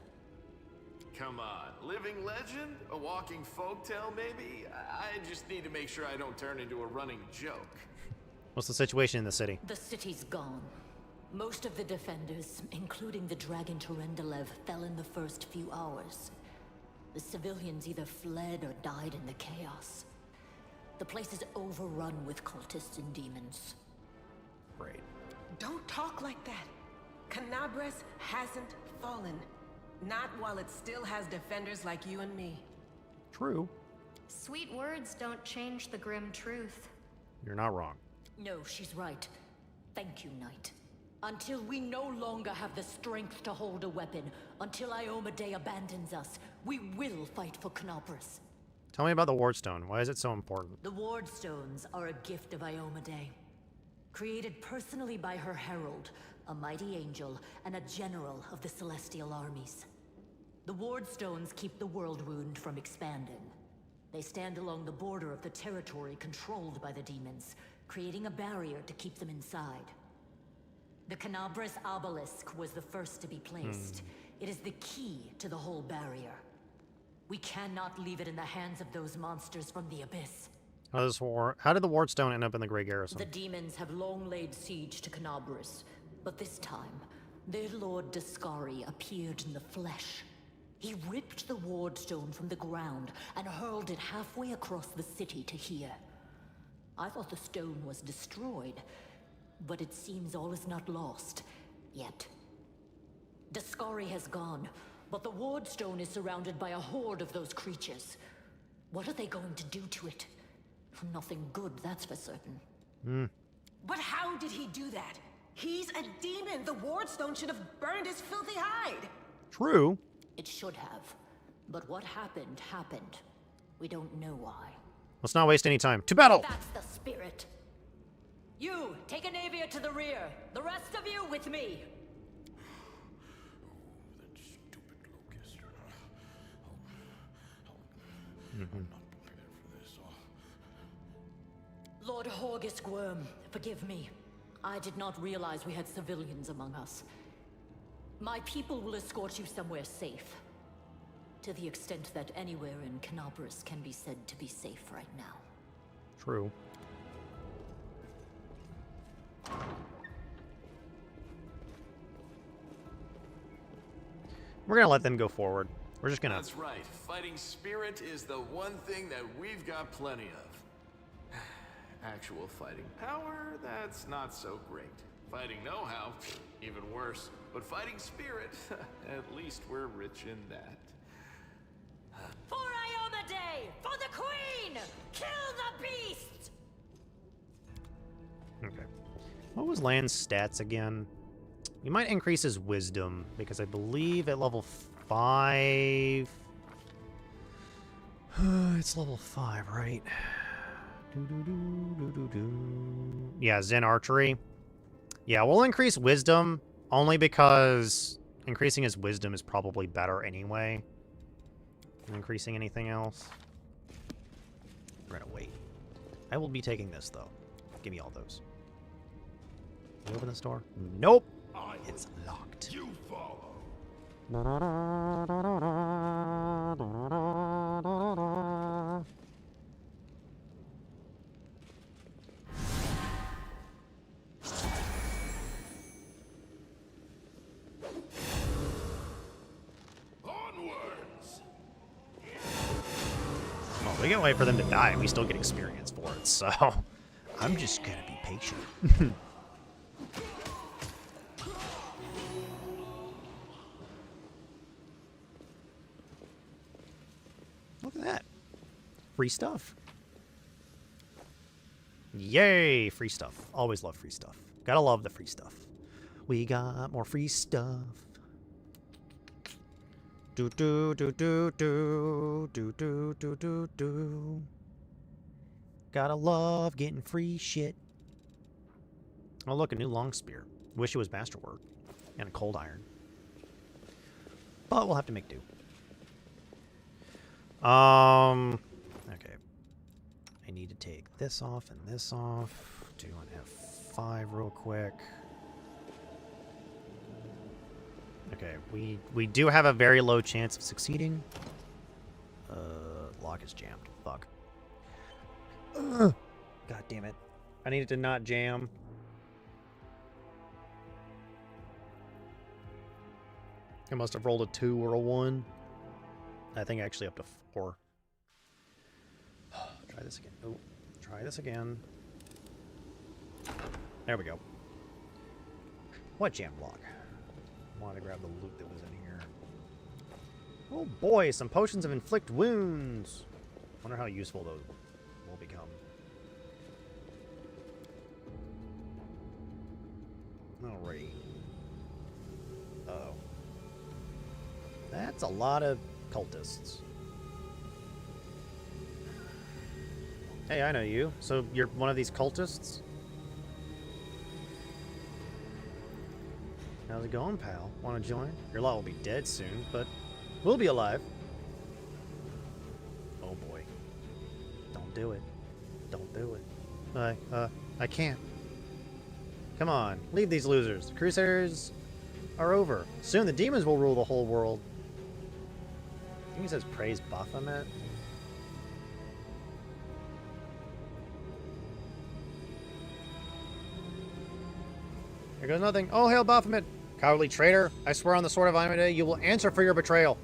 E: Come on, living legend? A walking folktale, maybe? I just need to make sure I don't turn into a running joke.
A: What's the situation in the city?
P: The city's gone. Most of the defenders, including the dragon Terendelev, fell in the first few hours. The civilians either fled or died in the chaos. The place is overrun with cultists and demons.
A: Great.
I: Don't talk like that. Canabras hasn't fallen. Not while it still has defenders like you and me.
A: True.
L: Sweet words don't change the grim truth.
A: You're not wrong.
P: No, she's right. Thank you, Knight. Until we no longer have the strength to hold a weapon, until Iomedae abandons us, we will fight for Canabras.
A: Tell me about the Wardstone. Why is it so important?
P: The Wardstones are a gift of Iomedae. Created personally by her herald, a mighty angel, and a general of the celestial armies. The Wardstones keep the world wound from expanding. They stand along the border of the territory controlled by the demons, creating a barrier to keep them inside. The Canabras obelisk was the first to be placed. It is the key to the whole barrier. We cannot leave it in the hands of those monsters from the abyss.
A: How did the Wardstone end up in the Grey Garrison?
P: The demons have long laid siege to Canabras, but this time, their lord Dascari appeared in the flesh. He ripped the Wardstone from the ground and hurled it halfway across the city to here. I thought the stone was destroyed, but it seems all is not lost, yet. Dascari has gone, but the Wardstone is surrounded by a horde of those creatures. What are they going to do to it? Nothing good, that's for certain.
I: But how did he do that? He's a demon. The Wardstone should have burned his filthy hide.
A: True.
P: It should have. But what happened, happened. We don't know why.
A: Let's not waste any time. To battle!
P: That's the spirit. You, take a Navia to the rear. The rest of you with me.
C: That stupid locust. I'm not prepared for this.
P: Lord Horgus Worm, forgive me. I did not realize we had civilians among us. My people will escort you somewhere safe. To the extent that anywhere in Canabras can be said to be safe right now.
A: True. We're gonna let them go forward. We're just gonna...
E: That's right. Fighting spirit is the one thing that we've got plenty of. Actual fighting power, that's not so great. Fighting know-how, even worse. But fighting spirit, at least we're rich in that.
P: For Ioma Day! For the Queen! Kill the beast!
A: Okay. What was Land's stats again? You might increase his wisdom, because I believe at level 5... it's level 5, right? Yeah, Zen Archery. Yeah, we'll increase wisdom, only because increasing his wisdom is probably better anyway than increasing anything else. We're gonna wait. I will be taking this, though. Give me all those. Can you open this door? Nope! It's locked.
C: You follow.
A: Onwards. Well, we can wait for them to die, and we still get experience for it, so I'm just gonna be patient. Look at that. Free stuff. Yay, free stuff. Always love free stuff. Gotta love the free stuff. We got more free stuff. Do do do do do do do do do do. Gotta love getting free shit. Oh look, a new long spear. Wish it was masterwork. And a cold iron. But we'll have to make do. Okay. I need to take this off and this off. Do an F5 real quick. Okay, we do have a very low chance of succeeding. Lock is jammed. Fuck. Ugh. God damn it. I needed to not jam. I must have rolled a 2 or a 1. I think actually up to 4. Try this again. Oh, try this again. There we go. What jam block? I wanted to grab the loot that was in here. Oh boy, some potions of inflict wounds. Wonder how useful those will become. Alrighty. Uh-oh. That's a lot of cultists. Hey, I know you. So you're one of these cultists? How's it going, pal? Want to join? Your lot will be dead soon, but we'll be alive. Oh boy. do it. Don't do it. I can't. Come on, leave these losers. The Crusaders are over. Soon the demons will rule the whole world. I think he says praise Baphomet. Here goes nothing. Oh, hail Baphomet! Cowardly traitor! I swear on the sword of Iomedae, you will answer for your betrayal.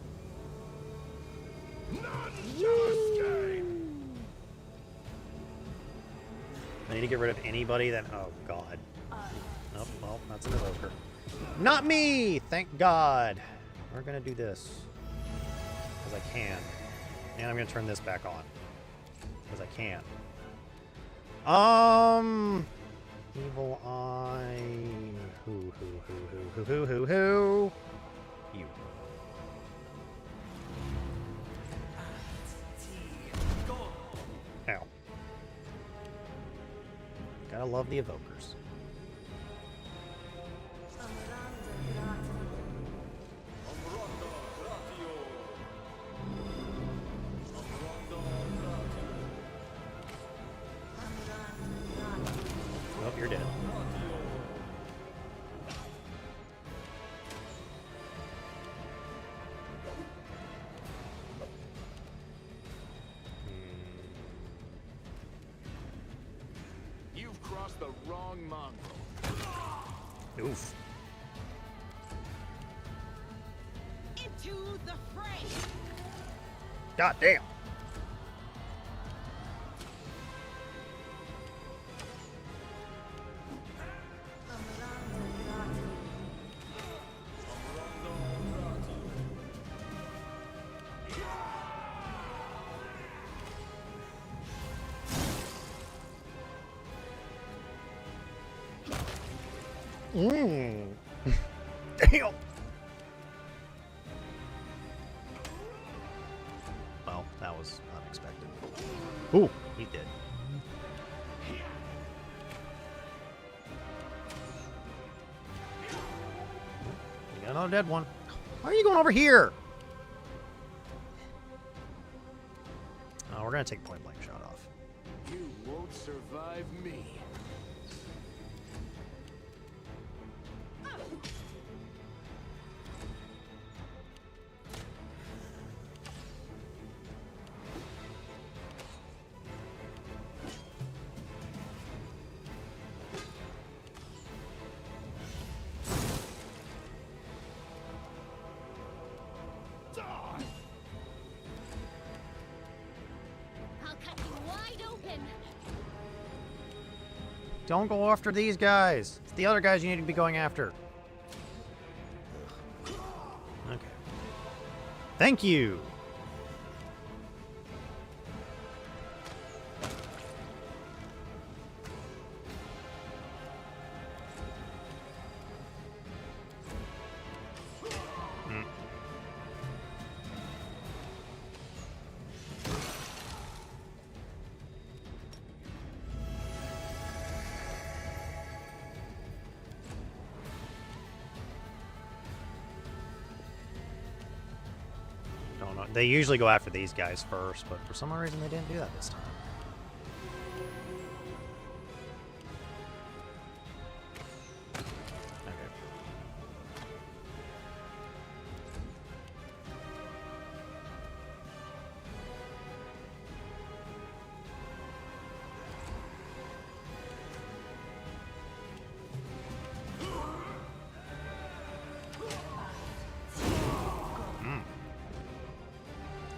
A: I need to get rid of anybody that... Oh, God. Oh, well, that's an evoker. Not me! Thank God. We're going to do this. Because I can. And I'm going to turn this back on. Because I can. Evil Eye... Who? You. Ow. Gotta love the evokers. Oh, you're dead.
C: You've crossed the wrong mongrel.
A: Oof.
O: Into the fray.
A: God damn. Damn. Well, that was unexpected. Ooh, he did. We got another dead one. Why are you going over here? Oh, we're gonna take point blank shot off.
C: You won't survive me.
M: I'll cut you wide open.
A: Don't go after these guys. It's the other guys you need to be going after. Okay. Thank you. They usually go after these guys first, but for some reason they didn't do that this time. Okay.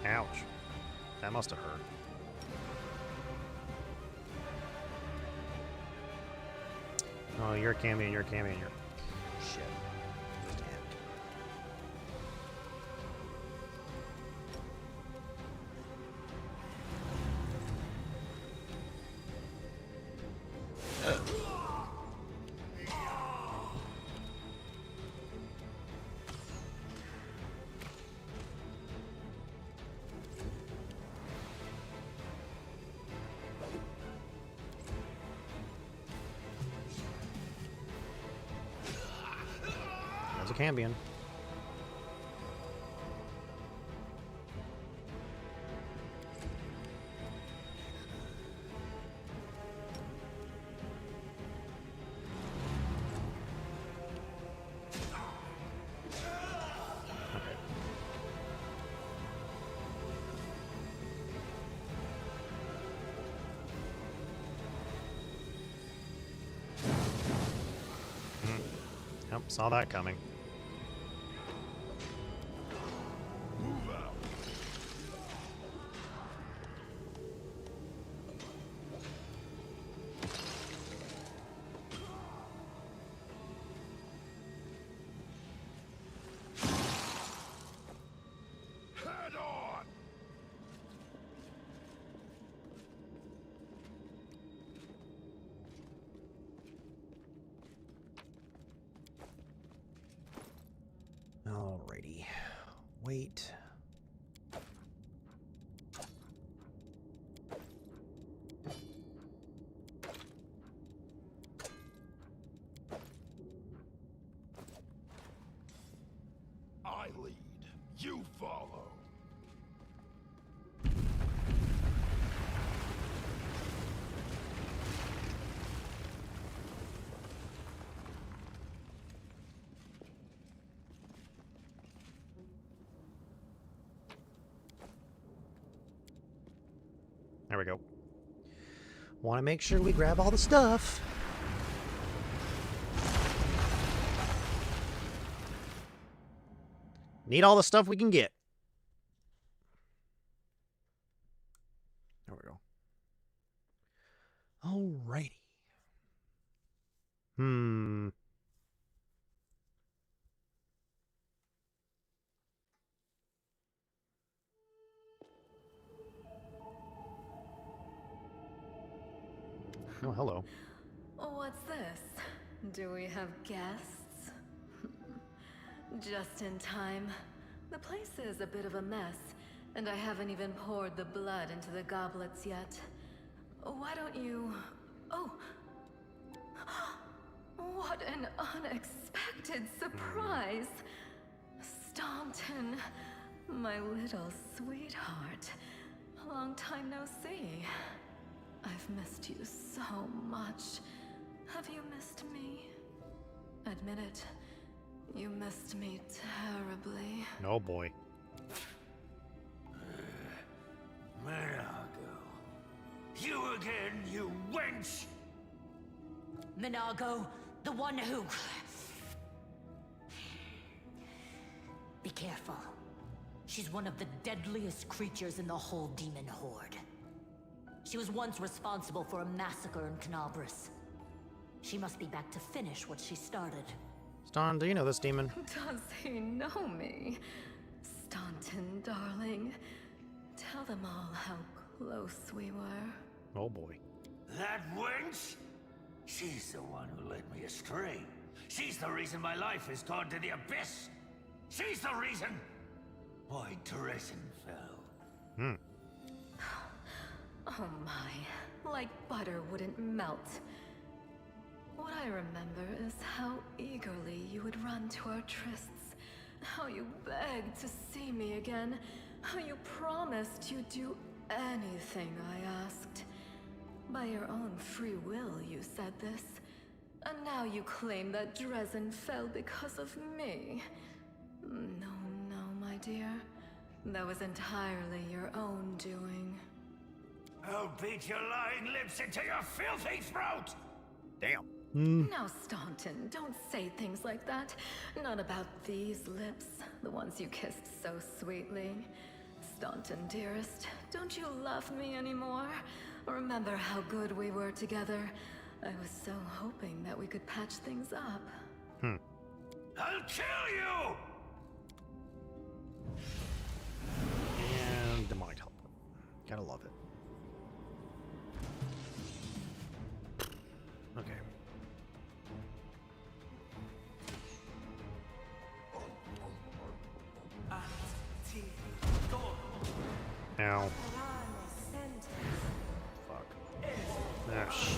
A: Ouch. That must have hurt. Oh, you're camming, you're camming, you're... Shit. Damn. There's a Cambion. Yep, saw that coming.
C: Move out. Head on.
A: Alrighty. Wait.
C: I lead. You follow.
A: There we go. Want to make sure we grab all the stuff. Need all the stuff we can get. There we go. Alrighty. Oh, hello.
J: What's this? Do we have guests? Just in time. The place is a bit of a mess, and I haven't even poured the blood into the goblets yet. Why don't you... Oh! What an unexpected surprise! Staunton, my little sweetheart. Long time no see. I've missed you so much. Have you missed me? Admit it. You missed me terribly.
A: Oh boy.
H: Minago. You again, you wench!
P: Minago, the one who... Be careful. She's one of the deadliest creatures in the whole demon horde. She was once responsible for a massacre in Canabras. She must be back to finish what she started.
A: Staunton, do you know this demon?
J: Does he know me? Staunton, darling. Tell them all how close we were.
A: Oh boy.
H: That wench? She's the one who led me astray. She's the reason my life has gone to the abyss. She's the reason why Drezen fell.
J: Oh my, like butter wouldn't melt. What I remember is how eagerly you would run to our trysts, how you begged to see me again, how you promised you'd do anything I asked. By your own free will, you said this. And now you claim that Drezen fell because of me. No, my dear. That was entirely your own doing.
H: I'll beat your lying lips into your filthy throat!
A: Damn.
J: Now, Staunton, don't say things like that. Not about these lips, the ones you kissed so sweetly. Staunton, dearest, don't you love me anymore? Remember how good we were together? I was so hoping that we could patch things up.
H: I'll kill you!
A: And demonic teleport. Gotta love it. Okay. Ow. Fuck. Ah, shit.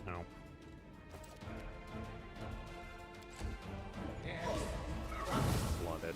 A: No. Love it.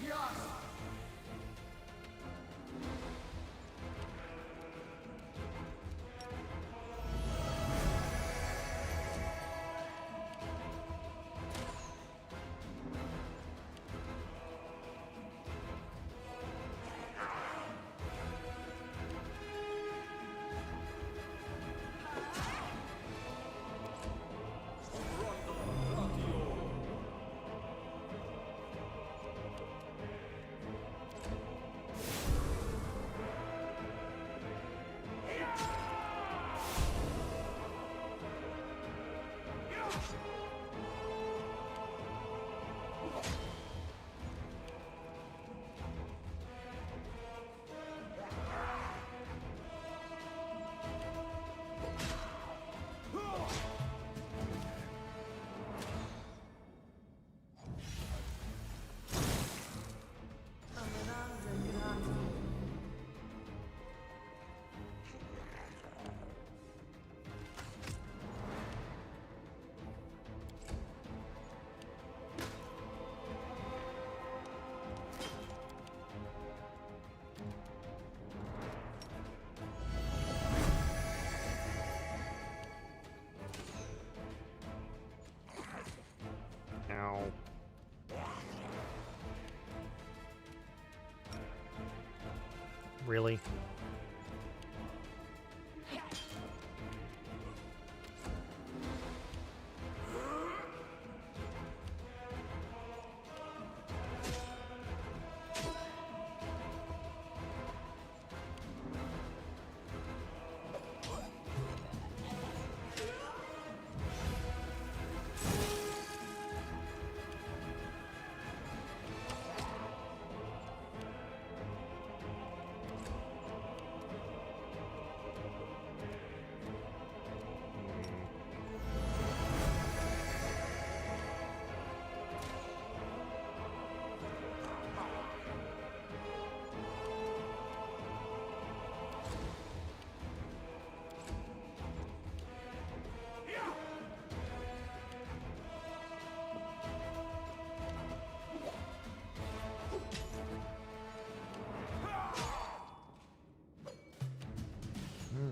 A: Really?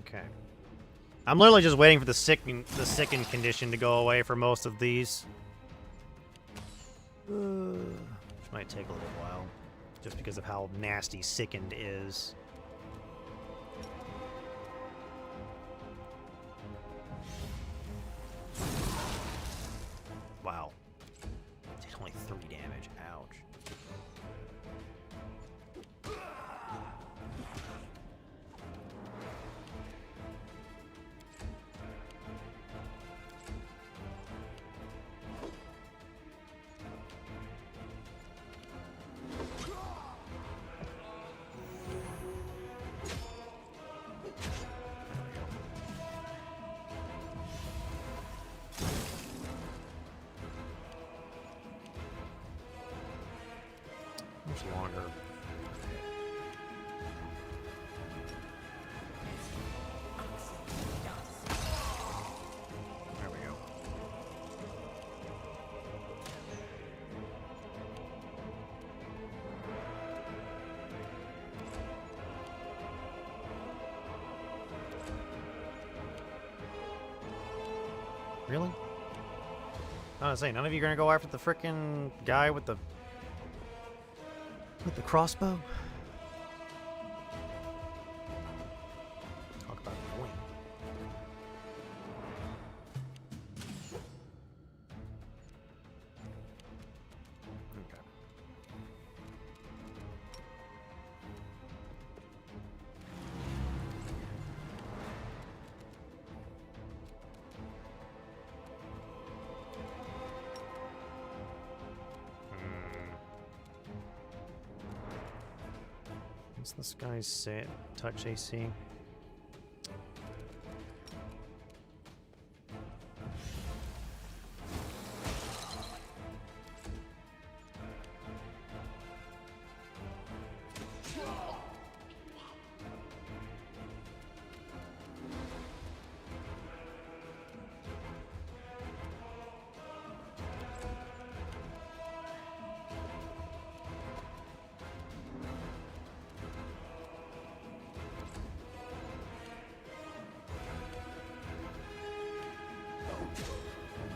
A: Okay. I'm literally just waiting for the sickened condition to go away for most of these. Which might take a little while, just because of how nasty sickened is. Wow. Did only 3 damage. Ouch. Much longer. There we go. Really? I was saying, none of you are gonna go after the frickin' guy with the crossbow? Talk about point. Okay. What's this guy's say? Touch AC?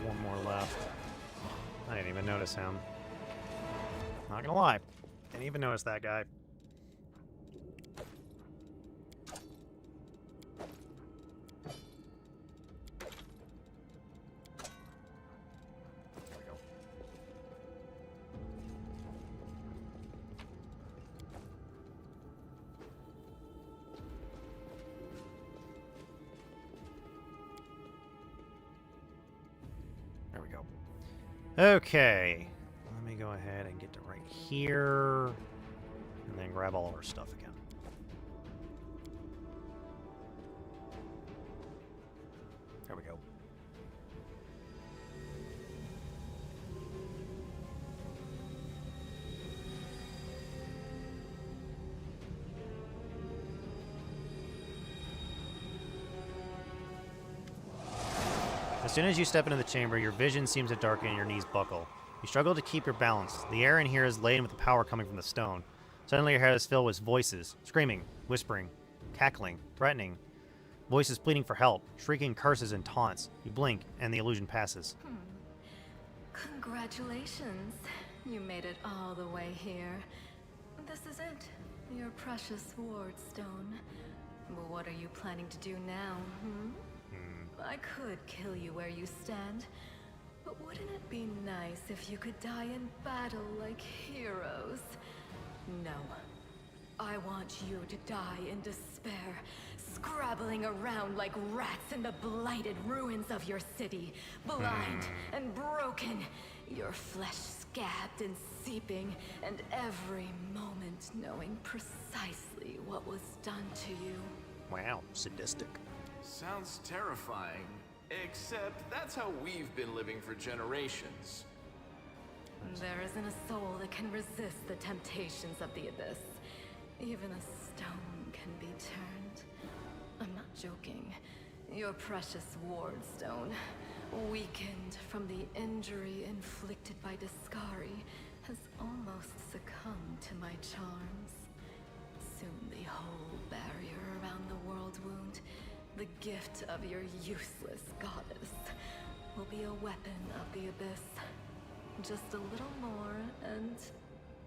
A: One more left. I didn't even notice him. Not gonna lie. Didn't even notice that guy. There we go. There we go. Okay. Let me go ahead and get to right here. And then grab all of our stuff again. There we go. As soon as you step into the chamber, your vision seems to darken and your knees buckle. You struggle to keep your balance. The air in here is laden with the power coming from the stone. Suddenly your head is filled with voices, screaming, whispering, cackling, threatening. Voices pleading for help, shrieking curses and taunts. You blink, and the illusion passes.
J: Congratulations. You made it all the way here. This is it. Your precious ward stone. But what are you planning to do now, I could kill you where you stand, but wouldn't it be nice if you could die in battle like heroes? No. I want you to die in despair, scrabbling around like rats in the blighted ruins of your city, blind and broken, your flesh scabbed and seeping, and every moment knowing precisely what was done to you.
A: Wow, sadistic.
E: Sounds terrifying, except that's how we've been living for generations.
J: There isn't a soul that can resist the temptations of the abyss. Even a stone can be turned. I'm not joking. Your precious ward stone, weakened from the injury inflicted by Discari, has almost succumbed to my charms. Soon the whole barrier around the world wound, the gift of your useless goddess, will be a weapon of the abyss. Just a little more and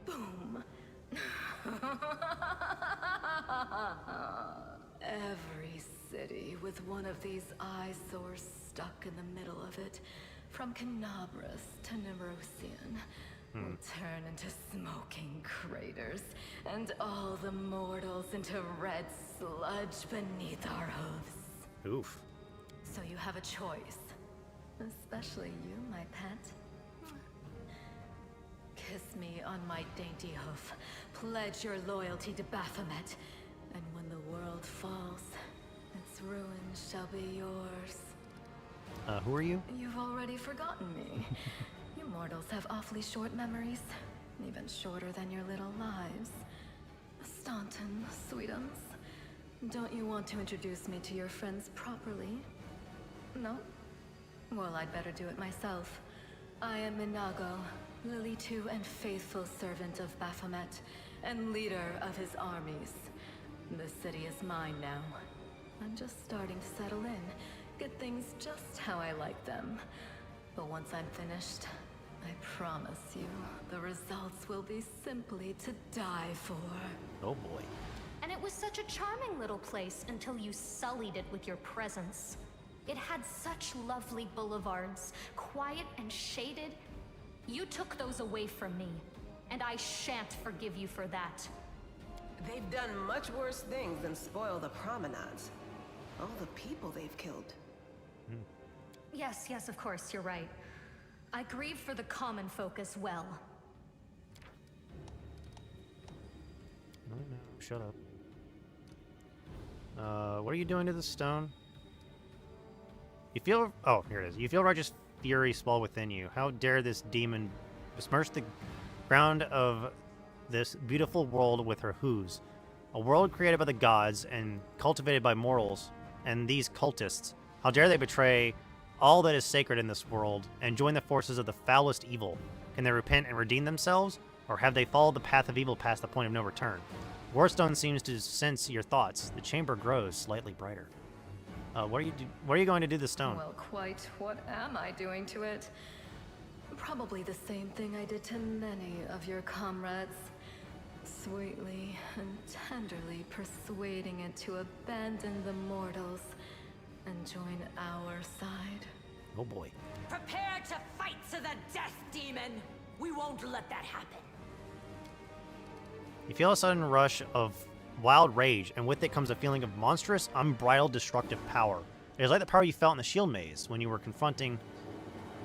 J: boom. Every city with one of these eyesores stuck in the middle of it, from Canabras to Nerosian, will turn into smoking craters, and all the mortals into red sludge beneath our hooves.
A: Oof.
J: So you have a choice. Especially you, my pet. Kiss me on my dainty hoof. Pledge your loyalty to Baphomet. And when the world falls, its ruins shall be yours.
A: Who are you?
J: You've already forgotten me. You mortals have awfully short memories. Even shorter than your little lives. Staunton, sweetums. Don't you want to introduce me to your friends properly? No? Well, I'd better do it myself. I am Minago, Lily-2 and faithful servant of Baphomet, and leader of his armies. The city is mine now. I'm just starting to settle in, get things just how I like them. But once I'm finished, I promise you, the results will be simply to die for.
A: Oh boy.
L: And it was such a charming little place until you sullied it with your presence. It had such lovely boulevards, quiet and shaded. You took those away from me, and I shan't forgive you for that.
I: They've done much worse things than spoil the promenades. All the people they've killed.
L: Yes, yes, of course, you're right. I grieve for the common folk as well.
A: No, shut up. What are you doing to the stone? You feel... Oh, here it is. You feel righteous fury swell within you. How dare this demon besmirch the ground of this beautiful world with her hooves. A world created by the gods and cultivated by mortals and these cultists. How dare they betray all that is sacred in this world and join the forces of the foulest evil? Can they repent and redeem themselves? Or have they followed the path of evil past the point of no return? Warstone seems to sense your thoughts. The chamber grows slightly brighter. What are you going to do to the stone?
J: Well, quite what am I doing to it? Probably the same thing I did to many of your comrades. Sweetly and tenderly persuading it to abandon the mortals and join our side.
A: Oh boy.
P: Prepare to fight to the death, demon! We won't let that happen.
A: You feel a sudden rush of wild rage, and with it comes a feeling of monstrous, unbridled, destructive power. It is like the power you felt in the shield maze when you were confronting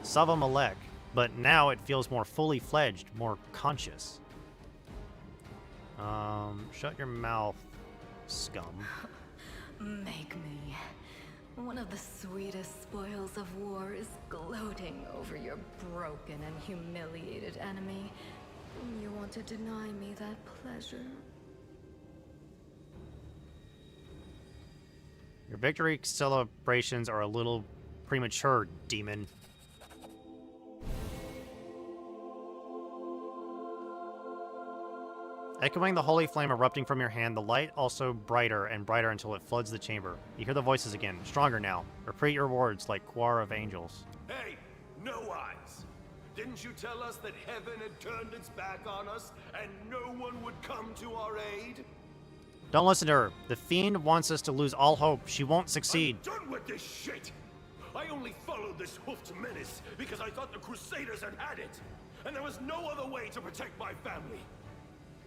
A: Sava Malek, but now it feels more fully fledged, more conscious. Shut your mouth, scum.
J: Make me. One of the sweetest spoils of war is gloating over your broken and humiliated enemy. You want to deny me that pleasure?
A: Your victory celebrations are a little premature, demon. Echoing the holy flame erupting from your hand, the light also brighter and brighter until it floods the chamber. You hear the voices again, stronger now. Repeat your words like choir of angels.
C: Hey, no eyes. Didn't you tell us that heaven had turned its back on us and no one would come to our aid?
A: Don't listen to her. The Fiend wants us to lose all hope. She won't succeed.
C: I'm done with this shit! I only followed this hoofed menace because I thought the Crusaders had it, and there was no other way to protect my family.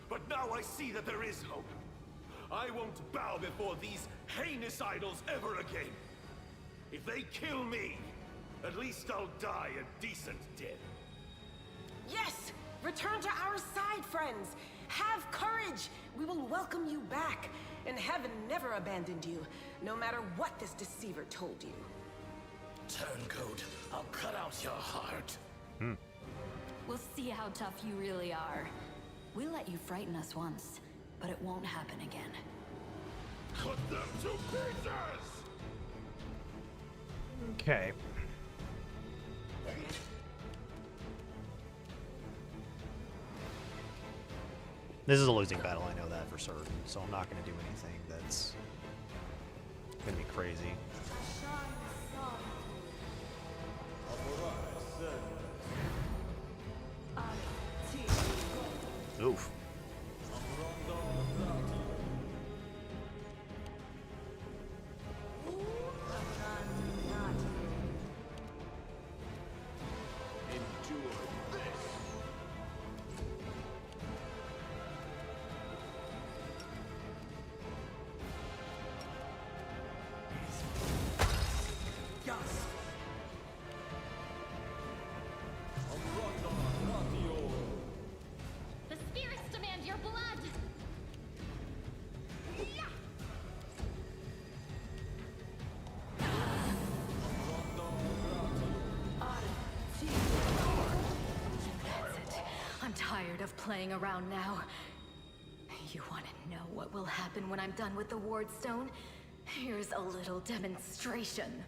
C: But now I see that there is hope. I won't bow before these heinous idols ever again. If they kill me, at least I'll die a decent death.
I: Yes! Return to our side, friends! Have courage! We will welcome you back. And heaven never abandoned you, no matter what this deceiver told you.
C: Turncoat, I'll cut out your heart.
J: We'll see how tough you really are. We let you frighten us once, but it won't happen again.
C: Cut them to pieces!
A: Okay. This is a losing battle, I know that for certain, so I'm not going to do anything that's going to be crazy. Oof.
M: The spirits demand your blood!
J: That's it. I'm tired of playing around now. You want to know what will happen when I'm done with the Ward Stone? Here's a little demonstration.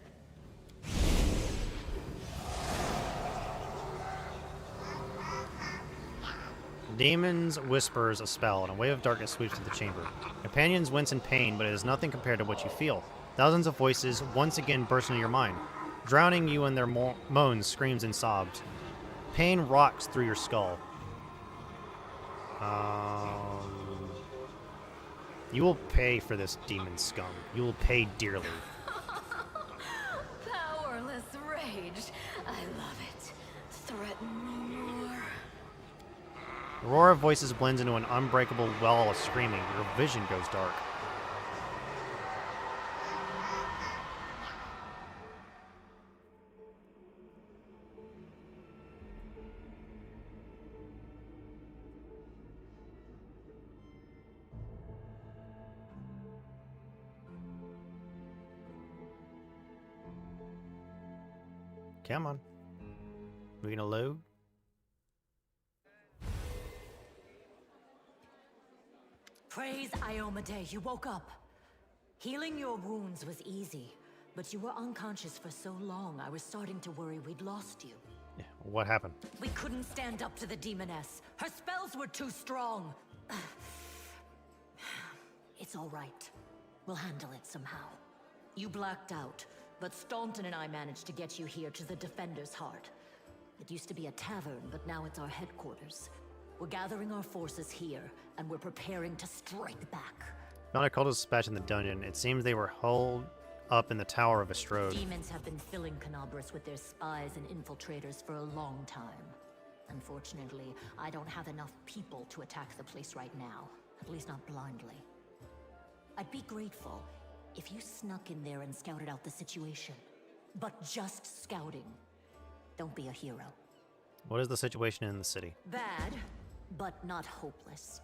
A: Demons whispers a spell, and a wave of darkness sweeps through the chamber. Companions wince in pain, but it is nothing compared to what you feel. Thousands of voices once again burst into your mind, drowning you in their moans, screams, and sobs. Pain rocks through your skull. You will pay for this, demon scum. You will pay dearly.
J: Powerless rage. I love it. Threaten me more.
A: The roar of voices blends into an unbreakable well of screaming. Your vision goes dark. Come on. We're gonna load.
P: Praise Iomade, you woke up. Healing your wounds was easy, but you were unconscious for so long, I was starting to worry we'd lost you.
A: Yeah, what happened?
P: We couldn't stand up to the demoness. Her spells were too strong. It's all right. We'll handle it somehow. You blacked out, but Staunton and I managed to get you here to the Defender's Heart. It used to be a tavern, but now it's our headquarters. We're gathering our forces here, and we're preparing to strike back.
A: Found a cultist dispatch in the dungeon. It seems they were holed up in the Tower of Estrode.
P: Demons have been filling Canabras with their spies and infiltrators for a long time. Unfortunately, I don't have enough people to attack the place right now. At least not blindly. I'd be grateful if you snuck in there and scouted out the situation. But just scouting. Don't be a hero.
A: What is the situation in the city?
P: Bad, but not hopeless.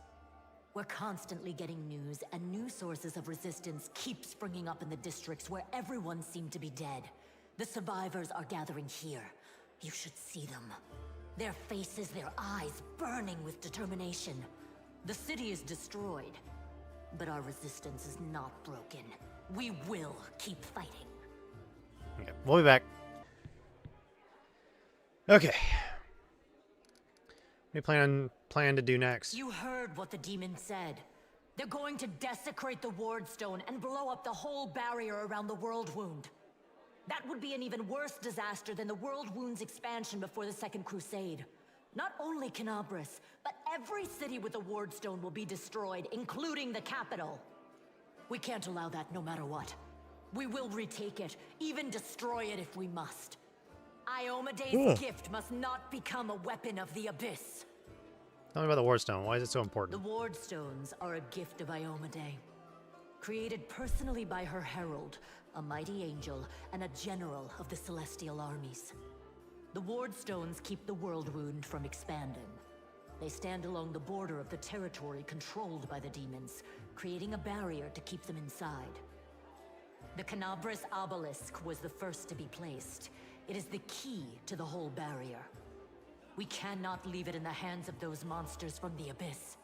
P: We're constantly getting news, and new sources of resistance keep springing up in the districts where everyone seemed to be dead. The survivors are gathering here. You should see them. Their faces, their eyes burning with determination. The city is destroyed, but our resistance is not broken. We will keep fighting.
A: Okay, we'll be back. Okay. What do you plan to do next?
P: You heard what the demon said. They're going to desecrate the Ward Stone and blow up the whole barrier around the World Wound. That would be an even worse disaster than the World Wounds expansion before the Second Crusade. Not only Canabras, but every city with a ward stone will be destroyed, including the capital. We can't allow that no matter what. We will retake it, even destroy it if we must. Iomede's gift must not become a weapon of the Abyss.
A: Tell me about the Ward Stone. Why is it so
P: The
A: important?
P: ward stones are a gift of Iomede. Created personally by her herald, a mighty angel, and a general of the celestial armies. The ward stones keep the world wound from expanding. They stand along the border of the territory controlled by the demons, creating a barrier to keep them inside. The Canabras obelisk was the first to be placed. It is the key to the whole barrier. We cannot leave it in the hands of those monsters from the Abyss.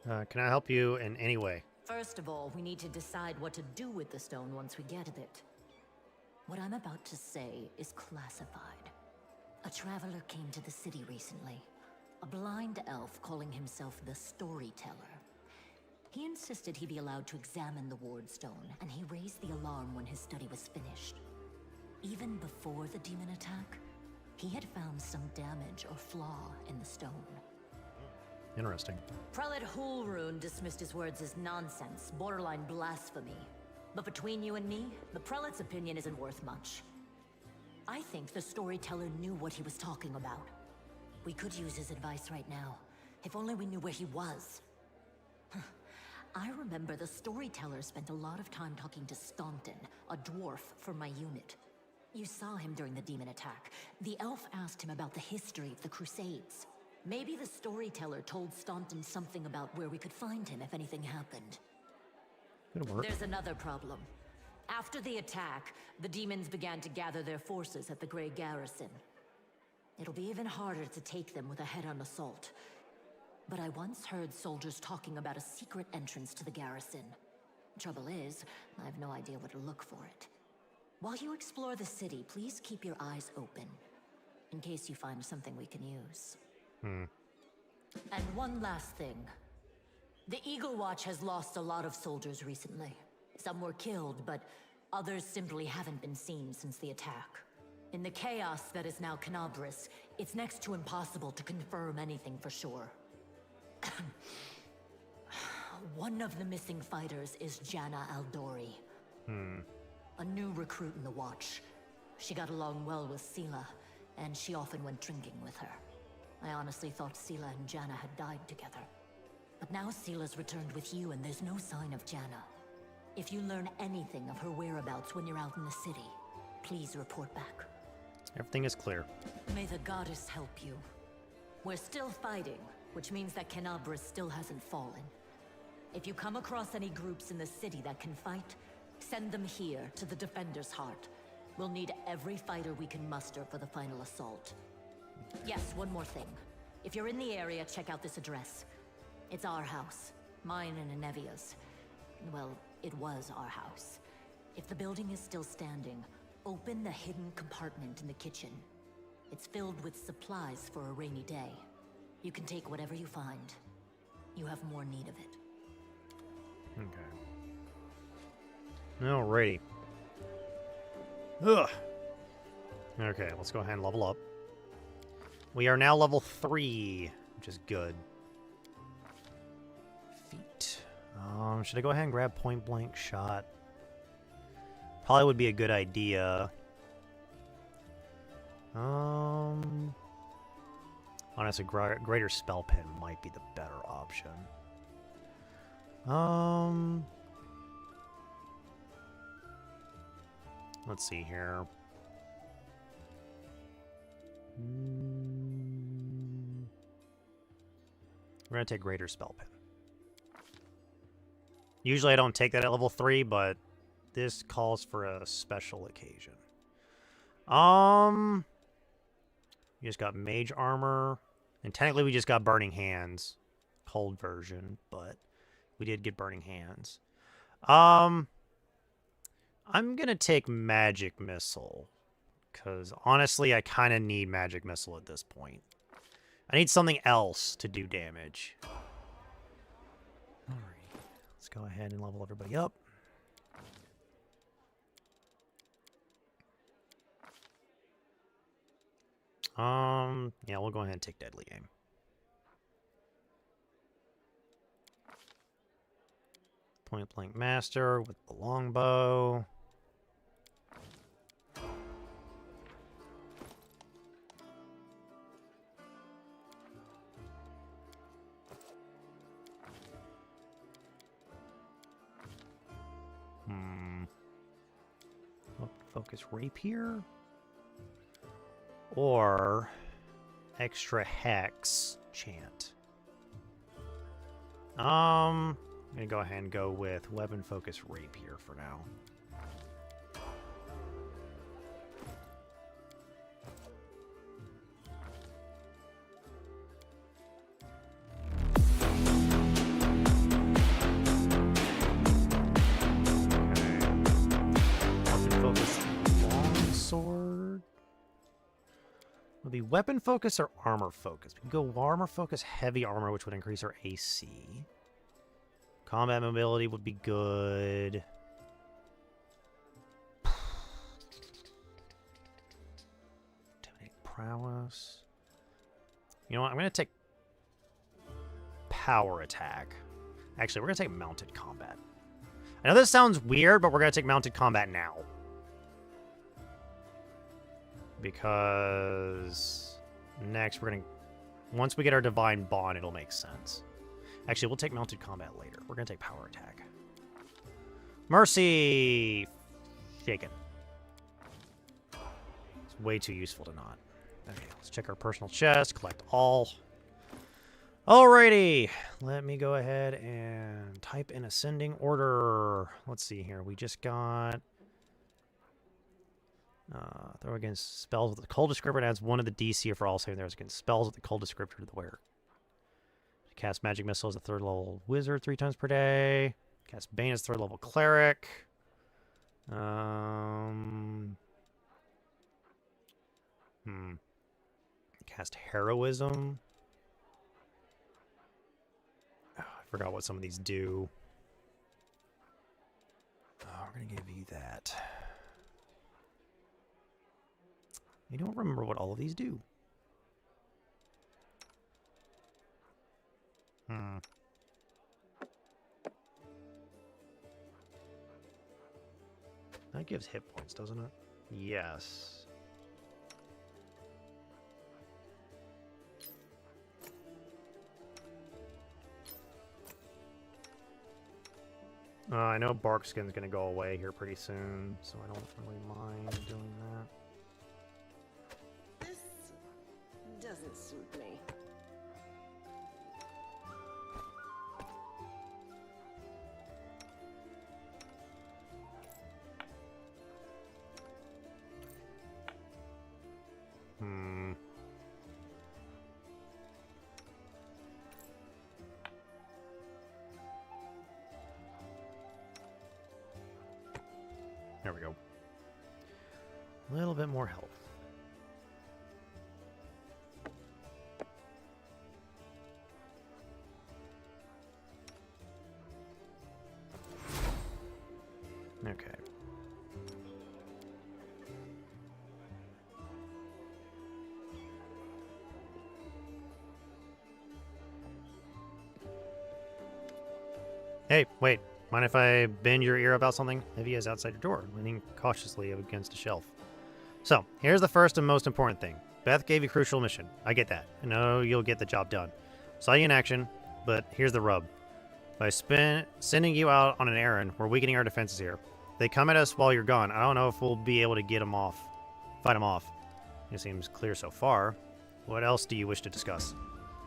A: Can I help you in any way?
P: First of all, we need to decide what to do with the stone once we get it. What I'm about to say is classified. A traveler came to the city recently. A blind elf calling himself the Storyteller. He insisted he be allowed to examine the ward stone, and he raised the alarm when his study was finished. Even before the demon attack, he had found some damage or flaw in the stone.
A: Interesting.
P: Prelate Hulrune dismissed his words as nonsense, borderline blasphemy. But between you and me, the prelate's opinion isn't worth much. I think the storyteller knew what he was talking about. We could use his advice right now, if only we knew where he was. I remember the storyteller spent a lot of time talking to Staunton, a dwarf from my unit. You saw him during the demon attack. The elf asked him about the history of the Crusades. Maybe the storyteller told Staunton something about where we could find him if anything happened.
A: Good work.
P: There's another problem. After the attack, the demons began to gather their forces at the Grey Garrison. It'll be even harder to take them with a head-on assault. But I once heard soldiers talking about a secret entrance to the garrison. Trouble is, I have no idea where to look for it. While you explore the city, please keep your eyes open, in case you find something we can use. And one last thing. The Eagle Watch has lost a lot of soldiers recently. Some were killed, but others simply haven't been seen since the attack. In the chaos that is now Canabras, it's next to impossible to confirm anything for sure. One of the missing fighters is Janna Aldori. A new recruit in the Watch. She got along well with Sela, and she often went drinking with her. I honestly thought Sela and Janna had died together. But now Sela's returned with you, and there's no sign of Janna. If you learn anything of her whereabouts when you're out in the city, please report back.
A: Everything is clear.
P: May the goddess help you. We're still fighting, which means that Canabras still hasn't fallen. If you come across any groups in the city that can fight, send them here to the Defender's Heart. We'll need every fighter we can muster for the final assault. Yes, one more thing. If you're in the area, check out this address. It's our house. Mine and Inevia's. Well, it was our house. If the building is still standing, open the hidden compartment in the kitchen. It's filled with supplies for a rainy day. You can take whatever you find. You have more need of it.
A: Okay. Alrighty. Ugh. Okay, let's go ahead and level up. We are now level 3, which is good. Feet. Should I go ahead and grab point blank shot? Probably would be a good idea. Honestly, greater spell pen might be the better option. Let's see here. We're gonna take greater spell pen. Usually I don't take that at level 3, but this calls for a special occasion. We just got mage armor, and technically we just got burning hands, cold version, but we did get burning hands. I'm gonna take magic missile, because honestly I kind of need magic missile at this point. I need something else to do damage. Alright, let's go ahead and level everybody up. Yeah, we'll go ahead and take deadly aim. Point blank master with the longbow. Focus rapier? Or extra hex chant. I'm gonna go ahead and go with weapon focus rapier for now. Would be weapon focus or armor focus? We can go armor focus, heavy armor, which would increase our AC. Combat mobility would be good. Intimidate prowess. You know what? I'm going to take power attack. Actually, we're going to take mounted combat. I know this sounds weird, but we're going to take mounted combat now. Because next we're going to... Once we get our divine bond, it'll make sense. Actually, we'll take mounted combat later. We're going to take power attack. Mercy! Shaken. It's way too useful to not. Okay, let's check our personal chest. Collect all. Alrighty. Let me go ahead and type in ascending order. Let's see here. We just got... throw against spells with the cold descriptor adds 1 to the DC for all saving throws against spells with the cold descriptor to the wearer. Cast magic missile as a 3rd level wizard 3 times per day. Cast Bane as 3rd level cleric. Cast heroism. Oh, I forgot what some of these do. Oh, we're gonna give you that. I don't remember what all of these do. That gives hit points, doesn't it? Yes. I know bark skin's gonna go away here pretty soon, so I don't really mind doing that.
I: This doesn't suit me.
A: There we go. A little bit more health. Okay. Hey, wait. Mind if I bend your ear about something? Heavy is outside your door, leaning cautiously against a shelf. So, here's the first and most important thing. Beth gave you a crucial mission. I get that. I know you'll get the job done. Saw you in action, but here's the rub. By sending you out on an errand, we're weakening our defenses here. They come at us while you're gone. I don't know if we'll be able to get them off. Fight them off. It seems clear so far. What else do you wish to discuss?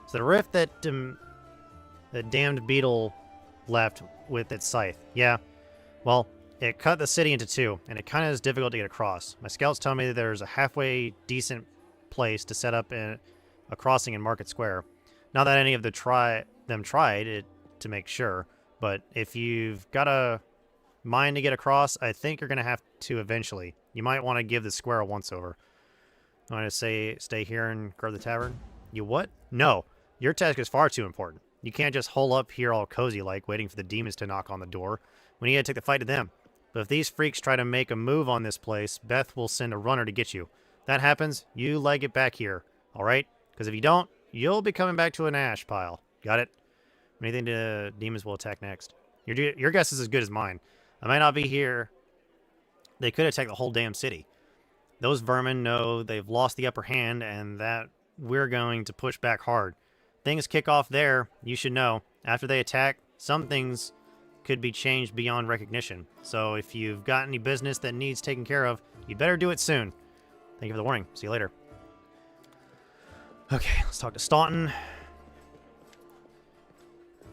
A: So the rift that the damned beetle left with its scythe. Yeah, well, it cut the city into 2, and it kind of is difficult to get across. My scouts tell me that there's a halfway decent place to set up a crossing in Market Square. Not that any of them tried it to make sure, but if you've got a mind to get across, I think you're going to have to eventually. You might want to give the square a once-over. You want to stay here and guard the tavern? You what? No, your task is far too important. You can't just hole up here all cozy-like, waiting for the demons to knock on the door. We need to take the fight to them. But if these freaks try to make a move on this place, Beth will send a runner to get you. that happens, you leg it back here, all right? Because if you don't, you'll be coming back to an ash pile. Got it? Anything the demons will attack next. Your guess is as good as mine. I might not be here. They could attack the whole damn city. Those vermin know they've lost the upper hand and that we're going to push back hard. Things kick off there, you should know. After they attack, some things could be changed beyond recognition. So if you've got any business that needs taken care of, you better do it soon. Thank you for the warning. See you later. Okay, let's talk to Staunton.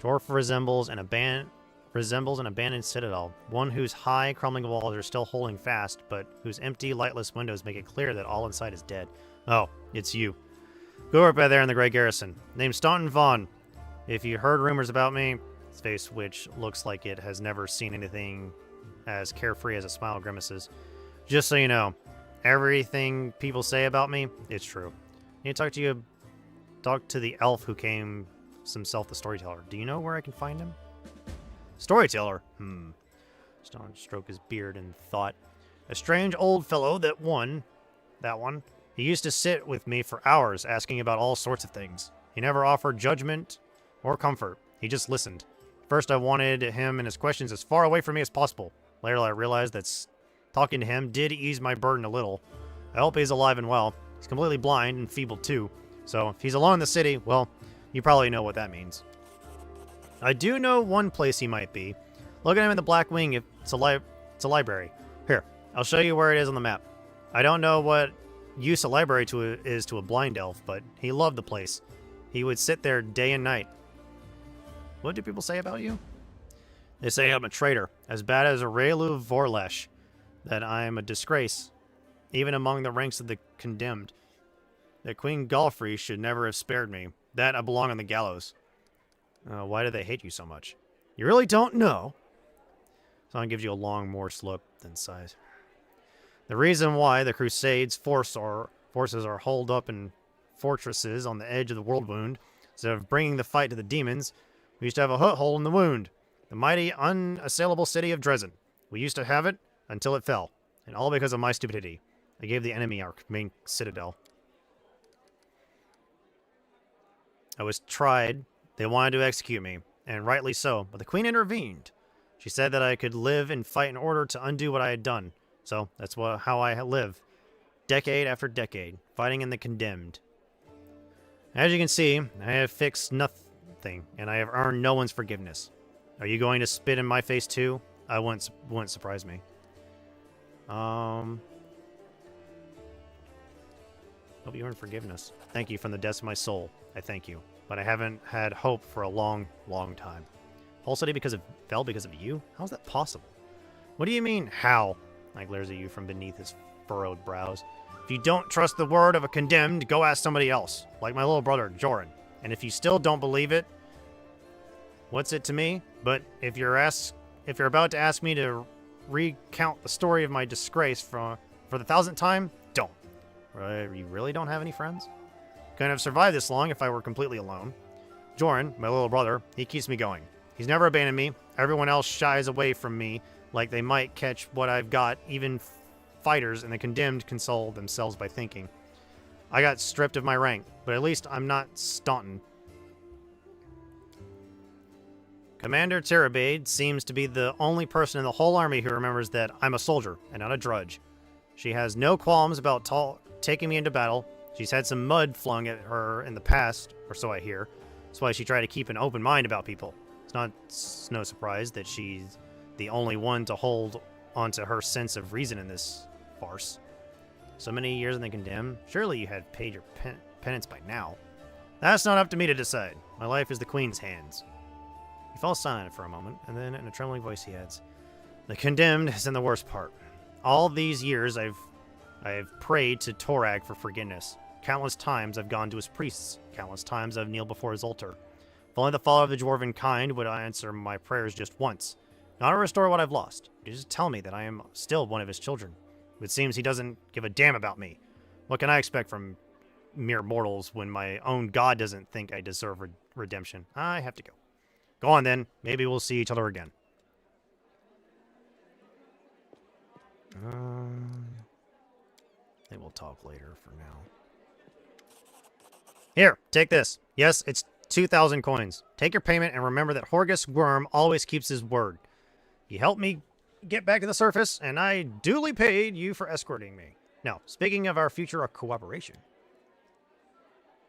A: Dwarf resembles an abandoned citadel, one whose high, crumbling walls are still holding fast, but whose empty, lightless windows make it clear that all inside is dead. Oh, it's you. Go up there in the Great Garrison. Named Staunton Vaughn. If you heard rumors about me, his face, which looks like it has never seen anything as carefree as a smile grimaces. Just so you know, everything people say about me, it's true. I need to talk to the elf who came himself the storyteller. Do you know where I can find him? Storyteller? Staunton stroked his beard and thought. A strange old fellow, that one. He used to sit with me for hours, asking about all sorts of things. He never offered judgment or comfort. He just listened. First, I wanted him and his questions as far away from me as possible. Later, I realized that talking to him did ease my burden a little. I hope he's alive and well. He's completely blind and feeble, too. So, if he's alone in the city, well, you probably know what that means. I do know one place he might be. Look at him in the Black Wing. It's a library. Here, I'll show you where it is on the map. I don't know what use a library is to a blind elf, but he loved the place. He would sit there day and night. What do people say about you? They say I'm a traitor, as bad as Aurelu Vorlesh, that I'm a disgrace, even among the ranks of the condemned. That Queen Galfrey should never have spared me. That I belong on the gallows. Why do they hate you so much? You really don't know? Someone gives you a long Morse look, then sighs. The reason why the Crusades forces are holed up in fortresses on the edge of the world wound, instead of bringing the fight to the demons, we used to have a hole in the wound. The mighty, unassailable city of Dresden. We used to have it until it fell, and all because of my stupidity. I gave the enemy our main citadel. I was tried. They wanted to execute me, and rightly so, but the Queen intervened. She said that I could live and fight in order to undo what I had done. So that's how I live, decade after decade, fighting in the condemned. As you can see, I have fixed nothing, and I have earned no one's forgiveness. Are you going to spit in my face too? I wouldn't surprise me. Hope you earned forgiveness. Thank you from the depths of my soul. I thank you. But I haven't had hope for a long, long time. Whole city fell because of you? How's that possible? What do you mean, how? I glares at you from beneath his furrowed brows. If you don't trust the word of a condemned, go ask somebody else, like my little brother, Joran. And if you still don't believe it, what's it to me? But if you're about to ask me to recount the story of my disgrace for the 1000th time, don't. You really don't have any friends? Couldn't have survived this long if I were completely alone. Joran, my little brother, he keeps me going. He's never abandoned me. Everyone else shies away from me like they might catch what I've got. Even fighters and the condemned console themselves by thinking. I got stripped of my rank, but at least I'm not Staunton. Commander Terabade seems to be the only person in the whole army who remembers that I'm a soldier and not a drudge. She has no qualms about taking me into battle. She's had some mud flung at her in the past, or so I hear. That's why she tried to keep an open mind about people. It's no surprise that she's the only one to hold onto her sense of reason in this farce. So many years in the condemned, surely you had paid your penance by now. That's not up to me to decide. My life is the Queen's hands. He falls silent for a moment, and then in a trembling voice he adds, the condemned is in the worst part. All these years I have prayed to Torag for forgiveness. Countless times I've gone to his priests. Countless times I've kneeled before his altar. If only the father of the dwarven kind would answer my prayers just once. Not to restore what I've lost. Just tell me that I am still one of his children. It seems he doesn't give a damn about me. What can I expect from mere mortals when my own god doesn't think I deserve redemption? I have to go. Go on then. Maybe we'll see each other again. They will we'll talk later for now. Here, take this. Yes, it's 2,000 coins. Take your payment and remember that Horgus Worm always keeps his word. You helped me get back to the surface, and I duly paid you for escorting me. Now, speaking of our future cooperation,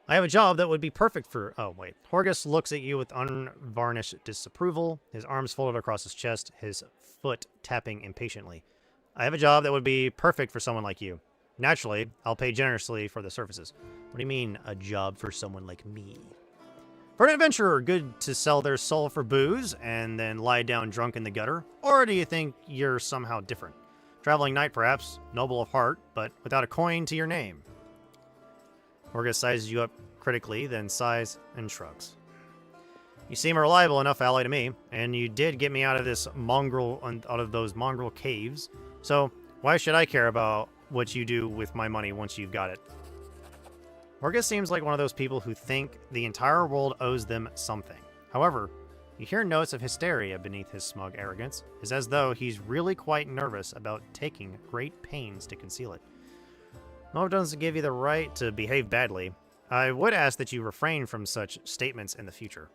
A: I have a job that would be perfect for... Oh, wait. Horgus looks at you with unvarnished disapproval, his arms folded across his chest, his foot tapping impatiently. I have a job that would be perfect for someone like you. Naturally, I'll pay generously for the services. What do you mean, a job for someone like me? For an adventurer, good to sell their soul for booze and then lie down drunk in the gutter? Or do you think you're somehow different? Traveling knight, perhaps, noble of heart, but without a coin to your name. Horgus sizes you up critically, then sighs and shrugs. You seem a reliable enough ally to me, and you did get me out of those mongrel caves. So why should I care about what you do with my money once you've got it? Horgus seems like one of those people who think the entire world owes them something. However, you hear notes of hysteria beneath his smug arrogance. It's as though he's really quite nervous about taking great pains to conceal it. No, it doesn't give you the right to behave badly. I would ask that you refrain from such statements in the future.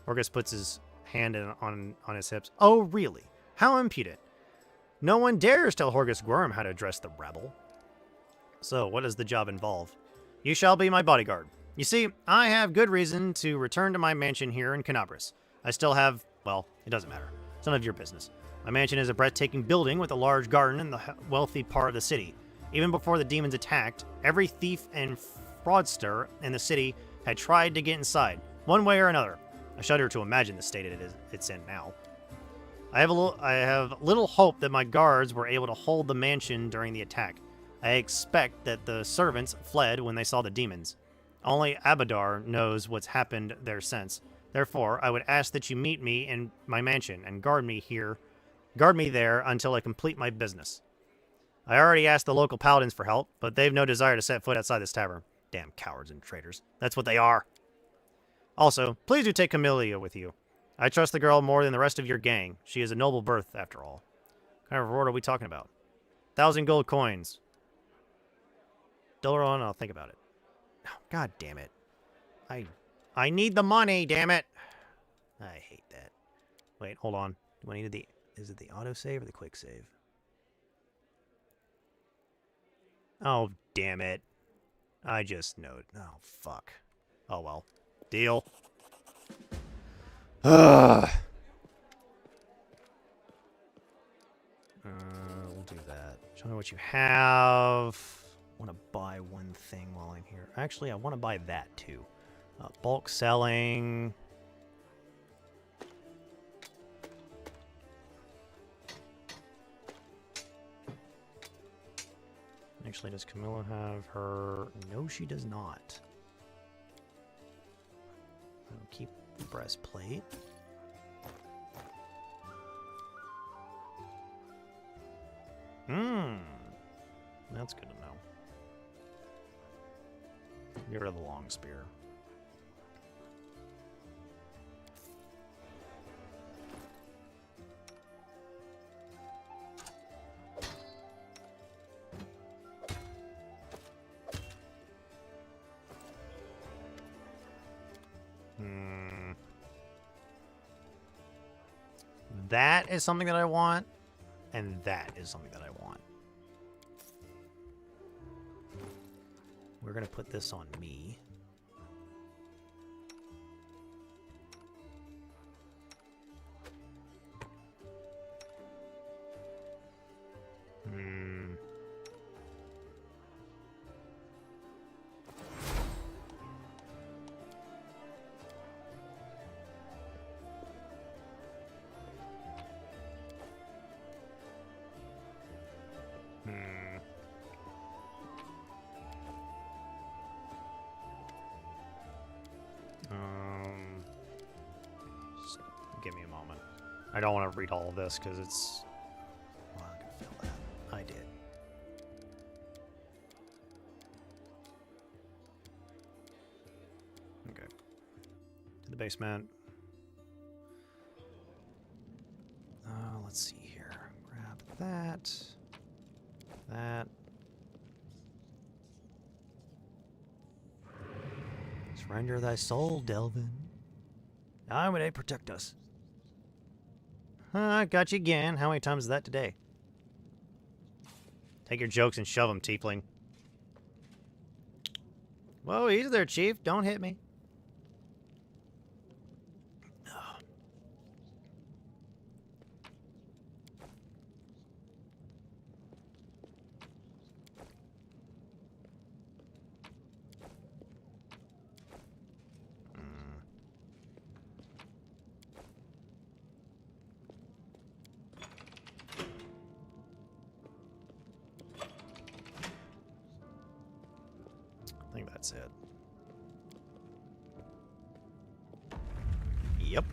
A: Horgus puts his hand on his hips. Oh, really? How impudent. No one dares tell Horgus Worm how to address the rebel. So, what does the job involve? You shall be my bodyguard. You see, I have good reason to return to my mansion here in Canabris. I still have, well, it doesn't matter. It's none of your business. My mansion is a breathtaking building with a large garden in the wealthy part of the city. Even before the demons attacked, every thief and fraudster in the city had tried to get inside, one way or another. I shudder to imagine the state it's in now. I have little hope that my guards were able to hold the mansion during the attack. I expect that the servants fled when they saw the demons. Only Abadar knows what's happened there since. Therefore, I would ask that you meet me in my mansion and guard me there until I complete my business. I already asked the local paladins for help, but they've no desire to set foot outside this tavern. Damn cowards and traitors. That's what they are. Also, please do take Camellia with you. I trust the girl more than the rest of your gang. She is a noble birth, after all. What kind of reward are we talking about? 1,000 gold coins. $1 on, I'll think about it. Oh, God damn it. I need the money, damn it. I hate that. Wait, hold on. Do I need is it the autosave or the quick save? Oh, damn it. I just know. Oh, fuck. Oh, well. Deal. We'll do that. Show me what you have. I want to buy one thing while I'm here. Actually, I want to buy that, too. Bulk selling. Actually, does Camilla have her... No, she does not. I'll keep the breastplate. That's good to know. Get rid of the long spear. That is something that I want, and that is something that I want. We're going to put this on me. Just give me a moment. I don't want to read all of this because it's... Well, I can feel that. I did. Okay. To the basement. Let's see here. Grab that. That. Surrender thy soul, Delvin. I would protect us. Got you again. How many times is that today? Take your jokes and shove them, tiefling. Whoa, easy there, Chief. Don't hit me. I think that's it. Yep.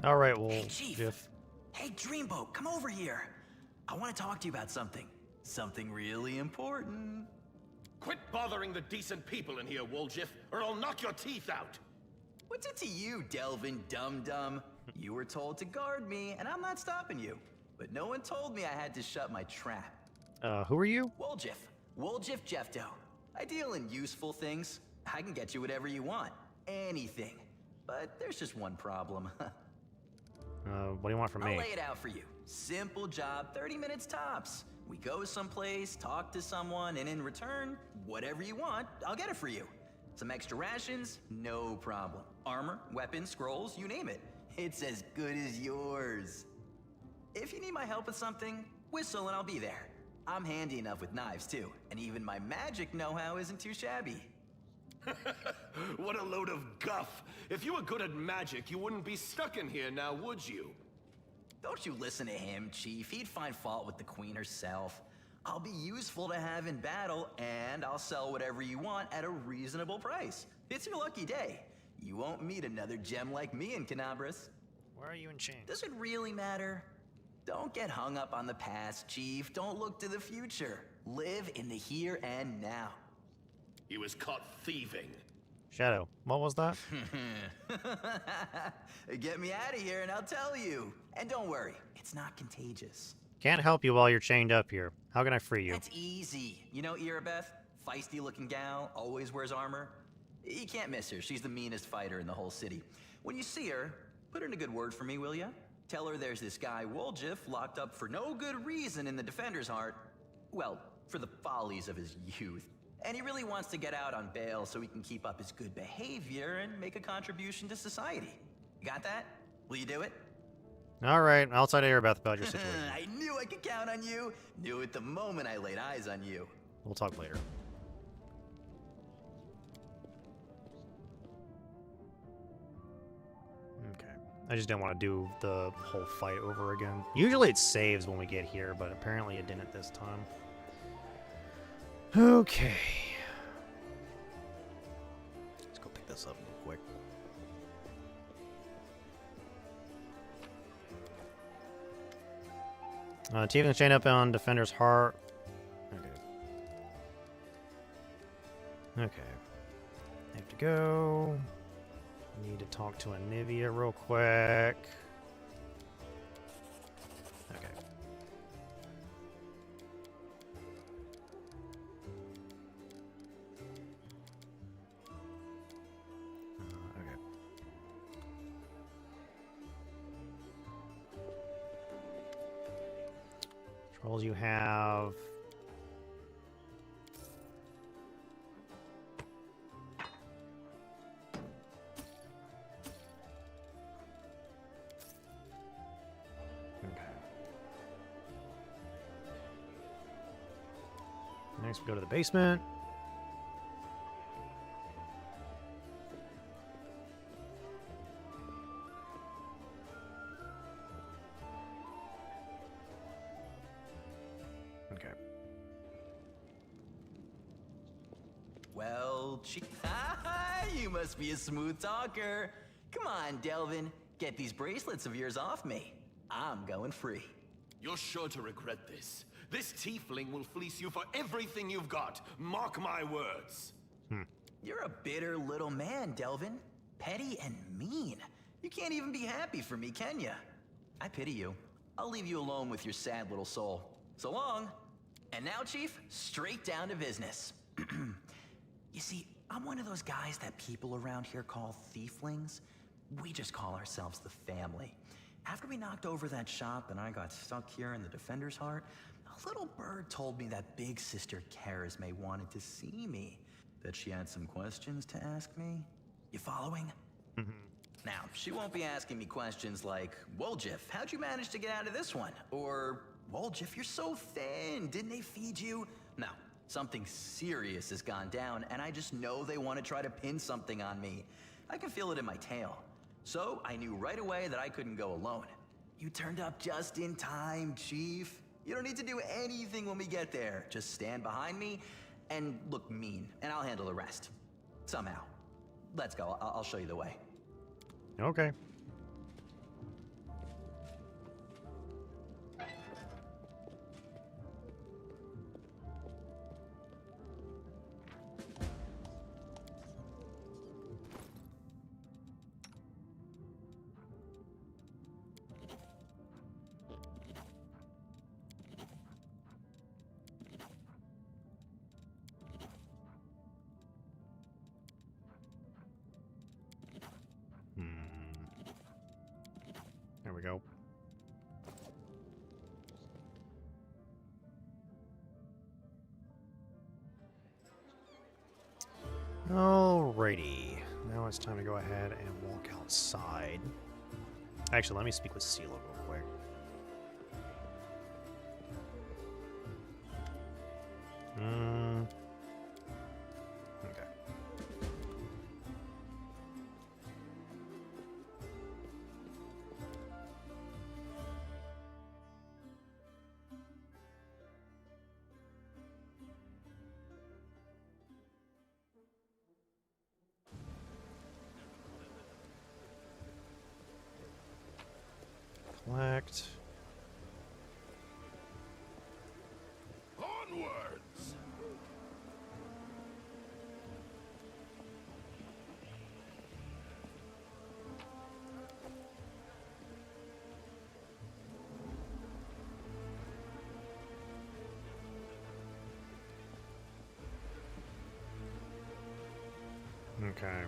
A: All right, well,
Q: Hey, Chief.
A: Jeff.
Q: Hey, Dreamboat, come over here. I want to talk to you about something. Something really important.
C: Quit bothering the decent people in here, Woljif, or I'll knock your teeth out.
Q: What's it to you, Delvin Dum-Dum? You were told to guard me, and I'm not stopping you. But no one told me I had to shut my trap.
A: Who are you?
Q: Woljif. Woljif Jeffdo. I deal in useful things. I can get you whatever you want. Anything. But there's just one problem.
A: What do you want from me?
Q: I'll lay it out for you. Simple job, 30 minutes tops. We go someplace, talk to someone, and in return, whatever you want, I'll get it for you. Some extra rations, no problem. Armor, weapons, scrolls, you name it. It's as good as yours. If you need my help with something, whistle and I'll be there. I'm handy enough with knives too, and even my magic know-how isn't too shabby.
C: What a load of guff. If you were good at magic, you wouldn't be stuck in here now, would you?
Q: Don't you listen to him, Chief. He'd find fault with the Queen herself. I'll be useful to have in battle, and I'll sell whatever you want at a reasonable price. It's your lucky day. You won't meet another gem like me in Canabras.
A: Why are you in chains?
Q: Does it really matter? Don't get hung up on the past, Chief. Don't look to the future. Live in the here and now.
C: He was caught thieving.
A: Shadow, what was that?
Q: Get me out of here and I'll tell you. And don't worry, it's not contagious.
A: Can't help you while you're chained up here. How can I free you?
Q: That's easy. You know Irabeth? Feisty looking gal, always wears armor. You can't miss her. She's the meanest fighter in the whole city. When you see her, put in a good word for me, will ya? Tell her there's this guy, Woljif, locked up for no good reason in the Defender's Heart. Well, for the follies of his youth. And he really wants to get out on bail so he can keep up his good behavior and make a contribution to society. You got that? Will you do it?
A: All right, outside of Irabeth about your situation.
Q: I knew I could count on you. Knew it the moment I laid eyes on you.
A: We'll talk later. Okay. I just didn't want to do the whole fight over again. Usually it saves when we get here, but apparently it didn't this time. Okay. Let's go pick this up real quick. Tiefling chained up on Defender's Heart. Okay. Okay. I have to go. I need to talk to Anivia real quick. Okay. Okay. Trolls you have. Next, we go to the basement. Okay.
Q: Well, you must be a smooth talker. Come on, Delvin. Get these bracelets of yours off me. I'm going free.
C: You're sure to regret this. This tiefling will fleece you for everything you've got. Mark my words.
Q: You're a bitter little man, Delvin. Petty and mean. You can't even be happy for me, can ya? I pity you. I'll leave you alone with your sad little soul. So long. And now, Chief, straight down to business. You see, I'm one of those guys that people around here call thieflings. We just call ourselves the family. After we knocked over that shop and I got stuck here in the Defender's Heart, a little bird told me that Big Sister Charisme wanted to see me. That she had some questions to ask me. You following? Now, she won't be asking me questions like, Woljif, how'd you manage to get out of this one? Or, Woljif, you're so thin, didn't they feed you? No, something serious has gone down, and I just know they want to try to pin something on me. I can feel it in my tail. So, I knew right away that I couldn't go alone. You turned up just in time, Chief. You don't need to do anything when we get there. Just stand behind me and look mean, and I'll handle the rest. Somehow. Let's go, I'll show you the way.
A: Okay. There we go. Alrighty. Now it's time to go ahead and walk outside. Actually, let me speak with Sela real quick. Okay. Collect.
C: Onwards!
A: Okay.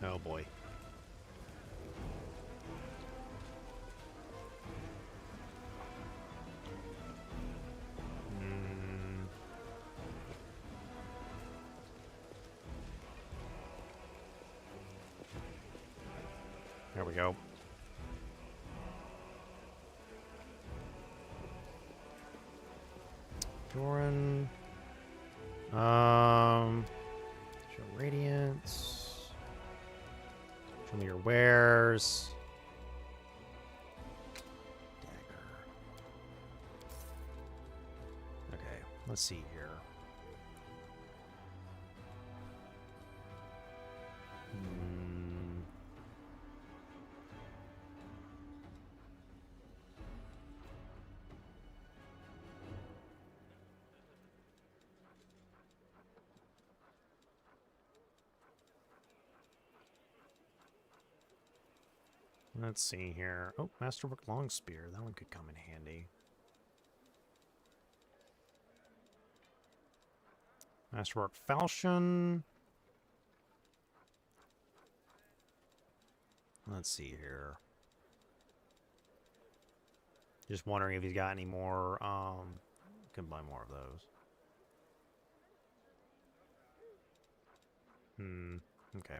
A: Oh boy. There we go. Doran. Show Radiance. Show me your wares. Dagger. Okay, let's see here. Let's see here. Oh, Masterwork Long Spear. That one could come in handy. Masterwork Falchion. Let's see here. Just wondering if he's got any more. Can buy more of those. Okay.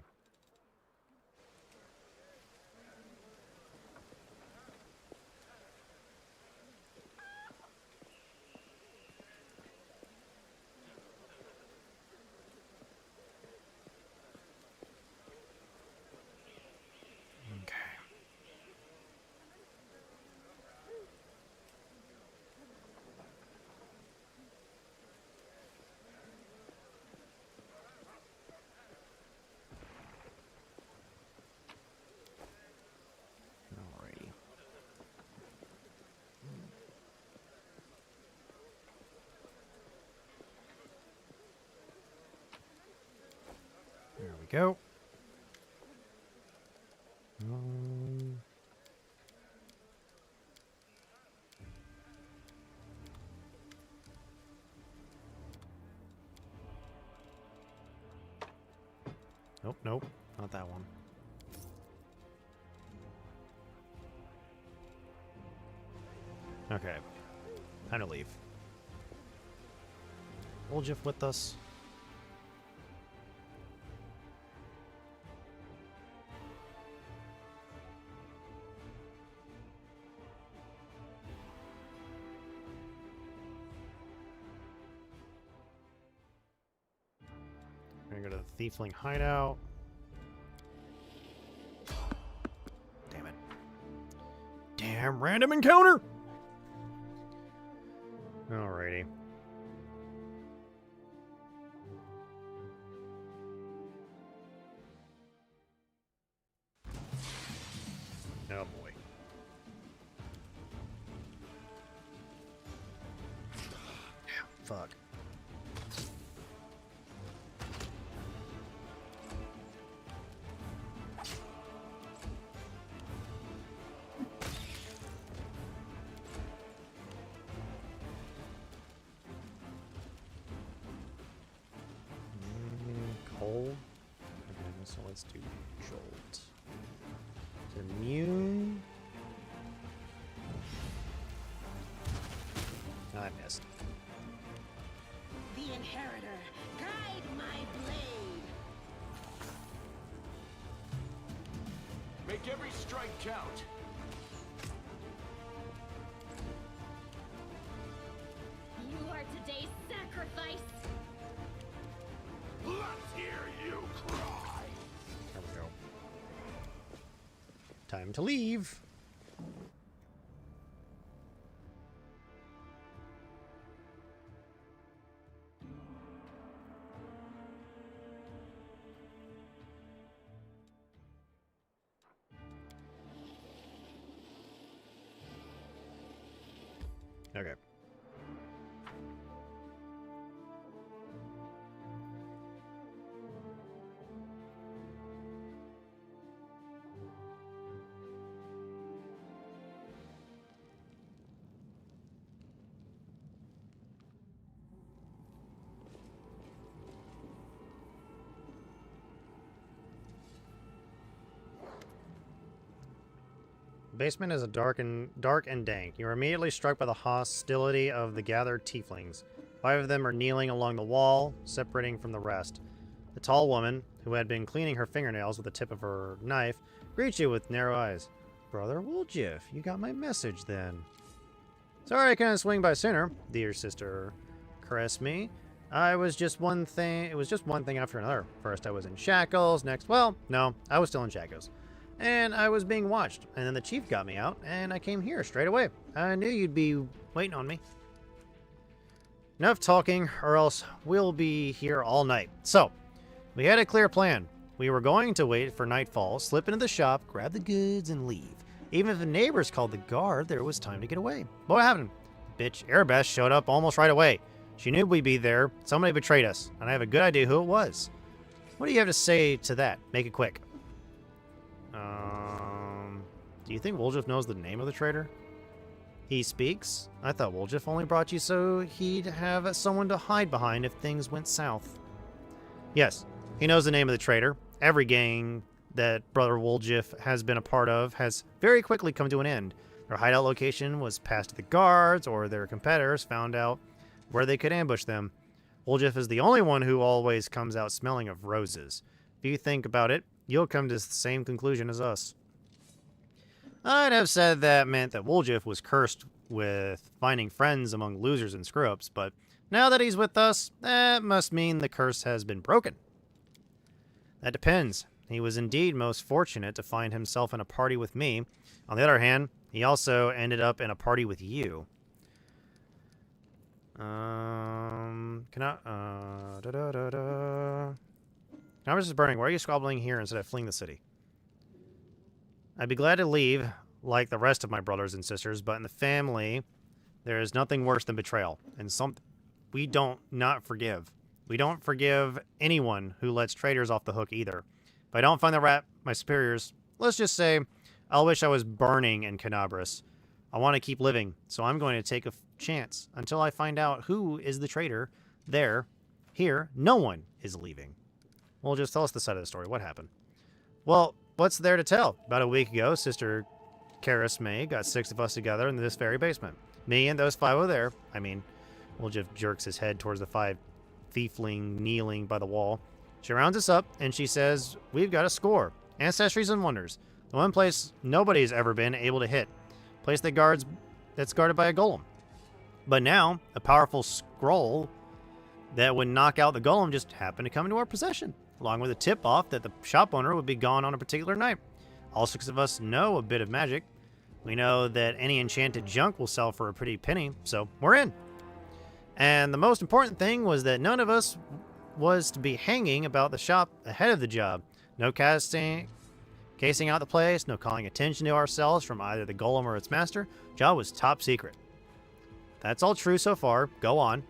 A: we go. Nope, nope, not that one. Okay, time to leave. Woljif with us. We're gonna go to the Thiefling hideout. Damn it. Damn random encounter! Alrighty. Oh boy. Damn, fuck. Cold. Okay, so let's do Jolt. Immune. I missed.
O: The Inheritor, guide my blade.
C: Make every strike count.
M: You are today's sacrifice.
C: Let's hear you cry.
A: There we go. Time to leave. Okay. The basement is dark and dank. You are immediately struck by the hostility of the gathered tieflings. 5 of them are kneeling along the wall, separating from the rest. The tall woman, who had been cleaning her fingernails with the tip of her knife, greets you with narrow eyes. Brother Woljif, you got my message then. Sorry I couldn't swing by sooner, dear sister. Caress me. It was just one thing after another. First I was in shackles, next, well, no, I was still in shackles. And I was being watched, and then the chief got me out, and I came here straight away. I knew you'd be waiting on me. Enough talking, or else we'll be here all night. So, we had a clear plan. We were going to wait for nightfall, slip into the shop, grab the goods, and leave. Even if the neighbors called the guard, there was time to get away. But what happened? Bitch Airbest showed up almost right away. She knew we'd be there. Somebody betrayed us, and I have a good idea who it was. What do you have to say to that? Make it quick. Do you think Woljif knows the name of the traitor? He speaks? I thought Woljif only brought you so he'd have someone to hide behind if things went south. Yes, he knows the name of the traitor. Every gang that Brother Woljif has been a part of has very quickly come to an end. Their hideout location was passed to the guards, or their competitors found out where they could ambush them. Woljif is the only one who always comes out smelling of roses. If you think about it, you'll come to the same conclusion as us. I'd have said that meant that Woljif was cursed with finding friends among losers and screw-ups, but now that he's with us, that must mean the curse has been broken. That depends. He was indeed most fortunate to find himself in a party with me. On the other hand, he also ended up in a party with you. Congress is burning. Why are you squabbling here instead of fleeing the city? I'd be glad to leave, like the rest of my brothers and sisters, but in the family, there is nothing worse than betrayal, and something we don't not forgive. We don't forgive anyone who lets traitors off the hook either. If I don't find the rat, my superiors, let's just say, I'll wish I was burning in Canabras. I want to keep living, so I'm going to take a chance until I find out who is the traitor. There, here, no one is leaving. Well, just tell us the side of the story. What happened? Well, what's there to tell? About a week ago, Sister Karis May got 6 of us together in this very basement. Me and those 5 over there. I mean, Woljif jerks his head towards the 5 thiefling kneeling by the wall. She rounds us up, and she says, we've got a score. Ancestries and Wonders. The one place nobody's ever been able to hit. Place that's guarded by a golem. But now, a powerful scroll that would knock out the golem just happened to come into our possession, along with a tip-off that the shop owner would be gone on a particular night. All 6 of us know a bit of magic. We know that any enchanted junk will sell for a pretty penny, so we're in. And the most important thing was that none of us was to be hanging about the shop ahead of the job. No casing out the place, no calling attention to ourselves from either the golem or its master. Job was top secret. That's all true so far. Go on.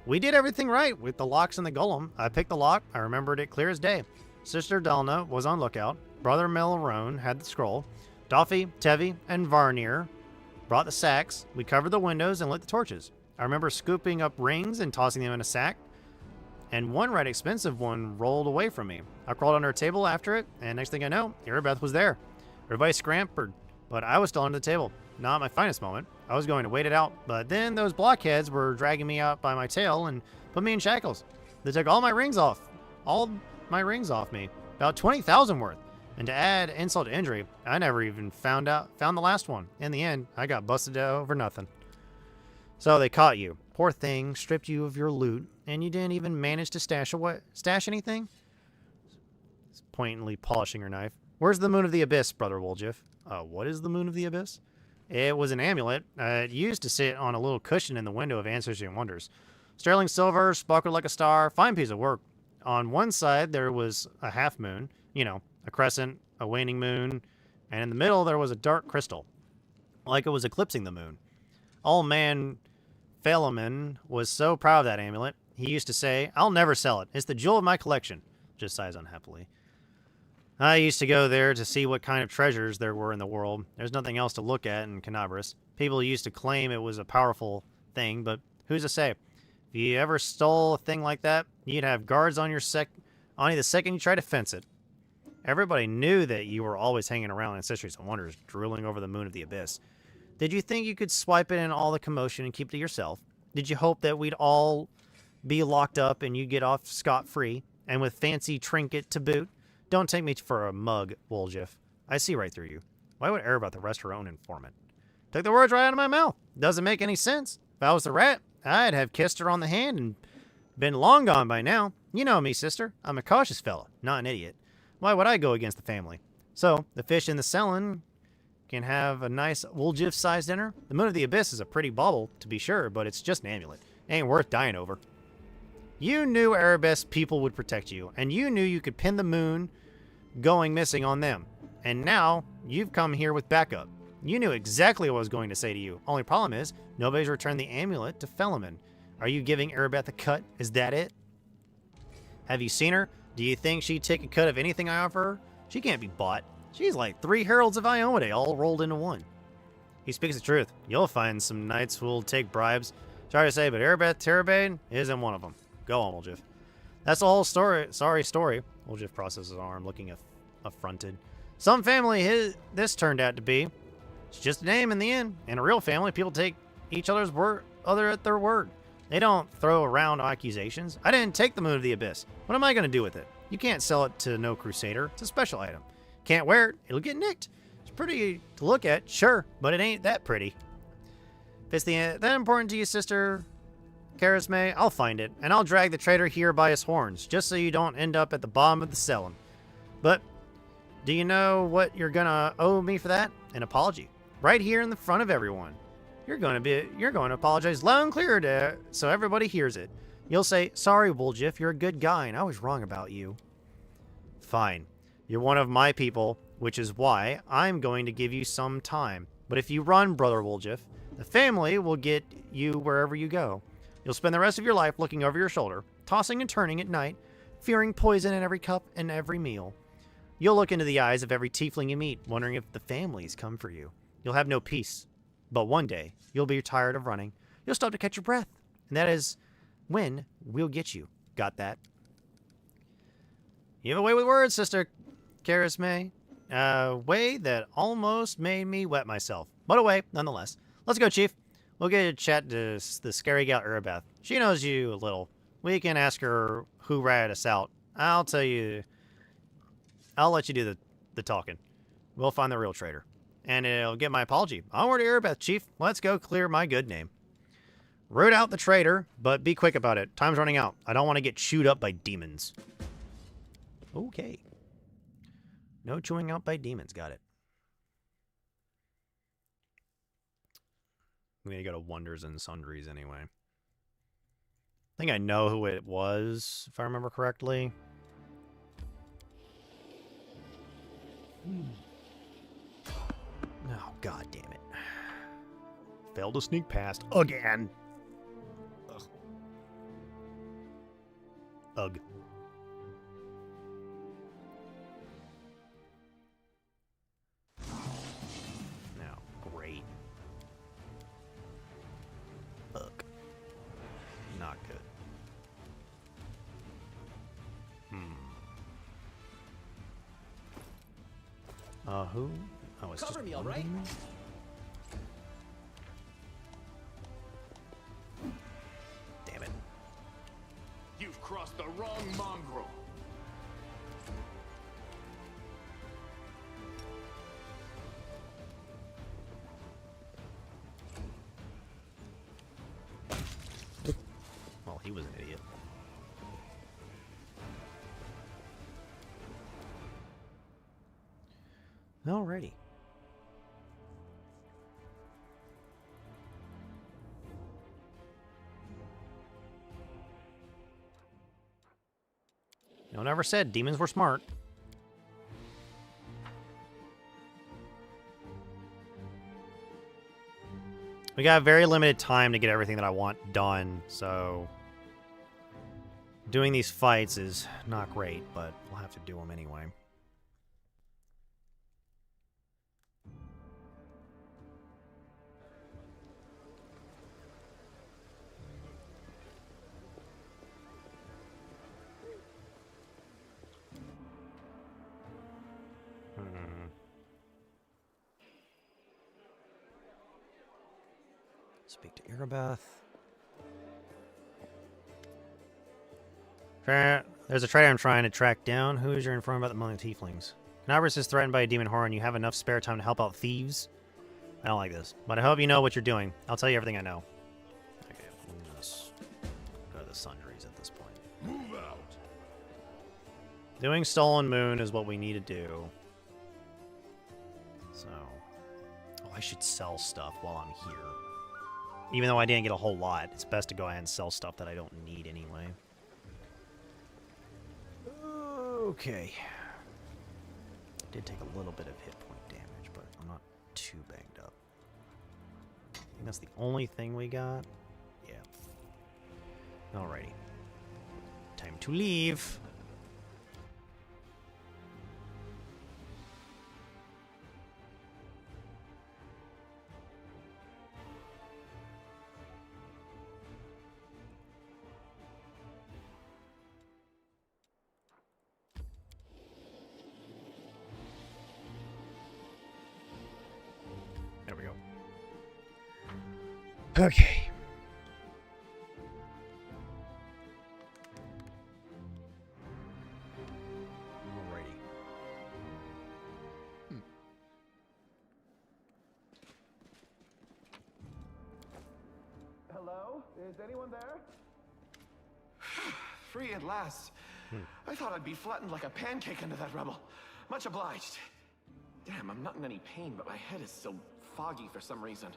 A: We did everything right with the locks and the golem. I picked the lock. I remembered it clear as day. Sister Delna was on lookout. Brother Melrone had the scroll. Doffy, Tevi, and Varnir brought the sacks. We covered the windows and lit the torches. I remember scooping up rings and tossing them in a sack. And one right expensive one rolled away from me. I crawled under a table after it, and next thing I know, Erebeth was there. Everybody scampered, but I was still under the table. Not my finest moment. I was going to wait it out, but then those blockheads were dragging me out by my tail and put me in shackles. They took all my rings off. All my rings off me. About 20,000 worth. And to add insult to injury, I never even found the last one. In the end, I got busted over nothing. So they caught you. Poor thing, stripped you of your loot, and you didn't even manage to stash anything? Pointedly polishing her knife. Where's the Moon of the Abyss, Brother Woljif? What is the Moon of the Abyss? It was an amulet. It used to sit on a little cushion in the window of Ancestry and Wonders. Sterling silver, sparkled like a star, fine piece of work. On one side, there was a half moon, a crescent, a waning moon, and in the middle, there was a dark crystal, like it was eclipsing the moon. Old man Phalaman was so proud of that amulet. He used to say, I'll never sell it. It's the jewel of my collection. Just sighs unhappily. I used to go there to see what kind of treasures there were in the world. There's nothing else to look at in Canabras. People used to claim it was a powerful thing, but who's to say? If you ever stole a thing like that, you'd have guards on you the second you try to fence it. Everybody knew that you were always hanging around Ancestries and Wonders, drooling over the Moon of the Abyss. Did you think you could swipe it in all the commotion and keep it to yourself? Did you hope that we'd all be locked up and you get off scot-free, and with fancy trinket to boot? Don't take me for a mug, Woljif. I see right through you. Why would Erebeth arrest her own informant? Took the words right out of my mouth. Doesn't make any sense. If I was the rat, I'd have kissed her on the hand and been long gone by now. You know me, sister. I'm a cautious fella, not an idiot. Why would I go against the family? So, the fish in the cellin can have a nice Woljif-sized dinner. The Moon of the Abyss is a pretty bauble, to be sure, but it's just an amulet. Ain't worth dying over. You knew Erebeth's people would protect you, and you knew you could pin the moon going missing on them. And now, you've come here with backup. You knew exactly what I was going to say to you. Only problem is, nobody's returned the amulet to Phalaman. Are you giving Erebeth a cut? Is that it? Have you seen her? Do you think she'd take a cut of anything I offer her? She can't be bought. She's like 3 heralds of Iomedae all rolled into one. He speaks the truth. You'll find some knights who'll take bribes. Sorry to say, but Erebeth Terabane isn't one of them. Go on, Woljif. That's the whole story. Sorry story. Woljif crosses his arm, looking affronted. Some family this turned out to be. It's just a name in the end. In a real family, people take each other's other at their word. They don't throw around accusations. I didn't take the Moon of the Abyss. What am I going to do with it? You can't sell it to no crusader. It's a special item. Can't wear it. It'll get nicked. It's pretty to look at, sure, but it ain't that pretty. If it's that important to you, sister Charisme, I'll find it, and I'll drag the traitor here by his horns, just so you don't end up at the bottom of the cellum. But do you know what you're gonna owe me for that? An apology. Right here in the front of everyone. You're going to apologize loud and clear so everybody hears it. You'll say, sorry, Woljif, you're a good guy, and I was wrong about you. Fine. You're one of my people, which is why I'm going to give you some time. But if you run, Brother Woljif, the family will get you wherever you go. You'll spend the rest of your life looking over your shoulder. tossing and turning at night, fearing poison in every cup and every meal. You'll look into the eyes of every tiefling you meet, wondering if the families come for you. You'll have no peace. But one day, you'll be tired of running. You'll stop to catch your breath. And that is when we'll get you. Got that? You have a way with words, Sister Karis May. A way that almost made me wet myself. But a way, nonetheless. Let's go, Chief. We'll get a chat to the scary gal Urabeth. She knows you a little. We can ask her who ratted us out. I'll tell you. I'll let you do the talking. We'll find the real traitor. And it'll get my apology. Onward to Urabeth, Chief. Let's go clear my good name. Root out the traitor, but be quick about it. Time's running out. I don't want to get chewed up by demons. Okay. No chewing out by demons. Got it. I'm going to go to Wonders and Sundries anyway. I think I know who it was, if I remember correctly. Oh, god damn it. Failed to sneak past again. Ugh. Ugh. Now, great. Ugh. Not good. Who? Oh, it's
B: Cover
A: just
B: me, all right?
A: Damn it.
C: You've crossed the wrong mongrel.
A: Well, he was an idiot. Alrighty. No one ever said demons were smart. We got very limited time to get everything that I want done, so doing these fights is not great, but we'll have to do them anyway. Speak to Irabeth. There's a traitor I'm trying to track down. Who is your informant about the Mulling Tieflings? Canabras is threatened by a demon horror and you have enough spare time to help out thieves? I don't like this, but I hope you know what you're doing. I'll tell you everything I know. Okay, let's go to the Sundries at this point.
C: Move out.
A: Doing Stolen Moon is what we need to do. So, oh, I should sell stuff while I'm here. Even though I didn't get a whole lot, it's best to go ahead and sell stuff that I don't need anyway. Okay. Did take a little bit of hit point damage, but I'm not too banged up. I think that's the only thing we got. Yeah. Alrighty. Time to leave. There we go. Okay. Alrighty.
R: Hello? Is anyone there? Free at last. I thought I'd be flattened like a pancake under that rubble. Much obliged. Damn, I'm not in any pain, but my head is so foggy for some reason.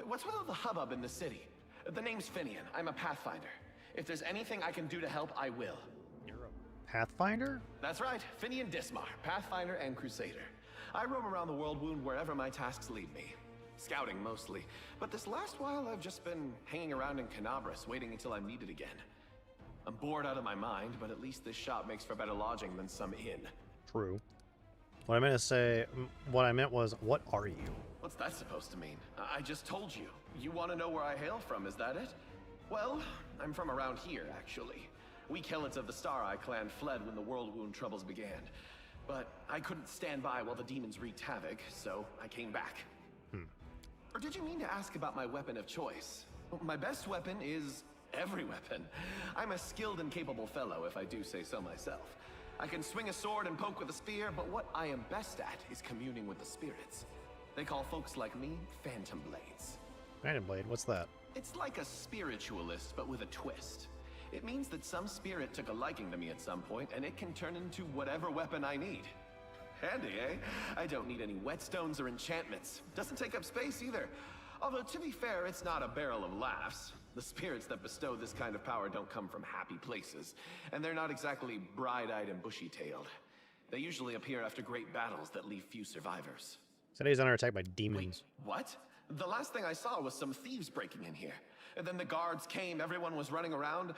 R: What's with all the hubbub in the city? The name's Finian. I'm a Pathfinder. If there's anything I can do to help, I will.
A: You're a Pathfinder?
R: That's right, Finian Dismar, Pathfinder and Crusader. I roam around the world wound wherever my tasks lead me. Scouting mostly, but this last while I've just been hanging around in Canabras, waiting until I'm needed again. I'm bored out of my mind, but at least this shop makes for better lodging than some inn.
A: True. What I meant to say, what I meant was, what are you?
R: What's that supposed to mean? I just told you. You want to know where I hail from, is that it? Well, I'm from around here, actually. We Kellets of the Star-Eye clan fled when the World Wound troubles began. But I couldn't stand by while the demons wreaked havoc, so I came back. Or did you mean to ask about my weapon of choice? My best weapon is every weapon. I'm a skilled and capable fellow, if I do say so myself. I can swing a sword and poke with a spear, but what I am best at is communing with the spirits. They call folks like me Phantom Blades.
A: Phantom Blade, what's that?
R: It's like a spiritualist, but with a twist. It means that some spirit took a liking to me at some point, and it can turn into whatever weapon I need. Handy, eh? I don't need any whetstones or enchantments. Doesn't take up space either. Although, to be fair, it's not a barrel of laughs. The spirits that bestow this kind of power don't come from happy places, and they're not exactly bright-eyed and bushy-tailed. They usually appear after great battles that leave few survivors.
A: City's under attack by demons.
R: Wait, what? The last thing I saw was some thieves breaking in here. And then the guards came, everyone was running around.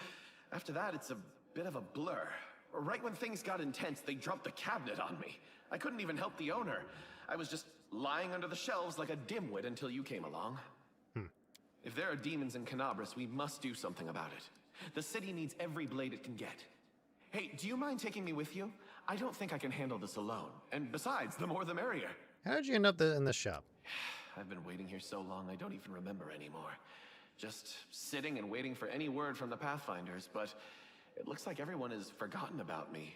R: After that, it's a bit of a blur. Right when things got intense, they dropped the cabinet on me. I couldn't even help the owner. I was just lying under the shelves like a dimwit until you came along. If there are demons in Canabras, we must do something about it. The city needs every blade it can get. Hey, do you mind taking me with you? I don't think I can handle this alone. And besides, the more the merrier.
A: How did you end up in this shop?
R: I've been waiting here so long I don't even remember anymore. Just sitting and waiting for any word from the Pathfinders, but it looks like everyone has forgotten about me.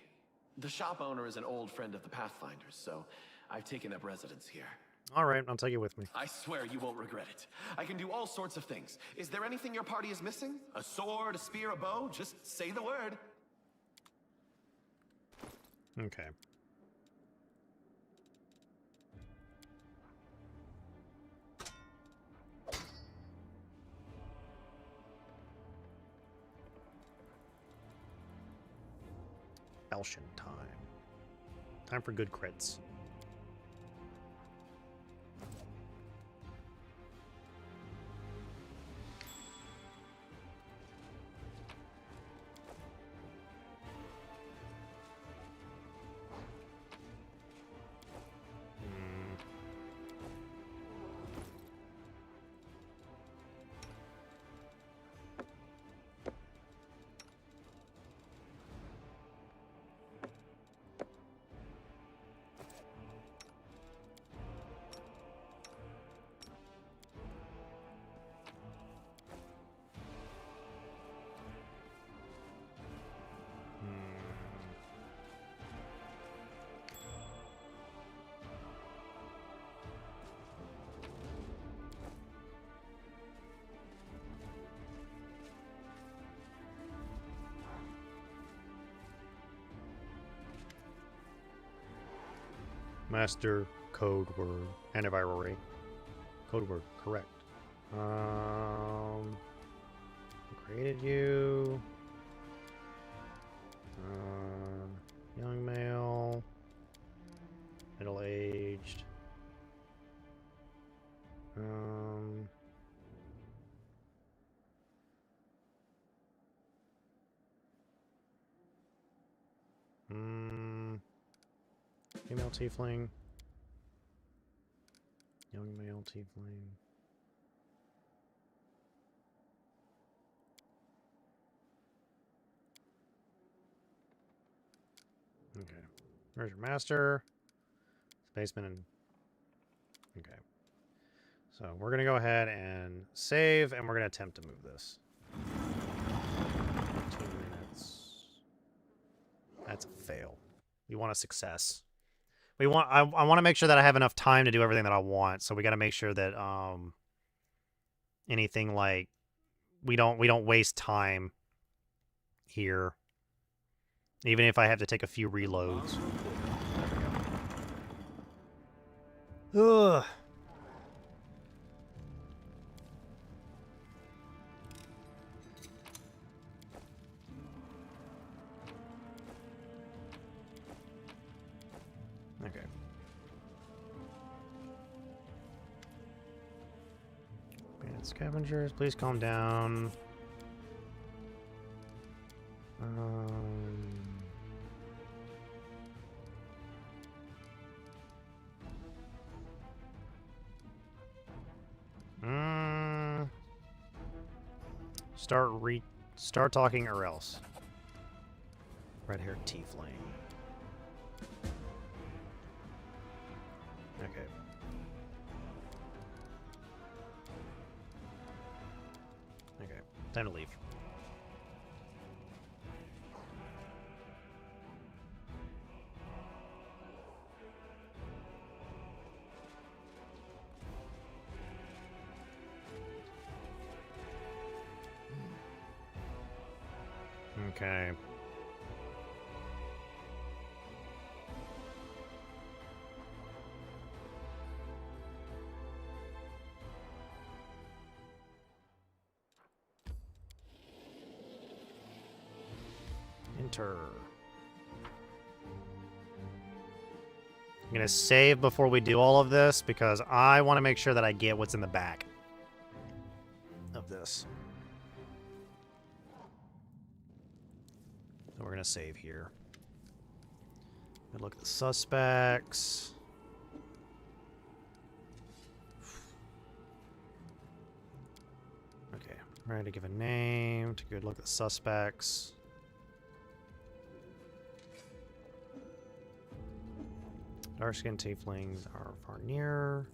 R: The shop owner is an old friend of the Pathfinders, so I've taken up residence here.
A: All right, I'll take you with me.
R: I swear you won't regret it. I can do all sorts of things. Is there anything your party is missing? A sword, a spear, a bow? Just say the word.
A: Okay. Elshin time. Time for good crits. Master code word antiviral rate. Code word correct. Created you. Young male. Middle aged. Female tiefling. Young male tiefling. Okay. Where's your master? Spaceman and... Okay. So we're going to go ahead and save, and we're going to attempt to move this. 2 minutes. That's a fail. We want a success. I want to make sure that I have enough time to do everything that I want. So we got to make sure that anything like we don't waste time here. Even if I have to take a few reloads. Ugh. Okay. Bandit scavengers, please calm down. Start talking or else. Red-haired tiefling. Okay. Okay. Time to leave. Okay. Enter. I'm gonna save before we do all of this because I want to make sure that I get what's in the back of this. So we're gonna save here. Gonna look at the suspects. Okay, ready to give a name. To good look at the suspects. Dark-skinned tieflings are far nearer.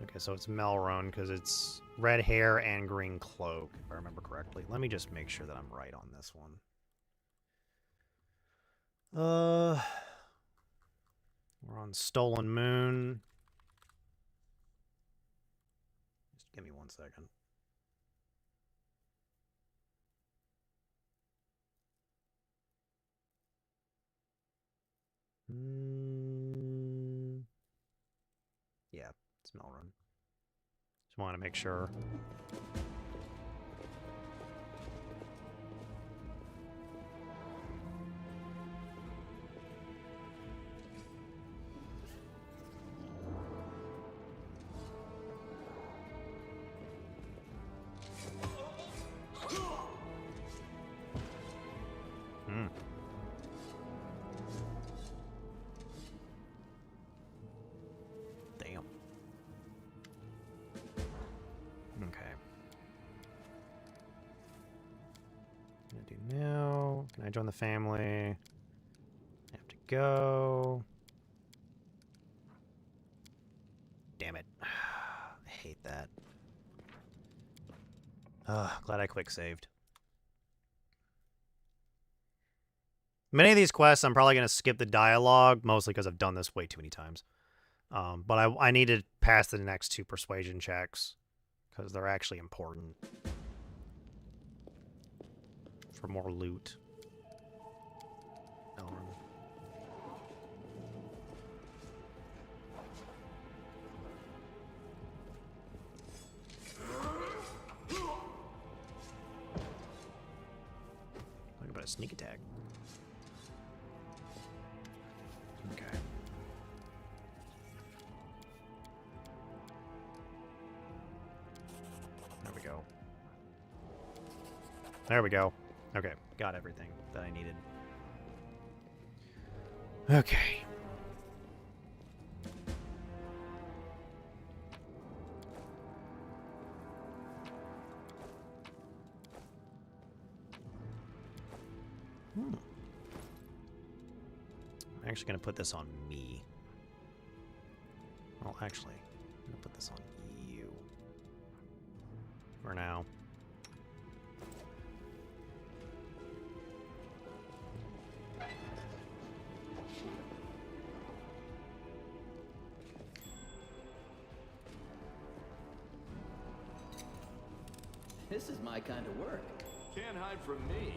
A: Okay, so it's Melrone because it's red hair and green cloak, if I remember correctly. Let me just make sure that I'm right on this one. We're on Stolen Moon. Just give me 1 second. Yeah, it's Melrone. Just want to make sure. Damn. Okay. What do I do now? Can I join the family? I have to go. Damn it. I hate that. Glad I quick saved. Many of these quests, I'm probably going to skip the dialogue, mostly because I've done this way too many times. But I need to pass the next 2 persuasion checks, because they're actually important. For more loot. Elrond. Talk about a sneak attack. Okay. There we go. There we go. Okay, got everything that I needed. Okay. I'm actually going to put this on me. Well, actually, I'm going to put this on you. For now.
S: This is my kind of work.
E: Can't hide from me.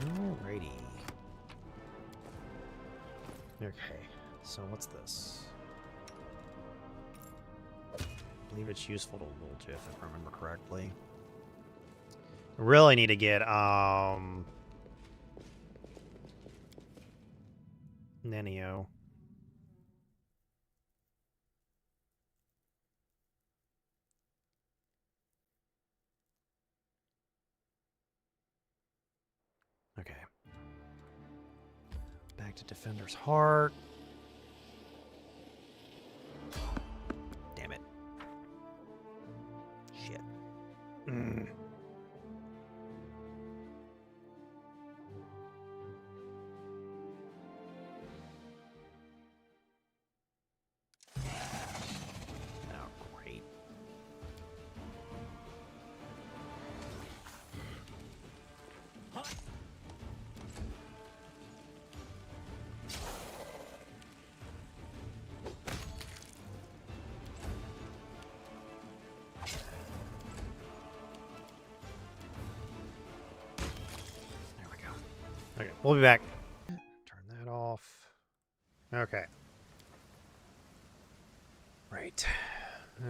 A: Alrighty. Okay, so what's this? I believe it's useful to Woljiff, if I remember correctly. Really need to get, Nenio. Okay. Back to Defender's Heart. Damn it. Shit. Great. Okay, we'll be back. Turn that off. Okay. Right.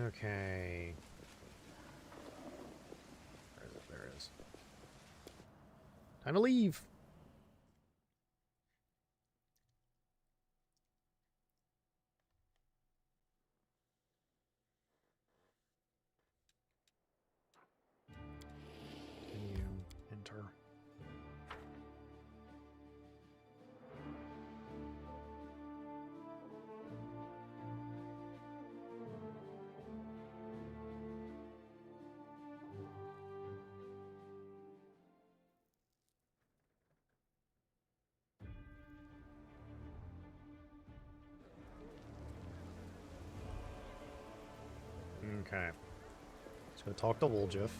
A: Okay. Where is it? There it is. Time to leave. Continue. Enter. Okay. Let's go talk to Woljif.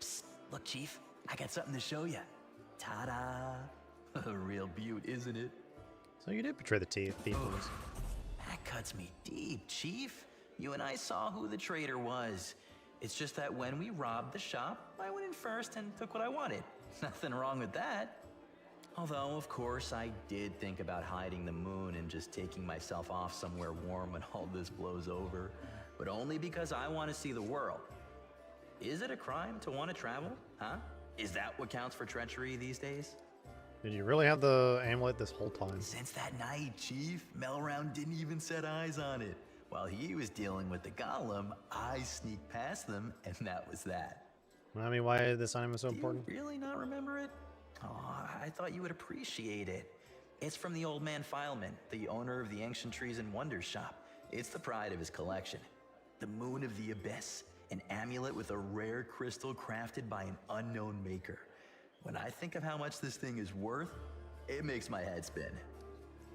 Q: Psst, look, Chief, I got something to show you. Ta-da! A real beaut, isn't it?
A: So you did betray the Thieflings.
Q: That cuts me deep, Chief. You and I saw who the traitor was. It's just that when we robbed the shop, I went in first and took what I wanted. Nothing wrong with that. Although, of course, I did think about hiding the moon and just taking myself off somewhere warm when all this blows over. But only because I want to see the world. Is it a crime to want to travel? Huh? Is that what counts for treachery these days?
A: Did you really have the amulet this whole time?
Q: Since that night, Chief, Melround didn't even set eyes on it. While he was dealing with the golem, I sneaked past them, and that was that.
A: I mean, why is this item so important?
Q: Do you really not remember it? Oh, I thought you would appreciate it. It's from the old man Fileman, the owner of the Ancient Trees and Wonders shop. It's the pride of his collection. The Moon of the Abyss, an amulet with a rare crystal crafted by an unknown maker. When I think of how much this thing is worth, it makes my head spin.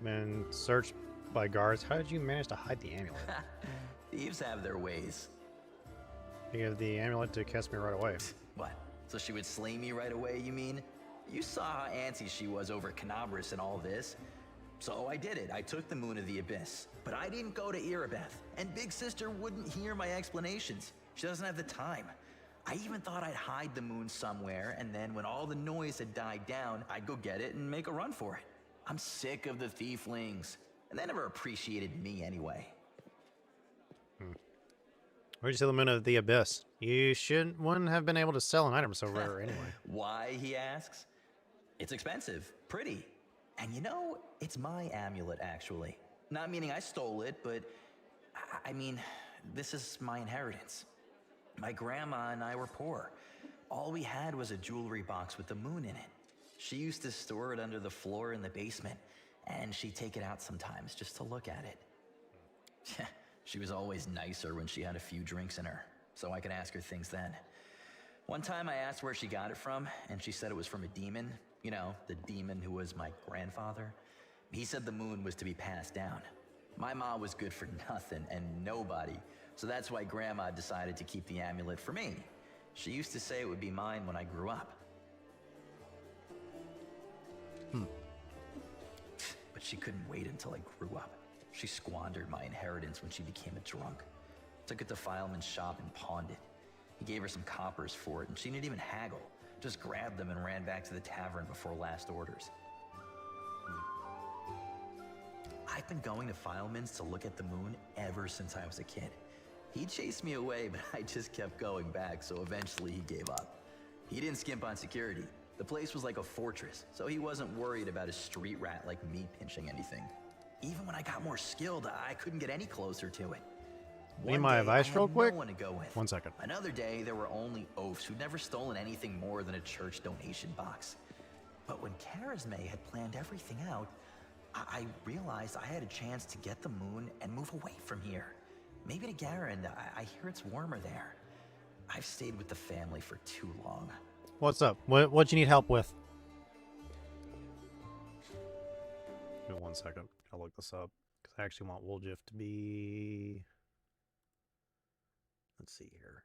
A: Man, searched by guards. How did you manage to hide the amulet?
Q: Thieves have their ways.
A: You gave the amulet to catch me right away.
Q: What? So she would slay me right away, you mean? You saw how antsy she was over Canabras and all this. So I did it. I took the Moon of the Abyss. But I didn't go to Erebeth. And Big Sister wouldn't hear my explanations. She doesn't have the time. I even thought I'd hide the moon somewhere, and then when all the noise had died down, I'd go get it and make a run for it. I'm sick of the Thieflings. And they never appreciated me anyway.
A: Where'd you sell the Moon of the Abyss? You wouldn't have been able to sell an item so rare anyway.
Q: Why, he asks? It's expensive, pretty. And you know, it's my amulet, actually. Not meaning I stole it, but I mean, this is my inheritance. My grandma and I were poor. All we had was a jewelry box with the moon in it. She used to store it under the floor in the basement, and she'd take it out sometimes just to look at it. She was always nicer when she had a few drinks in her, so I could ask her things then. One time I asked where she got it from, and she said it was from a demon. You know, the demon who was my grandfather. He said the moon was to be passed down. My mom was good for nothing and nobody, so that's why Grandma decided to keep the amulet for me. She used to say it would be mine when I grew up. But she couldn't wait until I grew up. She squandered my inheritance when she became a drunk. Took it to Fileman's shop and pawned it. He gave her some coppers for it, and she didn't even haggle. Just grabbed them and ran back to the tavern before last orders. I've been going to Fileman's to look at the moon ever since I was a kid. He chased me away, but I just kept going back, so eventually he gave up. He didn't skimp on security. The place was like a fortress, so he wasn't worried about a street rat like me pinching anything. Even when I got more skilled, I couldn't get any closer to it.
A: Need my advice real quick?
Q: No one to go with.
A: 1 second.
Q: Another day, there were only oafs who'd never stolen anything more than a church donation box. But when Charisme had planned everything out, I realized I had a chance to get the moon and move away from here. Maybe to Garand. I hear it's warmer there. I've stayed with the family for too long.
A: What's up? What you need help with? Give me 1 second. I'll look this up because I actually want Woljif to be. Let's see here.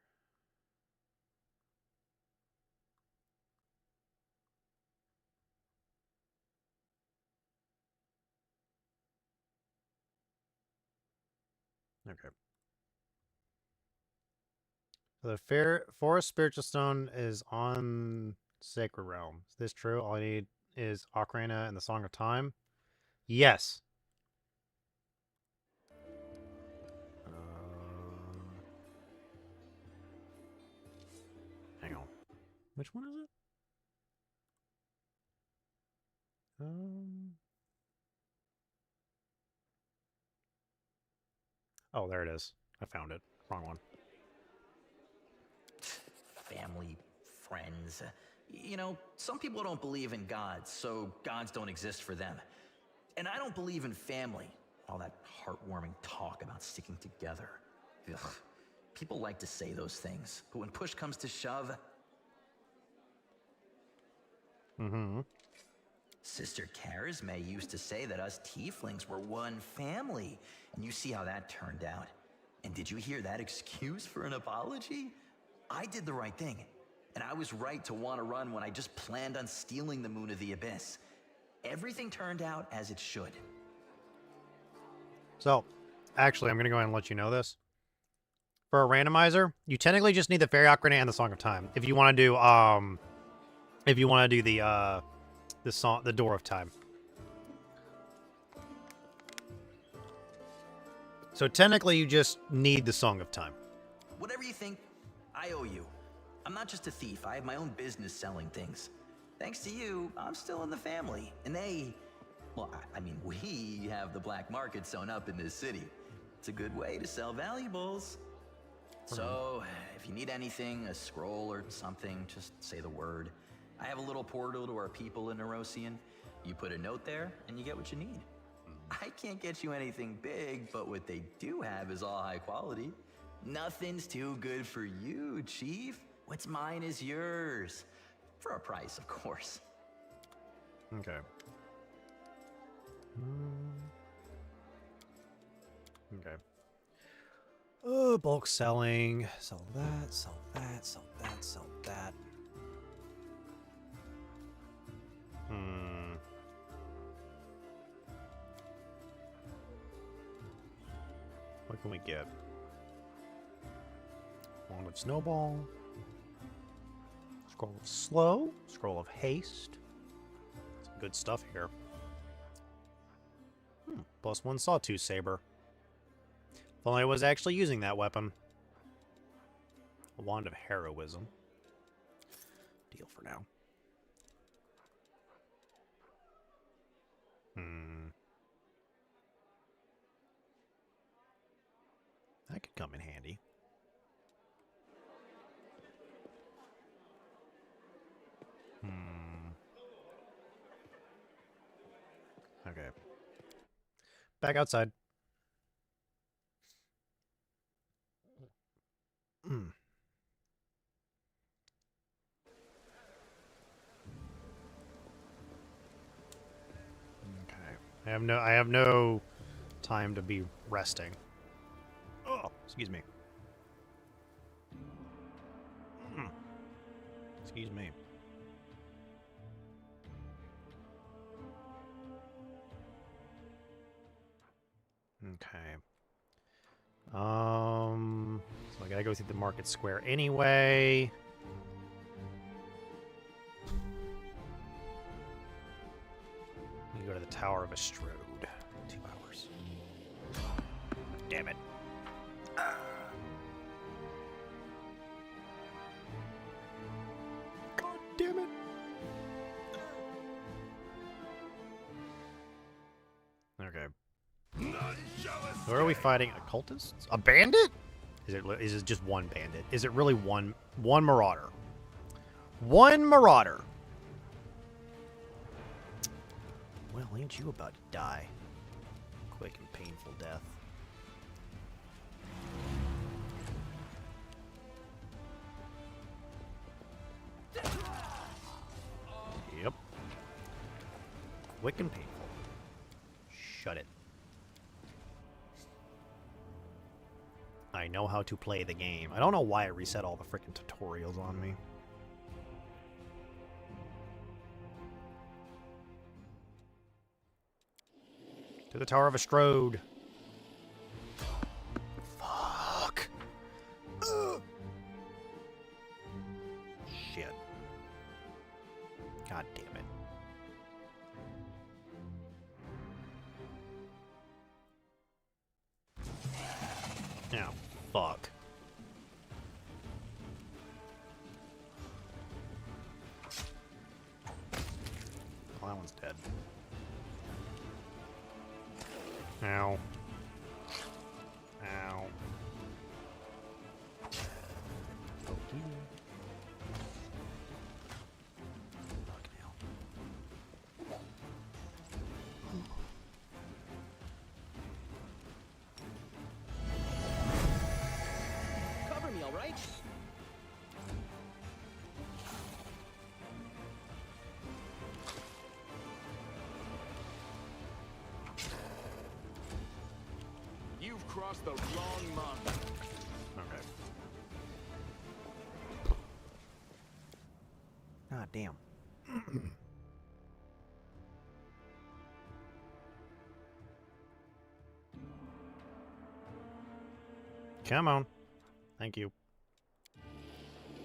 A: Okay. The Forest Spiritual Stone is on Sacred Realm. Is this true? All I need is Ocarina and the Song of Time? Yes. Hang on. Which one is it? Oh, there it is. I found it. Wrong one.
Q: Family, friends. You know, some people don't believe in gods, so gods don't exist for them. And I don't believe in family. All that heartwarming talk about sticking together. Ugh. People like to say those things, but when push comes to shove... Sister Charisme used to say that us tieflings were one family, and you see how that turned out. And did you hear that excuse for an apology? I did the right thing, and I was right to want to run when I just planned on stealing the Moon of the Abyss. Everything turned out as it should.
A: So, actually, I'm going to go ahead and let you know this. For a randomizer, you technically just need the Fairy Ocarina and the Song of Time. If you want to do, the Door of Time. So technically, you just need the Song of Time.
Q: Whatever you think, I owe you. I'm not just a thief. I have my own business selling things. Thanks to you, I'm still in the family. And we have the black market sewn up in this city. It's a good way to sell valuables. So, if you need anything, a scroll or something, just say the word. I have a little portal to our people in Nerosian. You put a note there, and you get what you need. I can't get you anything big, but what they do have is all high quality. Nothing's too good for you, Chief. What's mine is yours. For a price, of course.
A: Okay. Okay. Oh, bulk selling. Sell that, sell that, sell that, sell that. What can we get? Wand of Snowball. Scroll of Slow. Scroll of Haste. Some good stuff here. +1 Sawtooth Saber. If only I was actually using that weapon. A Wand of Heroism. Deal for now. That could come in handy. Okay. Back outside. Okay. I have no time to be resting. Oh, excuse me. Excuse me. Okay. So I gotta go through the market square anyway. You go to the Tower of Estrode. 2 hours. Damn it. God damn it. Okay. Who are we fighting? Occultists? A bandit? Is it just one bandit? Is it really one marauder? One marauder. Well, ain't you about to die? Quick and painful death. Yep. Quick and painful. Shut it. I know how to play the game. I don't know why I reset all the freaking tutorials on me. To the Tower of Estrode. Fuck. Ugh. Shit. God damn it. Now, fuck. Well, that one's dead. Ow. Ow. Okay. Fucking hell.
S: Cover me, all right?
C: You've crossed the wrong mark.
A: Okay. God damn. Come on. Thank you.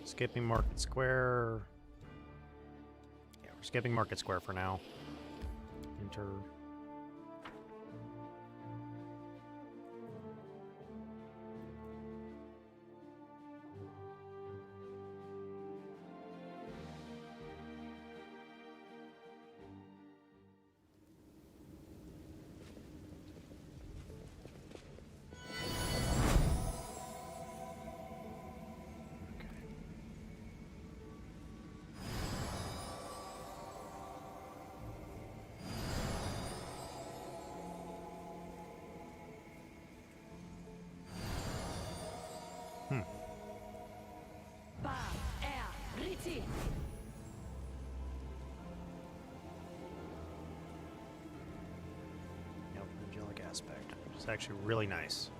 A: Skipping Market Square. Yeah, we're skipping Market Square for now. Enter. Yep, angelic aspect. It's actually really nice.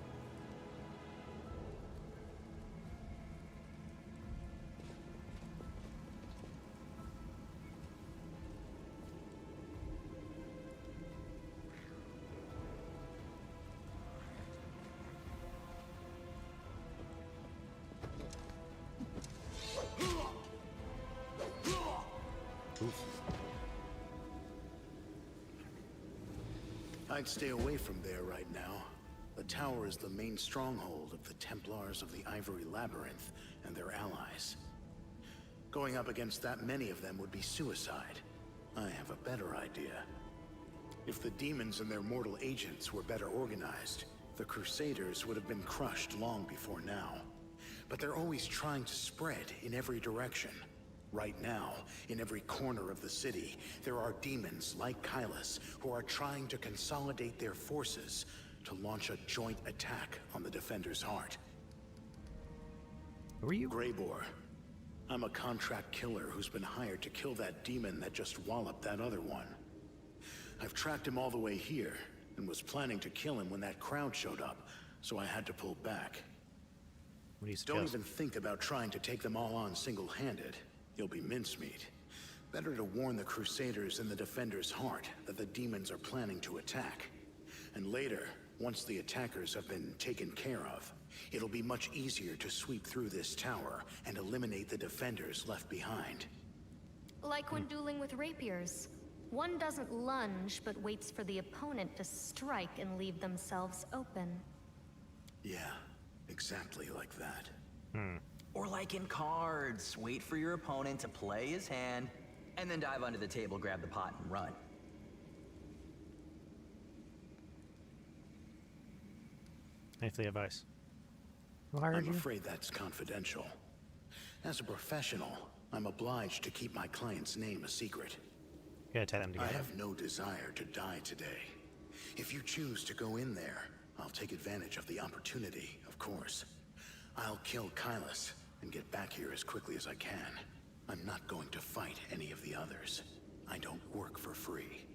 T: I'd stay away from there right now. The tower is the main stronghold of the Templars of the Ivory Labyrinth and their allies. Going up against that many of them would be suicide. I have a better idea. If the demons and their mortal agents were better organized, the Crusaders would have been crushed long before now. But they're always trying to spread in every direction. Right now, in every corner of the city, there are demons like Kylus who are trying to consolidate their forces to launch a joint attack on the Defender's heart.
A: Who are you?
T: Greybor. I'm a contract killer who's been hired to kill that demon that just walloped that other one. I've tracked him all the way here, and was planning to kill him when that crowd showed up, so I had to pull back.
A: What do you suggest?
T: Don't even think about trying to take them all on single-handed. You'll be mincemeat. Better to warn the Crusaders in the Defender's heart that the demons are planning to attack. And later, once the attackers have been taken care of, it'll be much easier to sweep through this tower and eliminate the Defenders left behind.
L: Like when dueling with rapiers. One doesn't lunge, but waits for the opponent to strike and leave themselves open.
T: Yeah, exactly like that.
Q: Or like in cards, wait for your opponent to play his hand, and then dive under the table, grab the pot, and run.
A: Thanks for the advice. Who hired
T: I'm
A: you?
T: afraid that's confidential. As a professional, I'm obliged to keep my client's name a secret.
A: You gotta tie them
T: I
A: together.
T: have no desire to die today. If you choose to go in there, I'll take advantage of the opportunity, of course. I'll kill Kylus and get back here as quickly as I can. I'm not going to fight any of the others. I don't work for free.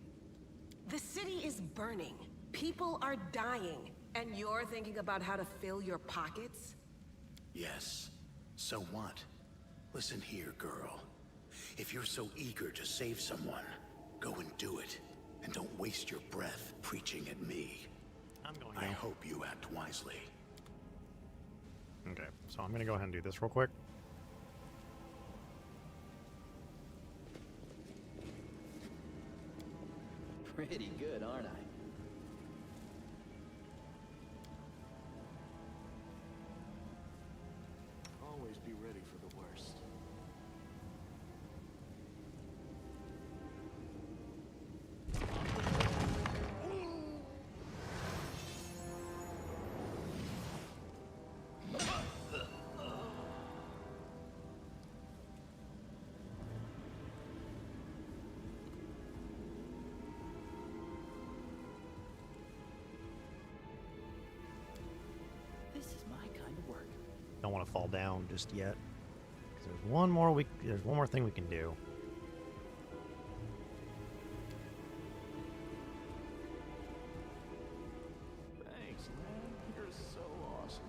I: The city is burning. People are dying. And you're thinking about how to fill your pockets?
T: Yes. So what? Listen here, girl. If you're so eager to save someone, go and do it. And don't waste your breath preaching at me. I hope you act wisely.
A: Okay, so I'm gonna go ahead and do this real quick.
Q: Pretty good, aren't I?
B: Always be ready for the worst.
Q: This is my kind of work.
A: Don't want to fall down just yet. 'Cause there's one more thing we can do.
B: Thanks, man. You're so awesome,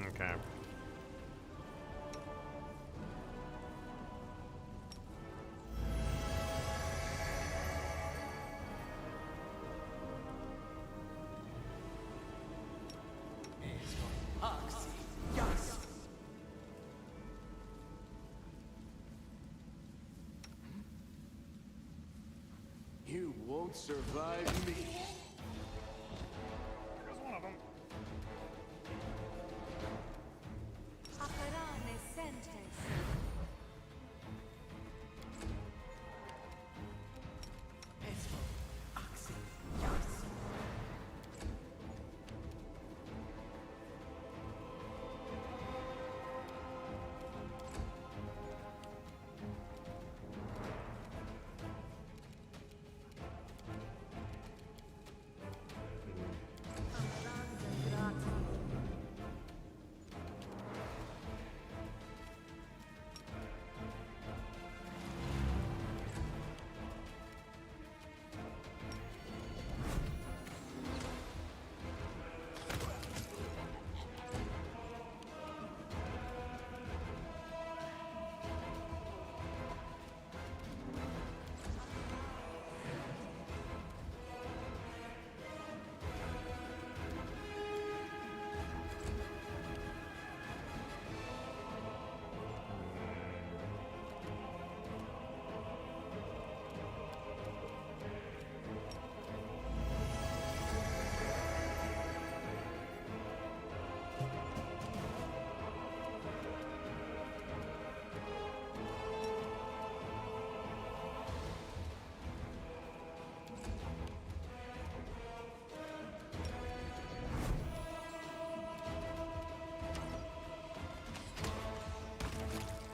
A: Okay.
B: You won't survive me.
A: There's one of them.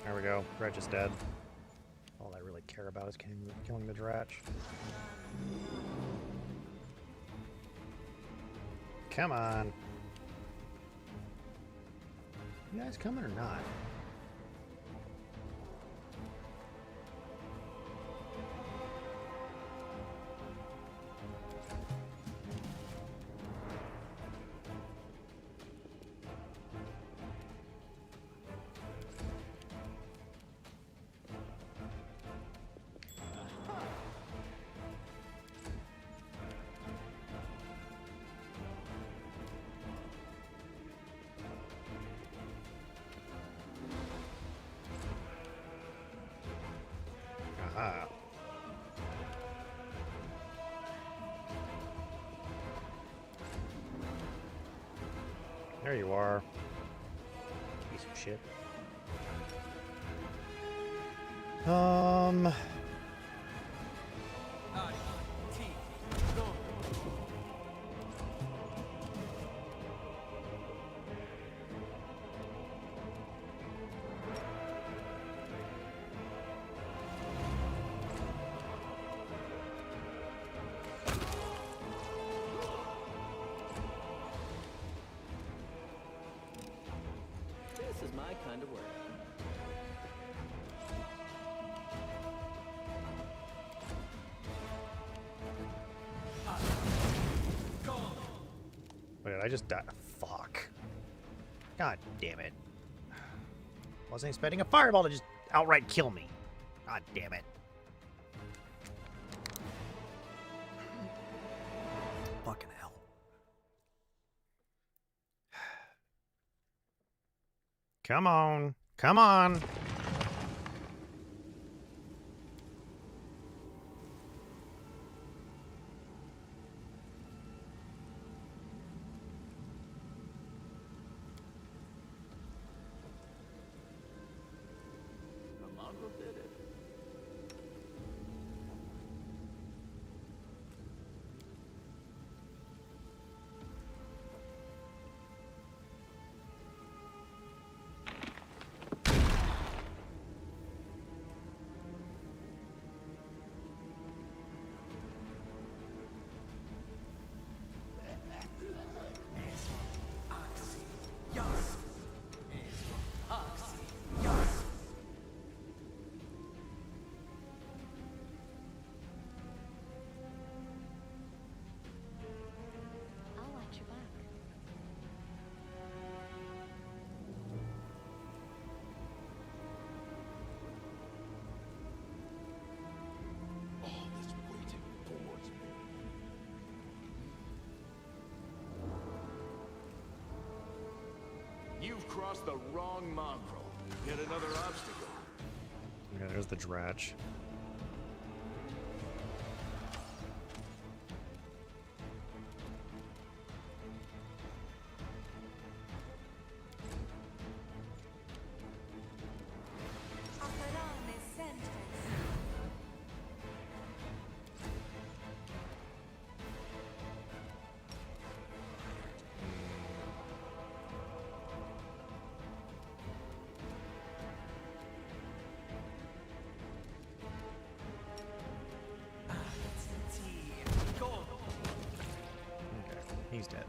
A: There we go. Dredge is dead. All I really care about is killing the Dratch. Come on. You guys coming or not? Aha. There you are. Piece of shit. Um.
S: This is my kind of work.
A: Wait, did I just die? Fuck. God damn it. Wasn't expecting a fireball to just outright kill me. God damn it. Fucking hell. Come on. Come on.
B: The mongrel did it.
M: I'll watch your back.
C: All this waiting bores me.
B: You've crossed the wrong mongrel. Yet another obstacle.
A: Okay, there's the dratch. He's dead.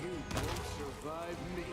B: You won't survive me.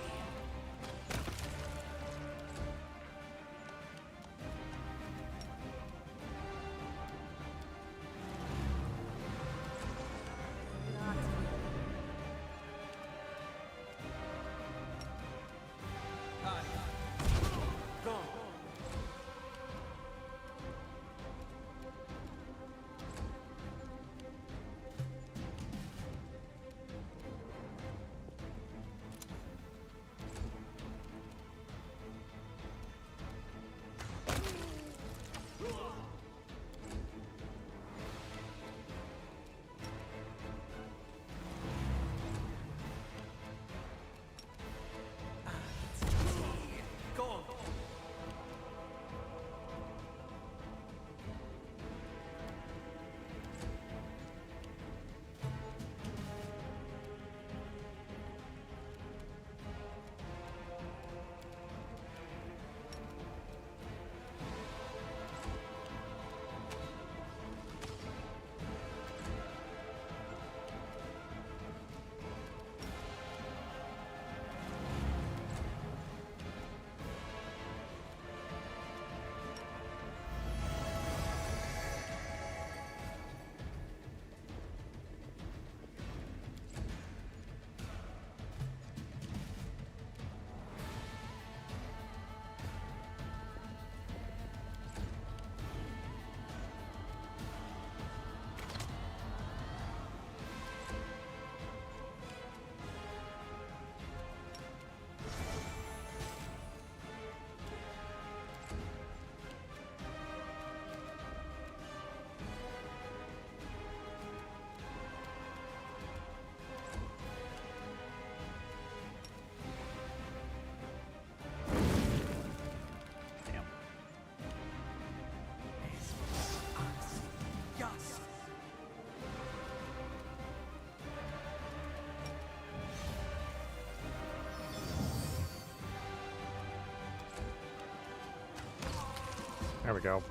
A: There we go.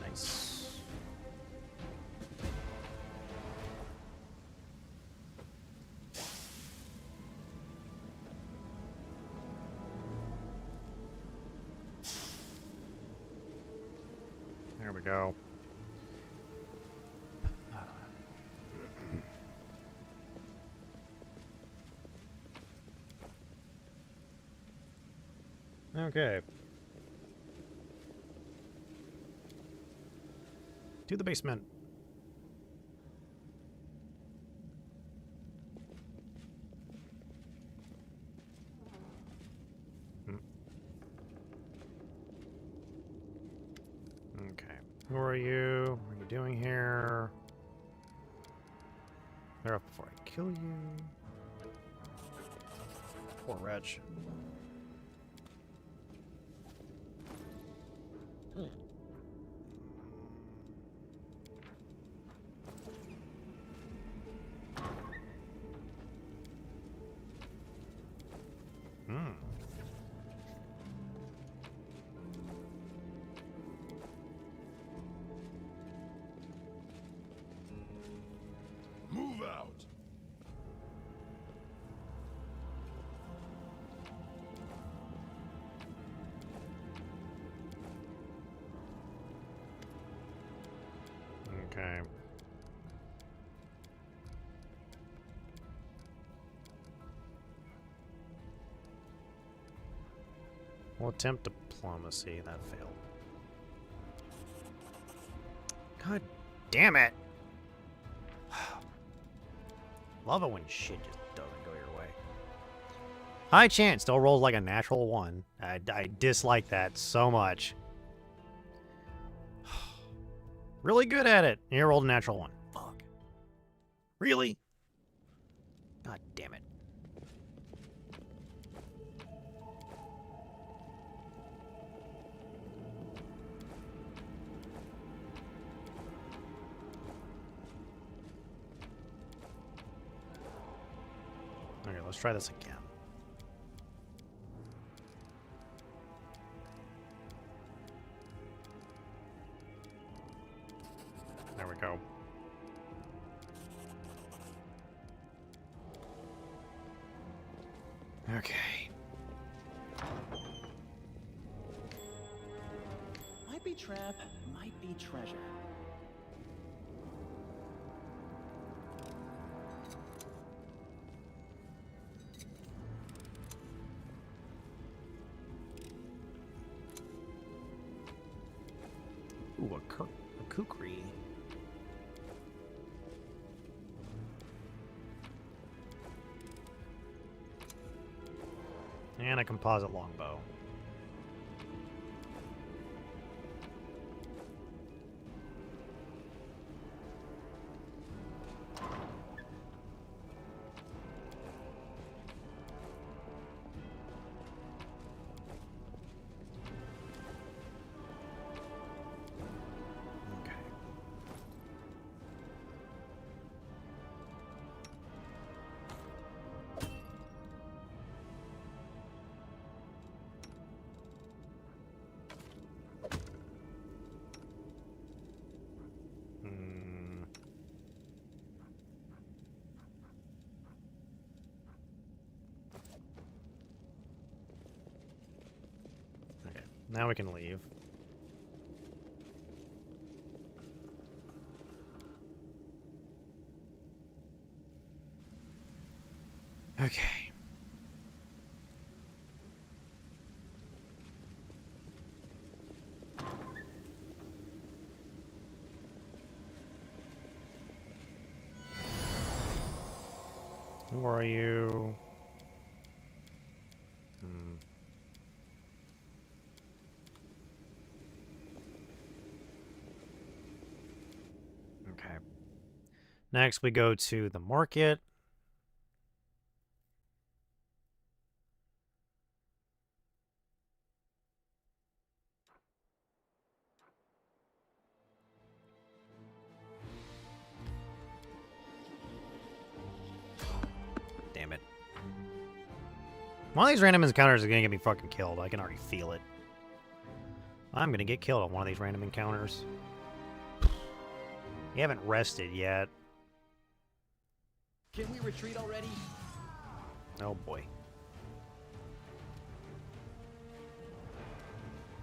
A: Nice. There we go. Okay. To the basement. Okay. Who are you? What are you doing here? They're up before I kill you. Poor wretch.
C: Move out.
A: Okay. We'll attempt diplomacy. That failed. God damn it! Love it when shit just doesn't go your way. High chance still rolls like a natural 1. I dislike that so much. Really good at it. You rolled a natural 1. Fuck. Really? God damn it. Okay, let's try this again. There we go. Okay.
S: Might be trap, might be treasure.
A: Ooh, a kukri. And a composite longbow. Now we can leave. Okay. Who are you? Okay. Next, we go to the market. Damn it. One of these random encounters is gonna get me fucking killed. I can already feel it. I'm gonna get killed on one of these random encounters. You haven't rested yet.
S: Can we retreat already?
A: Oh boy.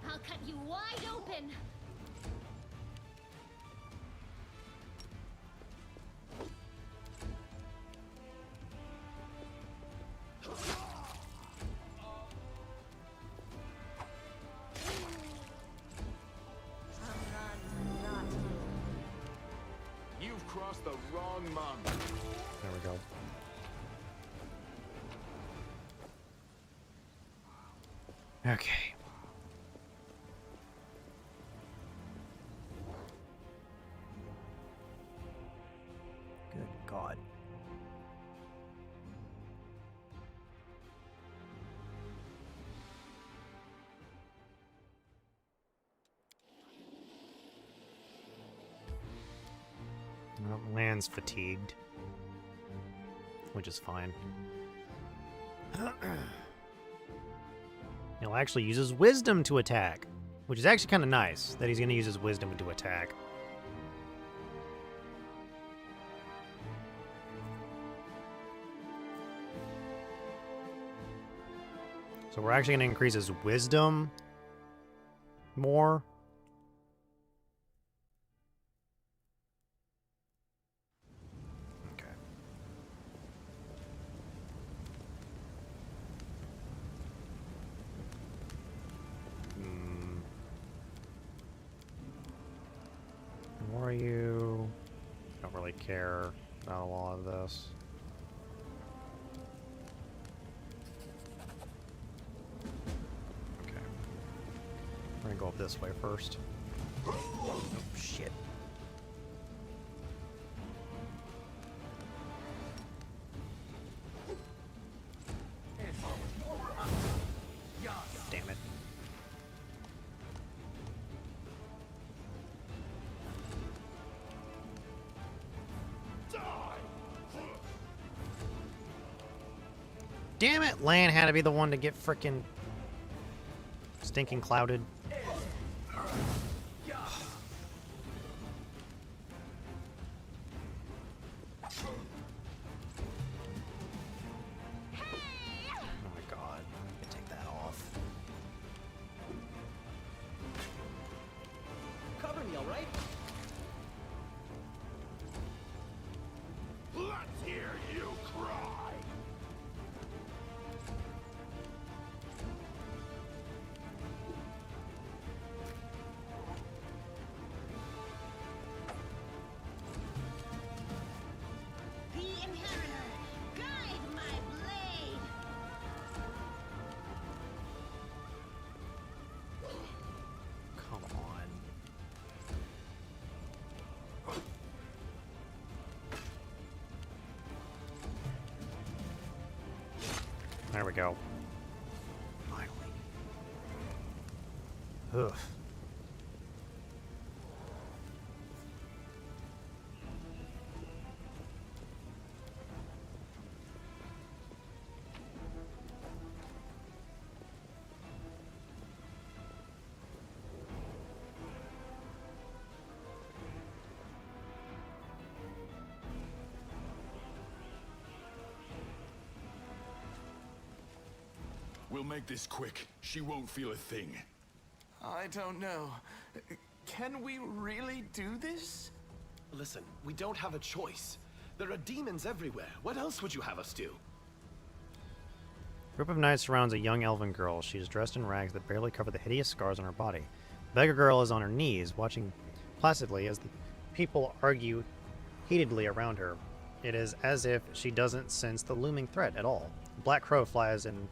M: I'll cut you wide open.
R: You've crossed the wrong monk.
A: There we go. Okay. Good God. Well, Land's fatigued, which is fine. He'll actually use his wisdom to attack, which is actually kind of nice that he's going to use his wisdom to attack. So we're actually going to increase his wisdom more. Are you? Don't really care about a lot of this. Okay. We're gonna go up this way first. Oh shit. Damn it. Damn it! Lan had to be the one to get frickin' stinking clouded. Oh my god. I can take that off.
S: Cover me, alright?
C: Let's hear you cry!
O: The Inheritor, guide my blade.
A: Come on. There we go. Finally. Ugh.
C: We'll make this quick. She won't feel a thing.
R: I don't know. Can we really do this?
S: Listen, we don't have a choice. There are demons everywhere. What else would you have us do?
A: A group of knights surrounds a young elven girl. She is dressed in rags that barely cover the hideous scars on her body. The beggar girl is on her knees, watching placidly as the people argue heatedly around her. It is as if she doesn't sense the looming threat at all. A black crow flies in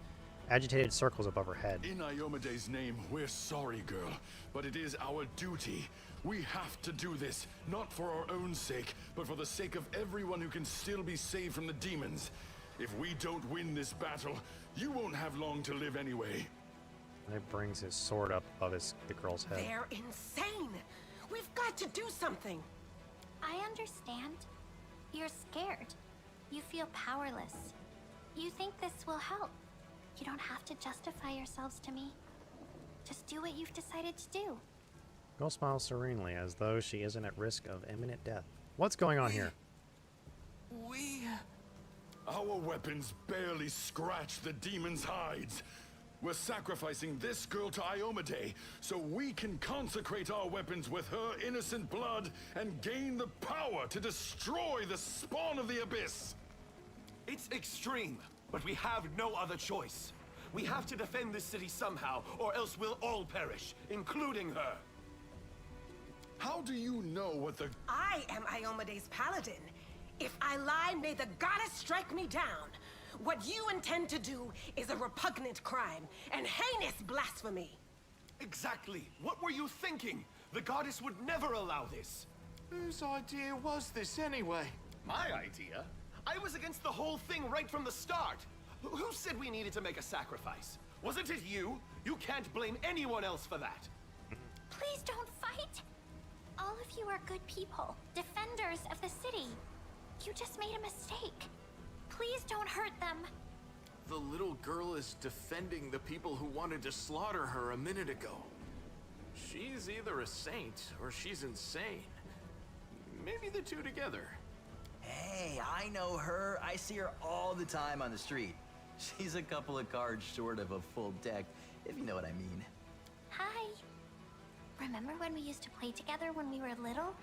A: agitated circles above her head.
C: In Iomede's name, we're sorry, girl, but it is our duty. We have to do this, not for our own sake, but for the sake of everyone who can still be saved from the demons. If we don't win this battle, you won't have long to live anyway.
A: And it brings his sword up above the girl's head.
I: They're insane. We've got to do something.
L: I understand. You're scared. You feel powerless. You think this will help. You don't have to justify yourselves to me. Just do what you've decided to do.
A: Girl smiles serenely as though she isn't at risk of imminent death. What's going on here?
C: Our weapons barely scratch the demon's hides. We're sacrificing this girl to Iomade so we can consecrate our weapons with her innocent blood and gain the power to destroy the spawn of the abyss.
S: It's extreme, but we have no other choice. We have to defend this city somehow, or else we'll all perish, including her.
C: How do you know what the...
I: I am Iomade's paladin. If I lie, may the goddess strike me down. What you intend to do is a repugnant crime and heinous blasphemy.
S: Exactly. What were you thinking? The goddess would never allow this.
H: Whose idea was this anyway?
S: My idea? I was against the whole thing right from the start. Who said we needed to make a sacrifice? Wasn't it you? You can't blame anyone else for that.
L: Please don't fight. All of you are good people, defenders of the city. You just made a mistake. Please don't hurt them.
E: The little girl is defending the people who wanted to slaughter her a minute ago. She's either a saint or she's insane. Maybe the two together.
Q: Hey, I know her. I see her all the time on the street. She's a couple of cards short of a full deck, if you know what I mean.
L: Hi. Remember when we used to play together when we were little?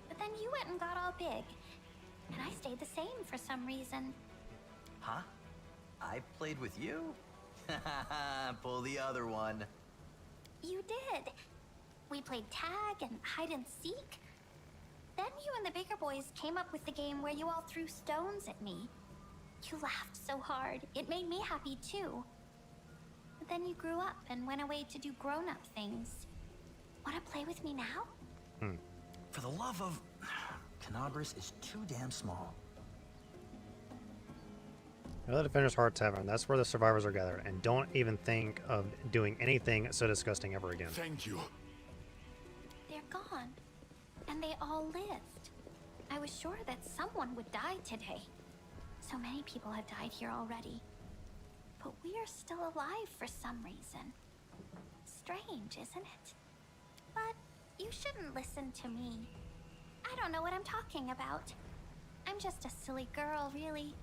L: But then you went and got all big. And I stayed the same for some reason.
Q: Huh? I played with you? Pull the other one.
L: You did. We played tag and hide and seek. Then you and the bigger boys came up with the game where you all threw stones at me. You laughed so hard. It made me happy too. But then you grew up and went away to do grown-up things. Want to play with me now?
Q: For the love of... Canabras is too damn small.
A: Go to the Defender's Heart Tavern. That's where the survivors are gathered. And don't even think of doing anything so disgusting ever again.
C: Thank you.
L: They're gone. And they all lived. I was sure that someone would die today. So many people have died here already. But we are still alive for some reason. Strange, isn't it? But you shouldn't listen to me. I don't know what I'm talking about. I'm just a silly girl, really.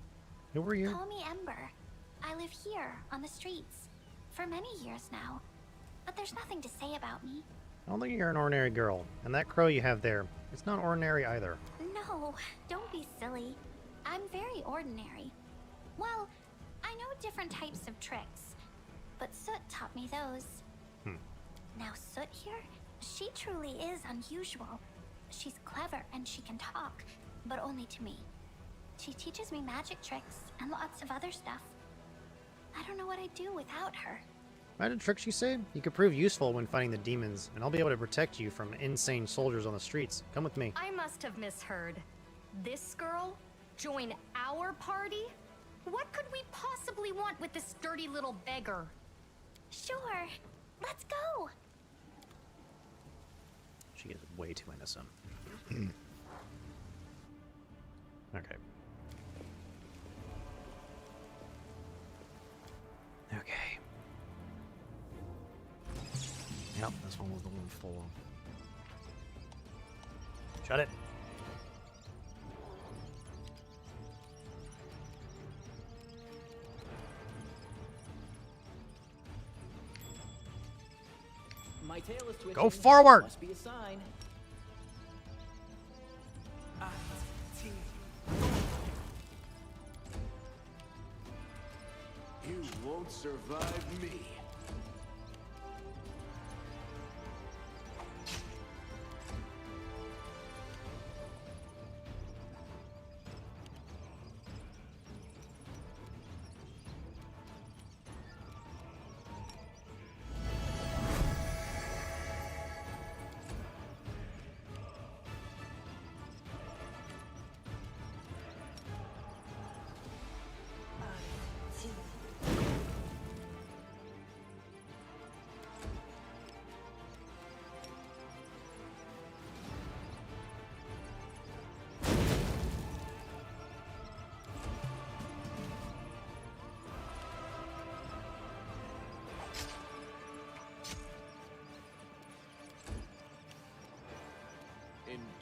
A: Who were you?
L: Call me Ember. I live here, on the streets, for many years now. But there's nothing to say about me.
A: I don't think you're an ordinary girl. And that crow you have there, it's not ordinary either.
L: No, don't be silly. I'm very ordinary. Well, I know different types of tricks. But Soot taught me those. Now Soot here, she truly is unusual. She's clever and she can talk, but only to me. She teaches me magic tricks and lots of other stuff. I don't know what I'd do without her.
A: Magic tricks, you say? You could prove useful when fighting the demons, and I'll be able to protect you from insane soldiers on the streets. Come with me.
U: I must have misheard. This girl? Join our party? What could we possibly want with this dirty little beggar?
L: Sure. Let's go.
A: She is way too innocent. Okay. Okay. Yep, this one was the one for. Shut it.
B: My tail is twitching.
A: Go forward!
B: Must be a sign.
E: You won't survive me.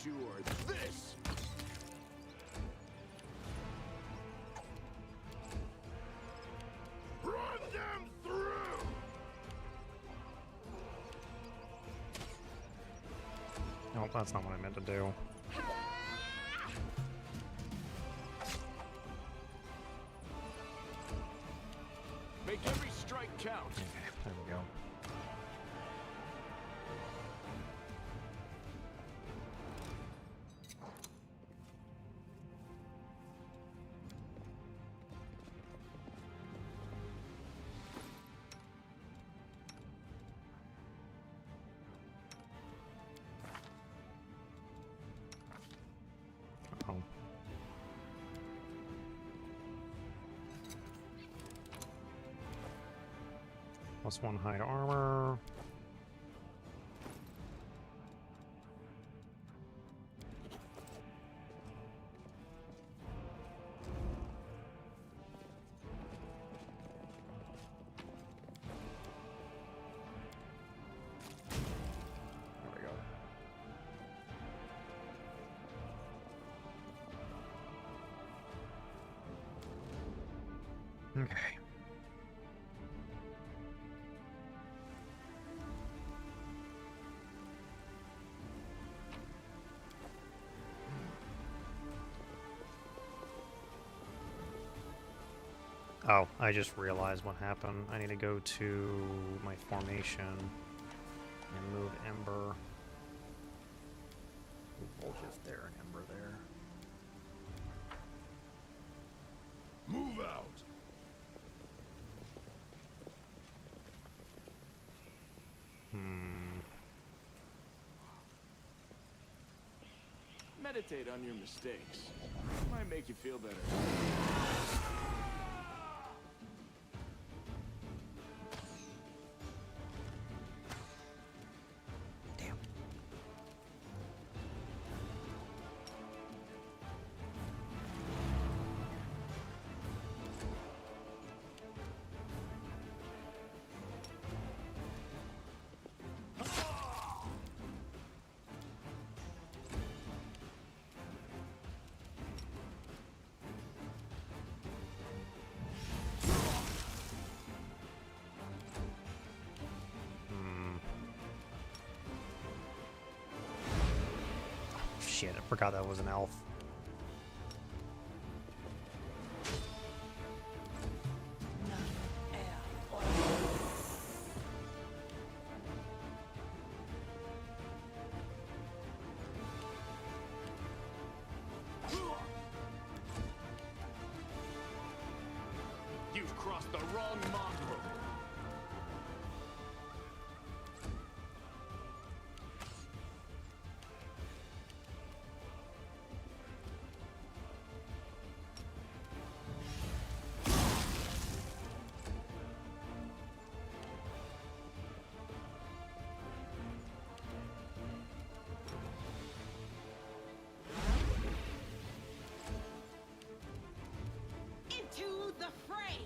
C: endure this! Run them through!
A: No, that's not what I meant to do.
B: Make every strike count.
A: Okay, there we go. Oh. +1 hide armor. There we go. Okay. Oh, I just realized what happened. I need to go to my formation and move Ember. Move Volgith there and Ember there.
C: Move out!
B: Meditate on your mistakes. Might make you feel better.
A: Shit, I forgot that was an elf.
B: You've crossed the wrong mongrel.
O: Into the fray!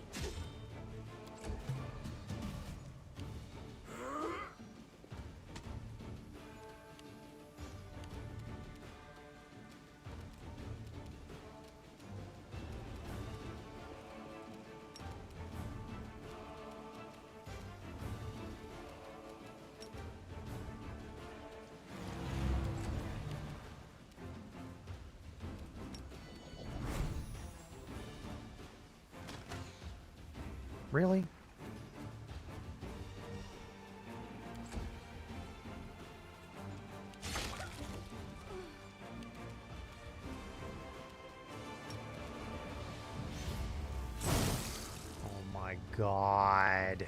A: Really? Oh my god.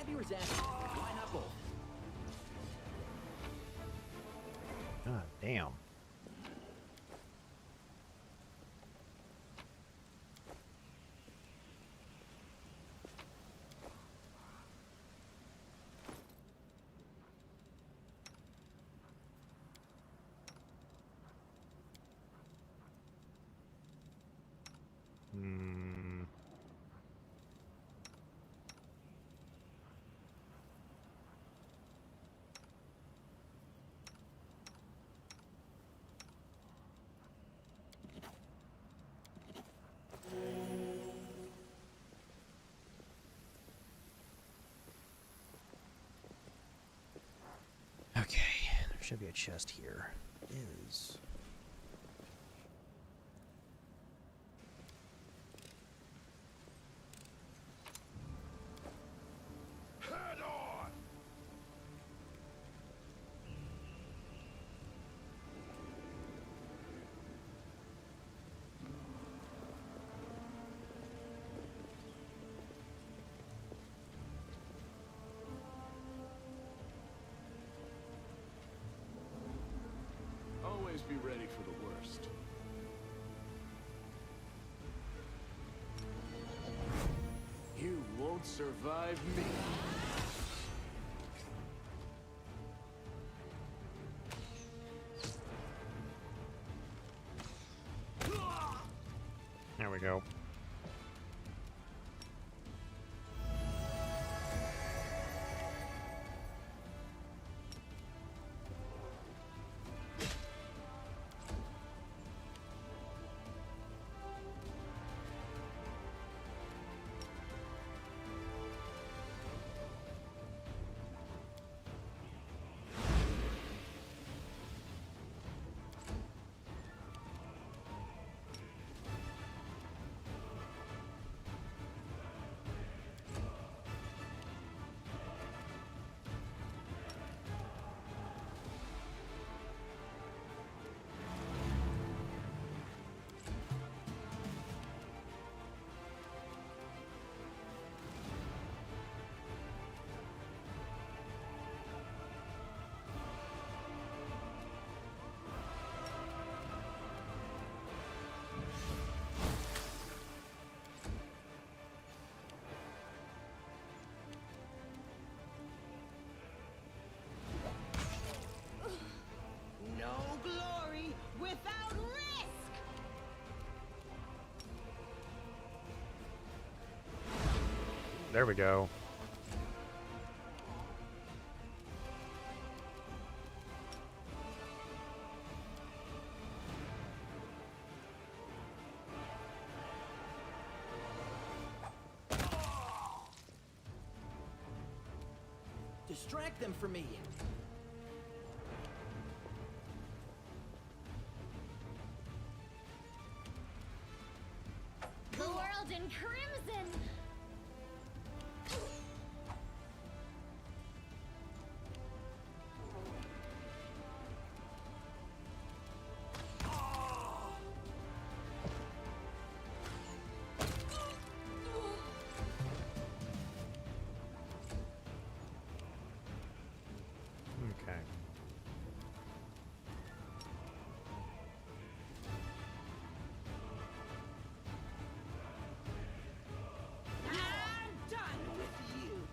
G: Stabby or Zappy? Why not both?
A: God damn. Okay, there should be a chest here. Is
C: Head on!
B: Always be ready for the worst. You won't survive me.
A: there we go.
O: No glory without risk!
A: There we go.
G: Distract them from me.
M: The world in crimson!
A: Okay.
O: I'm done with you!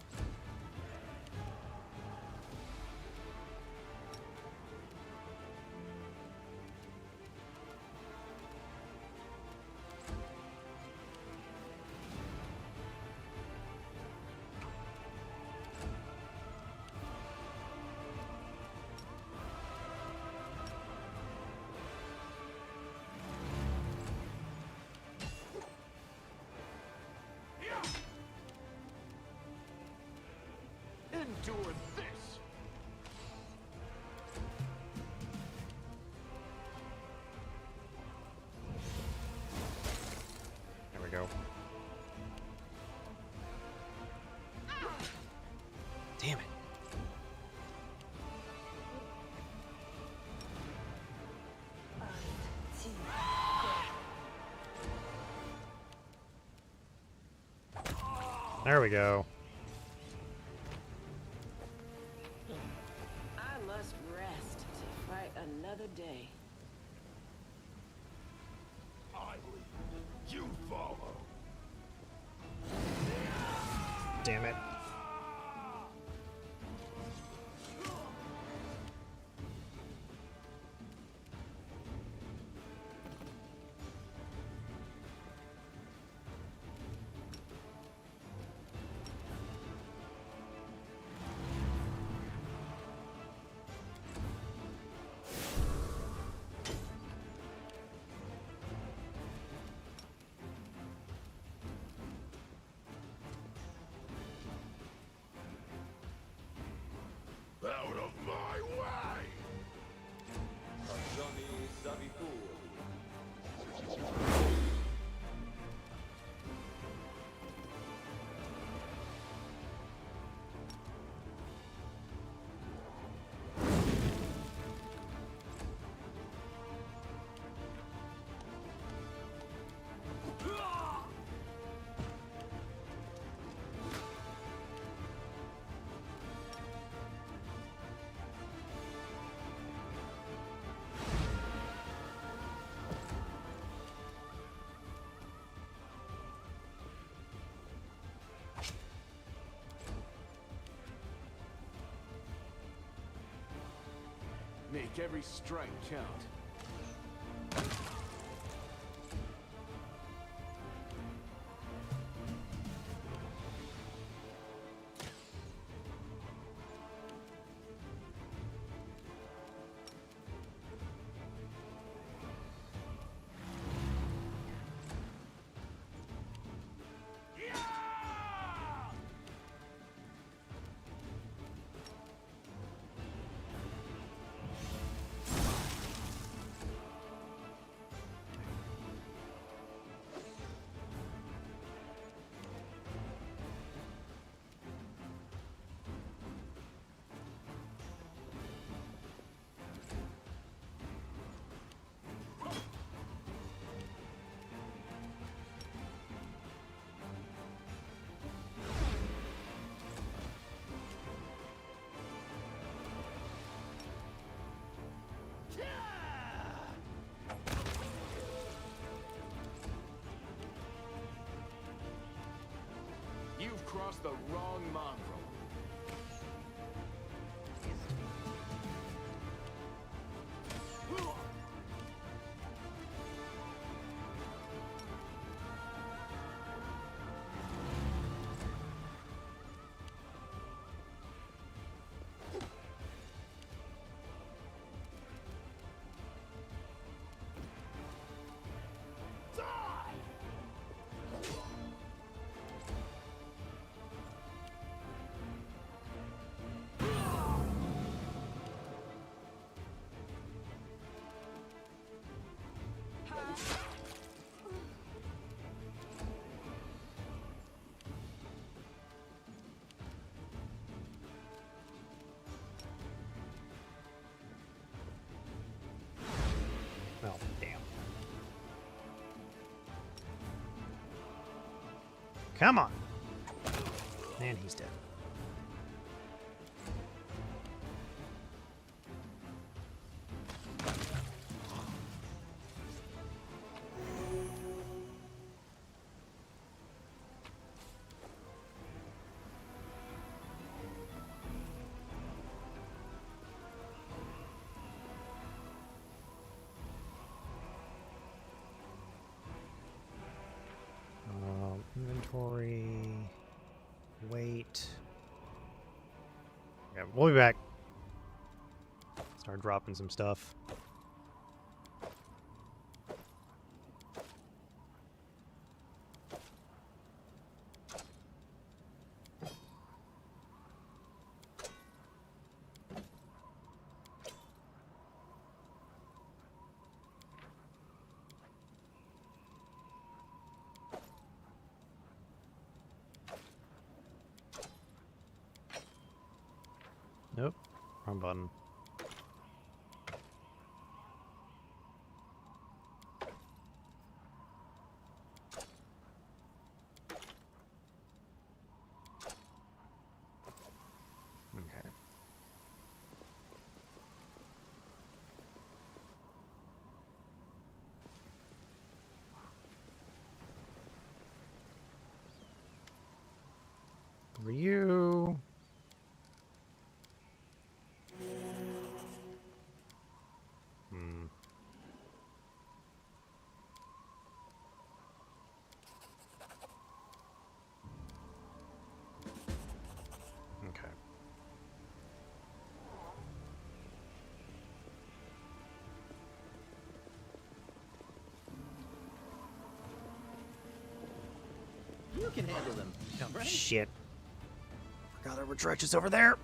B: Endure this!
A: There we go. Damn it. There we go.
I: must rest to fight another day.
C: I lead, you follow.
A: Damn it.
C: Out of my way!
B: Make every strike count. You've crossed the wrong mongrel.
A: Oh, damn. Come on. And he's dead. Inventory, wait. Yeah, we'll be back. Start dropping some stuff. Nope, wrong button. Okay. For you. Hmm. Okay.
G: You can handle them, right?
A: Shit. Forgot there were trenches over there.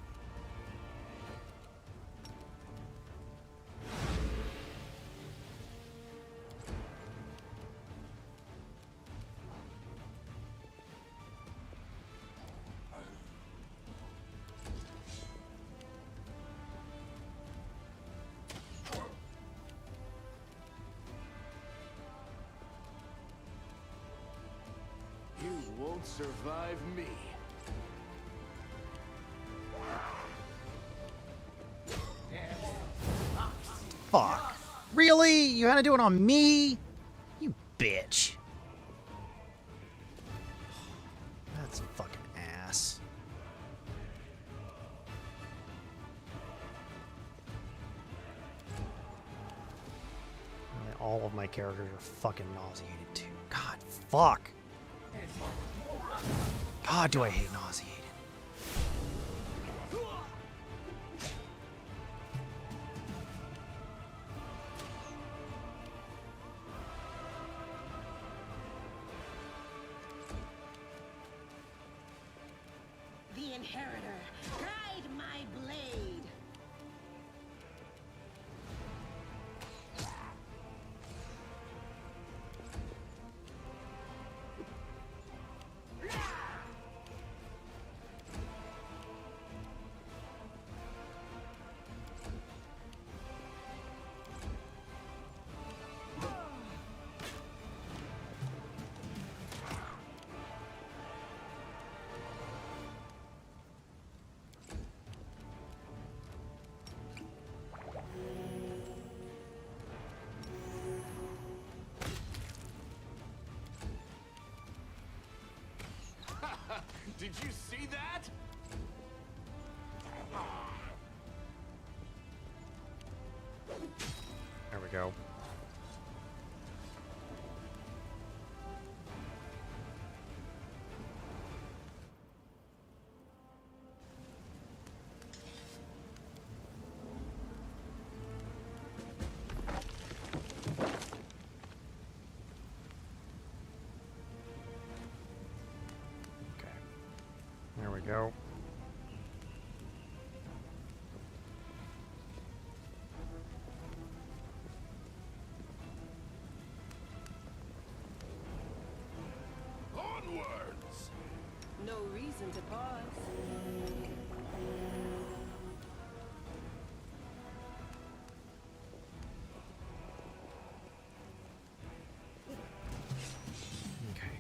B: You won't survive me.
A: Fuck. Really? You had to do it on me? You bitch. That's fucking ass. All of my characters are fucking nauseated too. God, fuck. God, do I hate nauseated.
O: The Inheritor, guide my blade.
B: Did you see that?
A: There we go. There we go.
C: Onwards!
I: No reason to pause.
A: Okay.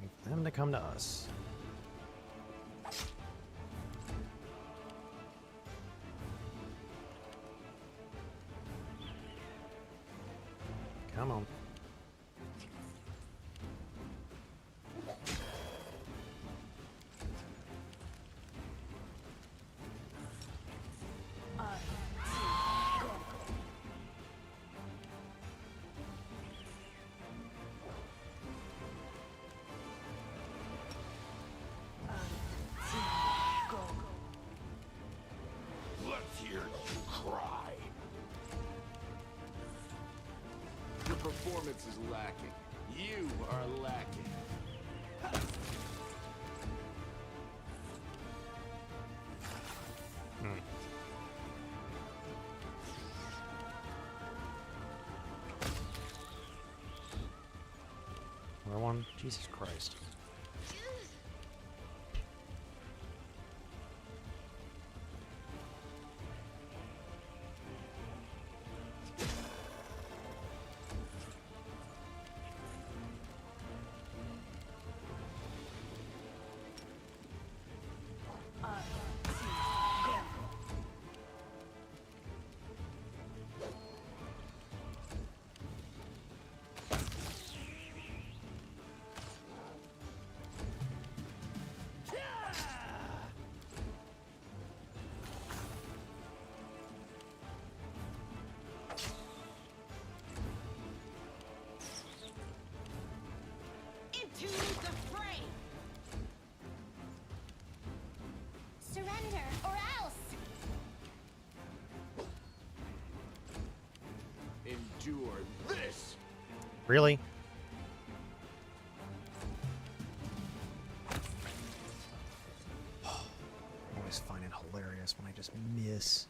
A: Wait for them to come to us. Come on.
C: Let's hear you cry.
B: Your performance is lacking. You are lacking.
A: Another one? Jesus Christ. Really? I always find it hilarious when I just miss.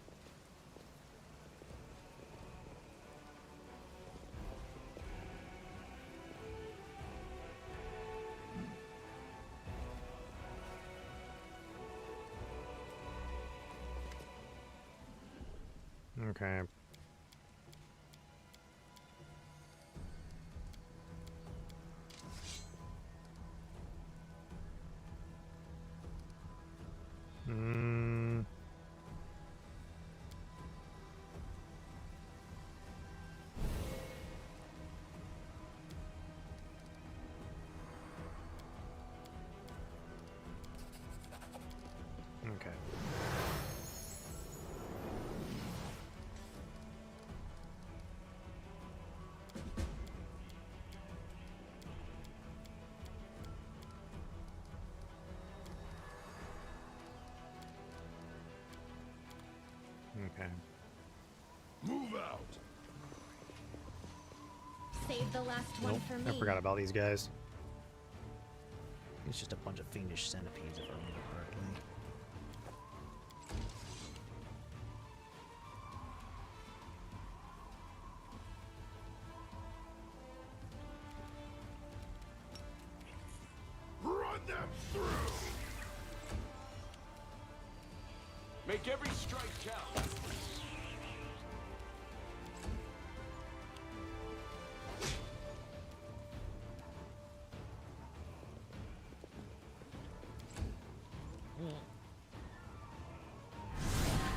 A: Okay. Hmm. Okay. Okay.
C: Move out.
M: Save the last one
A: Nope,
M: for me.
A: I forgot about these guys. It's just a bunch of fiendish centipedes, if I remember correctly.
C: Run them through.
S: Make every strike count.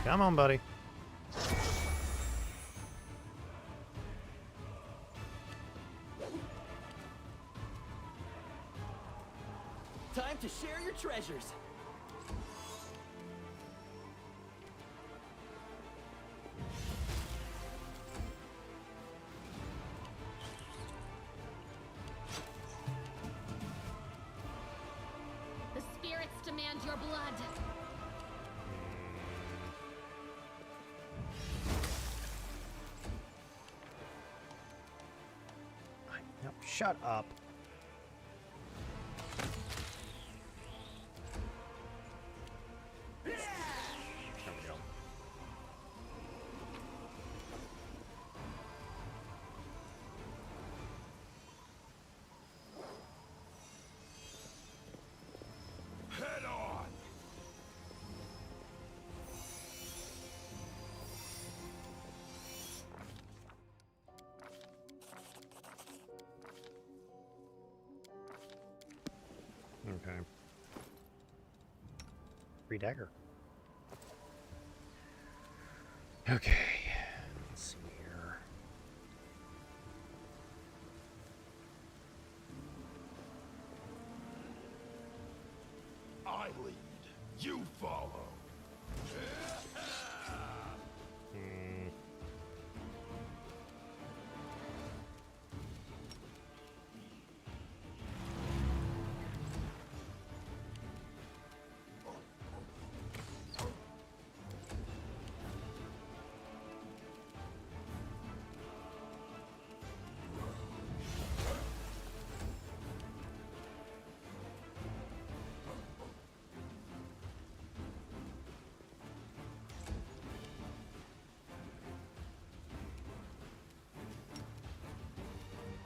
A: Come on, buddy.
G: Time to share your treasures.
M: The spirits demand your blood.
A: Yep, shut up. There we go.
C: Head on.
A: Okay. Free dagger. Okay. Let's see here.
C: I lead. You follow.
A: Hmm.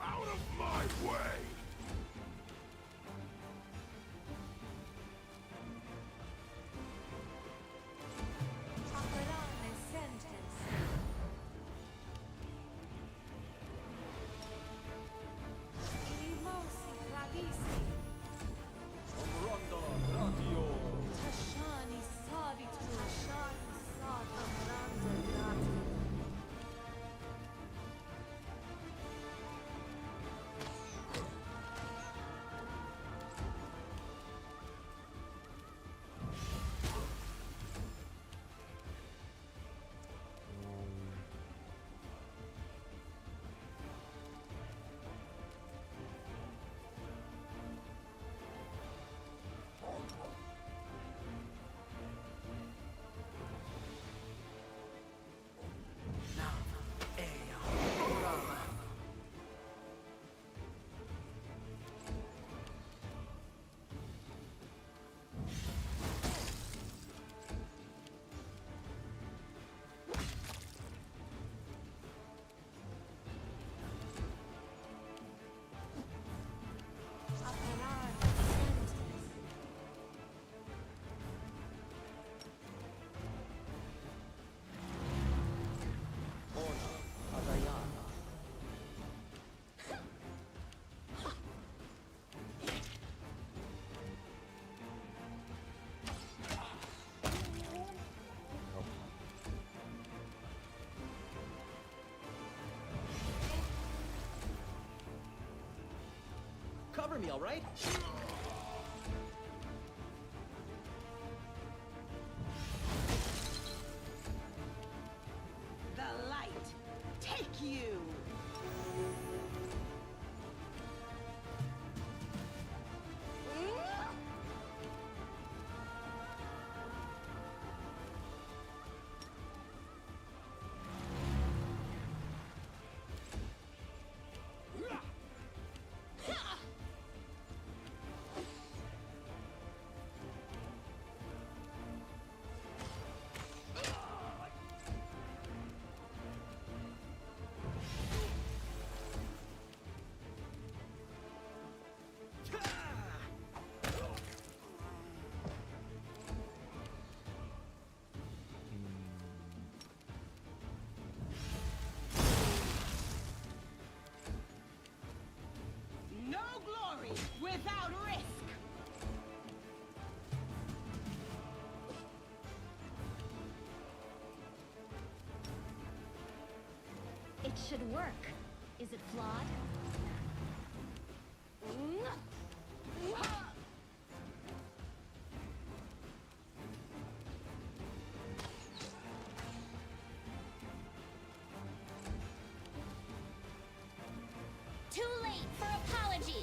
C: Out of my way.
G: Cover me, all right?
O: The light, take you! No glory without risk!
L: It should work. Is it flawed?
M: Too late for apologies.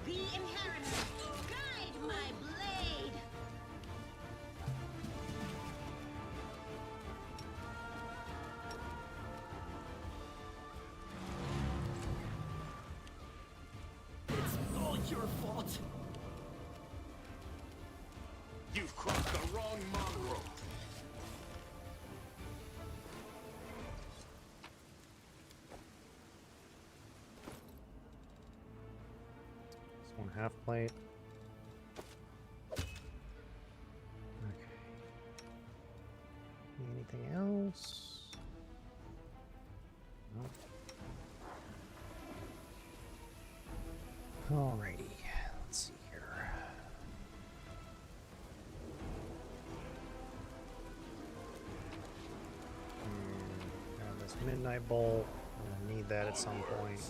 O: The inheritor, guide my blade!
G: It's all your fault.
C: You've crossed the wrong mongrel.
A: This one half plate. Okay. Anything else? No. Alrighty, let's see here. Got this midnight bolt. I'm gonna need that at some point.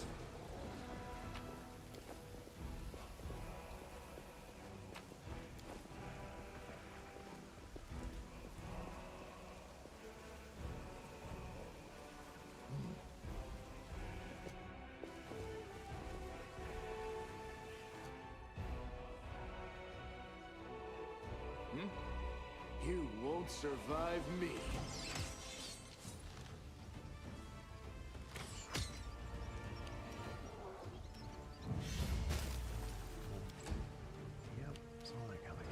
C: You won't survive me.
A: Yep, saw that coming.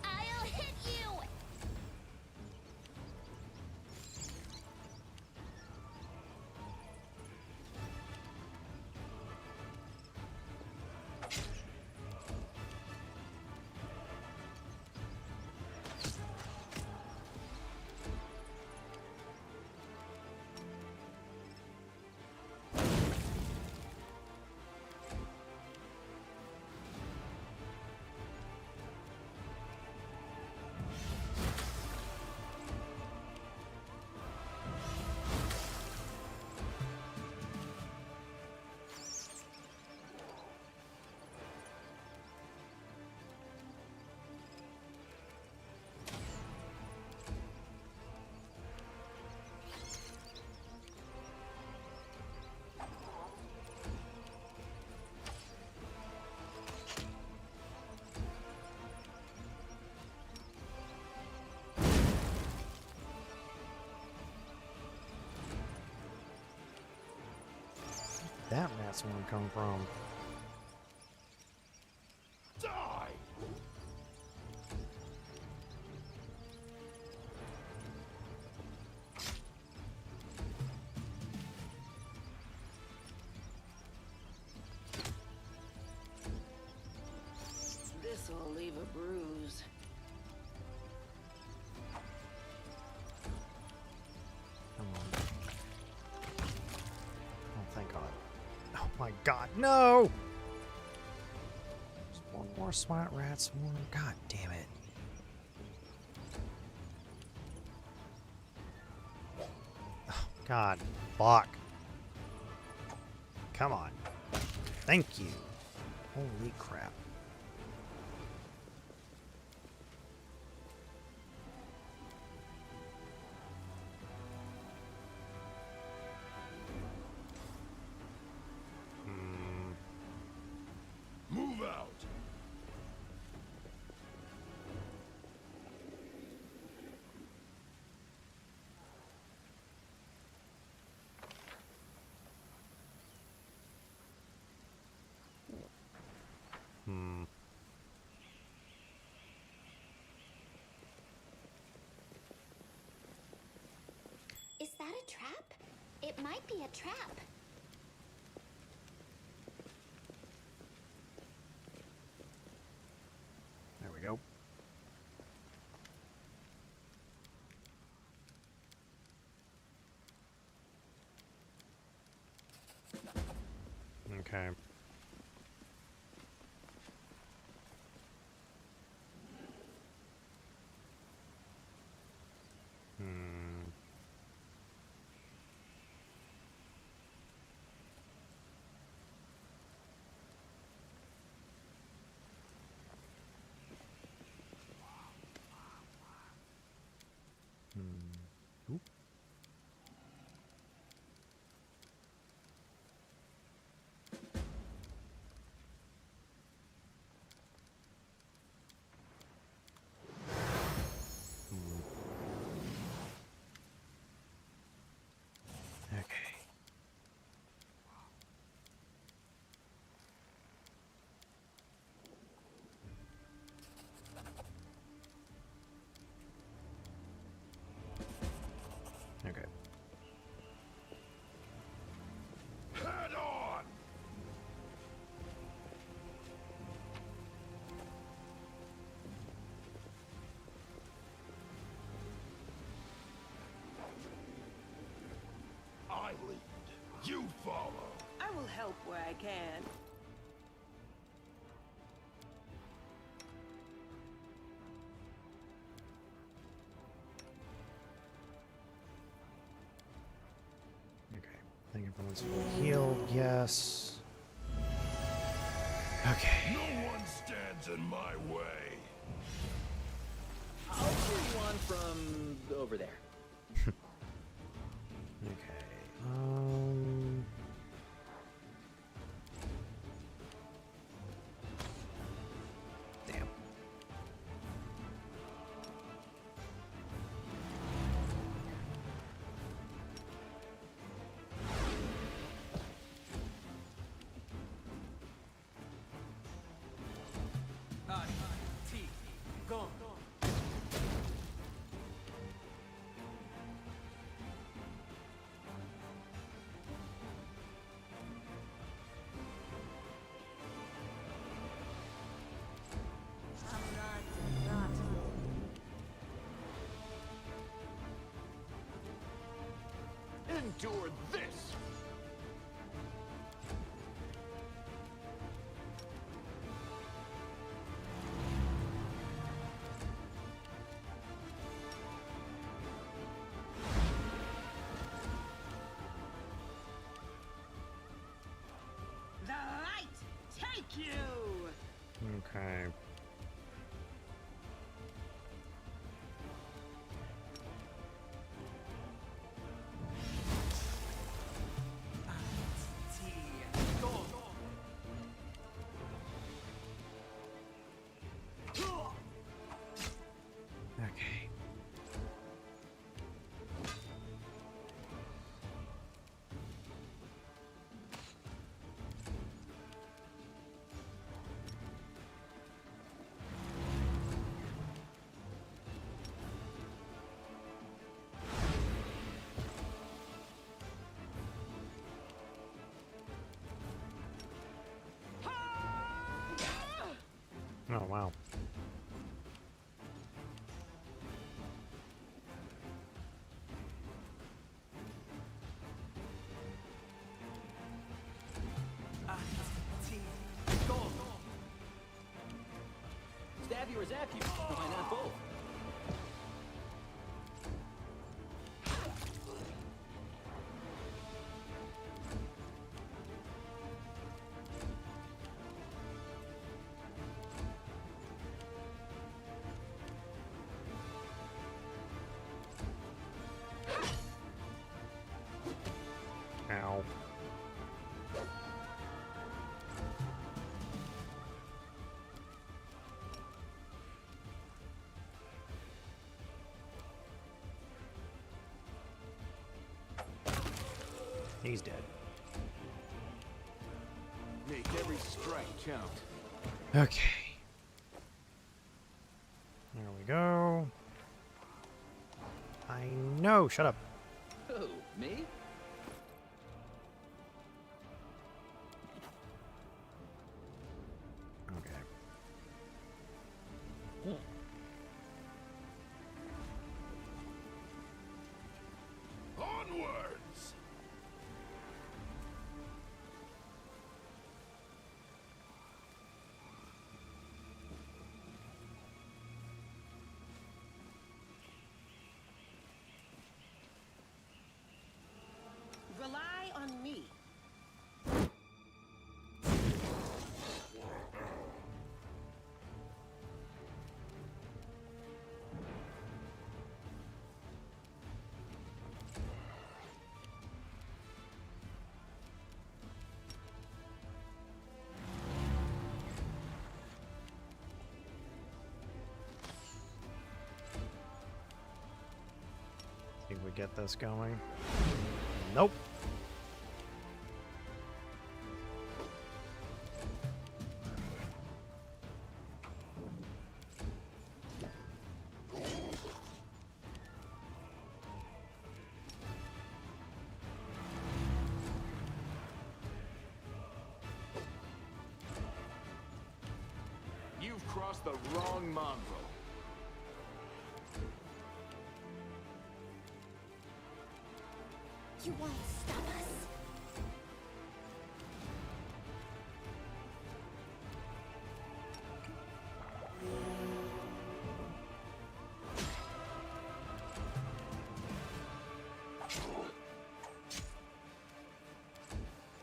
M: I'll hit you!
A: That mass one come from?
C: Die!
A: my god, no! Just one more SWAT rat swarm. God damn it. Oh, god, fuck. Come on. Thank you. Holy crap.
C: Move out.
M: Is that a trap? It might be a trap.
A: There we go. Okay. Oop. Okay. Okay.
C: Head on! I lead. You follow.
I: I will help where I can.
A: Okay. I think everyone's healed. Yes. Okay.
C: No one stands in my way.
G: I'll cheer you on from over there.
A: Okay. Damn.
G: T. Go.
S: Endure this!
O: The light take you!
A: Okay. Okay. Oh, wow.
G: zap you. Why not both?
A: Ow. He's dead.
B: Make every strike count.
A: Okay. There we go. I know. Shut up.
G: Who, me?
A: Okay.
C: Onwards!
I: Rely on me.
A: See if we get this going. Nope.
B: You've crossed the wrong mongrel.
O: You won't stop us.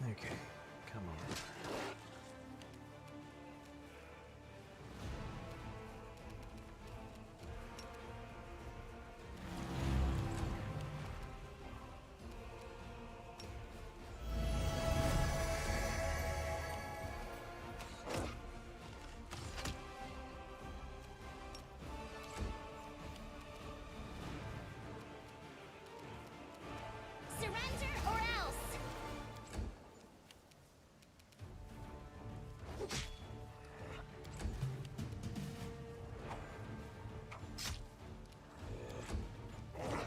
A: Okay. Come on.
O: Surrender or else.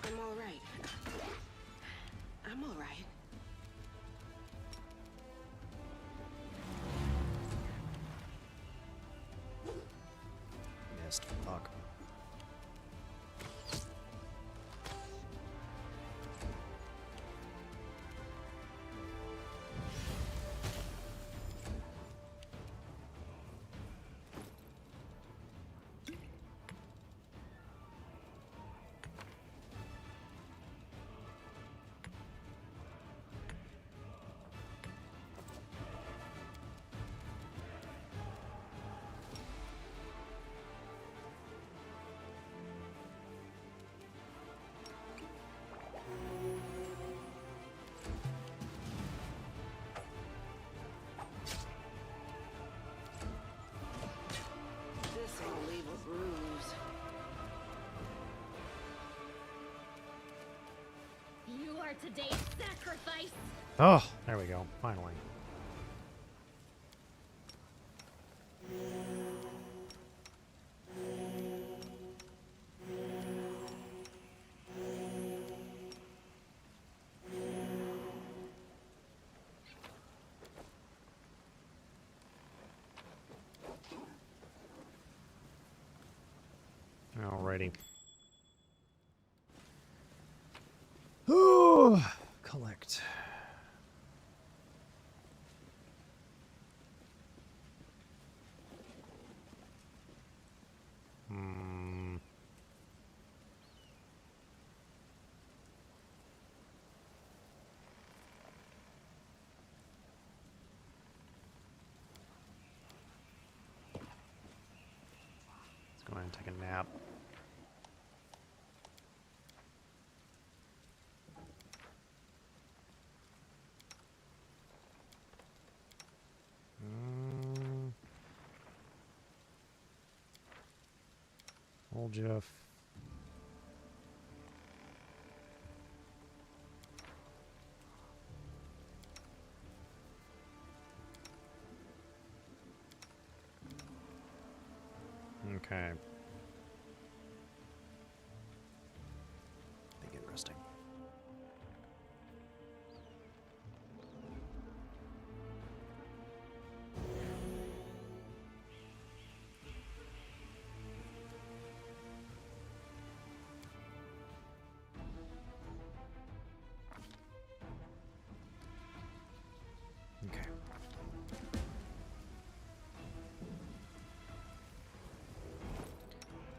I: I'm all right. I'm all right.
A: Missed. Fuck.
I: This'll leave a bruise.
M: You are today's sacrifice.
A: Oh, there we go. Finally. Alrighty. Ooh, collect. and take a nap. Old Jeff. Okay. I think interesting. Okay.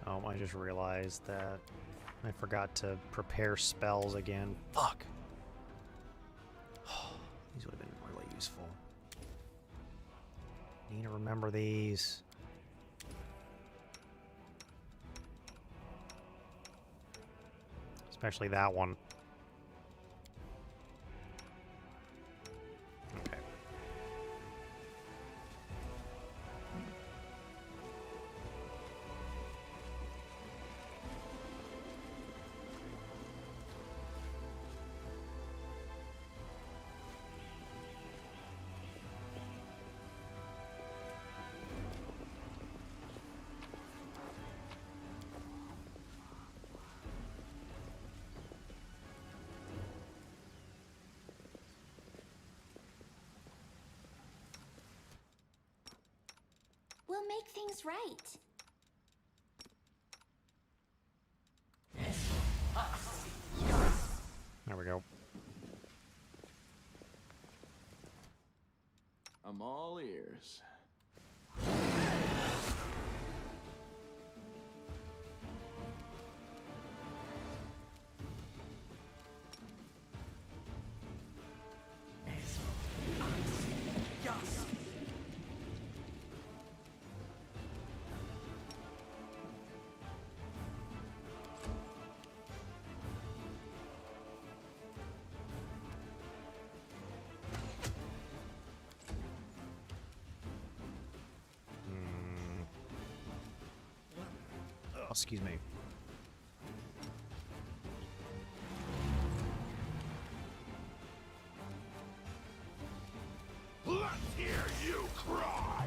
A: Oh, I just realized that I forgot to prepare spells again. Fuck. These would have been really useful. Need to remember these. Especially that one. Okay.
M: We'll make things right.
A: There we go.
B: I'm all ears.
A: Oh, excuse me.
C: Let's hear you cry!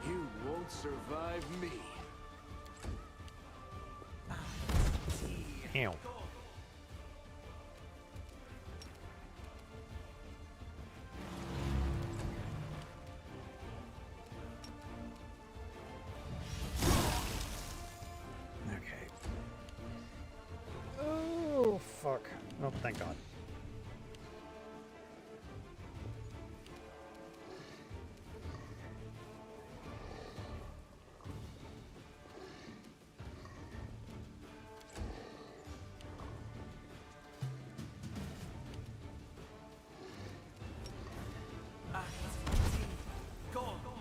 B: You won't survive me.
A: Damn. Okay. Oh, fuck. Oh, thank God.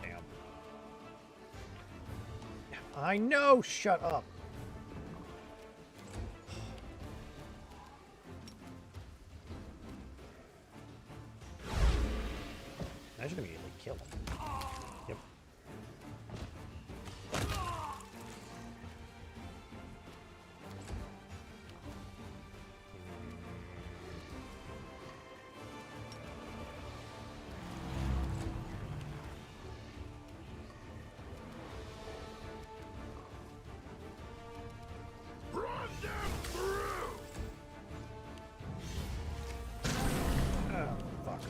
A: Damn. I know! Shut up! I should immediately kill him. Yep.
C: Run them through!
A: Oh, fuck.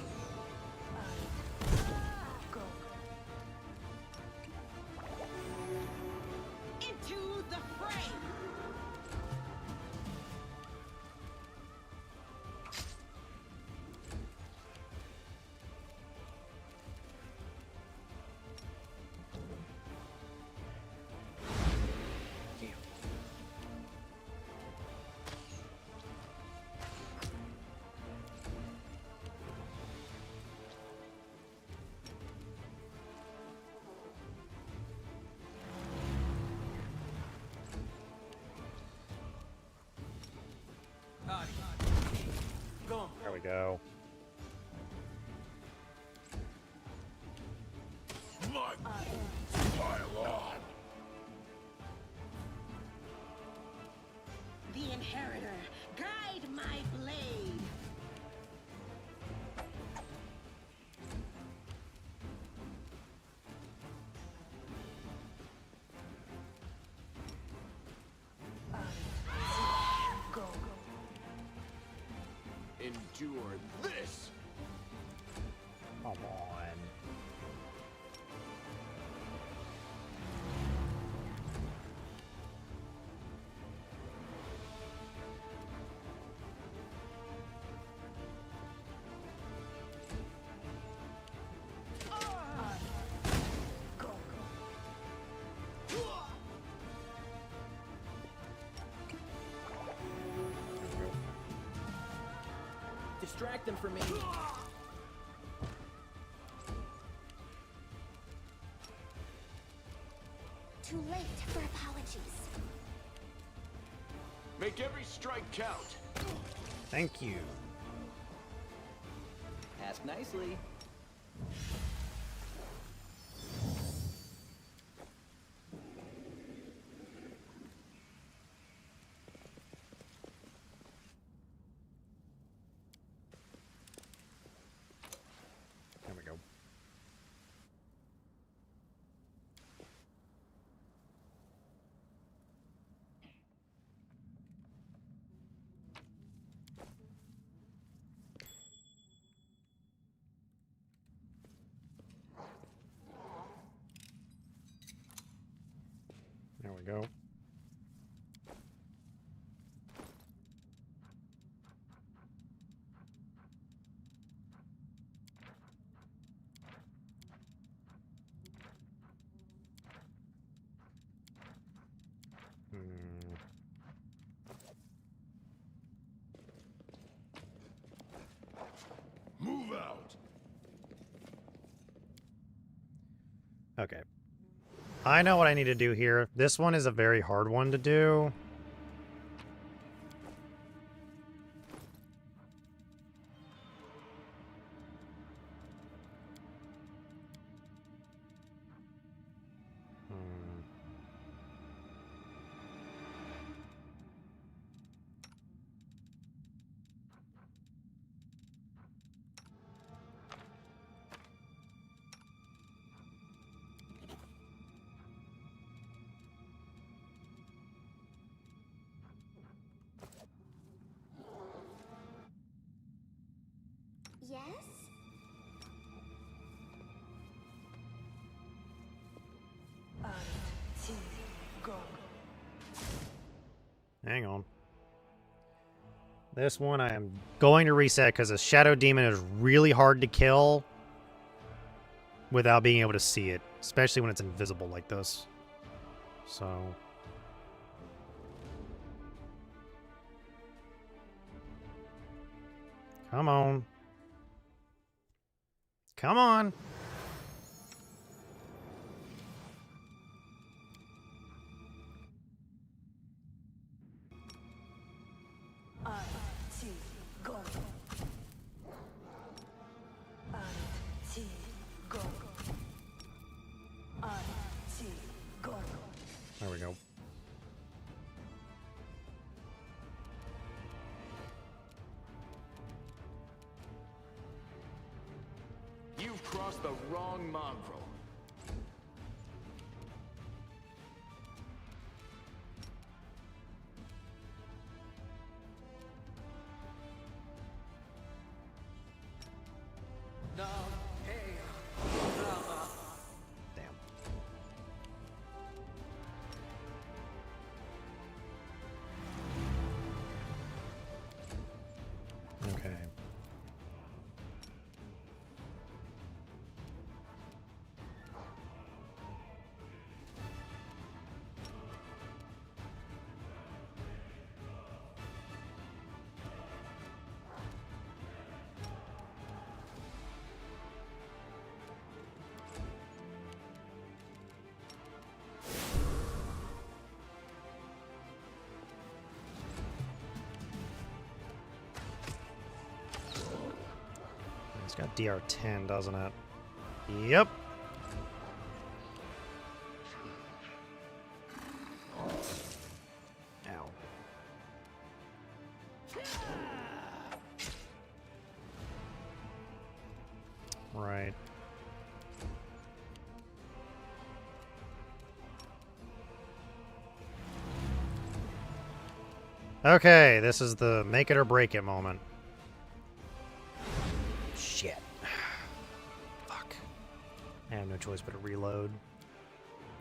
A: go.
C: Pile on.
O: The Inheritor, guide my blade.
S: Endure this.
A: Come on.
G: Distract them from me.
M: Too late for apologies.
S: Make every strike count.
A: Thank you.
G: Ask nicely.
A: There we go. There we go.
C: Move out.
A: Okay. I know what I need to do here. This one is a very hard one to do.
M: Yes?
A: Hang on. This one I am going to reset because a shadow demon is really hard to kill without being able to see it, especially when it's invisible like this. So... Come on. Come on. There we go.
S: You've crossed the wrong mongrel.
A: Okay. It's got DR10, doesn't it? Yep. Ow. Right. Okay, this is the make it or break it moment. Shit. Fuck. I have no choice but to reload.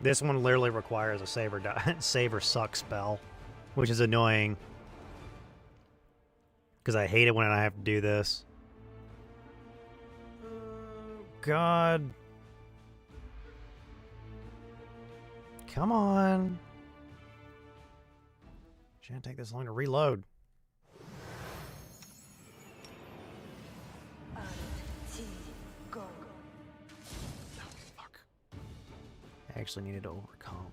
A: This one literally requires a save or suck spell, which is annoying. Because I hate it when I have to do this. God. Come on. Shouldn't take this long to reload.
K: Go.
A: Fuck. I actually needed to overcome.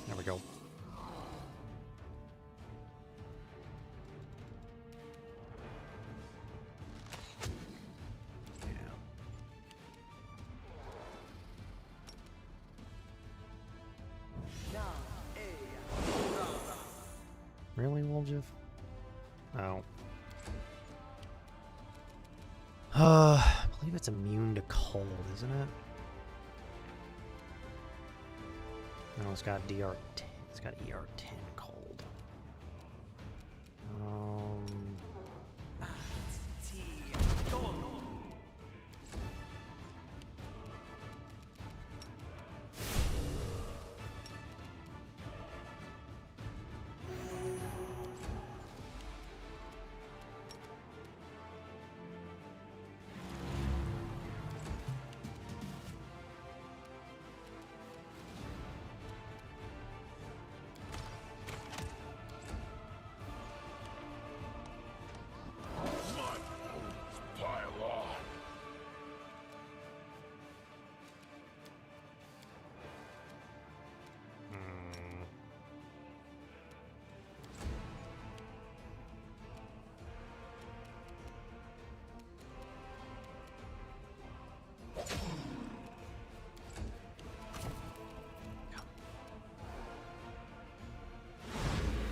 A: There we go. Really, Woljif? Oh. I believe it's immune to cold, isn't it? No, it's got DR10. It's got ER10 cold.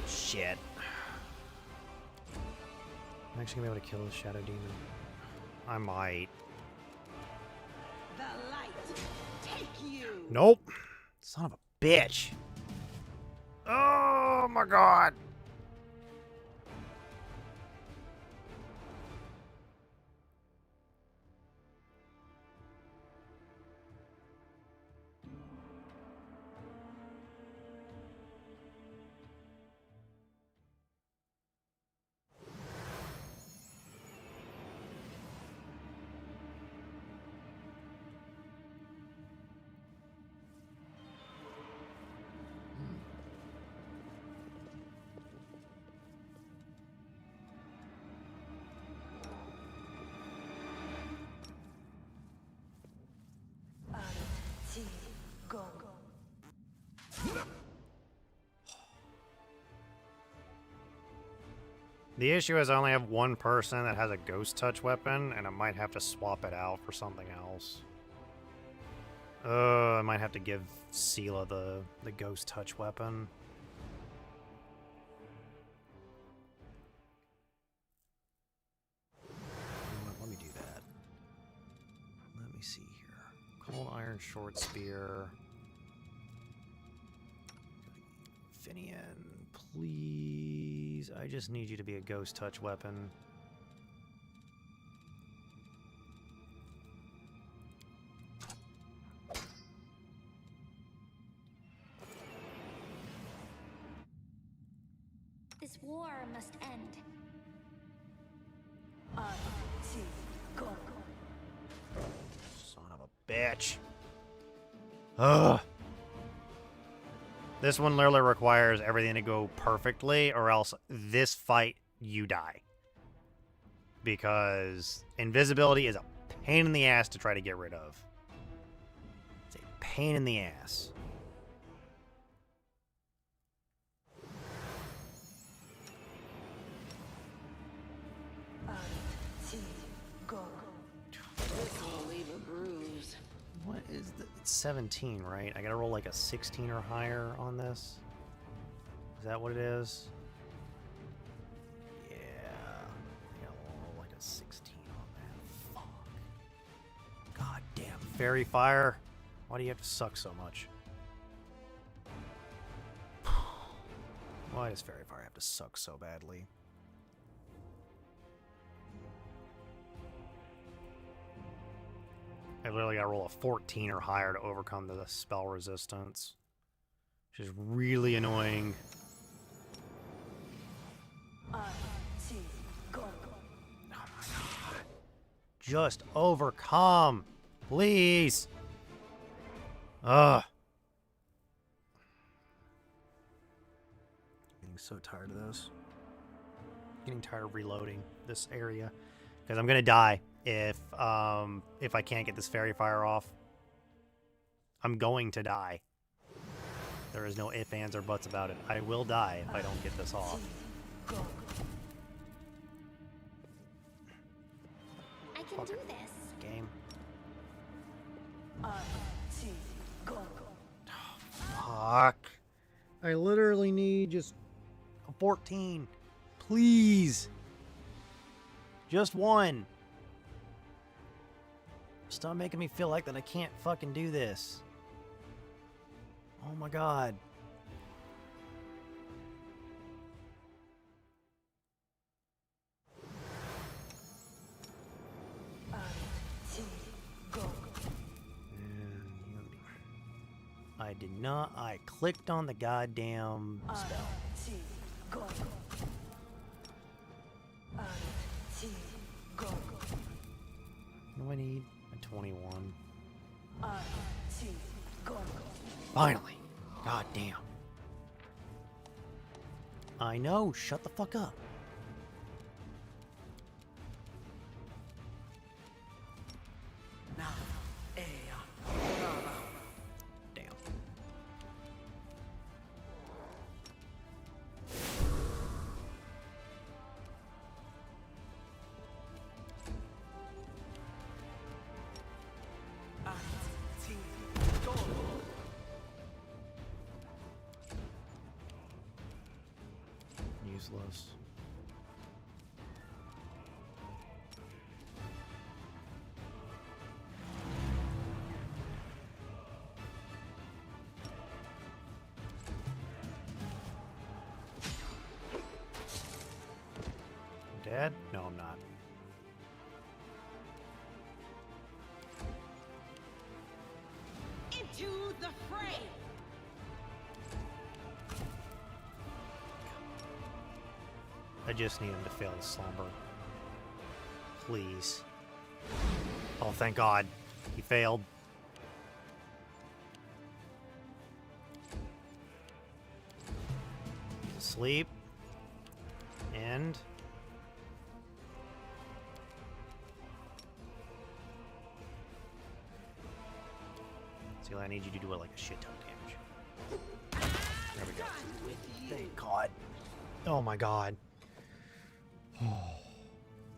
A: Shit. I'm actually gonna be able to kill this Shadow Demon. I might.
O: The light, take you.
A: Nope. Son of a bitch. Oh my god.
K: Go.
A: The issue is I only have one person that has a ghost touch weapon, and I might have to swap it out for something else. I might have to give Sela the ghost touch weapon. Let me do that. Let me see here. Cold Iron Short Spear. Finian, please. I just need you to be a ghost touch weapon.
L: This war must end.
K: Go.
A: Son of a bitch. Ugh. This one literally requires everything to go perfectly, or else this fight, you die. Because invisibility is a pain in the ass to try to get rid of. It's a pain in the ass.
F: This'll leave a bruise.
A: What is the... It's 17, right? I gotta roll like a 16 or higher on this? Is that what it is? Yeah. I gotta roll like a 16 on that. Fuck. God damn. Fairy fire. Why do you have to suck so much? Why does fairy fire have to suck so badly? I literally gotta roll a 14 or higher to overcome the spell resistance. Which is really annoying. Oh my god. Just overcome! Please! Ugh. Getting so tired of this. Getting tired of reloading this area. Because I'm gonna die if I can't get this fairy fire off. I'm going to die. There is no ifs, ands, or buts about it. I will die if I don't get this off.
M: I can do this.
A: Game. Fuck. I literally need just a 14. Please. Just one. Stop making me feel like that I can't fucking do this. Oh my god. I did not. I clicked on the goddamn spell. What do I need? A 21. Finally. God damn. I know. Shut the fuck up. Damn. Useless. I'm dead? No, I'm not.
O: Into the fray!
A: I just need him to fail his slumber. Please. Oh, thank God. He failed. Sleep. End. See, I need you to do like a shit ton of damage. There we go. Thank God. Oh my God.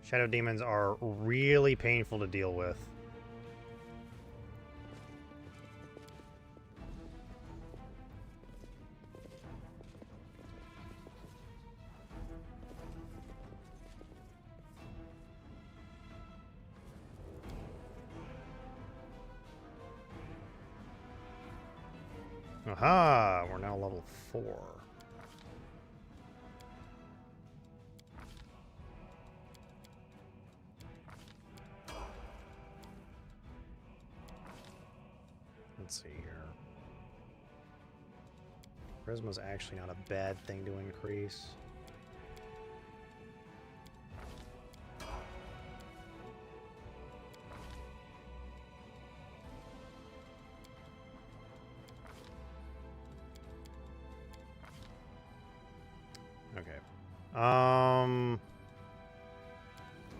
A: Shadow demons are really painful to deal with. Aha! We're now level 4. Let's see here. Charisma's actually not a bad thing to increase. Okay. I'm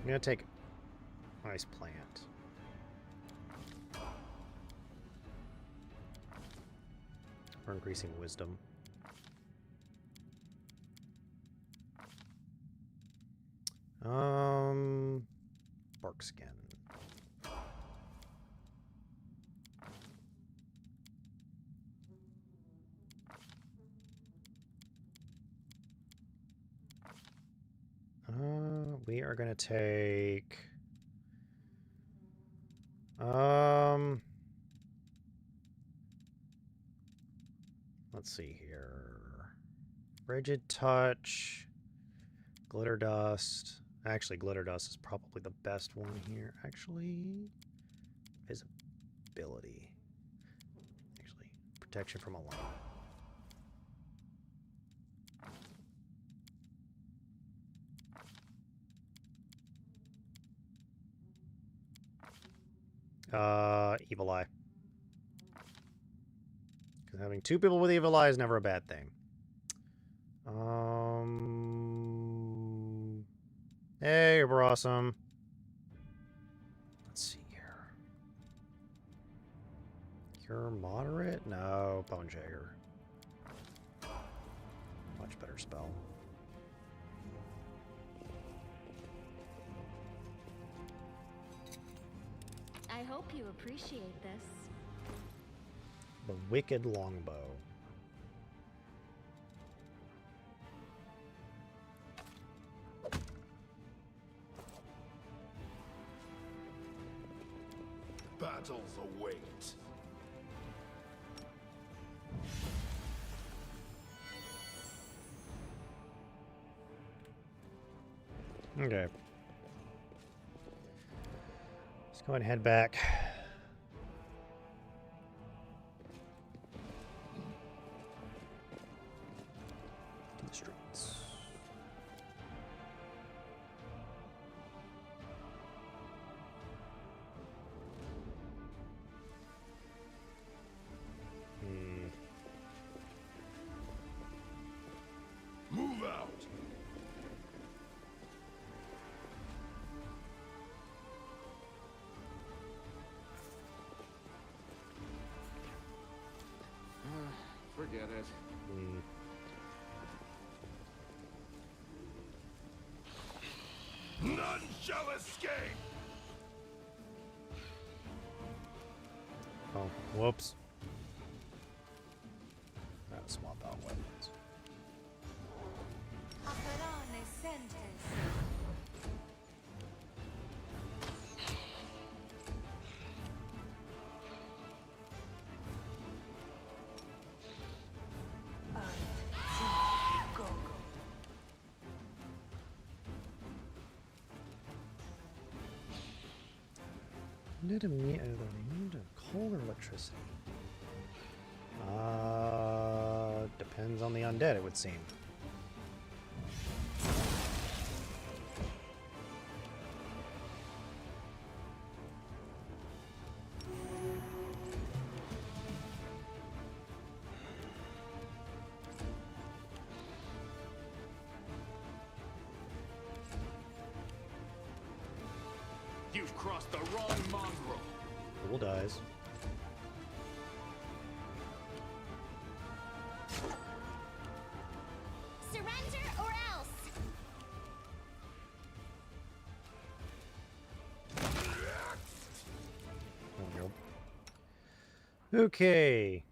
A: gonna take ice plant. For increasing wisdom. Bark skin. We are gonna take let's see here. Rigid touch, glitter dust. Actually, glitter dust is probably the best one here. Actually, visibility. Actually, protection from alignment. Evil eye. Because having two people with evil eye is never a bad thing. Hey, you're awesome. Let's see here. Cure moderate? No, Bone Jagger. Much better spell.
M: I hope you appreciate this.
A: The Wicked Longbow.
C: Battles await.
A: Okay. Let's go ahead and head back. To the streets.
C: Move out.
R: Forget it.
C: None shall escape.
A: Oh, whoops. Gotta swap out weapons. Need a cold or electricity? Depends on the undead, it would seem.
S: You've crossed the wrong mongrel.
A: Cool dies.
M: Surrender or else.
A: Oh, nope. Okay.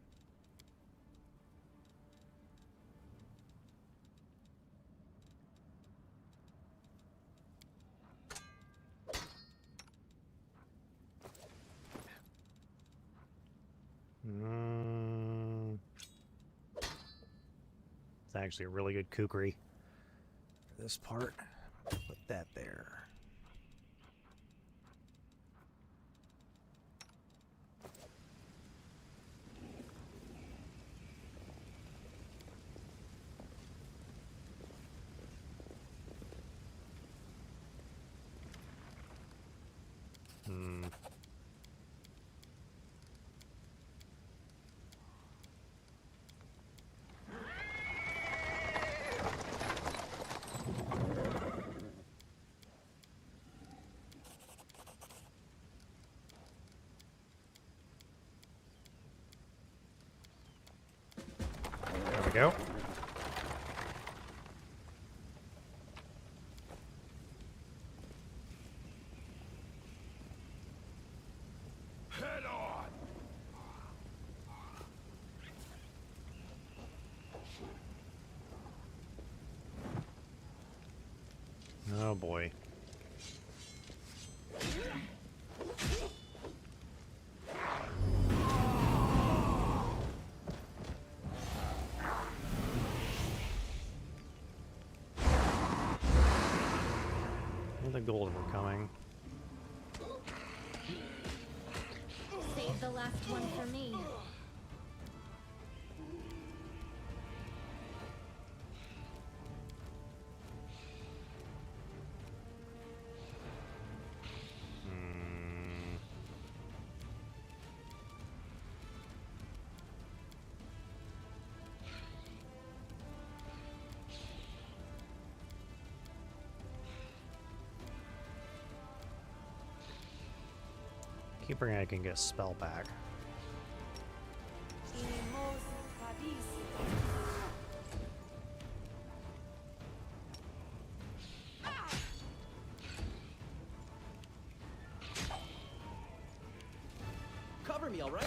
A: It's actually a really good kukri for this part. Put that there. go.
C: Head on.
A: Oh boy. The gold were coming.
M: Save the last one for me.
A: Keep bringing, I can get a spell back.
G: Cover me, all right?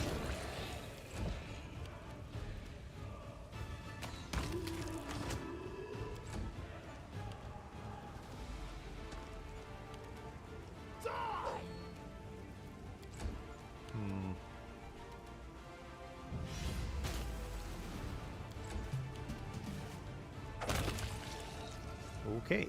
A: Okay.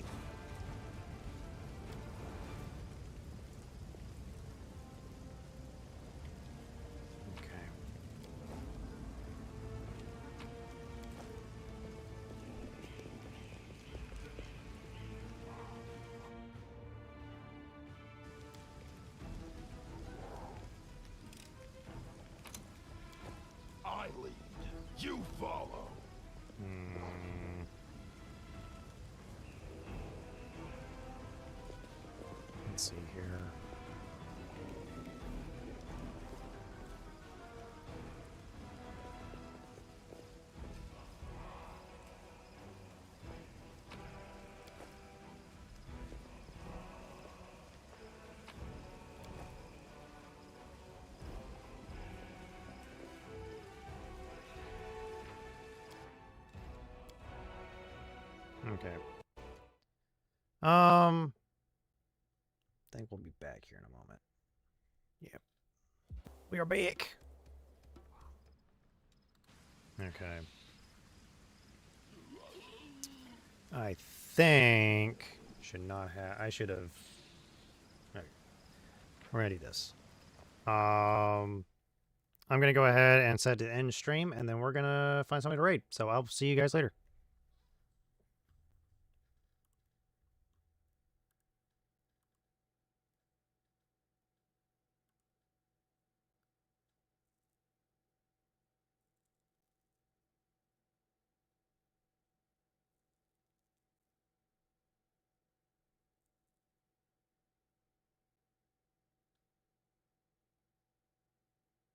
C: I lead. You follow.
A: Let's see here. Okay. I think we'll be back here in a moment. Yep. We are back. Okay. I think should not have. I should have. Okay. We're gonna do this. I'm gonna go ahead and set it to end stream, and then we're gonna find somebody to raid. So I'll see you guys later.